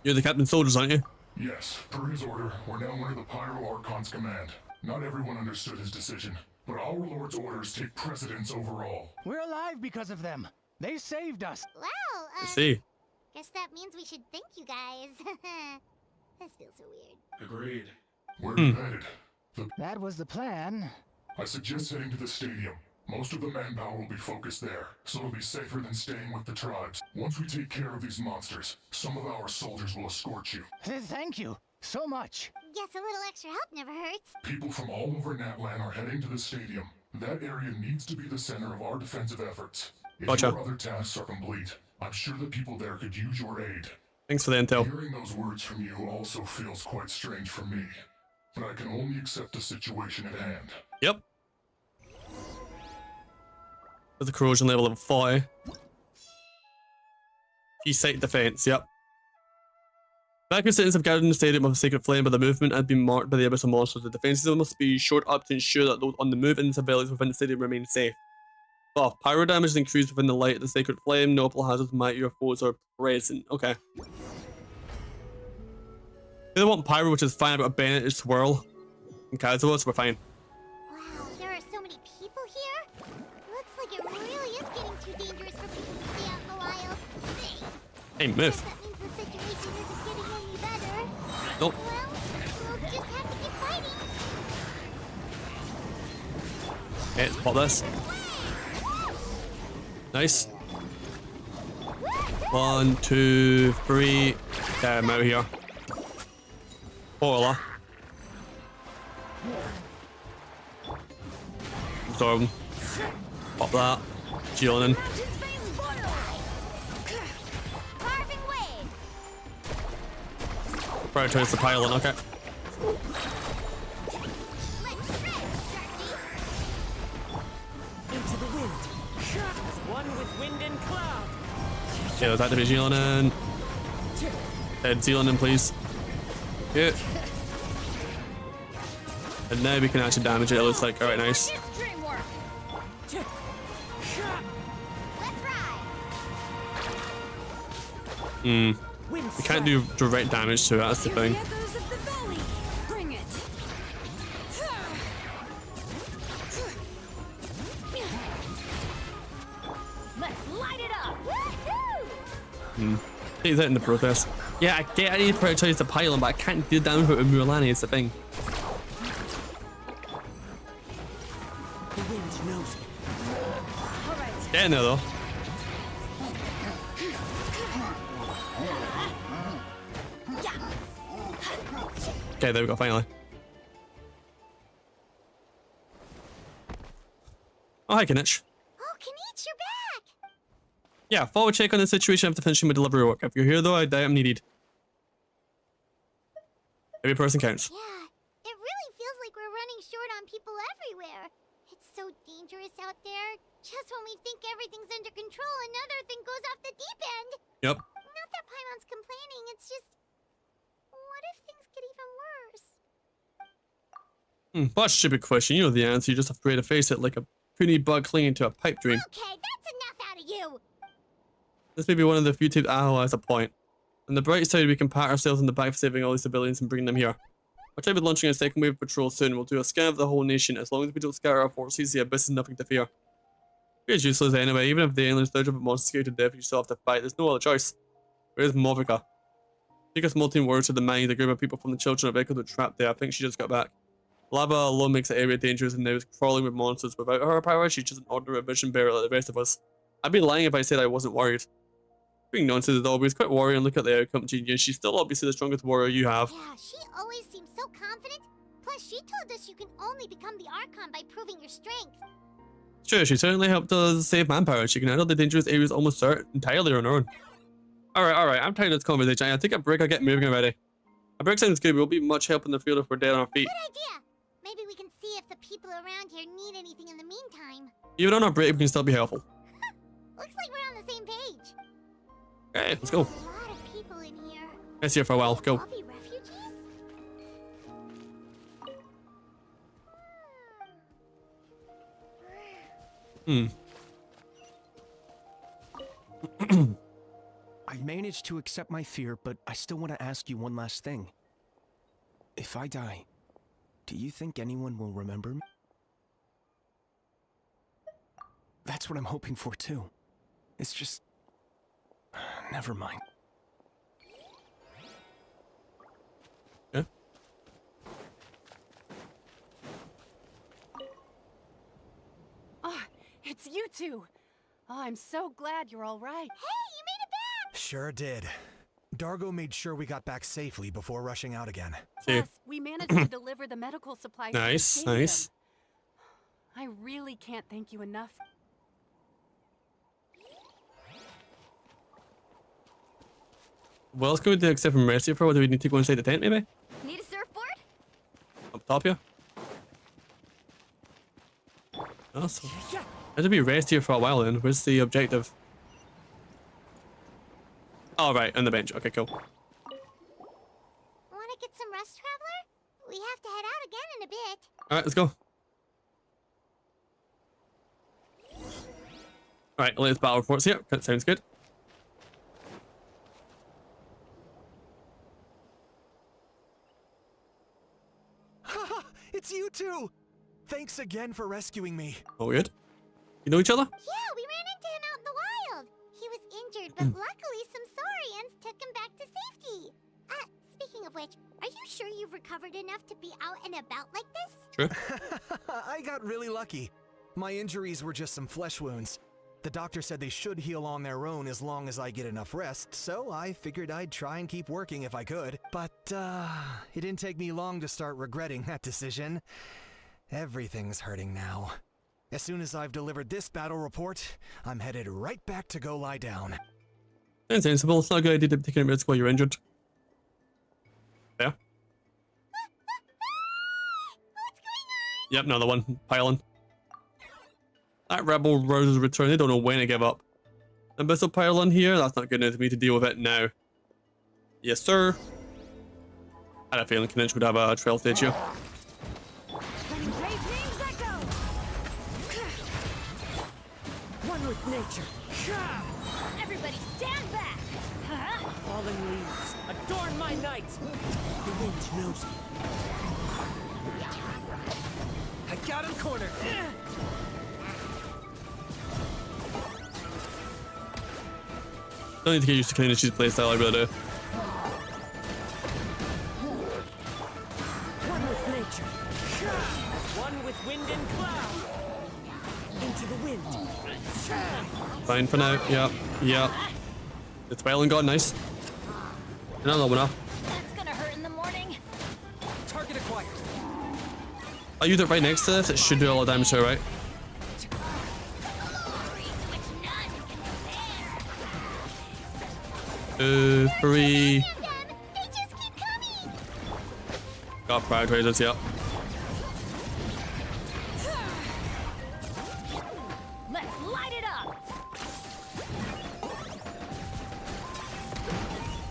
You're the captain soldiers, aren't you? Yes, per his order, we're now under the Pyro Archon's command. Not everyone understood his decision, but our Lord's orders take precedence over all. We're alive because of them. They saved us. Well, I see. guess that means we should thank you guys. This feels so weird. Agreed. Where are you headed? That was the plan. I suggest heading to the stadium. Most of the manpower will be focused there, so it'll be safer than staying with the tribes. Once we take care of these monsters, some of our soldiers will escort you. Thank you so much. Guess a little extra help never hurts. People from all over Natlan are heading to the stadium. That area needs to be the center of our defensive efforts. If your other tasks are complete, I'm sure the people there could use your aid. Thanks for the intel. Hearing those words from you also feels quite strange for me, but I can only accept the situation at hand. Yep. With the corrosion level of 40. Key site defense, yep. Vacuum citizens have gathered in the stadium of the Sacred Flame, but the movement had been marked by the abyssal monsters. The defenses must be shored up to ensure that those on the move and civilians within the stadium remain safe. Buff. Pyro damage is increased within the light of the Sacred Flame. No hazards might your foes are present. Okay. They want Pyro, which is fine. I've got a Bennett, Swirl, and Kazuha, so we're fine. Wow, there are so many people here. Looks like it really is getting too dangerous for people to stay out in the wild. Hey, move. Guess that means the situation isn't getting any better. Nope. Well, we'll just have to keep fighting. Okay, let's pop this. Nice. 1, 2, 3. Okay, I'm out here. Spoiler. Absorb him. Pop that. Chilling in. Probably towards the pylon, okay. Into the wind. One with wind and cloud. Okay, let's activate Zealand. Head Zealand, please. Good. And now we can actually damage it, it looks like. Alright, nice. We can't do direct damage to it, that's the thing. Bring it. Let's light it up. Take that in the process. Yeah, I need to prioritize the pylon, but I can't do damage with Mulani, it's the thing. The wind knows me. Get in there though. Okay, there we go, finally. Oh, hi, Kinich. Oh, Kinich, you're back! Yeah, forward check on the situation after finishing my delivery work. If you're here though, I doubt I'm needed. Every person counts. Yeah, it really feels like we're running short on people everywhere. It's so dangerous out there. Just when we think everything's under control, another thing goes off the deep end. Yep. Not that Paimon's complaining, it's just... What if things get even worse? That's a stupid question. You know the answer. You just have to face it like a puny bug clinging to a pipe dream. Okay, that's enough out of you! This may be one of the few tips Aho has a point. On the bright side, we can pat ourselves on the back for saving all these civilians and bringing them here. I'll try with launching a second wave of patrol soon. We'll do a scan of the whole nation. As long as we don't scatter our forces, the abyss is nothing to fear. It's useless anyway. Even if the aliens dodge up a monster scared to death, you still have to fight. There's no other choice. Where's Movica? Take a small team word to the mine. The group of people from the Children of Echo were trapped there. I think she just got back. Lava alone makes the area dangerous and now is crawling with monsters. Without her power, she's just an ordinary vision bearer like the rest of us. I'd be lying if I said I wasn't worried. Being nonsense as always, quite worrying. Look at the outcome, Genius. She's still obviously the strongest warrior you have. Yeah, she always seems so confident. Plus, she told us you can only become the Archon by proving your strength. Sure, she certainly helped us save manpower. She can handle the dangerous areas almost entirely on her own. Alright, I'm tired of this conversation. I'll take a break, I'll get moving already. A break sounds good, we'll be much help in the field if we're dead on our feet. Good idea! Maybe we can see if the people around here need anything in the meantime. Even on our break, we can still be helpful. Looks like we're on the same page. Okay, let's go. A lot of people in here. Let's see her for a while. Go. All be refugees? I managed to accept my fear, but I still want to ask you one last thing. If I die, do you think anyone will remember me? That's what I'm hoping for too. It's just... never mind. Yeah. Oh, it's you two. Oh, I'm so glad you're all right. Hey, you made it back! Sure did. Dargo made sure we got back safely before rushing out again. Plus, we managed to deliver the medical supplies to the Nice, stadium. nice. I really can't thank you enough. What else can we do except for Mercy for? What do we need to go inside the tent maybe? Need a surfboard? Up top here? Awesome. I had to be rest here for a while then. Where's the objective? Oh, right, on the bench. Okay, cool. Want to get some rest, Traveler? We have to head out again in a bit. Alright, let's go. Alright, latest battle reports here. That sounds good. Haha, it's you two! Thanks again for rescuing me. Oh, good. You know each other? Yeah, we ran into him out in the wild. He was injured, but luckily some saurians took him back to safety. Speaking of which, are you sure you've recovered enough to be out and about like this? True. I got really lucky. My injuries were just some flesh wounds. The doctor said they should heal on their own as long as I get enough rest, so I figured I'd try and keep working if I could. But, it didn't take me long to start regretting that decision. Everything's hurting now. As soon as I've delivered this battle report, I'm headed right back to go lie down. Sounds sensible. It's not a good idea to be taking a risk while you're injured. Yeah. Yep, another one. Pylon. That rebel Rose's return. They don't know when to give up. Abyssal Pylon here. That's not good enough for me to deal with it now. Yes, sir. I had a feeling Kinich would have a trail stage here. One with nature. Everybody stand back! Falling leaves, adorn my night. The wind knows me. I got him cornered. Don't need to get used to Kinichi's playstyle, I really do. One with nature. One with wind and cloud. Into the wind. Fine for now. Yep. Yep. It's Pylon gone. Nice. Another one up. That's gonna hurt in the morning. Target acquired. I use it right next to this. It should do a lot of damage to it, right? Two, three. Got prioritizers, yep. Let's light it up.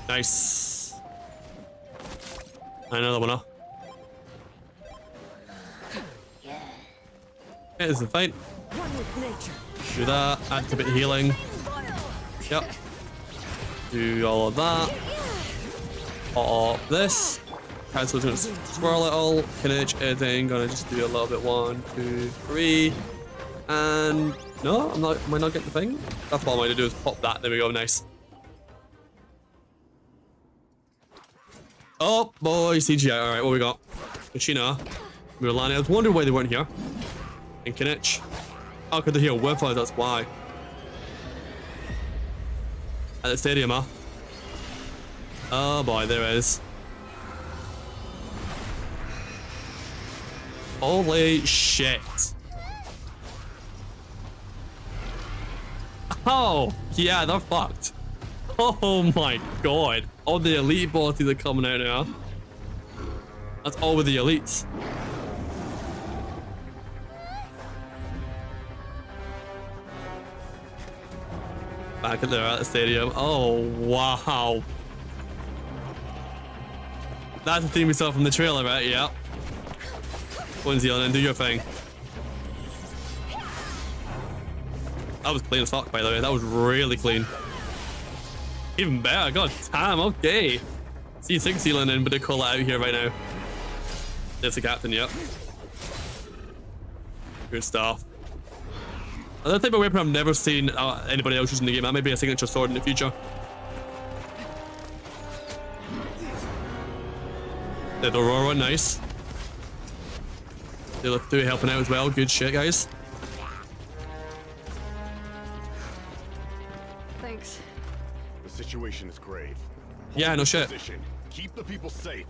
Nice. Another one up. Here's the fight. One with nature. Do that. Activate healing. Yep. Do all of that. All this. Cancel to swirl it all. Kinich, editing. Gonna just do a little bit. 1, 2, 3. And no, am I not getting the thing? That's what I'm going to do is pop that. There we go. Nice. Oh boy, CGI. Alright, what we got? Machina. Mulan. I was wondering why they weren't here. And Kinich. Oh, because they're here with us, that's why. At the stadium, huh? Oh boy, there it is. Holy shit. Oh, yeah, they're fucked. Oh my god. All the elite bosses are coming out now. That's all with the elites. Back at the stadium. Oh, wow. That's the theme we saw from the trailer, right? Yep. Quincy, on and do your thing. That was clean as fuck, by the way. That was really clean. Even better. God damn, okay. C6 sealing in, but they call it out here right now. There's the captain, yep. Good stuff. Another type of weapon I've never seen anybody else using in the game. That may be a signature sword in the future. The Aurora, nice. The other two helping out as well. Good shit, guys. Thanks. The situation is grave. Yeah, no shit. Position. Keep the people safe.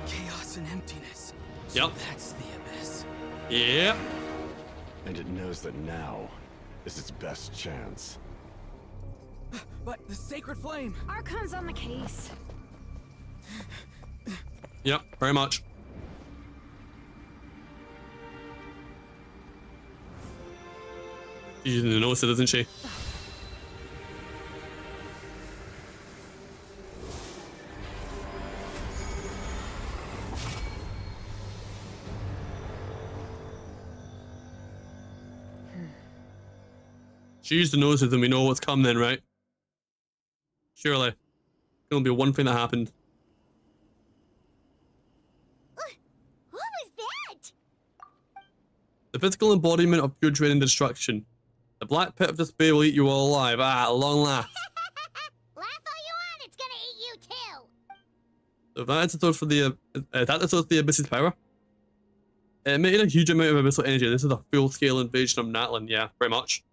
Chaos and emptiness. Yep. So that's the abyss. Yep. And it knows that now is its best chance. But the sacred flame. Archon's on the case. Yep, very much. She's using the notice it, isn't she? She used the notices and we know what's coming then, right? Surely. It's gonna be one thing that happened. What was that? The physical embodiment of pure dread and destruction. The black pit of despair will eat you all alive. Ah, at long last. Laugh all you want, it's gonna eat you too. So that's the source for the Abyss's power. It emitted a huge amount of abyssal energy. This is a full-scale invasion of Natlan. Yeah, very much.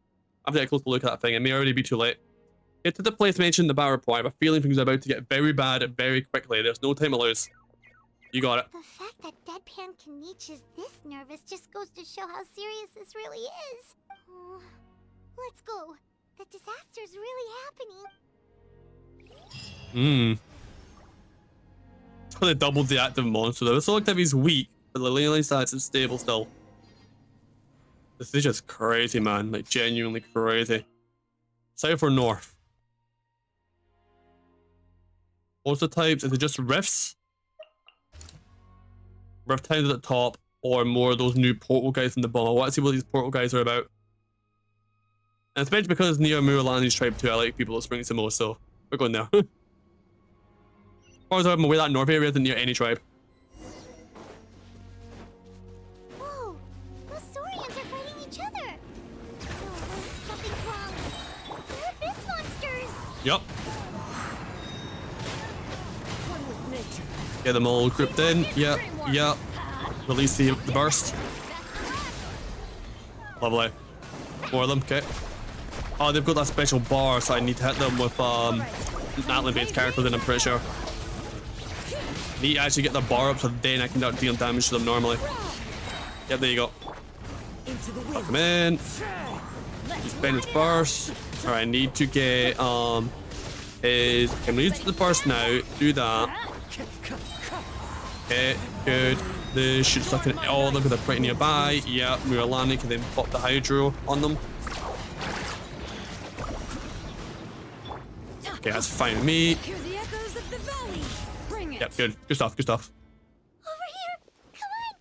I've got a close look at that thing. It may already be too late. Get to the place mentioned in the battle report. I have a feeling things are about to get very bad very quickly. There's no time to lose. You got it. The fact that Deadpan Kaniche is this nervous just goes to show how serious this really is. Oh, let's go. The disaster's really happening. So they doubled the active monster. The whistle activity's weak, but the leyline stats is stable still. This is just crazy, man. Like, genuinely crazy. South or north? What's the types? Is it just rifts? Rift times at the top, or more of those new portal guys in the bottom? I want to see what these portal guys are about. And especially because near Muralani's tribe too, I like people that spring some more, so we're going there. As far as I'm aware, that north area isn't near any tribe. Whoa, those Saurians are fighting each other. Oh, something's wrong. They're abyss monsters. Yup. Get them all grouped in. Yep, yep. Release the burst. Lovely. More of them, okay. Oh, they've got that special bar, so I need to hit them with Natlan-based characters, and I'm pretty sure. Need to actually get the bar up, so then I can start dealing damage to them normally. Yep, there you go. Fuck him in. Spend his burst. Alright, I need to get I'm gonna use the burst now. Do that. Okay, good. They should suck in all of them because they're pretty nearby. Yeah, Muralani can then pop the Hydro on them. Okay, that's fine with me. Yep, good. Good stuff, good stuff. Over here. Come on,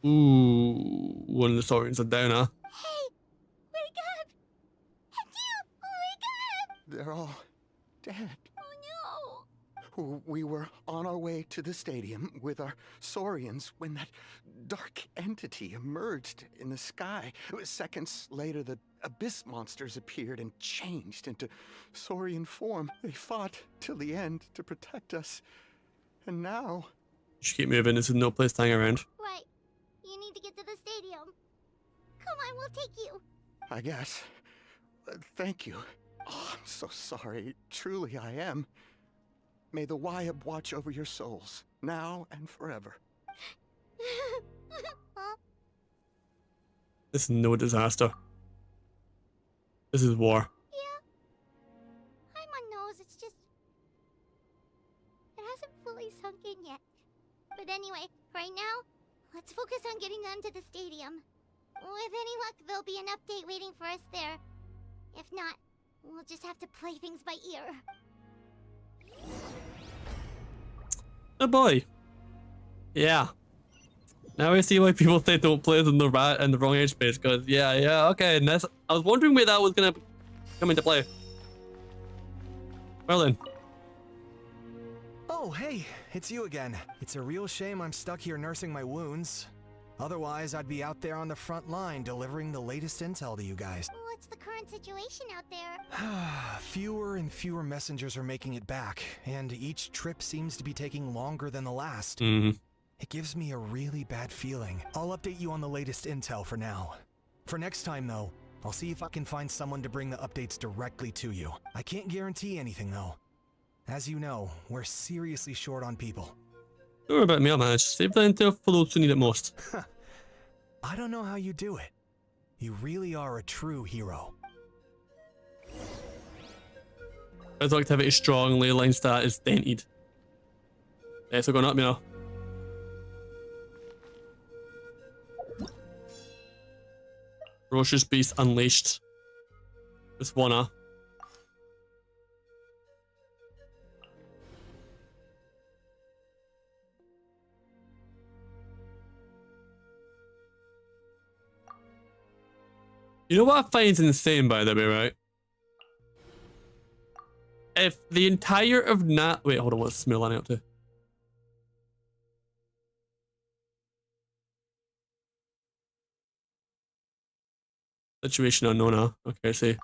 quick. Ooh, one of the Saurians are down, huh? Hey, wake up. And you, wake up. They're all dead. Oh We were on our way to the stadium with our Saurians when that dark entity emerged in the sky. Seconds later, the abyss monsters appeared and changed into Saurian form. They fought till the end to protect us. And now... You should keep moving. This is no place to hang around. Right. You need to get to the stadium. Come on, we'll take you. I guess. Thank you. Oh, I'm so sorry. Truly, I am. May the Wyab watch over your souls, now and forever. This is no disaster. This is war. Yeah. Paimon knows, it's just... It hasn't fully sunk in yet. But anyway, right now, let's focus on getting them to the stadium. With any luck, there'll be an update waiting for us there. If not, we'll just have to play things by ear. Oh boy. Yeah. Now I see why people say don't play in the wrong age space, because yeah, okay, and that's, I was wondering where that was gonna come into play. Well then, Oh, hey, it's you again. It's a real shame I'm stuck here nursing my wounds. Otherwise, I'd be out there on the front line delivering the latest intel to you guys. What's the current situation out there? Fewer and fewer messengers are making it back, and each trip seems to be taking longer than the last. It gives me a really bad feeling. I'll update you on the latest intel for now. For next time, though, I'll see if I can find someone to bring the updates directly to you. I can't guarantee anything, though. As you know, we're seriously short on people. Don't worry about me, I'll manage. Save the intel for those who need it most. I don't know how you do it. You really are a true hero. Physical activity strong, ley line stat is dented. Yeah, so going up now. Ferocious Beast Unleashed. Just wanna. You know what I find insane, by the way, right? If the entire of wait, hold on, what's Smell lining up to? Situation unknown, huh? Okay, I see.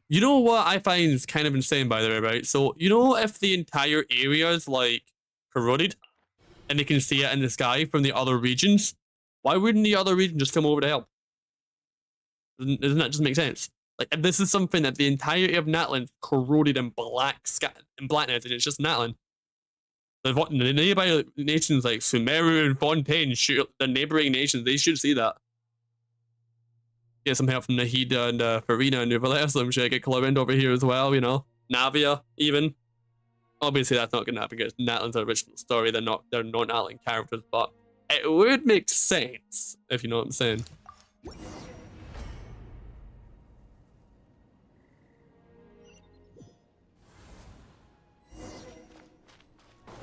You know what I find is kind of insane, by the way, right? So, you know, if the entire area is like corroded and they can see it in the sky from the other regions, why wouldn't the other region just come over to help? Doesn't that just make sense? Like, if this is something that the entirety of Natlan corroded in blackness, and it's just Natlan. The nearby nations like Sumeru and Fontaine, the neighboring nations, they should see that. Get some help from Nahida and Farina and Nuvalesa, I'm sure. Get Clowind over here as well, you know. Navia, even. Obviously, that's not going to happen because Natlan's an original story. They're not Natlan characters, but it would make sense, if you know what I'm saying.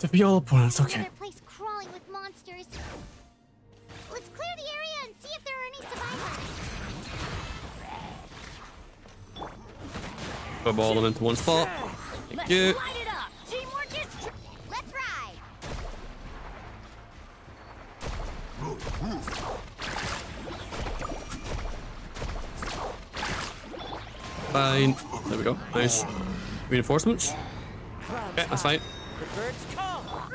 To be all opponents, okay. Another place crawling with monsters. Let's clear the area and see if there are any survivors. Put all of them into one spot. Thank you. Light it up. Teamwork is let's ride. Fine. There we go. Nice. Reinforcements. Okay, that's fine.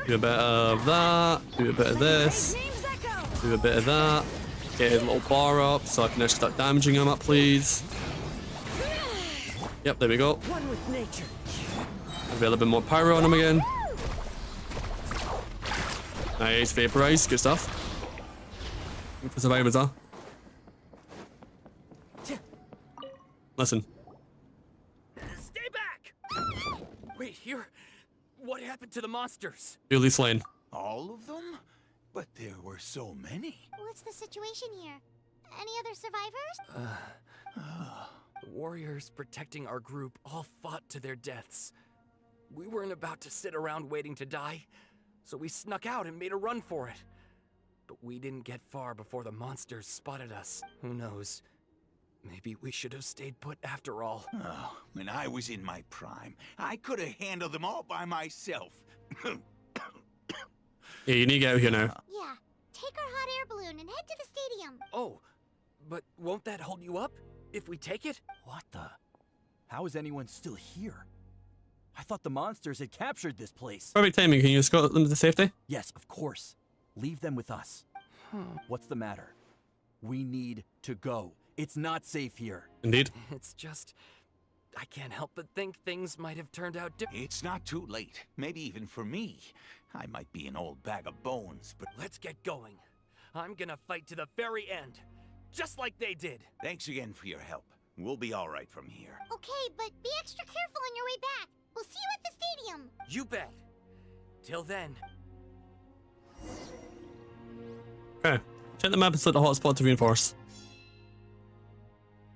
Do a bit of that. Do a bit of this. Do a bit of that. Get his little bar up so I can actually start damaging him up, please. Yep, there we go. A little bit more pyro on him again. Nice, vaporize. Good stuff. The survivors are. Listen. Stay back! Wait, here? What happened to the monsters? Duly slain. All of them? But there were so many. What's the situation here? Any other survivors? The warriors protecting our group all fought to their deaths. We weren't about to sit around waiting to die, so we snuck out and made a run for it. But we didn't get far before the monsters spotted us. Who knows? Maybe we should have stayed put after all. Oh, when I was in my prime, I could have handled them all by myself. Yeah, you need to get out here now. Yeah. Take our hot air balloon and head to the stadium. Oh, but won't that hold you up if we take it? What the? How is anyone still here? I thought the monsters had captured this place. Perfect timing. Can you escort them to safety? Yes, of course. Leave them with us. What's the matter? We need to go. It's not safe here. Indeed. It's just, I can't help but think things might have turned out different. It's not too late. Maybe even for me. I might be an old bag of bones, but let's get going. I'm gonna fight to the very end, just like they did. Thanks again for your help. We'll be all right from here. Okay, but be extra careful on your way back. We'll see you at the stadium. You bet. Till then. Okay. Check the map and select the hotspot to reinforce.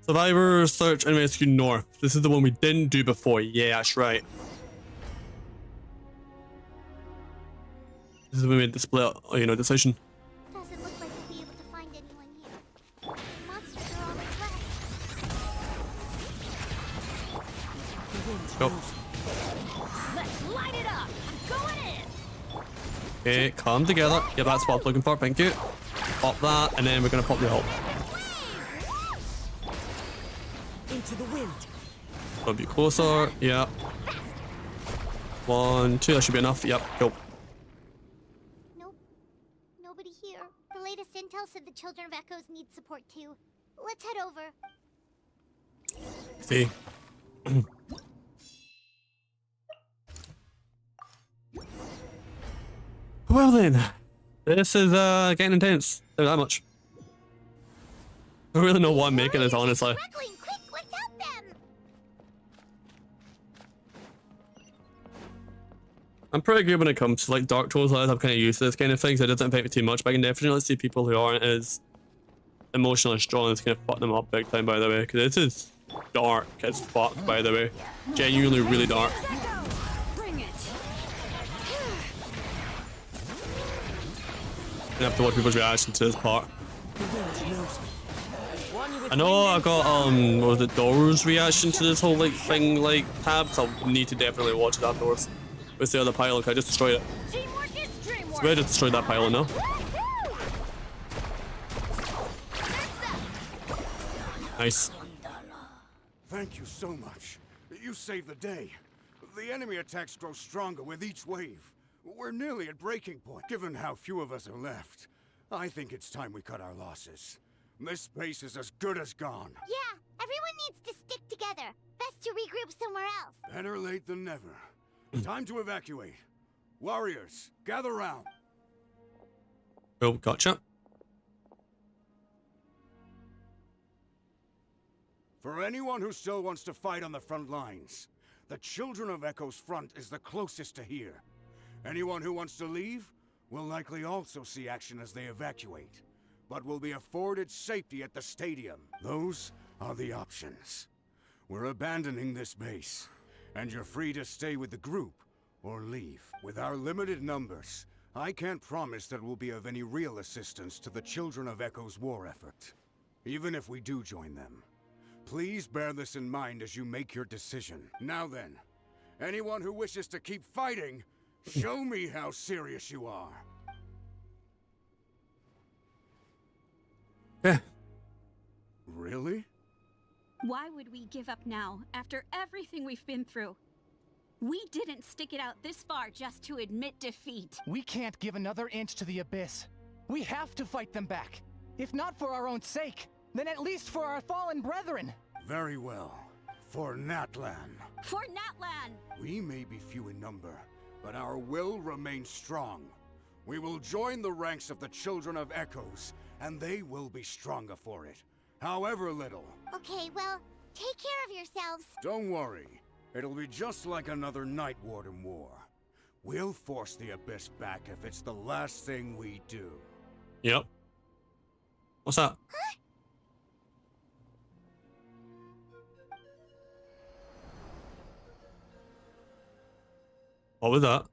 Survivors, search and rescue north. This is the one we didn't do before. Yeah, that's right. This is when we made the split, decision. Doesn't look like we'll be able to find anyone here. The monsters are on its left. Go. Let's light it up. Okay, calm together. Yeah, that's what I'm looking for. Thank you. Pop that, and then we're gonna pop the ult. Into the wind. A bit closer. Yeah. 1, 2. That should be enough. Yep. Go. Nope. Nobody here. The latest intel said the Children of Echoes need support too. Let's head over. See. Well then, this is getting intense. Tell you that much. I don't really know what I'm making this, honestly. Quick, let's help them. I'm pretty good when it comes to like Dark Souls. I'm kind of used to this kind of thing, so it doesn't affect me too much. But I can definitely see people who aren't as emotionally strong. It's gonna fuck them up big time, by the way, because this is dark as fuck, by the way. Genuinely really dark. I have to watch people's reaction to this part. I know I got what was it, Dora's reaction to this whole like thing like tab, so I'll need to definitely watch it afterwards. Where's the other pilot? I just destroyed it. So I just destroyed that pilot now. Nice. Thank you so much. You saved the day. The enemy attacks grow stronger with each wave. We're nearly at breaking point. Given how few of us are left, I think it's time we cut our losses. This base is as good as gone. Yeah, everyone needs to stick together. Best to regroup somewhere else. Better late than never. Time to evacuate. Warriors, gather round. Oh, gotcha. For anyone who still wants to fight on the front lines, the Children of Echo's front is the closest to here. Anyone who wants to leave will likely also see action as they evacuate, but will be afforded safety at the stadium. Those are the options. We're abandoning this base, and you're free to stay with the group or leave. With our limited numbers, I can't promise that we'll be of any real assistance to the Children of Echo's war effort. Even if we do join them, please bear this in mind as you make your decision. Now then, anyone who wishes to keep fighting, show me how serious you are. Yeah. Really? Why would we give up now, after everything we've been through? We didn't stick it out this far just to admit defeat. We can't give another inch to the Abyss. We have to fight them back. If not for our own sake, then at least for our fallen brethren. Very well. For Natlan. For Natlan! We may be few in number, but our will remains strong. We will join the ranks of the Children of Echoes, and they will be stronger for it, however little. Okay, well, take care of yourselves. Don't worry. It'll be just like another Night Warden war. We'll force the Abyss back if it's the last thing we do. Yep. What's that? Huh? What was that?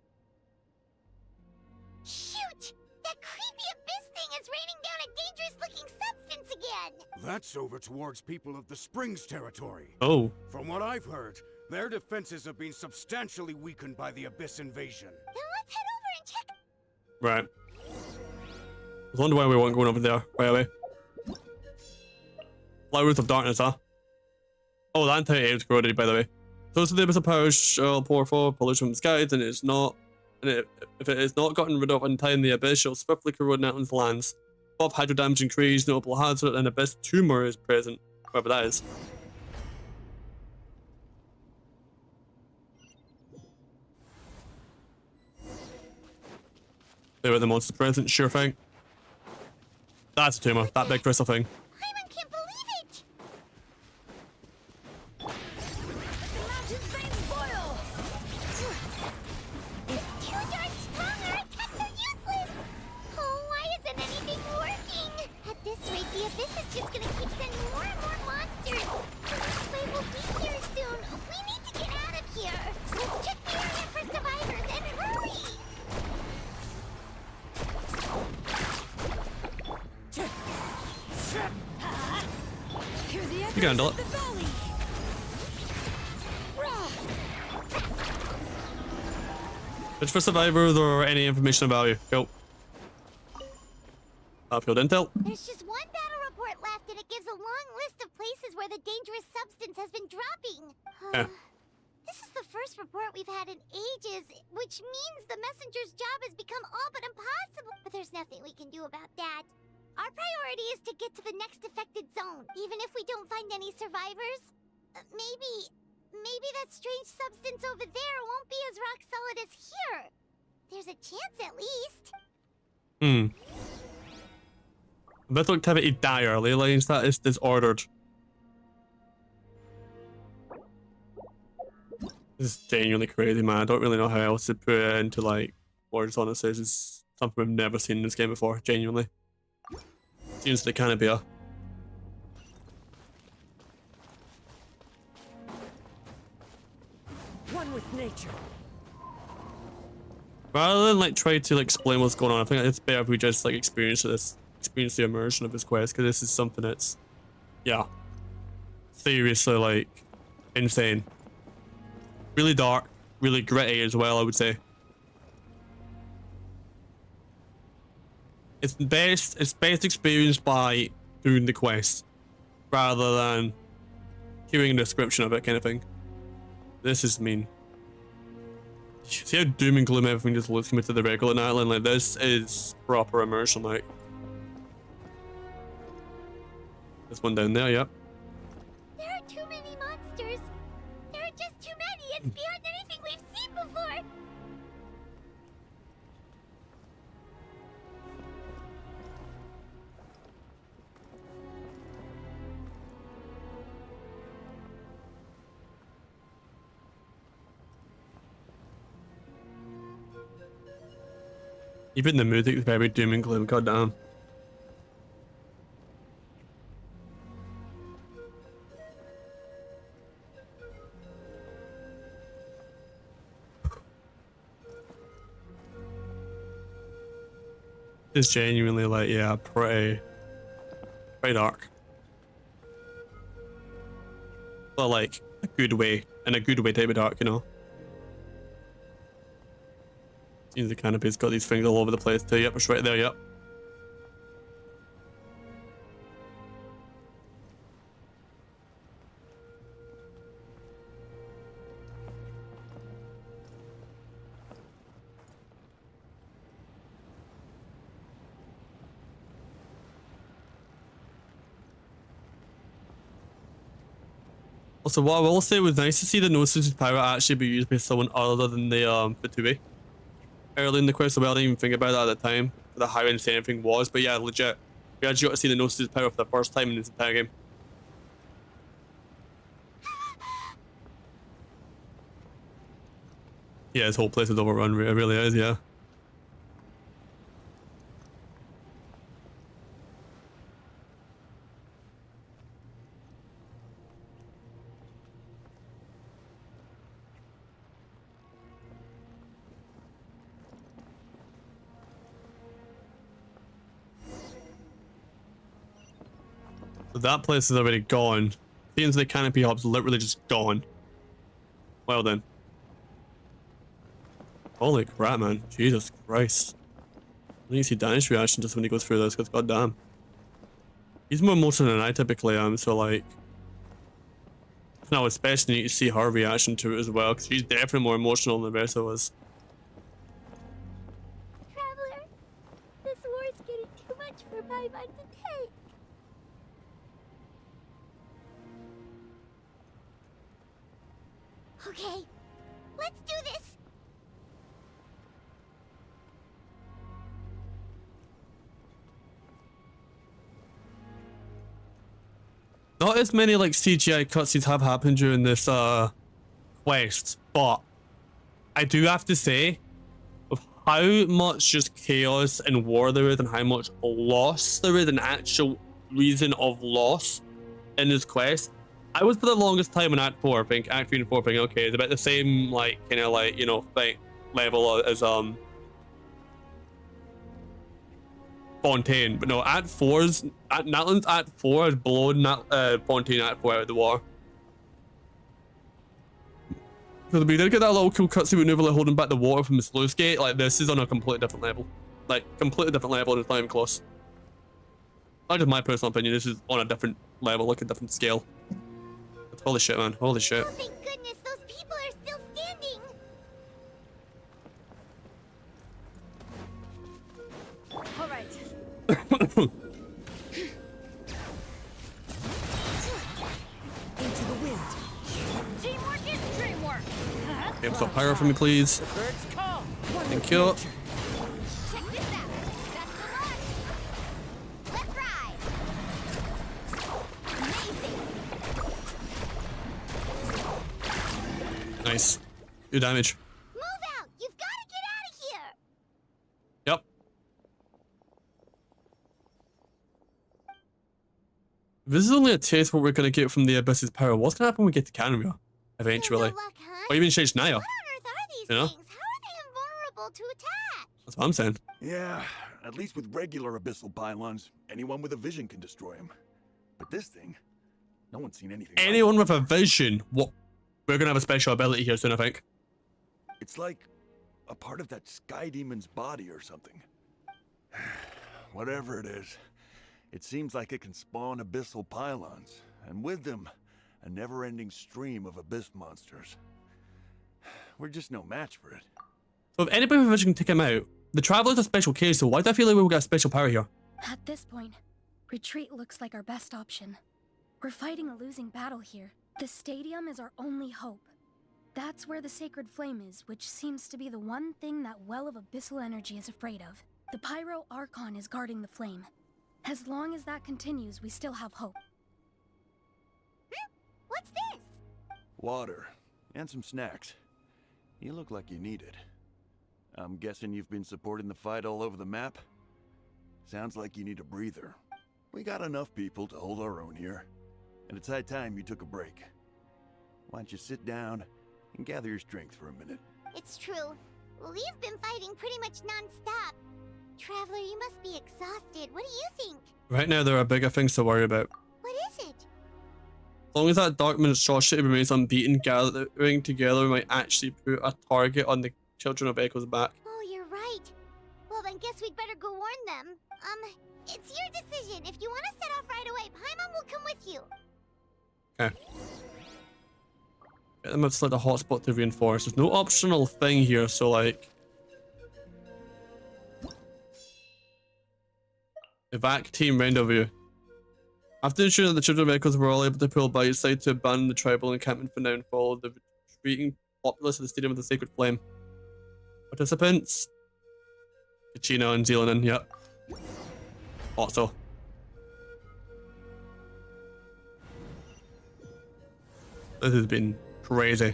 Shoot! That creepy Abyss thing is raining down a dangerous-looking substance again! That's over towards people of the Springs territory. Oh. From what I've heard, their defenses have been substantially weakened by the Abyss invasion. Then let's head over and check. Right. I was wondering why we weren't going over there right away. Flowers of Darkness, huh? Oh, the anti-air's corroded, by the way. Those are the Abyss of Power shall pour forth pollution from the skies, and if it is not gotten rid of in time, the Abyss shall swiftly corrode Natlan's lands. Bob hydro damage increased, notable hazard, and Abyss tumor is present, whatever that is. There were the monster present, sure thing. That's a tumor, that big crystal thing. Paimon can't believe it! The mountain's veins boil! It's too darn strong, our attacks are useless! Oh, why isn't anything working? At this rate, the Abyss is just gonna keep sending more and more monsters. The next wave will be here soon. We need to get out of here. Let's check the area for survivors and hurry! You can handle it. Search for survivors or any information about you. Go. Upfield intel. There's just one battle report left, and it gives a long list of places where the dangerous substance has been dropping. Yeah. This is the first report we've had in ages, which means the messenger's job has become all but impossible. But there's nothing we can do about that. Our priority is to get to the next affected zone, even if we don't find any survivors. Maybe that strange substance over there won't be as rock solid as here. There's a chance at least. Vital activity dire. Ley lines that is disordered. This is genuinely crazy, man. I don't really know how else to put it into like words on it. Says it's something we've never seen in this game before. Genuinely. Seems to kind of be a. One with nature. Rather than like try to like explain what's going on, I think it's better if we just like experience the immersion of this quest, because this is something that's, yeah, seriously like insane. Really dark, really gritty as well, I would say. It's best experienced by doing the quest rather than hearing a description of it, kind of thing. This is mean. See how doom and gloom everything just looks compared to the regular Nightland? Like, this is proper immersion, like. This one down there, yep. There are too many monsters. There are just too many. It's beyond anything we've seen before. Even the music is very doom and gloom, goddamn. It's genuinely like, yeah, pretty dark. But like a good way, in a good way type of dark, you know. Seems the canopy's got these things all over the place too. Yep, it's right there, yep. Also, what I will say was nice to see the Gnosis' power actually be used by someone other than the Fatui. Early in the quest, so I didn't even think about that at the time, the how insane everything was. But yeah, legit, we actually got to see the Gnosis' power for the first time in this entire game. Yeah, this whole place is overrun. It really is, yeah. So that place is already gone. Seems the canopy hub's literally just gone. Well then. Holy crap, man. Jesus Christ. I think you see Danish's reaction just when he goes through this, because goddamn. He's more emotional than I typically am, so like. Now especially need to see her reaction to it as well, because she's definitely more emotional than the rest of us. Traveler, this war's getting too much for my mind to take. Okay, let's do this! Not as many like CGI cutscenes have happened during this quest, but I do have to say, with how much just chaos and war there is and how much loss there is, an actual reason of loss in this quest, I was for the longest time in Act 4, I think, Act 3 and 4, thinking, okay, it's about the same, like, kind of like, you know, fight level as, Fontaine. But no, Natlan's Act 4 has blown Fontaine Act 4 out of the water. Because we did get that little cool cutscene with Nuvula holding back the water from the sluice gate. Like, this is on a completely different level. Like, completely different level, and it's not even close. Not just my personal opinion, this is on a different level, like a different scale. But holy shit, man. Holy shit. Oh, thank goodness, those people are still standing. All right. Into the wind. Teamwork is dreamwork. Game stop pyro for me, please. The birds come. Thank you. Check this out. That's the launch. Let's ride. Amazing. Nice. Good damage. Move out. You've got to get out of here. Yep. This is only a taste of what we're going to get from the Abyss's power. What's going to happen when we get to Canria eventually? No luck, huh? Or even change Naya. What on earth are these You know? things? How are they invulnerable to attack? That's what I'm saying. Yeah, at least with regular abyssal pylons, anyone with a vision can destroy them. But this thing, no one's seen anything. Anyone with a vision. What? We're going to have a special ability here soon, I think. It's like a part of that sky demon's body or something. Whatever it is, it seems like it can spawn abyssal pylons, and with them, a never-ending stream of abyss monsters. We're just no match for it. So if anybody with a vision can take him out, the Traveler's a special case, so why do I feel like we've got a special power here? At this point, retreat looks like our best option. We're fighting a losing battle here. The stadium is our only hope. That's where the sacred flame is, which seems to be the one thing that well of abyssal energy is afraid of. The Pyro Archon is guarding the flame. As long as that continues, we still have hope. What's this? Water, and some snacks. You look like you need it. I'm guessing you've been supporting the fight all over the map? Sounds like you need a breather. We got enough people to hold our own here. And it's high time you took a break. Why don't you sit down and gather your strength for a minute? It's true. We've been fighting pretty much non-stop. Traveler, you must be exhausted. What do you think? Right now, there are bigger things to worry about. What is it? As long as that dark monstrosity remains unbeaten, gathering together we might actually put a target on the Children of Echo's back. Oh, you're right. Well, then guess we'd better go warn them. It's your decision. If you want to set off right away, Paimon will come with you. Okay. Get them to select a hotspot to reinforce. There's no optional thing here, so like... Evac team rendezvous. After ensuring that the Children of Echoes were all able to pull by, it's decided to abandon the tribal encampment for now and follow the retreating populace of the Stadium of the Sacred Flame. Participants? Kachina and Zealanin, yep. Also. This has been crazy.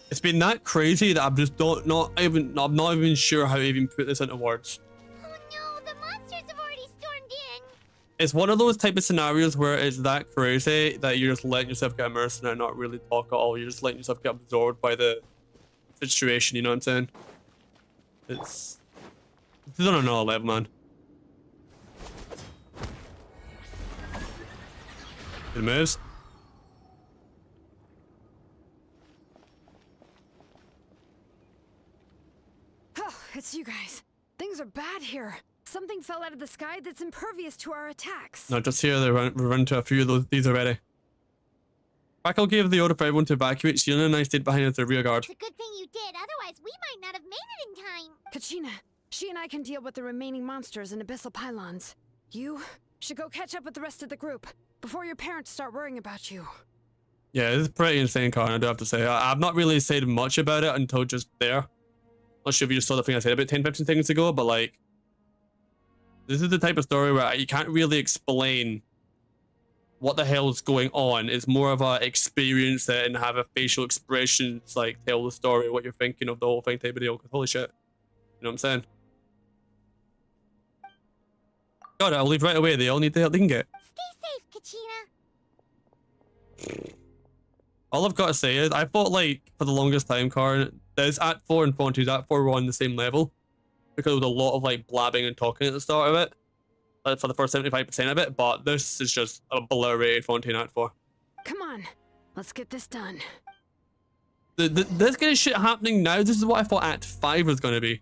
It's been that crazy that I'm just I'm not even sure how to even put this into words. Oh no, the monsters have already stormed in. It's one of those type of scenarios where it's that crazy that you're just letting yourself get immersed in it and not really talk at all. You're just letting yourself get absorbed by the situation, you know what I'm saying? It's on another level, man. Good moves. Oh, it's you guys. Things are bad here. Something fell out of the sky that's impervious to our attacks. Not just here, we've run into a few of these already. Crackle gave the order for everyone to evacuate. Sheena and I stayed behind as the rear guard. It's a good thing you did, otherwise we might not have made it in time. Kachina, she and I can deal with the remaining monsters and abyssal pylons. You should go catch up with the rest of the group before your parents start worrying about you. Yeah, this is pretty insane, Karen, I do have to say. I've not really said much about it until just there. Not sure if you just saw the thing I said about 10-15 seconds ago, but like, this is the type of story where you can't really explain what the hell is going on. It's more of a experience it and have a facial expressions, like tell the story, what you're thinking of the whole thing type of deal. Holy shit. You know what I'm saying? God, I'll leave right away. They all need the help they can get. Stay safe, Kachina. All I've got to say is, I thought like, for the longest time, Karen, there's Act 4 and Fonties. Act 4 were on the same level. Because there was a lot of like blabbing and talking at the start of it. For the first 75% of it, but this is just a blurry Fontaine Act 4. Come on, let's get this done. This kind of shit happening now. This is what I thought Act 5 was going to be.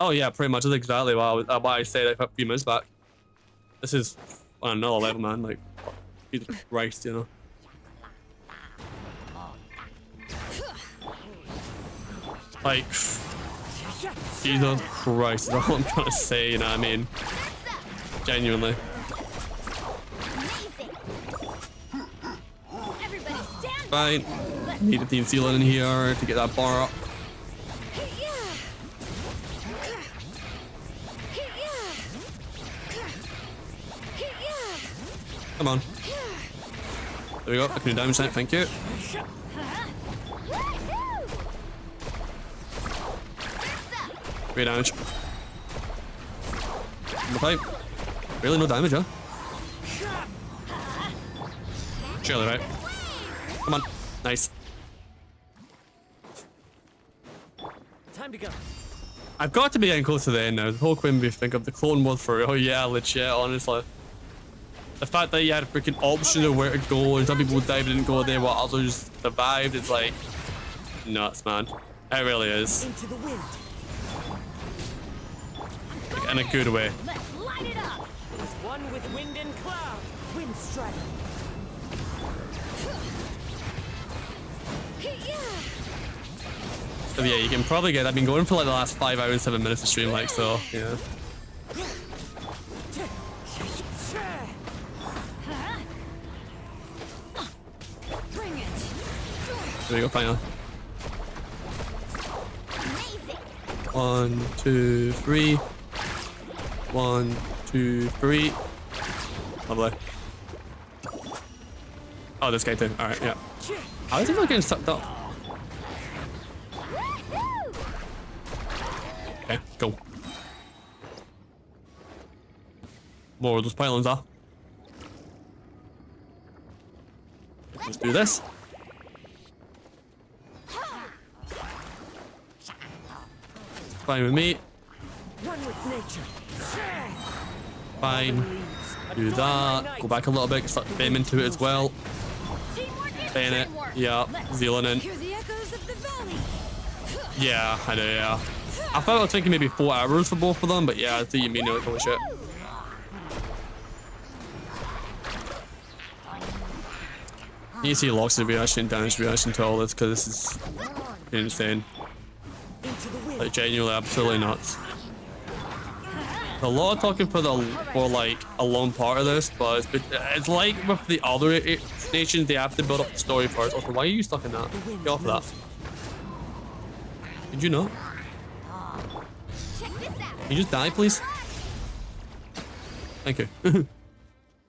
Oh yeah, pretty much. That's exactly what I said a few minutes back. This is on another level, man. Like, Jesus Christ, you know. Like, Jesus Christ is all I'm trying to say, you know what I mean? Genuinely. Fine. Need a team sealing in here to get that bar up. Come on. There we go. I can do damage that. Thank you. Great damage. In the pipe. Really no damage, huh? Surely, right? Come on. Nice. Time to go. I've got to be getting close to the end now. The whole Quimby think of the Clone Wars for real. Yeah, legit, honestly. The fact that you had a freaking option of where to go and some people died didn't go there while others survived, it's like nuts, man. It really is. Into the wind. Like, in a good way. Let's light it up. As one with wind and cloud. Wind strike. So yeah, you can probably get. I've been going for like the last 5 hours, 7 minutes of stream, like, so yeah. There we go, final. 1, 2, 3. 1, 2, 3. Lovely. Oh, this guy too. Alright, yeah. How is he not getting sucked up? Okay, go. More of those pylons are. Let's do this. Fine with me. One with nature. Fine. Do that. Go back a little bit. Start Bam into it as well. Ban it. Yeah. Zealing in. Yeah, I know, yeah. I thought I was thinking maybe 4 hours for both of them, but yeah, I think you mean no, holy shit. You can see lots of reaction, damage reaction to all this, because this is insane. Like, genuinely, absolutely nuts. A lot of talking for like a long part of this, but it's like with the other nations, they have to build up the story first. Also, why are you stuck in that? Get off of that. Did you know? Can you just die, please? Thank you.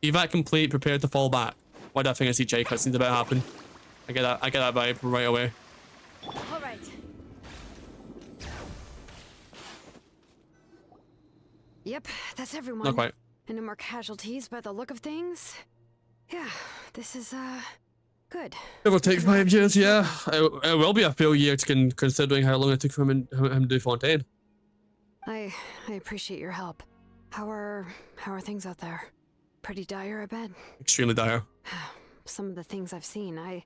Evac complete, prepared to fall back. Why do I think I see J cutscenes about to happen? I get that vibe right away. All right. Yep, that's everyone. Not quite. And no more casualties by the look of things. Yeah, this is good. It will take 5 years, yeah. It will be a full year considering how long it took for him to do Fontaine. I appreciate your help. How are things out there? Pretty dire, I bet. Extremely dire. Some of the things I've seen, I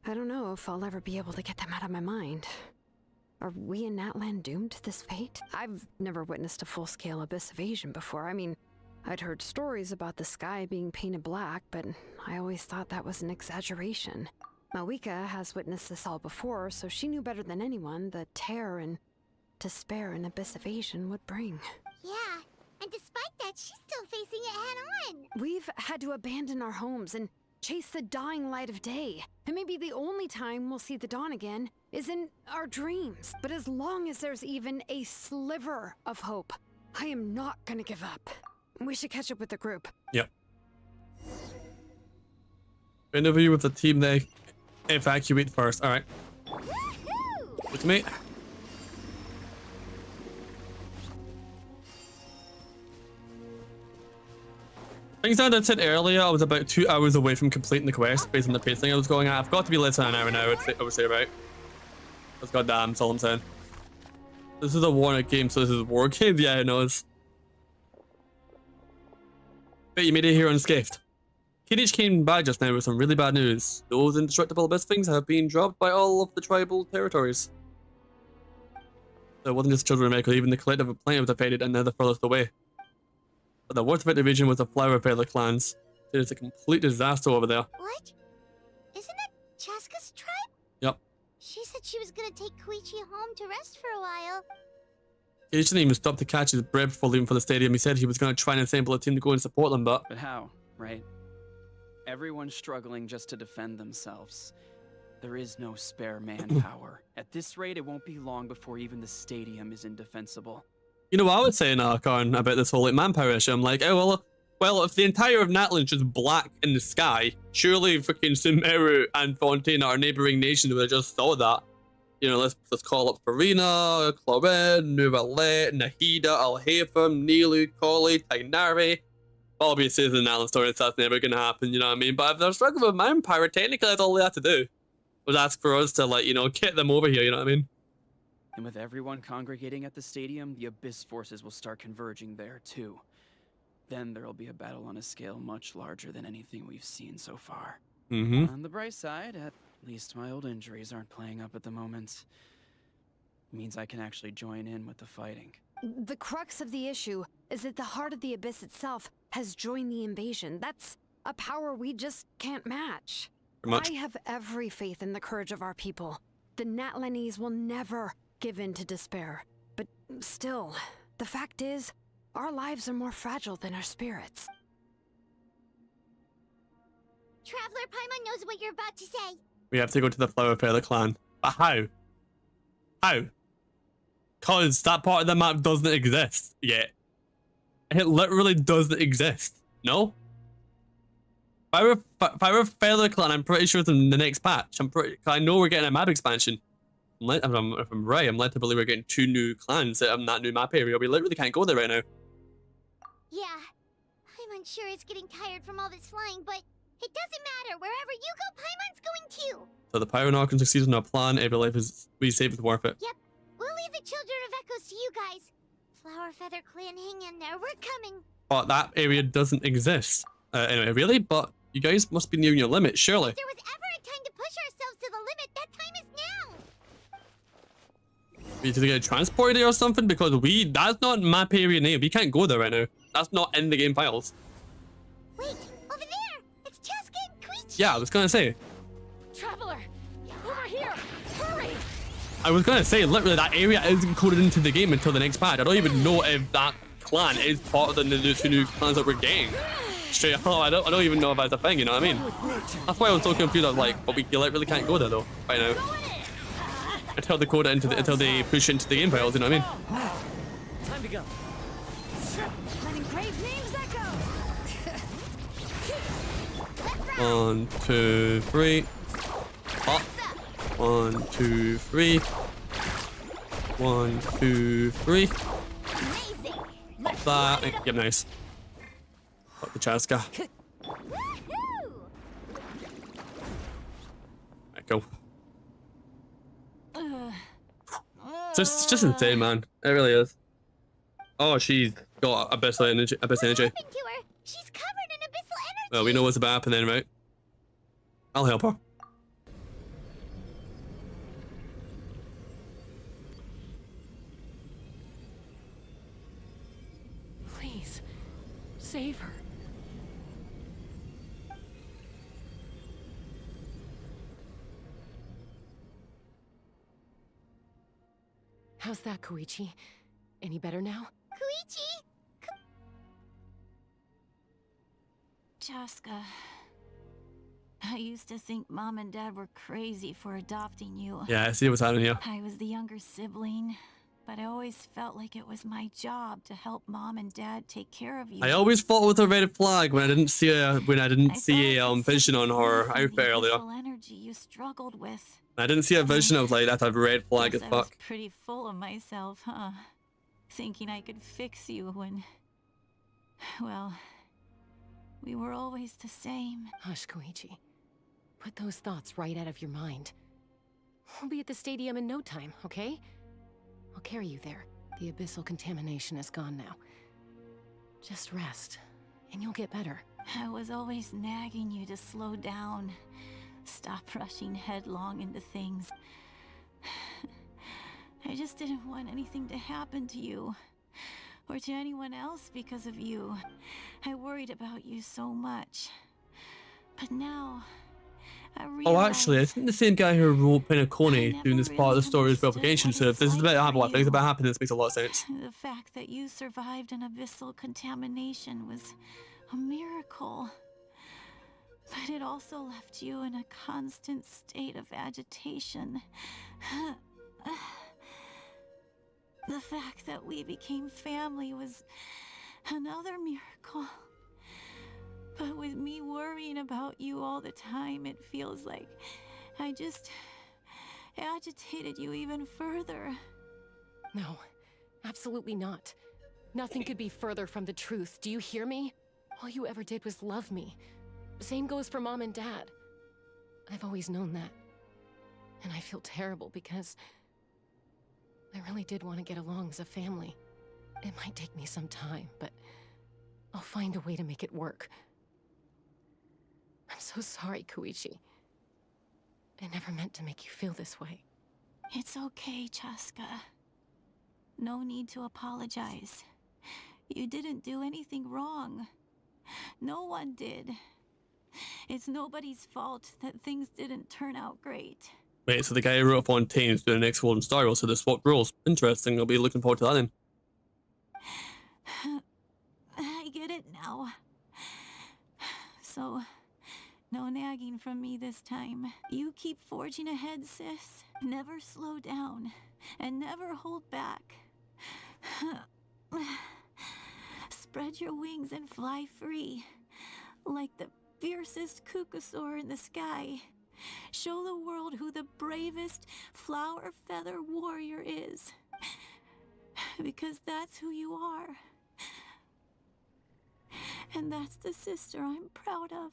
don't know if I'll ever be able to get them out of my mind. Are we in Natlan doomed to this fate? I've never witnessed a full-scale abyss invasion before. I mean, I'd heard stories about the sky being painted black, but I always thought that was an exaggeration. Malika has witnessed this all before, so she knew better than anyone the terror and despair an abyss invasion would bring. Yeah, and despite that, she's still facing it head-on. We've had to abandon our homes and chase the dying light of day. And maybe the only time we'll see the dawn again is in our dreams. But as long as there's even a sliver of hope, I am not gonna give up. We should catch up with the group. Yep. Interview with the team they evacuate first. Alright. With me. Things that I said earlier, I was about 2 hours away from completing the quest based on the pacing I was going at. I've got to be less than an hour now, I would say, right? That's goddamn, that's all I'm saying. This is a Warner game, so this is a war game. Yeah, I know. Wait, you made it here unscathed. Teenage came by just now with some really bad news. Those indestructible abyss things have been dropped by all of the tribal territories. There wasn't just children of Echo, even the collective of planet was affected and they're the furthest away. But the worst affected region was the Flower Feather clans. It's a complete disaster over there. What? Isn't that Chaska's tribe? Yep. She said she was gonna take Koichi home to rest for a while. He didn't even stop to catch his breath before leaving for the stadium. He said he was going to try and assemble a team to go and support them, but... But how, right? Everyone's struggling just to defend themselves. There is no spare manpower. At this rate, it won't be long before even the stadium is indefensible. You know what I would say in Archon about this whole like, manpower issue? I'm like, oh, well, if the entire of Natlan's just black in the sky, surely freaking Sumeru and Fontaine, our neighboring nations, would have just saw that. You know, let's call up Farina, Clorin, Nuvalet, Nahida, Alhaitham, Nilu, Colley, Tainari. Obviously, the Natlan story, that's never going to happen, you know what I mean? But if they're struggling with manpower, technically that's all they have to do. Was ask for us to, like, you know, get them over here, you know what I mean? And with everyone congregating at the stadium, the Abyss forces will start converging there, too. Then there'll be a battle on a scale much larger than anything we've seen so far. Mm-hmm. On the bright side, at least my old injuries aren't playing up at the moment. Means I can actually join in with the fighting. The crux of the issue is that the heart of the Abyss itself has joined the invasion. That's a power we just can't match. I have every faith in the courage of our people. The Natlanese will never give in to despair. But still, the fact is, our lives are more fragile than our spirits. Traveler Paimon knows what you're about to say. We have to go to the Flower Feather clan. But how? How? Because that part of the map doesn't exist yet. It literally doesn't exist. No? Flower Feather clan, I'm pretty sure it's in the next patch. I know we're getting a map expansion. If I'm right, I'm led to believe we're getting 2 new clans in that new map area. We literally can't go there right now. Yeah, I'm unsure it's getting tired from all this flying, but it doesn't matter. Wherever you go, Paimon's going too. So the Pyro and Archon succeeds in our plan. Every life is we save is worth it. Yep, we'll leave the Children of Echoes to you guys. Flower Feather Clan, hang in there. We're coming. But that area doesn't exist. Anyway, really? But you guys must be nearing your limit, surely. If there was ever a time to push ourselves to the limit, that time is now. We need to get transported or something because that's not map area name. We can't go there right now. That's not in the game files. Wait, over there! It's Chaska and Koichi! Yeah, I was gonna say. Traveler! Over here! Hurry! I was gonna say, literally, that area isn't coded into the game until the next patch. I don't even know if that clan is part of the 2 new clans that we're getting. Straight up, I don't even know if that's a thing, you know what I mean? That's why I was so confused. I was like, but we literally can't go there though, right now. Until they code it until they push it into the game files, you know what I mean? Time to go. Letting brave names echo. 1, 2, 3. Up. 1, 2, 3. 1, 2, 3. Up that. Yep, nice. Up the Chaska. Right, go. Just insane, man. It really is. Oh, she's got abyssal energy. What happened to her? She's covered in abyssal energy. Well, we know what's about to happen then, right? I'll help her. Please, save her. How's that, Koichi? Any better now? Koichi! Chaska, I used to think Mom and Dad were crazy for adopting you. Yeah, I see what's happening here. I was the younger sibling, but I always felt like it was my job to help Mom and Dad take care of you. I always thought it was a red flag when I didn't see a vision on her outfit earlier. Energy you struggled with. I didn't see a vision of like that's a red flag as I was fuck. pretty full of myself, huh? Thinking I could fix you when, well, we were always the same. Hush, Koichi. Put those thoughts right out of your mind. We'll be at the stadium in no time, okay? I'll carry you there. The abyssal contamination is gone now. Just rest, and you'll get better. I was always nagging you to slow down. Stop rushing headlong into things. I just didn't want anything to happen to you. Or to anyone else because of you. I worried about you so much. But now, I realize... Oh, actually, I think the same guy who wrote Penacone doing this part of the story as well for Genshin, so if this is about happiness, makes a lot of sense. The fact that you survived an abyssal contamination was a miracle. But it also left you in a constant state of agitation. The fact that we became family was another miracle. But with me worrying about you all the time, it feels like I just agitated you even further. No, absolutely not. Nothing could be further from the truth. Do you hear me? All you ever did was love me. Same goes for Mom and Dad. I've always known that. And I feel terrible because I really did want to get along as a family. It might take me some time, but I'll find a way to make it work. I'm so sorry, Koichi. I never meant to make you feel this way. It's okay, Chaska. No need to apologize. You didn't do anything wrong. No one did. It's nobody's fault that things didn't turn out great. Wait, so the guy who wrote up on Tane is doing the next one in Star Wars, so they swapped roles. Interesting, I'll be looking forward to that then. I get it now. So, no nagging from me this time. You keep forging ahead, sis. Never slow down, and never hold back. Spread your wings and fly free, like the fiercest Kukusaur in the sky. Show the world who the bravest flower feather warrior is. Because that's who you are. And that's the sister I'm proud of.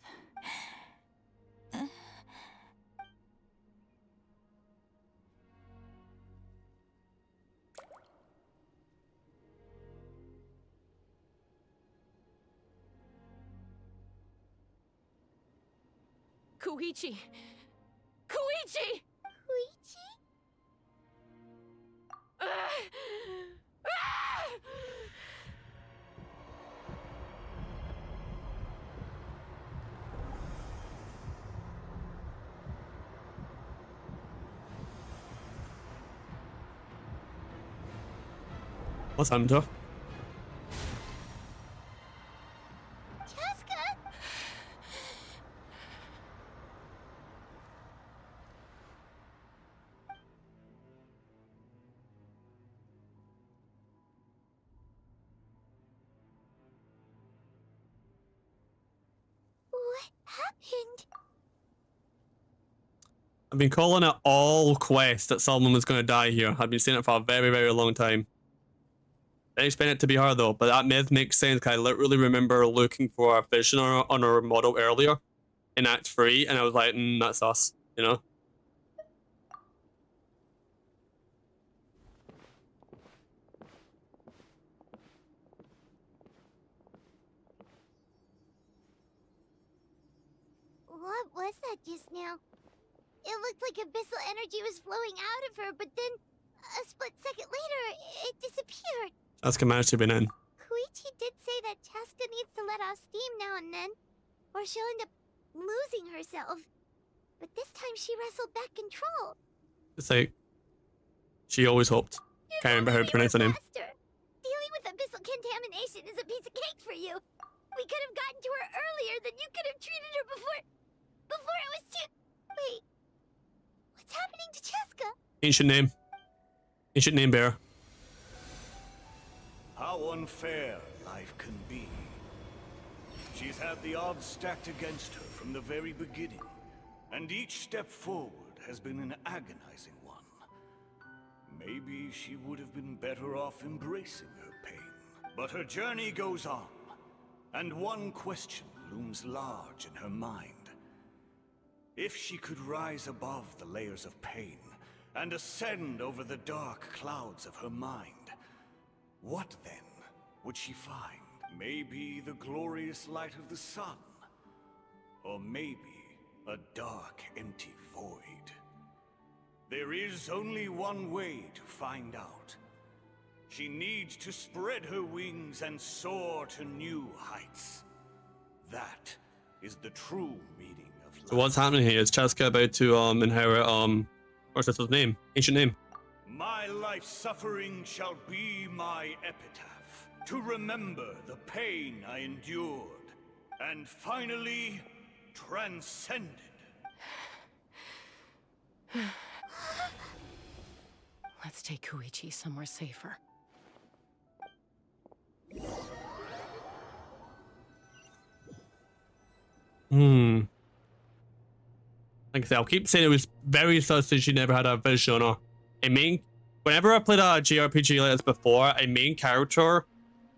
Koichi! Koichi! Koichi? What's happened to her? I've been calling it all quest that someone was going to die here. I've been saying it for a very, very long time. Didn't expect it to be her though, but that myth makes sense because I literally remember looking for a vision on her model earlier in Act 3 and I was like, that's us, you know? What was that just now? It looked like abyssal energy was flowing out of her, but then a split second later, it disappeared. That's Comanche to be in. Koichi did say that Chaska needs to let off steam now and then, or she'll end up losing herself. But this time she wrestled back control. It's like, she always hoped. Can't remember how to pronounce her name. Dealing with abyssal contamination is a piece of cake for you. We could have gotten to her earlier, then you could have treated her before it was too... Wait. What's happening to Chaska? Ancient name. Ancient name bearer. How unfair life can be. She's had the odds stacked against her from the very beginning, and each step forward has been an agonizing one. Maybe she would have been better off embracing her pain. But her journey goes on, and one question looms large in her mind. If she could rise above the layers of pain and ascend over the dark clouds of her mind, what then would she find? Maybe the glorious light of the sun, Or maybe a dark, empty void. There is only one way to find out. She needs to spread her wings and soar to new heights. That is the true meaning of life. So what's happening here? Is Chaska about to inherit what's his name? Ancient name. My life suffering shall be my epitaph, to remember the pain I endured, and finally transcended. Let's take Koichi somewhere safer. Like I said, I'll keep saying it was very sus that she never had a vision or whenever I played a JRPG like this before, a main character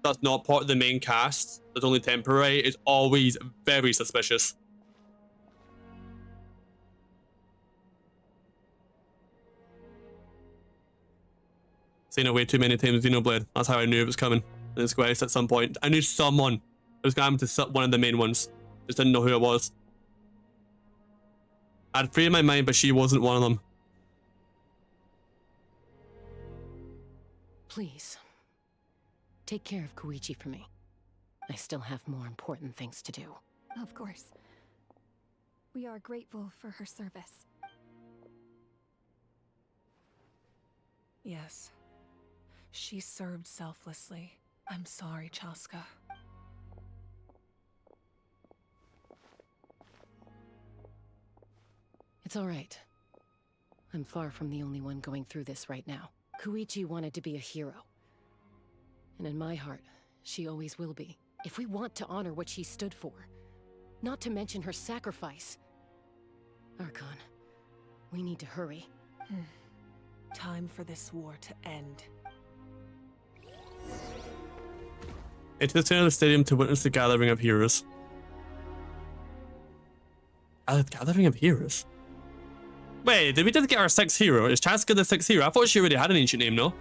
that's not part of the main cast, that's only temporary, is always very suspicious. Seen it way too many times, Xenoblade. That's how I knew it was coming in this quest at some point. I knew someone was going to sit one of the main ones. Just didn't know who it was. I had three in my mind, but she wasn't one of them. Please, take care of Koichi for me. I still have more important things to do. Of course. We are grateful for her service. Yes. She served selflessly. I'm sorry, Chaska. It's all right. I'm far from the only one going through this right now. Koichi wanted to be a hero. And in my heart, she always will be. If we want to honor what she stood for, not to mention her sacrifice. Archon, we need to hurry. Time for this war to end. Into the center of the stadium to witness the gathering of heroes. A gathering of heroes? Wait, did we just get our sixth hero? Is Chaska the sixth hero? I thought she already had an ancient name, no?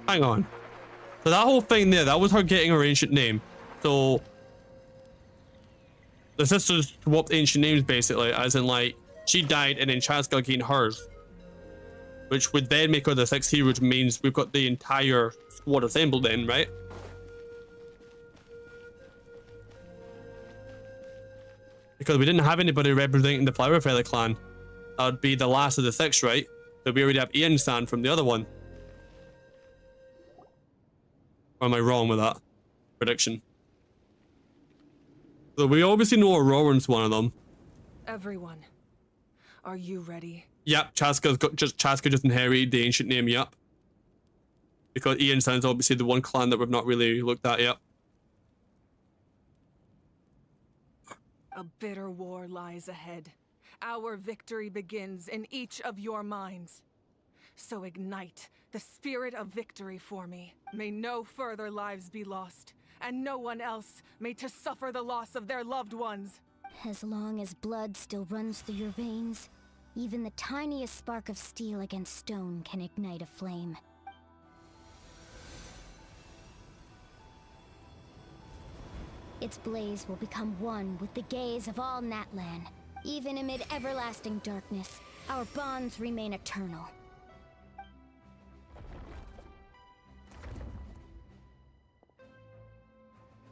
Hang on. So that whole thing there, that was her getting her ancient name. So the sisters swapped ancient names basically, as in like, she died and then Chaska gained hers. Which would then make her the sixth hero, which means we've got the entire squad assembled then, right? Because we didn't have anybody representing the Flower Feather clan. That would be the last of the six, right? So we already have Ian-san from the other one. Or am I wrong with that prediction? So we obviously know Auroran's one of them. Everyone, are you ready? Yep, Chaska just inherited the ancient name, yep. Because Ian-san's obviously the one clan that we've not really looked at yet. A bitter war lies ahead. Our victory begins in each of your minds. So ignite the spirit of victory for me. May no further lives be lost, and no one else may to suffer the loss of their loved ones. As long as blood still runs through your veins, even the tiniest spark of steel against stone can ignite a flame. Its blaze will become one with the gaze of all Natlan. Even amid everlasting darkness, our bonds remain eternal.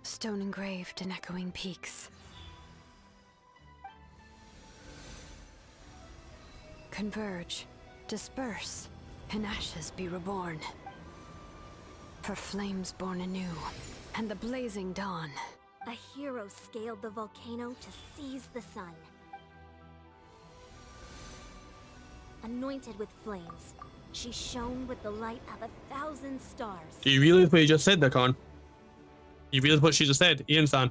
Stone engraved in echoing peaks. Converge, disperse, and ashes be reborn. For flames born anew, and the blazing dawn. A hero scaled the volcano to seize the sun. Anointed with flames, she shone with the light of 1,000 stars. Do you realize what you just said there, Con? You realize what she just said, Ian-san?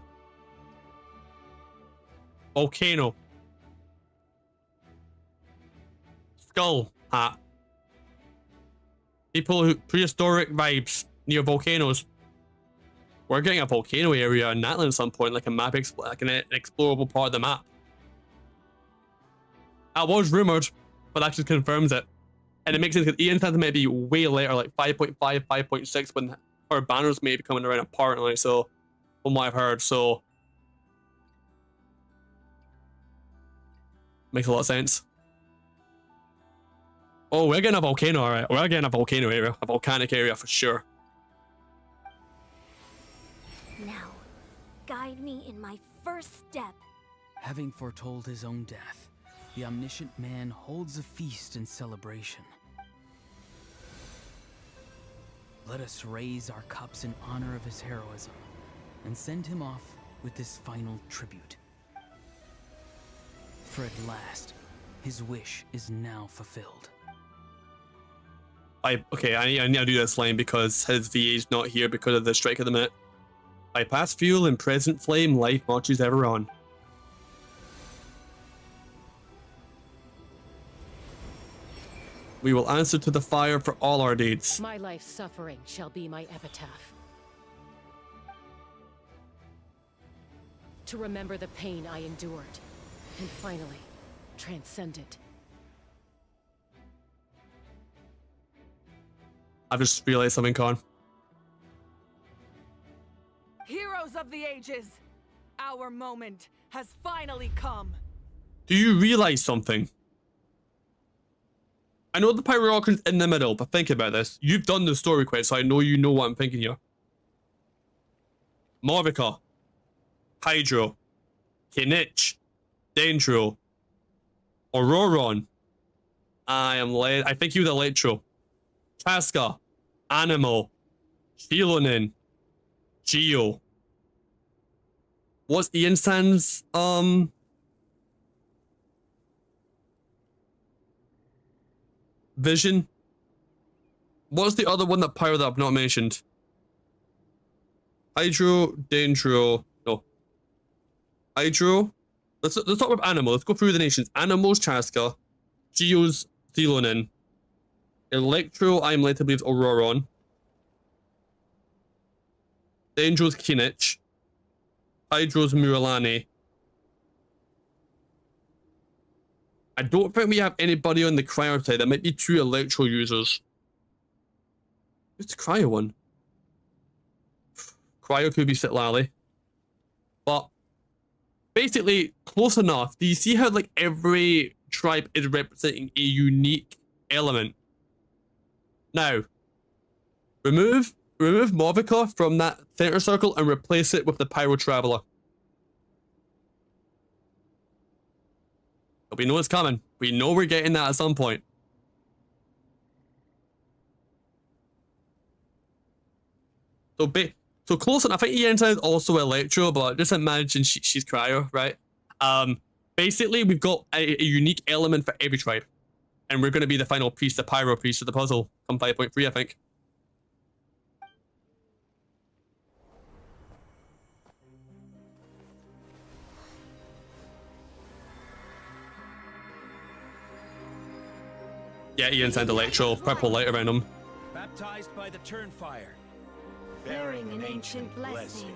Volcano. Skull hat. People who prehistoric vibes near volcanoes. We're getting a volcano area in Natlan at some point, like a map, like an explorable part of the map. That was rumored, but that just confirms it. And it makes sense because Ian's Sands might be way later, like 5.5, 5.6, when her banners may be coming around apparently, so from what I've heard, so makes a lot of sense. Oh, we're getting a volcano, alright. We're getting a volcano area, a volcanic area for sure. Now, guide me in my first step. Having foretold his own death, the omniscient man holds a feast in celebration. Let us raise our cups in honor of his heroism and send him off with this final tribute. For at last, his wish is now fulfilled. Okay, I need to do this line because his VA's not here because of the strike at the minute. I pass fuel in present flame, life marches ever on. We will answer to the fire for all our deeds. My life's suffering shall be my epitaph. To remember the pain I endured, and finally, transcend it. I've just realized something, Con. Heroes of the ages, our moment has finally come. Do you realize something? I know the Pyro Archon's in the middle, but think about this. You've done the story quest, so I know you know what I'm thinking here. Marvica, Hydro, Kinich, Dendro, Auroron. I think you were Electro. Casca, Animo, Shilonin, Geo. What's Ian Sands, Vision? What's the other one that Pyro that I've not mentioned? Hydro, Dendro, no. Hydro. Let's talk with Animo. Let's go through the nations. Animo's Chaska, Geo's Thelonin, Electro, I'm led to believe Auroron, Dendro's Kinich, Hydro's Murilani. I don't think we have anybody on the Cryo side. There might be 2 Electro users. Who's the Cryo one? Cryo could be Sitlali. But basically, close enough. Do you see how like every tribe is representing a unique element? Now, remove Marvica from that center circle and replace it with the Pyro Traveler. But we know it's coming. We know we're getting that at some point. So close enough. I think Ian is also Electro, but just imagine she's Cryo, right? Basically, we've got a unique element for every tribe. And we're going to be the final piece, the Pyro piece of the puzzle. Come 5.3, I think. Yeah, Ian's and Electro, purple light around him. Baptized by the Turnfire. Bearing an ancient blessing.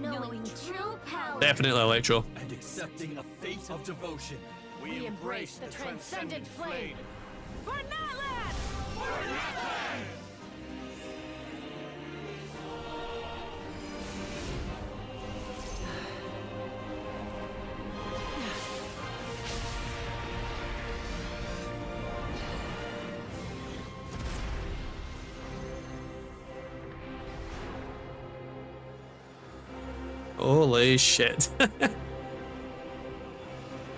Knowing true power. Definitely Electro. And accepting a fate of devotion. We embrace the transcendent flame. For Natlan! For Natlan! Holy shit. In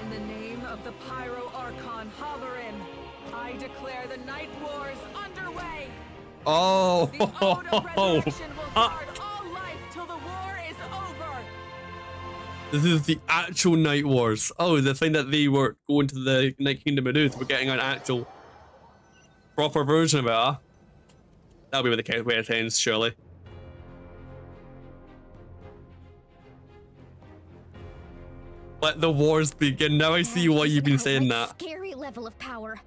the name of the Pyro Archon Halloran, I declare the Night Wars underway. Oh. The Ode of Resurrection will guard all life till the war is over. This is the actual Night Wars. Oh, the thing that they were going to the Night Kingdom to do. We're getting an actual proper version of it, huh? That'll be where the way it ends, surely. Let the wars begin. Now I see why you've been saying that. Scary level of power.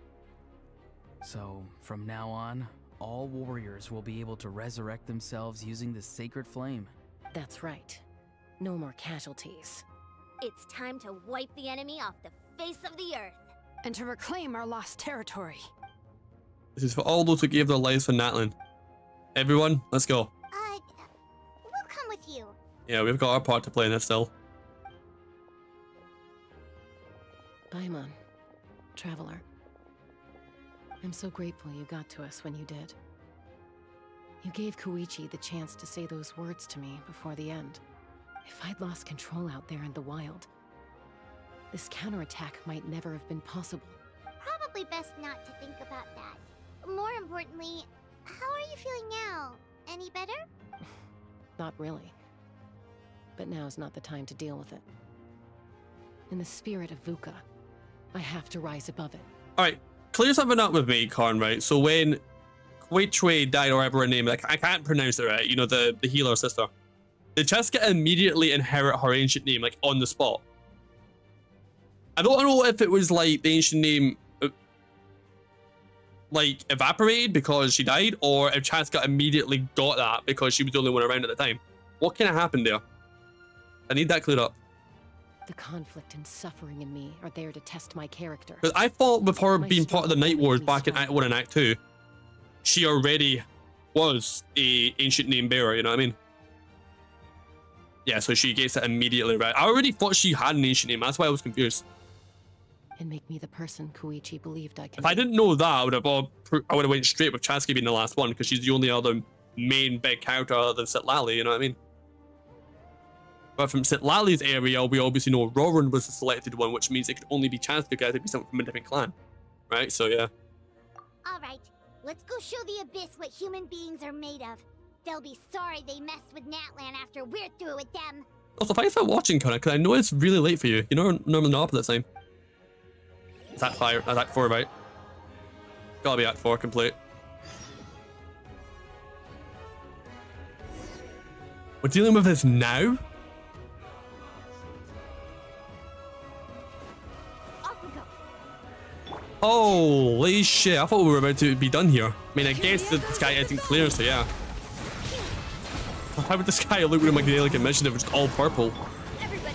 So, from now on, all warriors will be able to resurrect themselves using the sacred flame. That's right. No more casualties. It's time to wipe the enemy off the face of the earth. And to reclaim our lost territory. This is for all those who gave their lives for Natlan. Everyone, let's go. We'll come with you. Yeah, we've got our part to play in this still. Paimon, traveler. I'm so grateful you got to us when you did. You gave Koichi the chance to say those words to me before the end. If I'd lost control out there in the wild, this counterattack might never have been possible. Probably best not to think about that. More importantly, how are you feeling now? Any better? Not really. But now's not the time to deal with it. In the spirit of VUCA, I have to rise above it. Alright, clear something up with me, Karn, right? So when Koichi died, or whatever her name, like, I can't pronounce it right, you know, the healer sister. Did Cheska immediately inherit her ancient name, like, on the spot? I don't know if it was, like, the ancient name, like, evaporated because she died, or if Cheska immediately got that because she was the only one around at the time. What kind of happened there? I need that cleared up. The conflict and suffering in me are there to test my character. Because I thought with her being part of the Night Wars back in Act 1 and Act 2, she already was a ancient name bearer, you know what I mean? Yeah, so she gets it immediately right. I already thought she had an ancient name, that's why I was confused. And make me the person Koichi believed I could If I didn't know that, I would have went straight with Chasky being the last one, because she's the only other main big character other than Sitlali, you know what I mean? But from Sitlali's area, we obviously know Roran was the selected one, which means it could only be Chasky because it could be someone from a different clan. Right, so yeah. Alright, let's go show the Abyss what human beings are made of. They'll be sorry they messed with Natlan after we're through with them. Also, thanks for watching, Connor, because I know it's really late for you. You know, normally not up at that time. Is that fire? Is Act 4, right? Gotta be Act 4 complete. We're dealing with this now? Holy shit, I thought we were about to be done here. I mean, I guess the sky isn't clear, so yeah. How would the sky look with like the alien mission if it was all purple?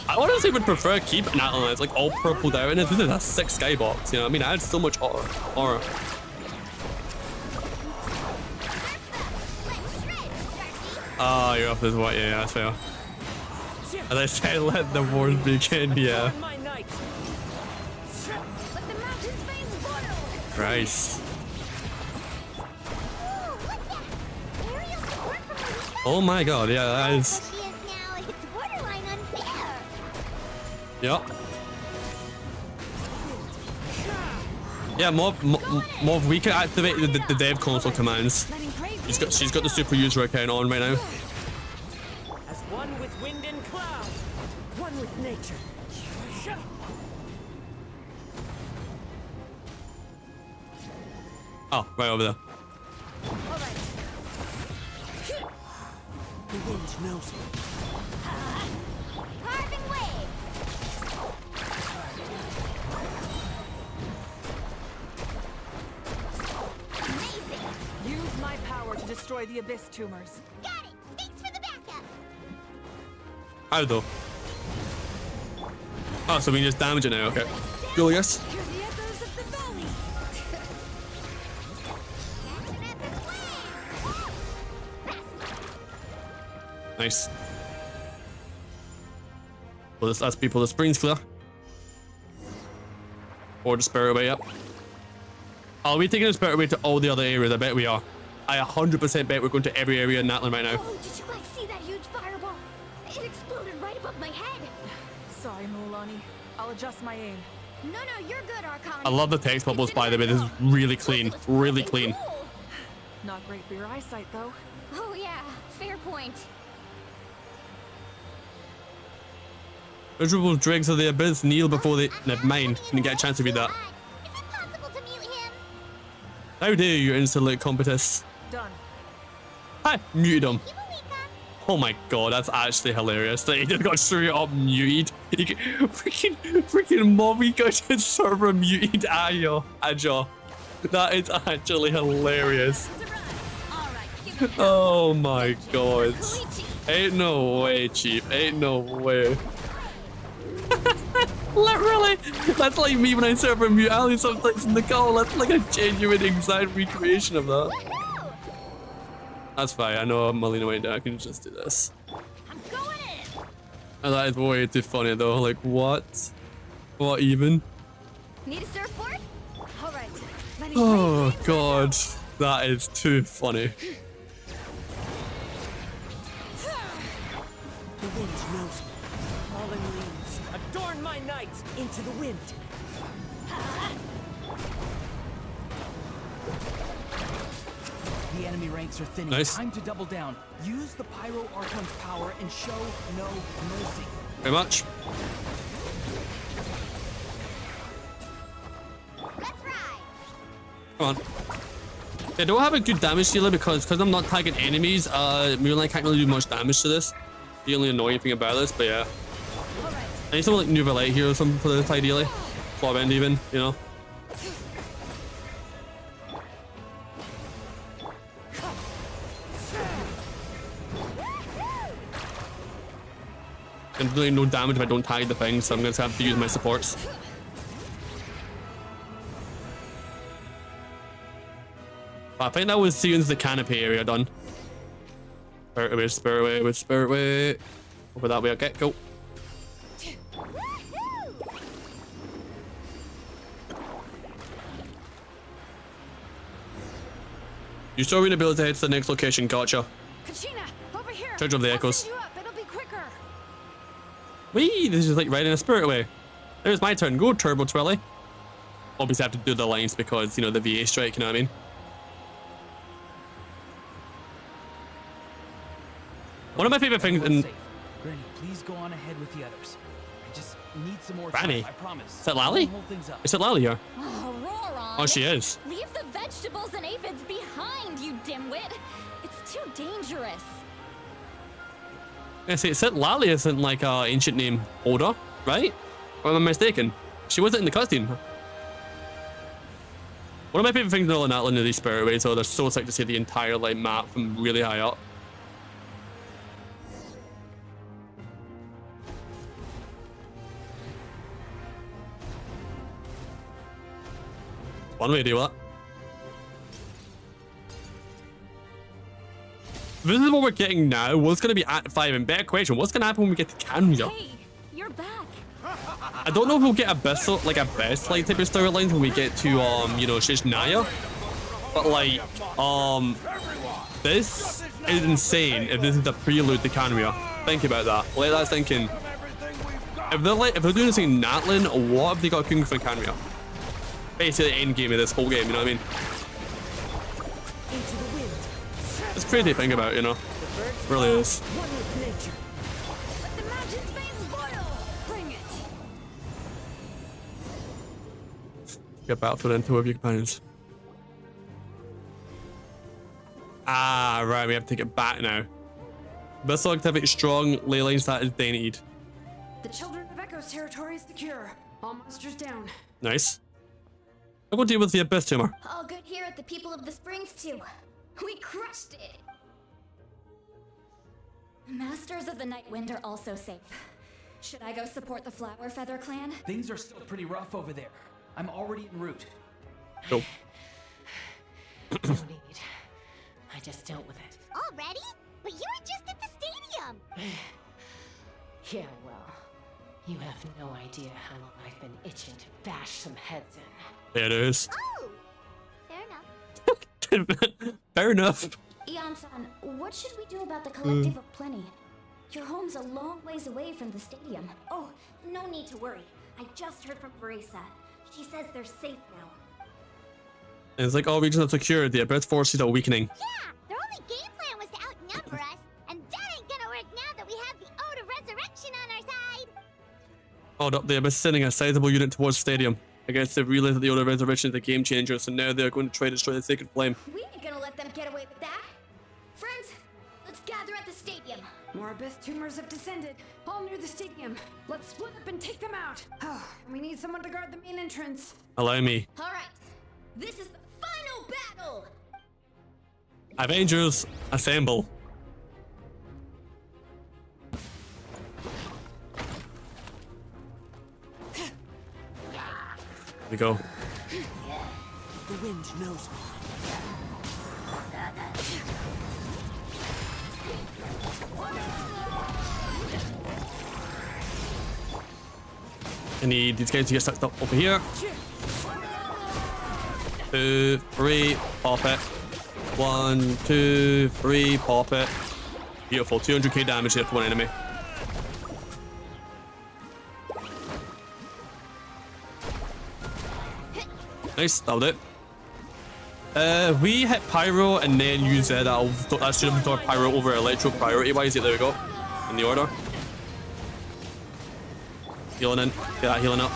I honestly would prefer keeping Natlan as like all purpled out, and it's a sick skybox, you know what I mean? It adds so much horror. Oh, you're off this what? Yeah, that's fair. As I said, let the wars begin, yeah. Christ. Oh my god, yeah, that is. Yep. Yeah, Mauve, we can activate the dev console commands. She's got the super user account on right now. As one with wind and cloud, one with nature. Oh, right over there. The wind knows me. Carving waves. Amazing. Use my power to destroy the Abyss tumors. Got it. Thanks for the backup. How though? Oh, so we can just damage it now. Okay. Cool, I guess. Nice. Well, let's people the spring's clear. Or the spirit way up. Are we taking the spirit way to all the other areas? I bet we are. I 100% bet we're going to every area in Natlan right now. Oh, did you guys see that huge fireball? It exploded right above my head. Sorry, Mulani. I'll adjust my aim. No, you're good, Archon. I love the text bubbles, by the way. This is really clean. Really clean. Not great for your eyesight, though. Oh, yeah. Fair point. Miserable dregs of the abyss kneel before they... Never mind. Didn't get a chance to read that. How dare you, insolent competence. Done. Hi, muted him. Oh my god, that's actually hilarious. He just got straight up muted. Freaking mommy got his server muted at you. That is actually hilarious. Oh my god. Ain't no way, Chief. Ain't no way. Literally, that's like me when I serve a mute alley sometimes in the call. That's like a genuine exact recreation of that. That's fine. I know I'm mulling away now. I can just do this. I'm going in. And that is way too funny though. Like what? What even? Need a surfboard? All right. Oh god, that is too funny. The wind knows me. Fallen leaves adorn my night into the wind. The enemy ranks are thinning. Nice. Time to double down. Use the Pyro Archon's power and show no mercy. Very much. Come on. I don't have a good damage dealer because I'm not tagging enemies. Moonlight can't really do much damage to this. The only annoying thing about this, but yeah. I need someone like Nuvalite here or something for this ideally. Flop end even, you know. And really no damage if I don't tag the thing, so I'm gonna have to use my supports. I think that was seeing the canopy area done. Spirit away, spirit away. Over that way, okay, go. You still have the ability to head to the next location, gotcha. Kachina, over here. Charge of the echoes. You up. It'll be quicker. Whee! This is like riding a spirit away. There's my turn. Go, Turbo Twilly. Obviously, I have to do the lines because, you know, the VA strike, you know what I mean? One of my favorite things in... Granny, please go on ahead with the others. I just need some more Granny? time, I promise. Is that Lally? Hold things up. Is it Lally here? Oh, Roron. Oh, she is. Leave the vegetables and aphids behind, you dimwit. It's too dangerous. I say, said Lally isn't like a ancient name Oda, right? Or am I mistaken? She wasn't in the cutscene. One of my favorite things in all in Atlan are these spirit ways, so they're so sick to see the entire like map from really high up. One way to do that. This is what we're getting now. What's going to be Act 5? And better question, what's going to happen when we get to Kanya? Hey, you're back. I don't know if we'll get Abyssal, like Abyss like type of storylines when we get to you know, Shishnaya. But like, this is insane if this is the prelude to Kanya. Think about that. Like that's thinking. If they're doing this in Natlin, what have they got cooking for Kanya? Basically the end game of this whole game, you know what I mean? It's crazy to think about, you know? It really is. Get Battlefield into with your companions. Ah, right, we have to take it back now. Vessel activity strong, ley lines that is they need. The Children of Echo's territory is secure. All monsters down. Nice. I'll go deal with the Abyss tumor. All good here at the People of the Springs too. We crushed it. The Masters of the Nightwind are also safe. Should I go support the Flower Feather clan? Things are still pretty rough over there. I'm already en route. Go. No need. I just dealt with it. Already? But you were just at the stadium. Yeah, well, you have no idea how long I've been itching to bash some heads in. There it is. Oh, fair enough. Fair enough. Ian-san, what should we do about the Collective of Plenty? Your home's a long ways away from the stadium. Oh, no need to worry. I just heard from Verisa. She says they're safe now. And it's like all regions are secured. The Abyss forces are weakening. Yeah, their only game plan was to outnumber us, and that ain't gonna work now that we have the Ode of Resurrection on our side. Hold up, the Abyss is sending a sizable unit towards the stadium. I guess they've realized that the Ode of Resurrection is a game changer, so now they're going to try to destroy the Sacred Flame. We ain't gonna let them get away with that. Friends, let's gather at the stadium. More Abyss tumors have descended, all near the stadium. Let's split up and take them out. We need someone to guard the main entrance. Allow me. All right, this is the final battle. Avengers, assemble. we go. The wind knows me. I need these guys to get stuck up over here. 2, 3, pop it. 1, 2, 3, pop it. Beautiful. 200k damage here to one enemy. Nice, that'll do it. We hit Pyro and then use that should have been Pyro over Electro priority wise. There we go. In the order. Healing in. Get that healing up.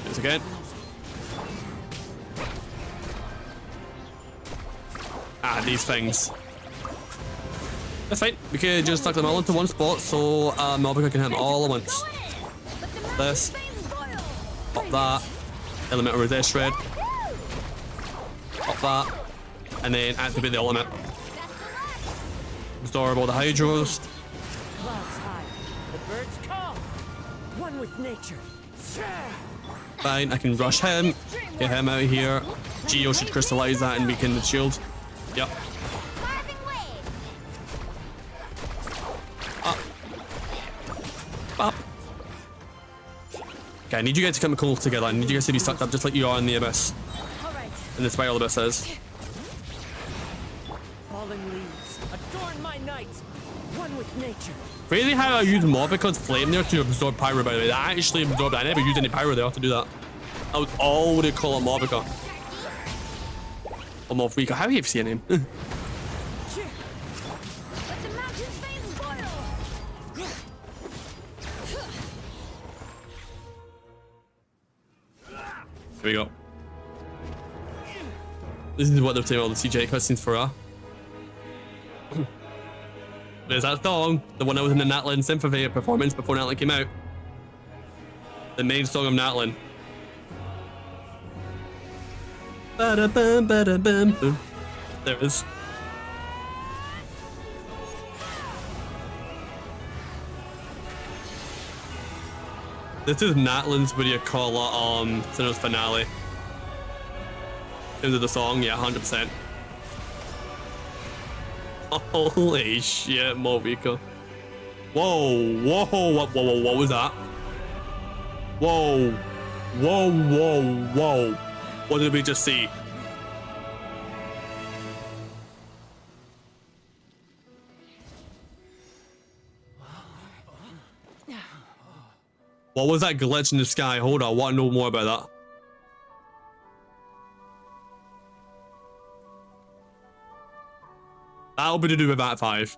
Do this again. Ah, these things. That's fine. We can just tuck them all into one spot so Malvika can hit them all at once. This. Pop that. Elemental Resist Shred. Pop that. And then activate the ultimate. Absorb all the Hydros. Clouds high. The birds call. One with nature. Fine, I can rush him. Get him out of here. Geo should crystallize that and weaken the shield. Yep. Up. Up. Okay, I need you guys to come close together. I need you guys to be sucked up just like you are in the abyss. And the spiral abyss is. Fallen leaves adorn my night. One with nature. Crazy how I use Malvika's flame there to absorb pyro, by the way. That actually absorbed it. I never used any pyro there to do that. I would already call it Malvika. Or Malvika. How do you say your name? Here we go. This is what they're taking all the CJ cutscenes for, huh? There's that song, the one that was in the Natlin Symphony performance before Natlin came out. The main song of Natlin. Ba-da-bum, ba-da-bum, boom. There it is. This is Natlin's, what do you call it, Sinnoh's finale. Into the song, yeah, 100%. Holy shit, Malvika. Whoa, what was that? Whoa, whoa. What did we just see? What was that glitch in the sky? Hold on, I want to know more about that. That'll be to do with that 5.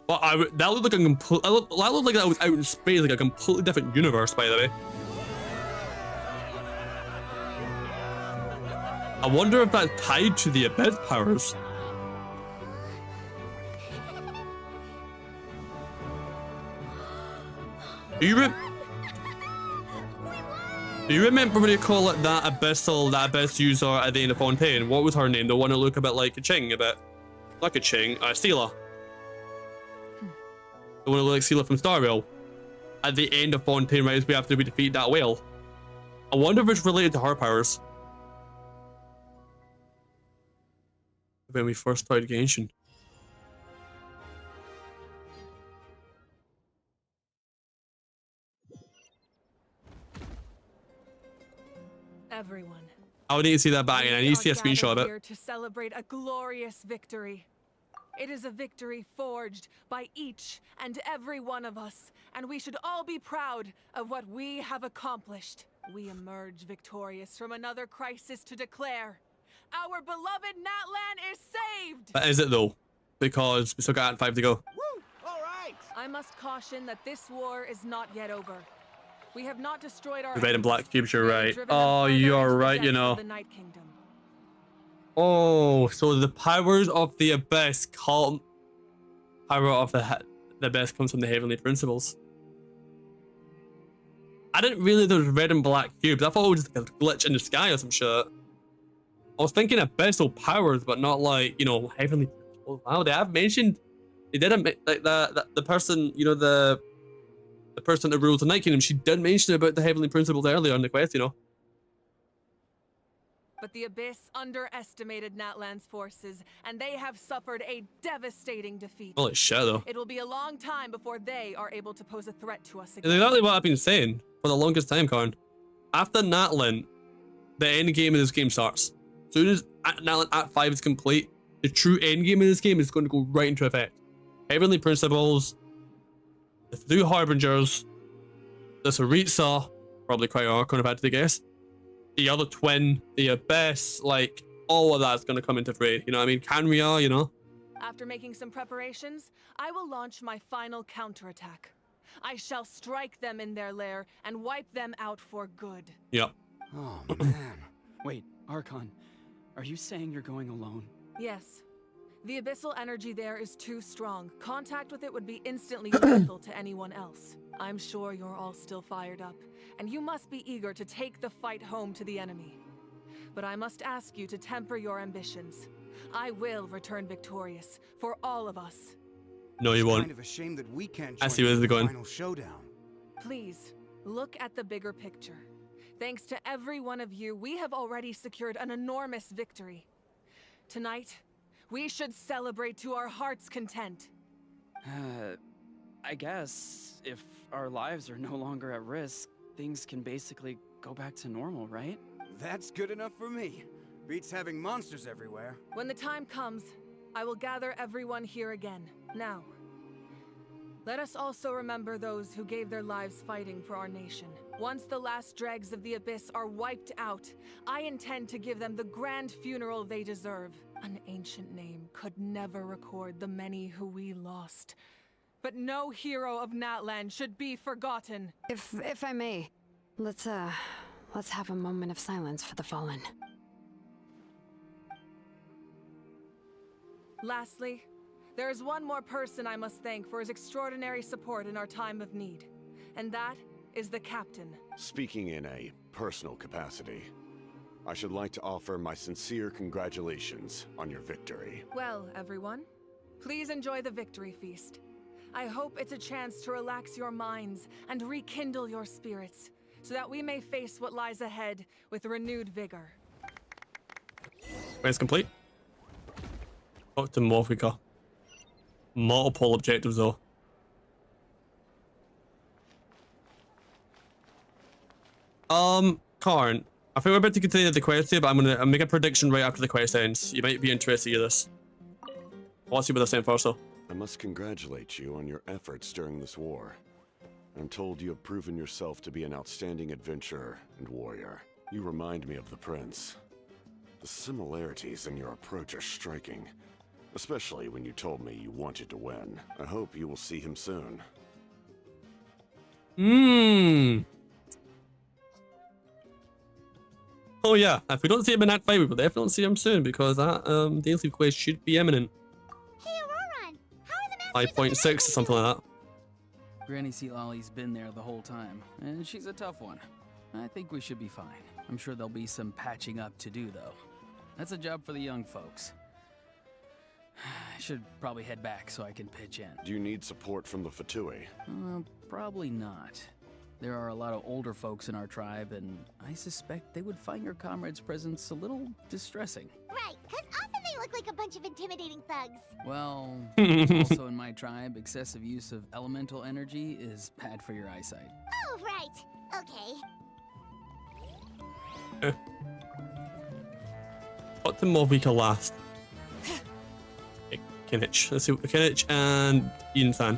But that looked like a complete. That looked like that was out in space, like a completely different universe, by the way. I wonder if that's tied to the Abyss powers. Do you remember what do you call it? That abyss user at the end of Fontaine? What was her name? The one that looked a bit like a Ching, a bit. Like a Ching, Seela. The one who looks like Seela from Star Rail. At the end of Fontaine, right, we have to defeat that whale. I wonder if it's related to her powers. When we first started Genshin. Everyone. I would need to see that back, and I need to see a screenshot of it. Here to celebrate a glorious victory. It is a victory forged by each and every one of us, and we should all be proud of what we have accomplished. We emerge victorious from another crisis to declare our beloved Natlan is saved! But is it though? Because we still got Act 5 to go. Woo! All right! I must caution that this war is not yet over. We have not destroyed our Red and black cubes, you're right. Oh, you're right, you know. Oh, so the powers of the Abyss come. Power of the Abyss comes from the Heavenly Principles. I didn't really know there was red and black cubes. I thought it was just like a glitch in the sky or some shit. I was thinking abyssal powers, but not like, you know, heavenly principles. Wow, they have mentioned. They did admit like the person, you know, the the person that rules the Night Kingdom. She did mention about the Heavenly Principles earlier in the quest, you know. But the Abyss underestimated Natlan's forces, and they have suffered a devastating defeat. Holy shit, though. It will be a long time before they are able to pose a threat to us It's again. exactly what I've been saying for the longest time, Karn. After Natlan, the end game of this game starts. As soon as Natlan Act 5 is complete, the true end game of this game is going to go right into effect. Heavenly Principles, the 2 Harbingers, the Saritsa, probably quite Archon if I had to guess. The other twin, the Abyss, like, all of that's going to come into fray. You know what I mean? Canria, you know? After making some preparations, I will launch my final counterattack. I shall strike them in their lair and wipe them out for good. Yep. Oh, man. Wait, Archon, are you saying you're going alone? Yes. The abyssal energy there is too strong. Contact with it would be instantly lethal to anyone else. I'm sure you're all still fired up, and you must be eager to take the fight home to the enemy. But I must ask you to temper your ambitions. I will return victorious for all of us. No, you won't. Kind of a shame that we can't I join see where in they're the going. final showdown. Please, look at the bigger picture. Thanks to every one of you, we have already secured an enormous victory. Tonight, we should celebrate to our heart's content. I guess if our lives are no longer at risk, things can basically go back to normal, right? That's good enough for me. Beats having monsters everywhere. When the time comes, I will gather everyone here again. Now, let us also remember those who gave their lives fighting for our nation. Once the last dregs of the Abyss are wiped out, I intend to give them the grand funeral they deserve. An ancient name could never record the many who we lost. But no hero of Natlan should be forgotten. If I may, let's have a moment of silence for the fallen. Lastly, there is one more person I must thank for his extraordinary support in our time of need, and that is the captain. Speaking in a personal capacity, I should like to offer my sincere congratulations on your victory. Well, everyone, please enjoy the victory feast. I hope it's a chance to relax your minds and rekindle your spirits, so that we may face what lies ahead with renewed vigor. Quest complete. Talk to Morphika. Multiple objectives though. Karn, I think we're about to continue the quest here, but I'm gonna make a prediction right after the quest ends. You might be interested in this. Let's see what they're saying first though. I must congratulate you on your efforts during this war. I'm told you have proven yourself to be an outstanding adventurer and warrior. You remind me of the Prince. The similarities in your approach are striking, especially when you told me you wanted to win. I hope you will see him soon. Oh yeah, if we don't see him in Act 5, we will definitely see him soon, because that daily quest should be imminent. Hey, Auroron, how are the 5.6 or something like that. Granny Sea Lolly's been there the whole time, and she's a tough one. I think we should be fine. I'm sure there'll be some patching up to do, though. That's a job for the young folks. I should probably head back so I can pitch in. Do you need support from the Fatui? Probably not. There are a lot of older folks in our tribe, and I suspect they would find your comrade's presence a little distressing. Right, because often they look like a bunch of intimidating thugs. Well, also in my tribe, excessive use of elemental energy is bad for your eyesight. Oh, right. Okay. What the Morphika last? Okay, Kinich. Let's see what Kinich and Ian-san.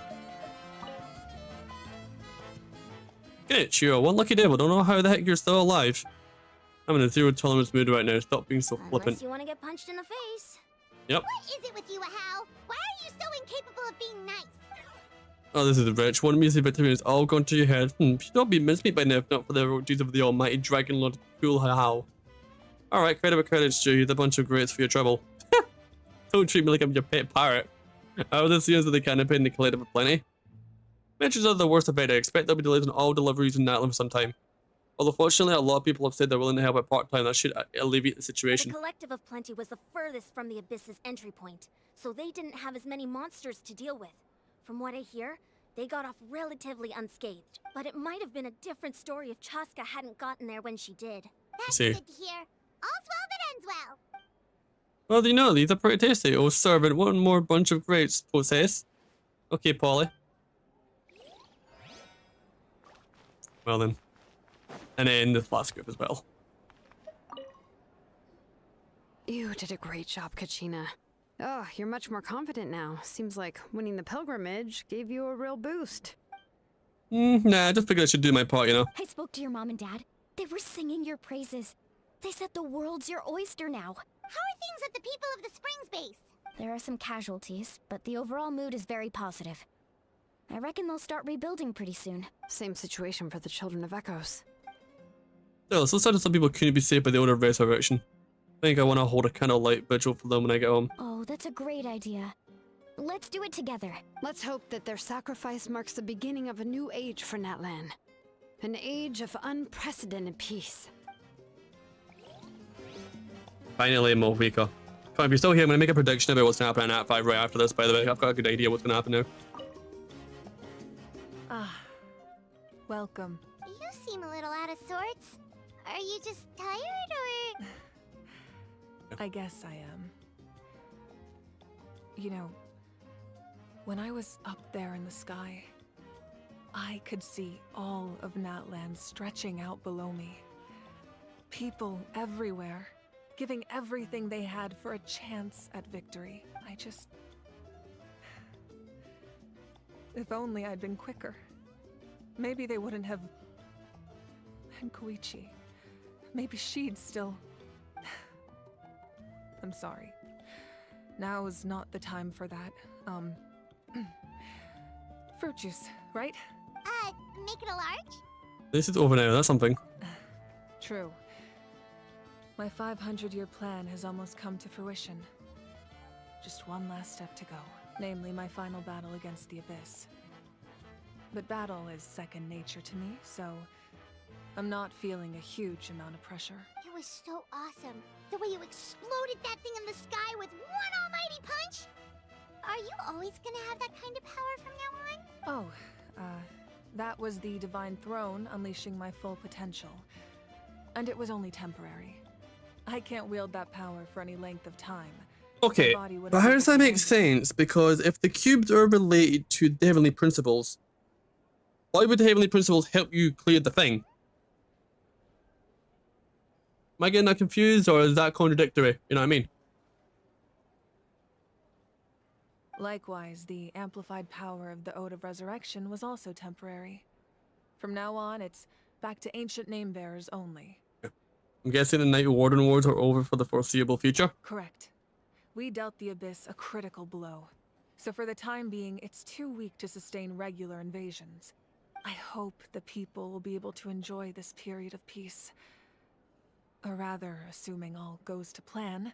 Kinich, you're one lucky devil. Don't know how the heck you're still alive. I'm in a zero tolerance mood right now. Stop being so flippant. Unless you want to get punched in the face. Yep. What is it with you, Ahau? Why are you so incapable of being nice? Oh, this is the rich one. Music victory is all gone to your head. You'd not be mincemeat by now if not for the heroic deeds of the almighty dragon lord Cool How. Alright, credit where credit's due. You're the bunch of greats for your trouble. Don't treat me like I'm your pet parrot. I was the of the canopy and the collective of plenty. Mentions are the worst of it. I expect there'll be delays on all deliveries in Natlan for some time. Although fortunately, a lot of people have said they're willing to help out part-time. That should alleviate the situation. The Collective of Plenty was the furthest from the Abyss's entry point, so they didn't have as many monsters to deal with. From what I hear, They got off relatively unscathed, but it might have been a different story if Chaska hadn't gotten there when she did. That's good to hear. All's well that ends well. Well, you know, these are pretty tasty. Oh, servant, one more bunch of grapes, possess. Okay, Polly. Well then. And then the last group as well. You did a great job, Kachina. Oh, you're much more confident now. Seems like winning the pilgrimage gave you a real boost. Nah, I just figured I should do my part, you know. I spoke to your mom and dad. They were singing your praises. They said the world's your oyster now. How are things at the People of the Springs base? There are some casualties, but the overall mood is very positive. I reckon they'll start rebuilding pretty soon. Same situation for the Children of Echoes. Still, so sad that some people couldn't be saved by the Order of Resurrection. I think I want to hold a kind of light vigil for them when I get home. Oh, that's a great idea. Let's do it together. Let's hope that their sacrifice marks the beginning of a new age for Natlan. An age of unprecedented peace. Finally, Mohika. Come on, if you're still here, I'm going to make a prediction about what's going to happen in Act 5 right after this, by the way. I've got a good idea what's going to happen now. Ah, welcome. You seem a little out of sorts. Are you just tired, or...? I guess I am. You know, when I was up there in the sky, I could see all of Natlan stretching out below me. People everywhere, giving everything they had for a chance at victory. If only I'd been quicker. Maybe they wouldn't have... And Koichi. Maybe she'd still... I'm sorry. Now is not the time for that. Fruit juice, right? Make it a large? This is over now, that's something. True. My 500-year plan has almost come to fruition. Just one last step to go, namely my final battle against the Abyss. But battle is second nature to me, so I'm not feeling a huge amount of pressure. It was so awesome. The way you exploded that thing in the sky with one almighty punch. Are you always gonna have that kind of power from now on? Oh, that was the Divine Throne unleashing my full potential. And it was only temporary. I can't wield that power for any length of time. Okay, but how does that make sense? Because if the cubes are related to the Heavenly Principles, why would the Heavenly Principles help you clear the thing? Am I getting that confused, or is that contradictory? You know what I mean? Likewise, the amplified power of the Ode of Resurrection was also temporary. From now on, it's back to ancient name-bearers only. I'm guessing the Night Warden Wars are over for the foreseeable future? Correct. We dealt the Abyss a critical blow. So for the time being, it's too weak to sustain regular invasions. I hope the people will be able to enjoy this period of peace. Or rather, assuming all goes to plan,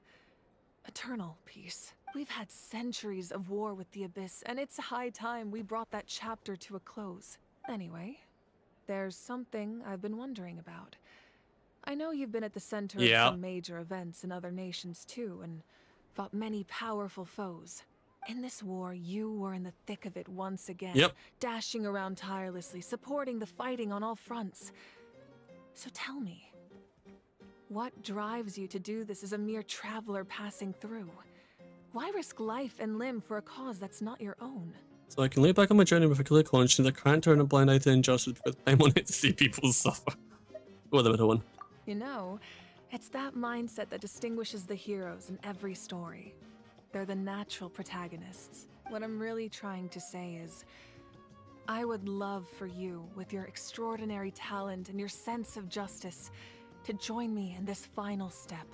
eternal peace. We've had centuries of war with the Abyss, and it's high time we brought that chapter to a close. Anyway, there's something I've been wondering about. I know you've been at the center of some major events in other nations too, and fought many powerful foes. In this war, you were in the thick of it once again, dashing around tirelessly, supporting the fighting on all fronts. So tell me, what drives you to do this as a mere traveler passing through? Why risk life and limb for a cause that's not your own? So I can look back on my journey with a clear conscience. I can't turn a blind eye to injustice because I'm on it to see people suffer. Go with the middle one. You know, it's that mindset that distinguishes the heroes in every story. They're the natural protagonists. What I'm really trying to say is, I would love for you, with your extraordinary talent and your sense of justice, to join me in this final step.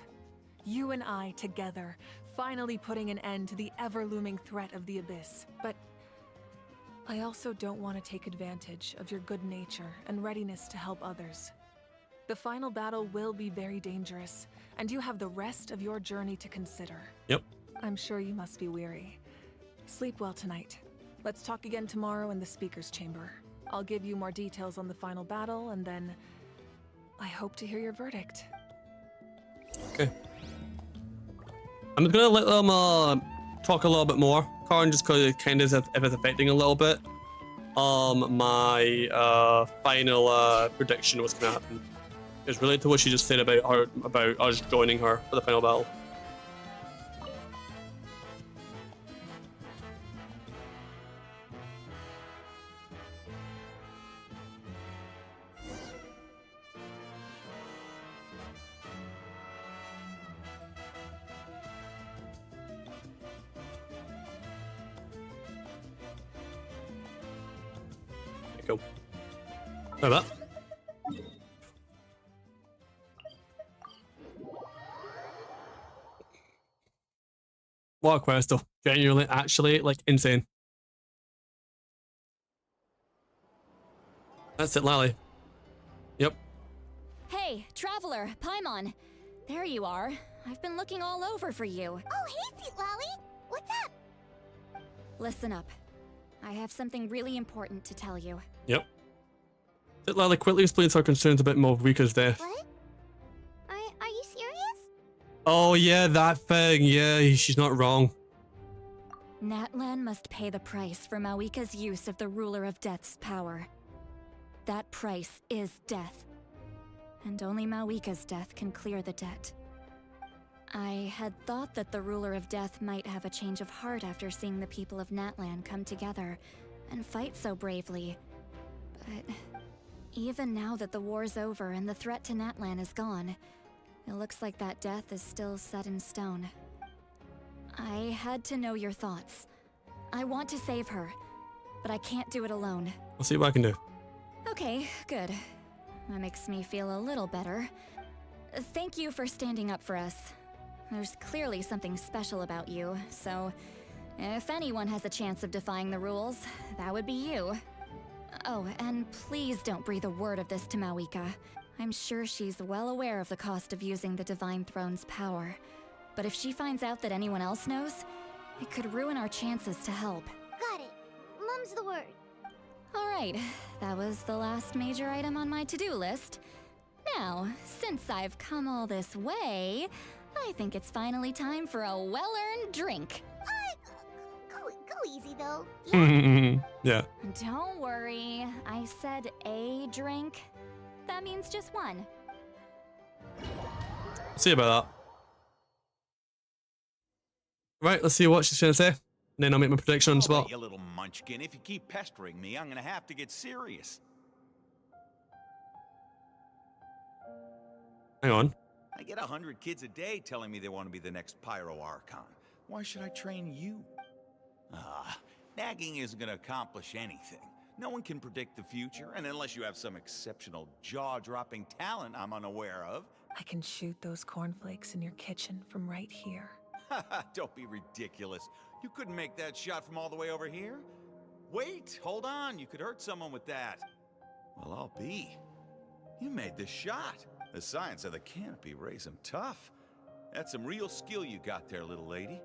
You and I together, finally putting an end to the ever-looming threat of the Abyss. But I also don't want to take advantage of your good nature and readiness to help others. The final battle will be very dangerous, and you have the rest of your journey to consider. Yep. I'm sure you must be weary. Sleep well tonight. Let's talk again tomorrow in the Speaker's Chamber. I'll give you more details on the final battle, and then I hope to hear your verdict. Okay. I'm gonna let them talk a little bit more, Karin, just because it kind of if it's affecting a little bit. my final prediction was gonna happen. It's related to what she just said about her, about us joining her for the final battle. Cool. Like that. What a quest though. Genuinely, actually, like, insane. That's it, Lally. Yep. Hey, Traveler, Paimon. There you are. I've been looking all over for you. Oh, hey, Sweet Lolly. What's up? Listen up. I have something really important to tell you. Yep. Did Lally quickly explains her concerns about Malvika's death? What? Are you serious? Oh yeah, that thing. Yeah, she's not wrong. Natlan must pay the price for Malvika's use of the Ruler of Death's power. That price is death. And only Malvika's death can clear the debt. I had thought that the Ruler of Death might have a change of heart after seeing the people of Natlan come together and fight so bravely. But even now that the war's over and the threat to Natlan is gone, it looks like that death is still set in stone. I had to know your thoughts. I want to save her, but I can't do it alone. I'll see what I can do. Okay, good. That makes me feel a little better. Thank you for standing up for us. There's clearly something special about you, so if anyone has a chance of defying the rules, that would be you. Oh, and please don't breathe a word of this to Malvika. I'm sure she's well aware of the cost of using the Divine Throne's power. But if she finds out that anyone else knows, it could ruin our chances to help. Got it. Mum's the word. Alright, that was the last major item on my to-do list. Now, since I've come all this way, I think it's finally time for a well-earned drink. Go easy, though. Yeah. Don't worry, I said a drink. That means just one. See about that. Right, let's see what she's gonna say. And then I'll make my prediction on the spot. You little munchkin, if you keep pestering me, I'm gonna have to get serious. Hang on. I get 100 kids a day telling me they want to be the next Pyro Archon. Why should I train you? Nagging isn't gonna accomplish anything. No one can predict the future, and unless you have some exceptional jaw-dropping talent I'm unaware of. I can shoot those cornflakes in your kitchen from right here. Don't be ridiculous. You couldn't make that shot from all the way over here? Wait, hold on. You could hurt someone with that. Well, I'll be. You made the shot. The science of the canopy raised him tough. That's some real skill you got there, little lady.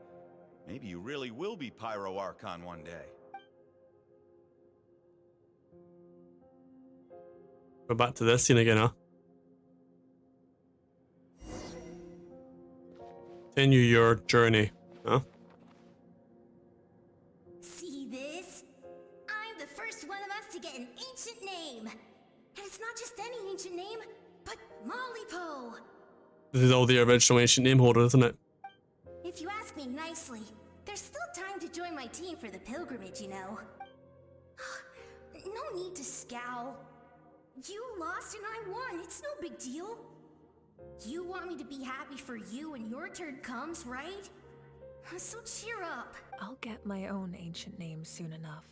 Maybe you really will be Pyro Archon one day. Go back to this scene again, huh? Continue your journey, huh? See this? I'm the first one of us to get an ancient name. And it's not just any ancient name, but Malipo. This is all the original ancient name holder, isn't it? If you ask me nicely, there's still time to join my team for the pilgrimage, you know. No need to scowl. You lost and I won, it's no big deal. You want me to be happy for you when your turn comes, right? So cheer up. I'll get my own ancient name soon enough.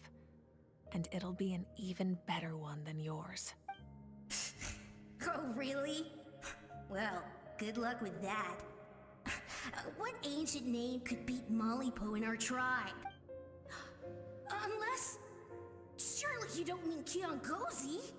And it'll be an even better one than yours. Oh, really? Well, good luck with that. What ancient name could beat Malipo in our tribe? Unless... surely you don't mean Kiangozi?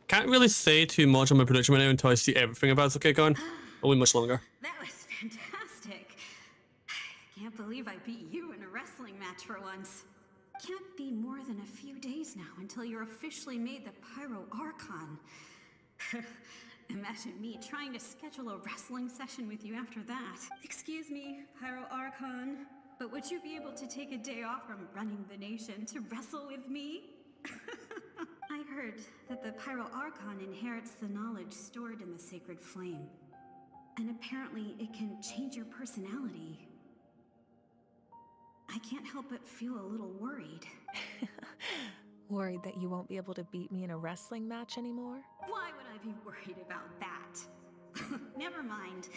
Can't really say too much on my prediction right now until I see everything about it's okay going. Only much longer. That was fantastic. Can't believe I beat you in a wrestling match for once. Can't be more than a few days now until you're officially made the Pyro Archon. Imagine me trying to schedule a wrestling session with you after that. Excuse me, Pyro Archon, but would you be able to take a day off from running the nation to wrestle with me? I heard that the Pyro Archon inherits the knowledge stored in the sacred flame. And apparently it can change your personality. I can't help but feel a little worried. Worried that you won't be able to beat me in a wrestling match anymore? Why would I be worried about that? Never mind.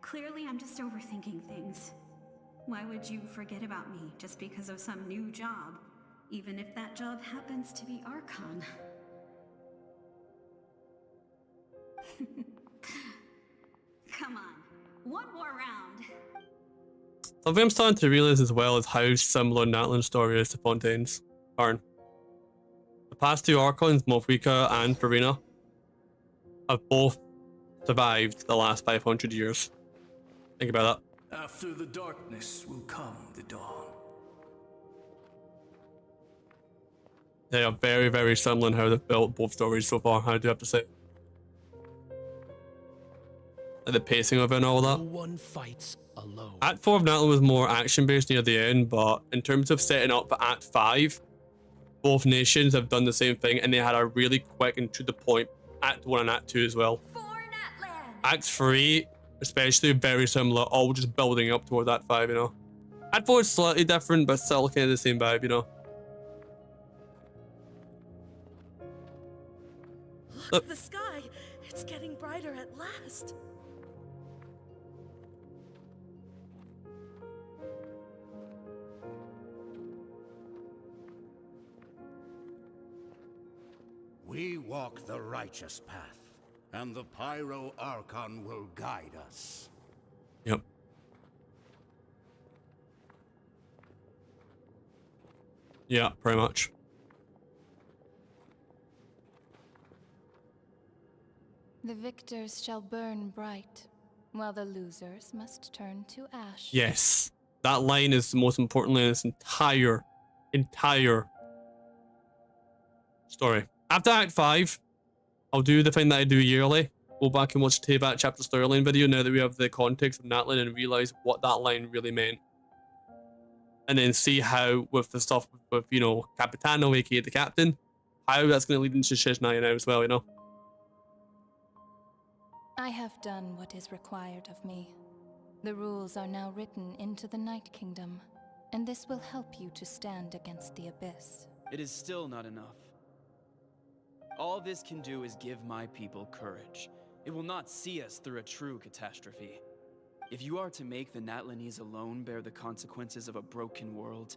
Clearly I'm just overthinking things. Why would you forget about me just because of some new job? Even if that job happens to be Archon. Come on, one more round. Something I'm starting to realize as well is how similar Natlan's story is to Fontaine's. Arn. The past two Archons, Mofrika and Farina, have both survived the last 500 years. Think about that. After the darkness will come the dawn. They are very, very similar in how they've built both stories so far, I do have to say. Like the pacing of it and all that. No one fights alone. Act 4 of Natlan was more action-based near the end, but in terms of setting up for Act 5, both nations have done the same thing, and they had a really quick and to-the-point Act 1 and Act 2 as well. Act 3, especially, very similar, all just building up toward Act 5, you know. Act 4 is slightly different, but still kind of the same vibe, you know. Look at the sky! It's getting brighter at last! We walk the righteous path, and the Pyro Archon will guide us. Yep. Yeah, pretty much. The victors shall burn bright, while the losers must turn to ash. Yes. That line is the most important line in this entire story. After Act 5, I'll do the thing that I do yearly. Go back and watch the Teyvat Chapter Storyline video now that we have the context of Natlan and realize what that line really meant. And then see how, with the stuff with, you know, Capitano, aka the captain, how that's going to lead into Shishnaya now as well, you know? I have done what is required of me. The rules are now written into the Night Kingdom, and this will help you to stand against the Abyss. It is still not enough. All this can do is give my people courage. It will not see us through a true catastrophe. If you are to make the Natlanese alone bear the consequences of a broken world,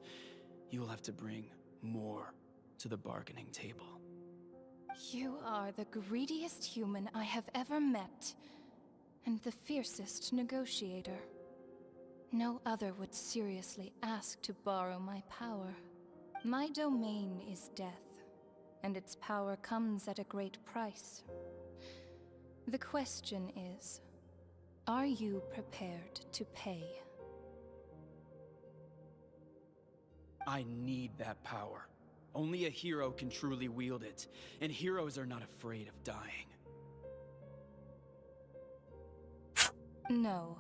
you will have to bring more to the bargaining table. You are the greediest human I have ever met, and the fiercest negotiator. No other would seriously ask to borrow my power. My domain is death, and its power comes at a great price. The question is, are you prepared to pay? I need that power. Only a hero can truly wield it, and heroes are not afraid of dying. No,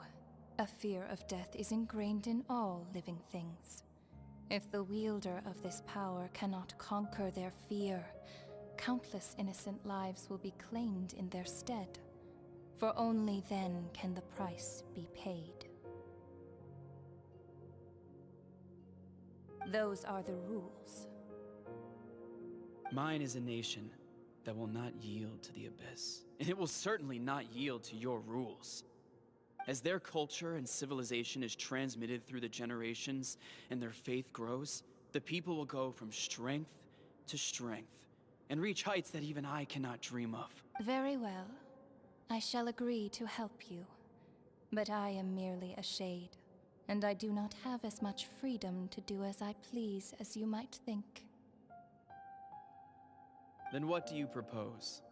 a fear of death is ingrained in all living things. If the wielder of this power cannot conquer their fear, countless innocent lives will be claimed in their stead. For only then can the price be paid. Those are the rules. Mine is a nation that will not yield to the Abyss, and it will certainly not yield to your rules. As their culture and civilization is transmitted through the generations and their faith grows, the people will go from strength to strength and reach heights that even I cannot dream of. Very well. I shall agree to help you. But I am merely a shade, and I do not have as much freedom to do as I please as you might think. Then what do you propose?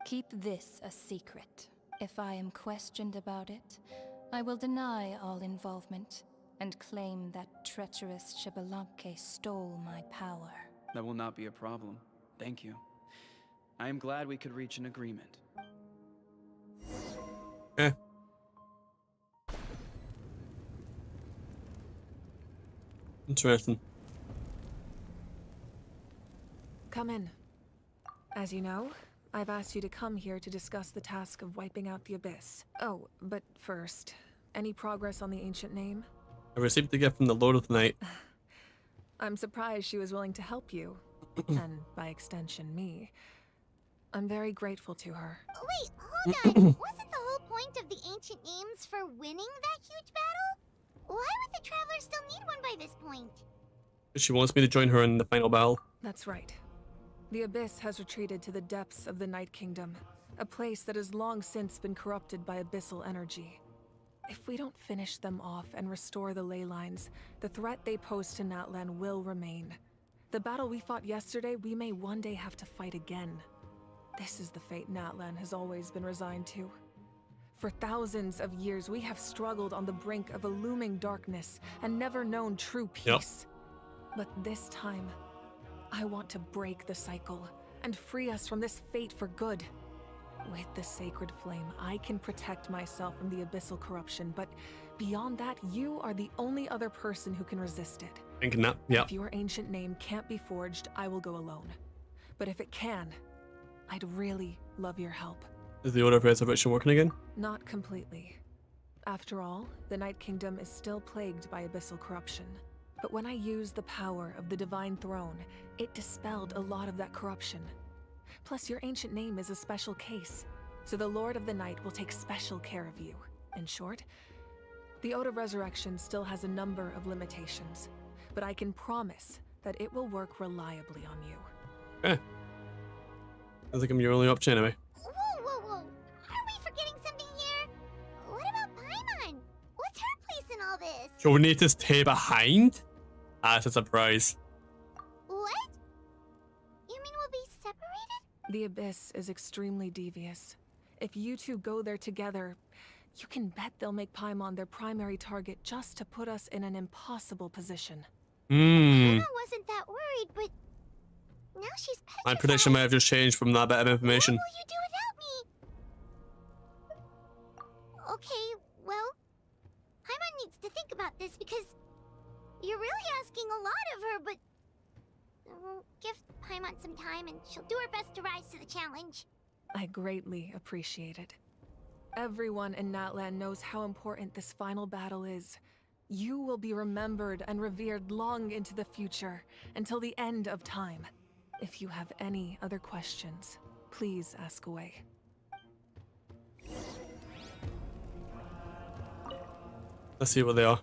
Keep this a secret. If I am questioned about it, I will deny all involvement and claim that treacherous Xbalanque stole my power. That will not be a problem. Thank you. I am glad we could reach an agreement. Eh. Interesting. Come in. As you know, I've asked you to come here to discuss the task of wiping out the Abyss. Oh, but first, any progress on the ancient name? I received the gift from the Lord of the Night. I'm surprised she was willing to help you, and by extension, me. I'm very grateful to her. Wait, hold on. Wasn't the whole point of the ancient names for winning that huge battle? Why would the Traveler still need one by this point? She wants me to join her in the final battle. That's right. The Abyss has retreated to the depths of the Night Kingdom, a place that has long since been corrupted by abyssal energy. If we don't finish them off and restore the ley lines, the threat they pose to Natlan will remain. The battle we fought yesterday, we may one day have to fight again. This is the fate Natlan has always been resigned to. For thousands of years, we have struggled on the brink of a looming darkness and never known true peace. But this time, I want to break the cycle and free us from this fate for good. With the sacred flame, I can protect myself from the abyssal corruption, but beyond that, you are the only other person who can resist it. Thinking that, yeah. If your ancient name can't be forged, I will go alone. But if it can, I'd really love your help. Is the Order of Resurrection working again? Not completely. After all, the Night Kingdom is still plagued by abyssal corruption. But when I used the power of the Divine Throne, it dispelled a lot of that corruption. Plus, your ancient name is a special case, so the Lord of the Night will take special care of you. In short, the Ode of Resurrection still has a number of limitations, but I can promise that it will work reliably on you. Okay. I think I'm your only option anyway. Whoa. Are we forgetting something here? What about Paimon? What's her place in all this? You'll need to stay behind? That's a surprise. What? You mean we'll be separated? The Abyss is extremely devious. If you two go there together, you can bet they'll make Paimon their primary target just to put us in an impossible position. I wasn't that worried, but now she's petrified. My prediction may have just changed from that bit of information. What will you do without me? Okay, well, Paimon needs to think about this because you're really asking a lot of her, but we'll give Paimon some time and she'll do her best to rise to the challenge. I greatly appreciate it. Everyone in Natlan knows how important this final battle is. You will be remembered and revered long into the future, until the end of time. If you have any other questions, please ask away. Let's see what they are.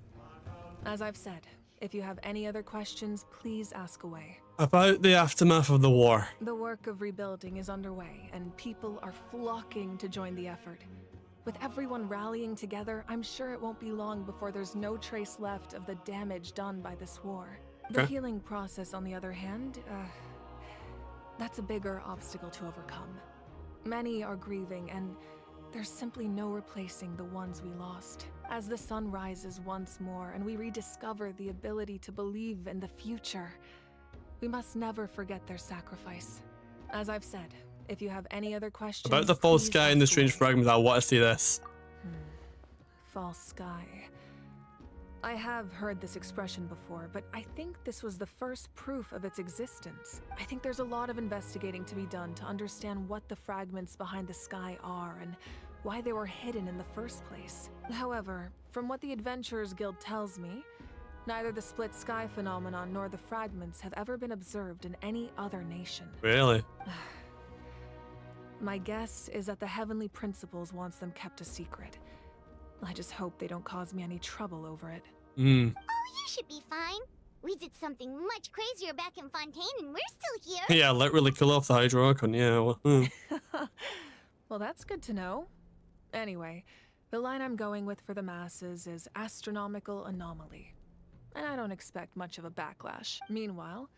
As I've said, if you have any other questions, please ask away. About the aftermath of the war. The work of rebuilding is underway, and people are flocking to join the effort. With everyone rallying together, I'm sure it won't be long before there's no trace left of the damage done by this war. The healing process, on the other hand, that's a bigger obstacle to overcome. Many are grieving, and there's simply no replacing the ones we lost. As the sun rises once more and we rediscover the ability to believe in the future, we must never forget their sacrifice. As I've said, if you have any other questions... About the false sky and the strange fragments, I want to see this. False sky. I have heard this expression before, but I think this was the first proof of its existence. I think there's a lot of investigating to be done to understand what the fragments behind the sky are and why they were hidden in the first place. However, from what the Adventurers Guild tells me, neither the split sky phenomenon nor the fragments have ever been observed in any other nation. Really? My guess is that the Heavenly Principles wants them kept a secret. I just hope they don't cause me any trouble over it. Oh, you should be fine. We did something much crazier back in Fontaine and we're still here. Yeah, literally kill off the Hydro Archon, yeah. Well, well, that's good to know. Anyway, the line I'm going with for the masses is astronomical anomaly. And I don't expect much of a backlash. Meanwhile,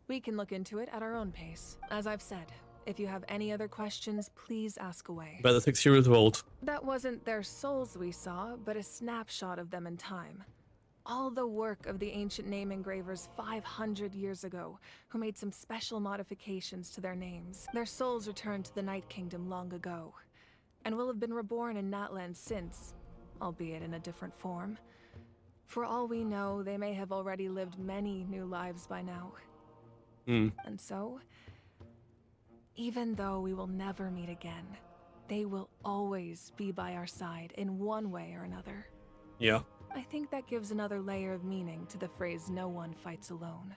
we can look into it at our own pace. As I've said, if you have any other questions, please ask away. About the 6 years old. That wasn't their souls we saw, but a snapshot of them in time. all the work of the ancient name engravers 500 years ago, who made some special modifications to their names. Their souls returned to the Night Kingdom long ago, and will have been reborn in Natlan since, albeit in a different form. For all we know, they may have already lived many new lives by now. And so, even though we will never meet again, they will always be by our side in one way or another. Yeah. I think that gives another layer of meaning to the phrase "no one fights alone."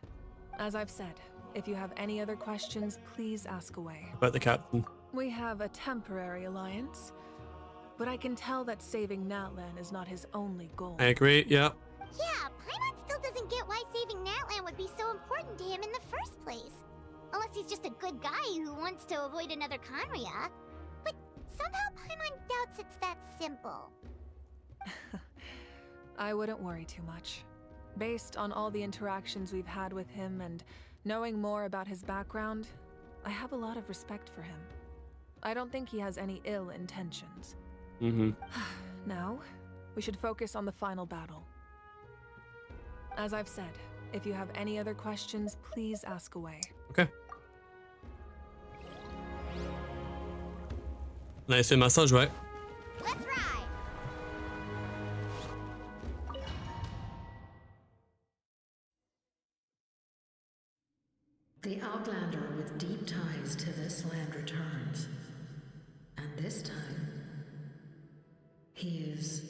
As I've said, if you have any other questions, please ask away. About the captain. We have a temporary alliance, but I can tell that saving Natlan is not his only goal. I agree, yeah. Yeah, Paimon still doesn't get why saving Natlan would be so important to him in the first place. Unless he's just a good guy who wants to avoid another Conria. But somehow Paimon doubts it's that simple. I wouldn't worry too much. Based on all the interactions we've had with him and knowing more about his background, I have a lot of respect for him. I don't think he has any ill intentions. Now, we should focus on the final battle. As I've said, if you have any other questions, please ask away. Okay. Nice massage, right? Let's ride! The Outlander with deep ties to this land returns. And this time, he is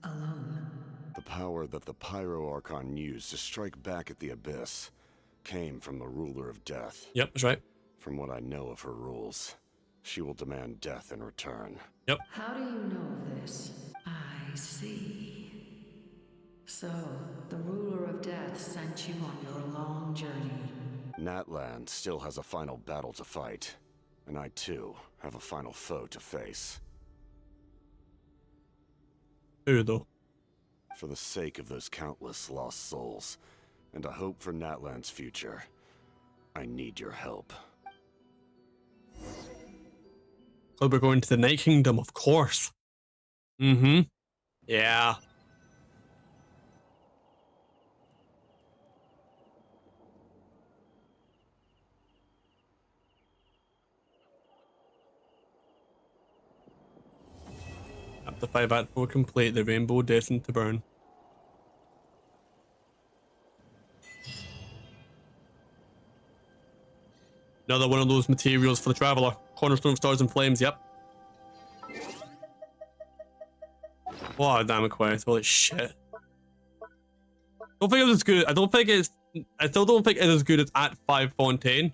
alone. The power that the Pyro Archon used to strike back at the Abyss came from the Ruler of Death. Yep, that's right. From what I know of her rules, she will demand death in return. Yep. How do you know this? I see. So, the Ruler of Death sent you on your long journey. Natlan still has a final battle to fight, and I too have a final foe to face. Who though? For the sake of those countless lost souls, and a hope for Natlan's future, I need your help. Oh, we're going to the Night Kingdom, of course. Yeah. Chapter 5 Act 4 complete, the rainbow destined to burn. Another one of those materials for the Traveler. Cornerstone of Stars and Flames, yep. What a damn quest, holy shit. Don't think it was as good. I still don't think it's as good as Act 5 Fontaine.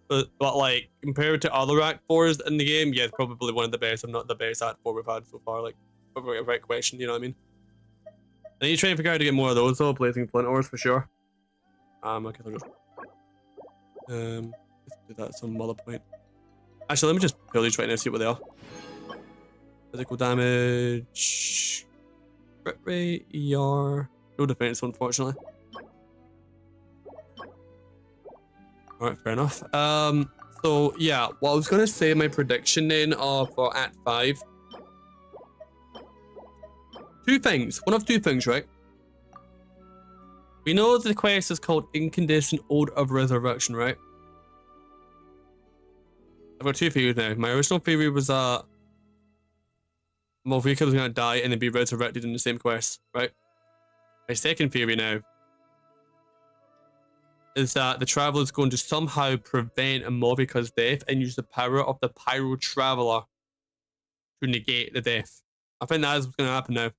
But like, compared to other Act 4s in the game, yeah, it's probably one of the best, if not the best Act 4 we've had so far. Like, probably a right question, you know what I mean? I need to try and figure out how to get more of those though, Blazing Flint Ores for sure. Okay, I'll just let's do that at some other point. Actually, let me just kill these right now, see what they are. Physical damage, crit rate, ER, no defense, unfortunately. Alright, fair enough. So yeah, what I was gonna say, my prediction then for Act 5. Two things. One of two things, right? We know the quest is called Incandescent Ode of Resurrection, right? I've got two theories now. My original theory was that Malvika was gonna die and then be resurrected in the same quest, right? My second theory now is that the Traveler is going to somehow prevent Malvika's death and use the power of the Pyro Traveler to negate the death. I think that is what's going to happen now.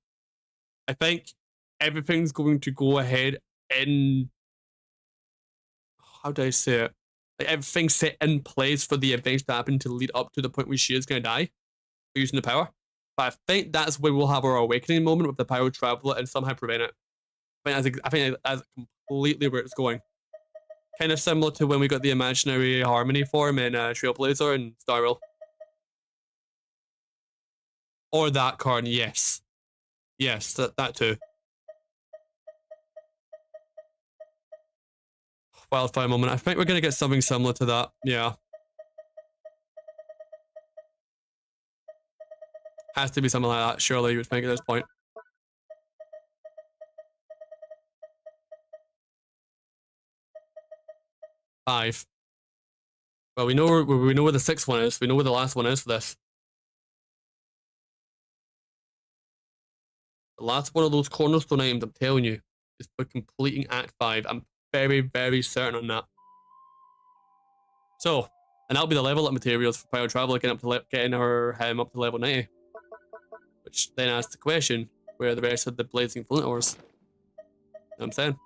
I think everything's going to go ahead in... How do I say it? Like, everything's set in place for the events to happen to lead up to the point where she is going to die for using the power. But I think that's where we'll have our awakening moment with the Pyro Traveler and somehow prevent it. I think that's completely where it's going. Kind of similar to when we got the imaginary harmony form in Trailblazer and Starwell. Or that card, yes. Yes, that too. Wildfire moment. I think we're going to get something similar to that. Yeah. Has to be something like that, surely, you would think at this point. 5. Well, we know where the 6th one is. We know where the last one is for this. The last one of those cornerstone items, I'm telling you, is for completing Act 5. I'm very, very certain on that. So, and that'll be the level up materials for Power Traveler getting him up to level 90. Which then asks the question, where are the rest of the blazing flint ores? You know what I'm saying?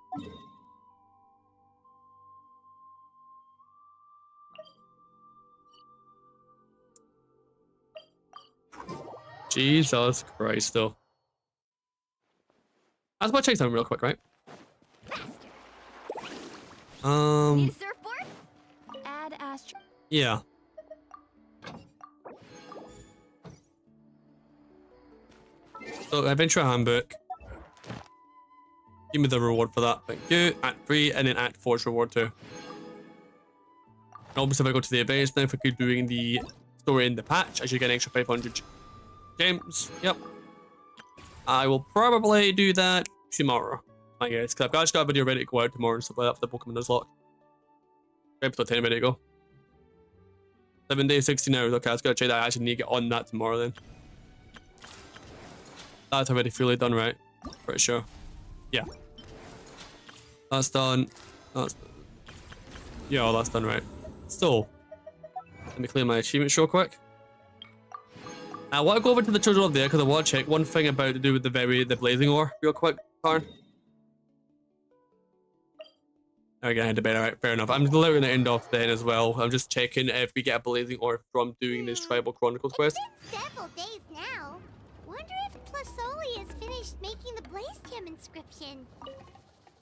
Jesus Christ, though. I just want to check something real quick, right? Add Astro. Yeah. So, Adventure Handbook. Give me the reward for that. Thank you. Act 3 and then Act 4's reward too. And obviously, if I go to the events now, if I keep doing the story in the patch, I should get an extra 500 gems. Yep. I will probably do that tomorrow, I guess, because I've just got a video ready to go out tomorrow and stuff like that for the Pokemon Nuzlocke. Episode 10 ready to go. 7 days, 16 hours. Okay, I was going to check that. I actually need to get on that tomorrow then. That's already fully done, right? Pretty sure. Yeah. That's done. Yeah, that's done, right? So, let me clear my achievements real quick. I want to go over to the Children of the Air because I want to check one thing about to do with the blazing ore real quick, Karn. We're gonna head to bed, alright, fair enough. I'm literally gonna end off then as well. I'm just checking if we get a blazing ore from doing this Tribal Chronicles quest. It's been several days now. Wonder if Plasoli has finished making the Blaze Gem inscription.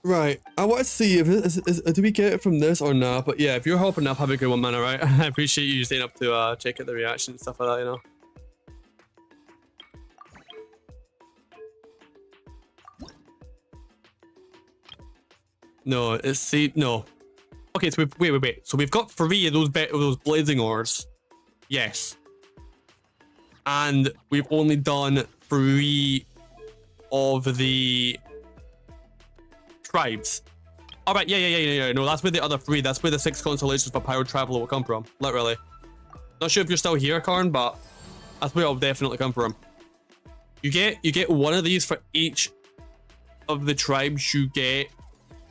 Right, I want to see if do we get it from this or not. But yeah, if you're helping enough, have a good one, man. Alright, I appreciate you staying up to check out the reaction and stuff like that, you know. No, no. Okay, so wait. So we've got 3 of those blazing ores. Yes. And we've only done 3 of the tribes. Alright, yeah. No, that's where the other 3, that's where the 6 constellations for Power Traveler will come from. Literally. Not sure if you're still here, Karn, but that's where it'll definitely come from. You get one of these for each of the tribes you get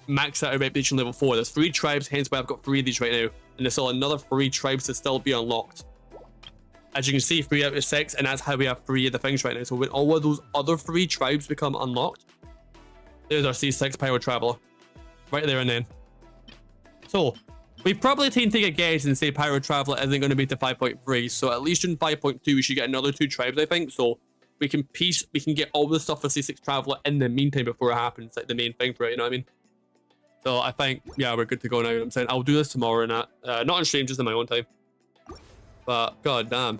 max out of reputation level 4. There's 3 tribes, hence why I've got 3 of these right now. And there's still another 3 tribes to still be unlocked. As you can see, 3 out of 6, and that's how we have 3 of the things right now. So when all of those other 3 tribes become unlocked, there's our C6 Power Traveler. Right there and then. So, we probably take a guess and say Power Traveler isn't going to be to 5.3. So at least in 5.2, we should get another 2 tribes, I think. So we can get all the stuff for C6 Traveler in the meantime before it happens. Like the main thing for it, you know what I mean? So I think, yeah, we're good to go now. You know what I'm saying? I'll do this tomorrow and that. Not on stream, just in my own time. But, god damn.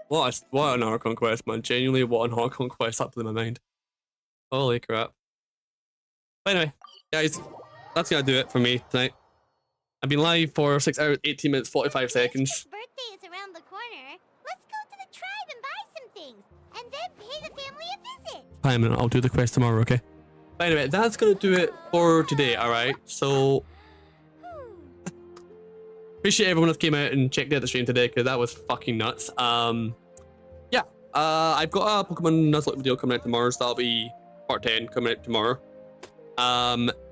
What an Archon quest, man. Genuinely, what an Archon quest. That blew my mind. Holy crap. But anyway, guys, that's gonna do it for me tonight. I've been live for 6 hours, 18 minutes, 45 seconds. His birthday is around the corner. Let's go to the tribe and buy some things, and then pay the family a visit. Fine, man. I'll do the quest tomorrow, okay? But anyway, that's gonna do it for today, alright? So, appreciate everyone that came out and checked out the stream today, because that was fucking nuts. Yeah, I've got a Pokemon Nuzlocke video coming out tomorrow, so that'll be part 10 coming out tomorrow.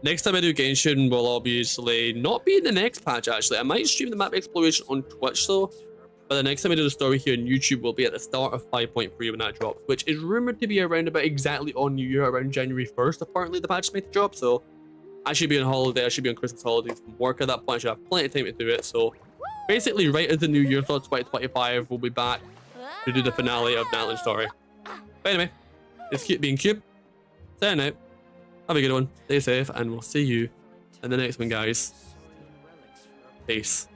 Next time I do Genshin will obviously not be in the next patch, actually. I might stream the map exploration on Twitch, though. But the next time I do the story here on YouTube will be at the start of 5.3 when that drops, which is rumored to be around about exactly on New Year, around January 1st. Apparently, the patch is made to drop, so I should be on holiday. I should be on Christmas holidays from work at that point. I should have plenty of time to do it. So basically, right as the New Year starts, 2025, we'll be back to do the finale of Natlan's story. But anyway, it's Cute being Cube. Signing out. Have a good one. Stay safe, and we'll see you in the next one, guys. Peace.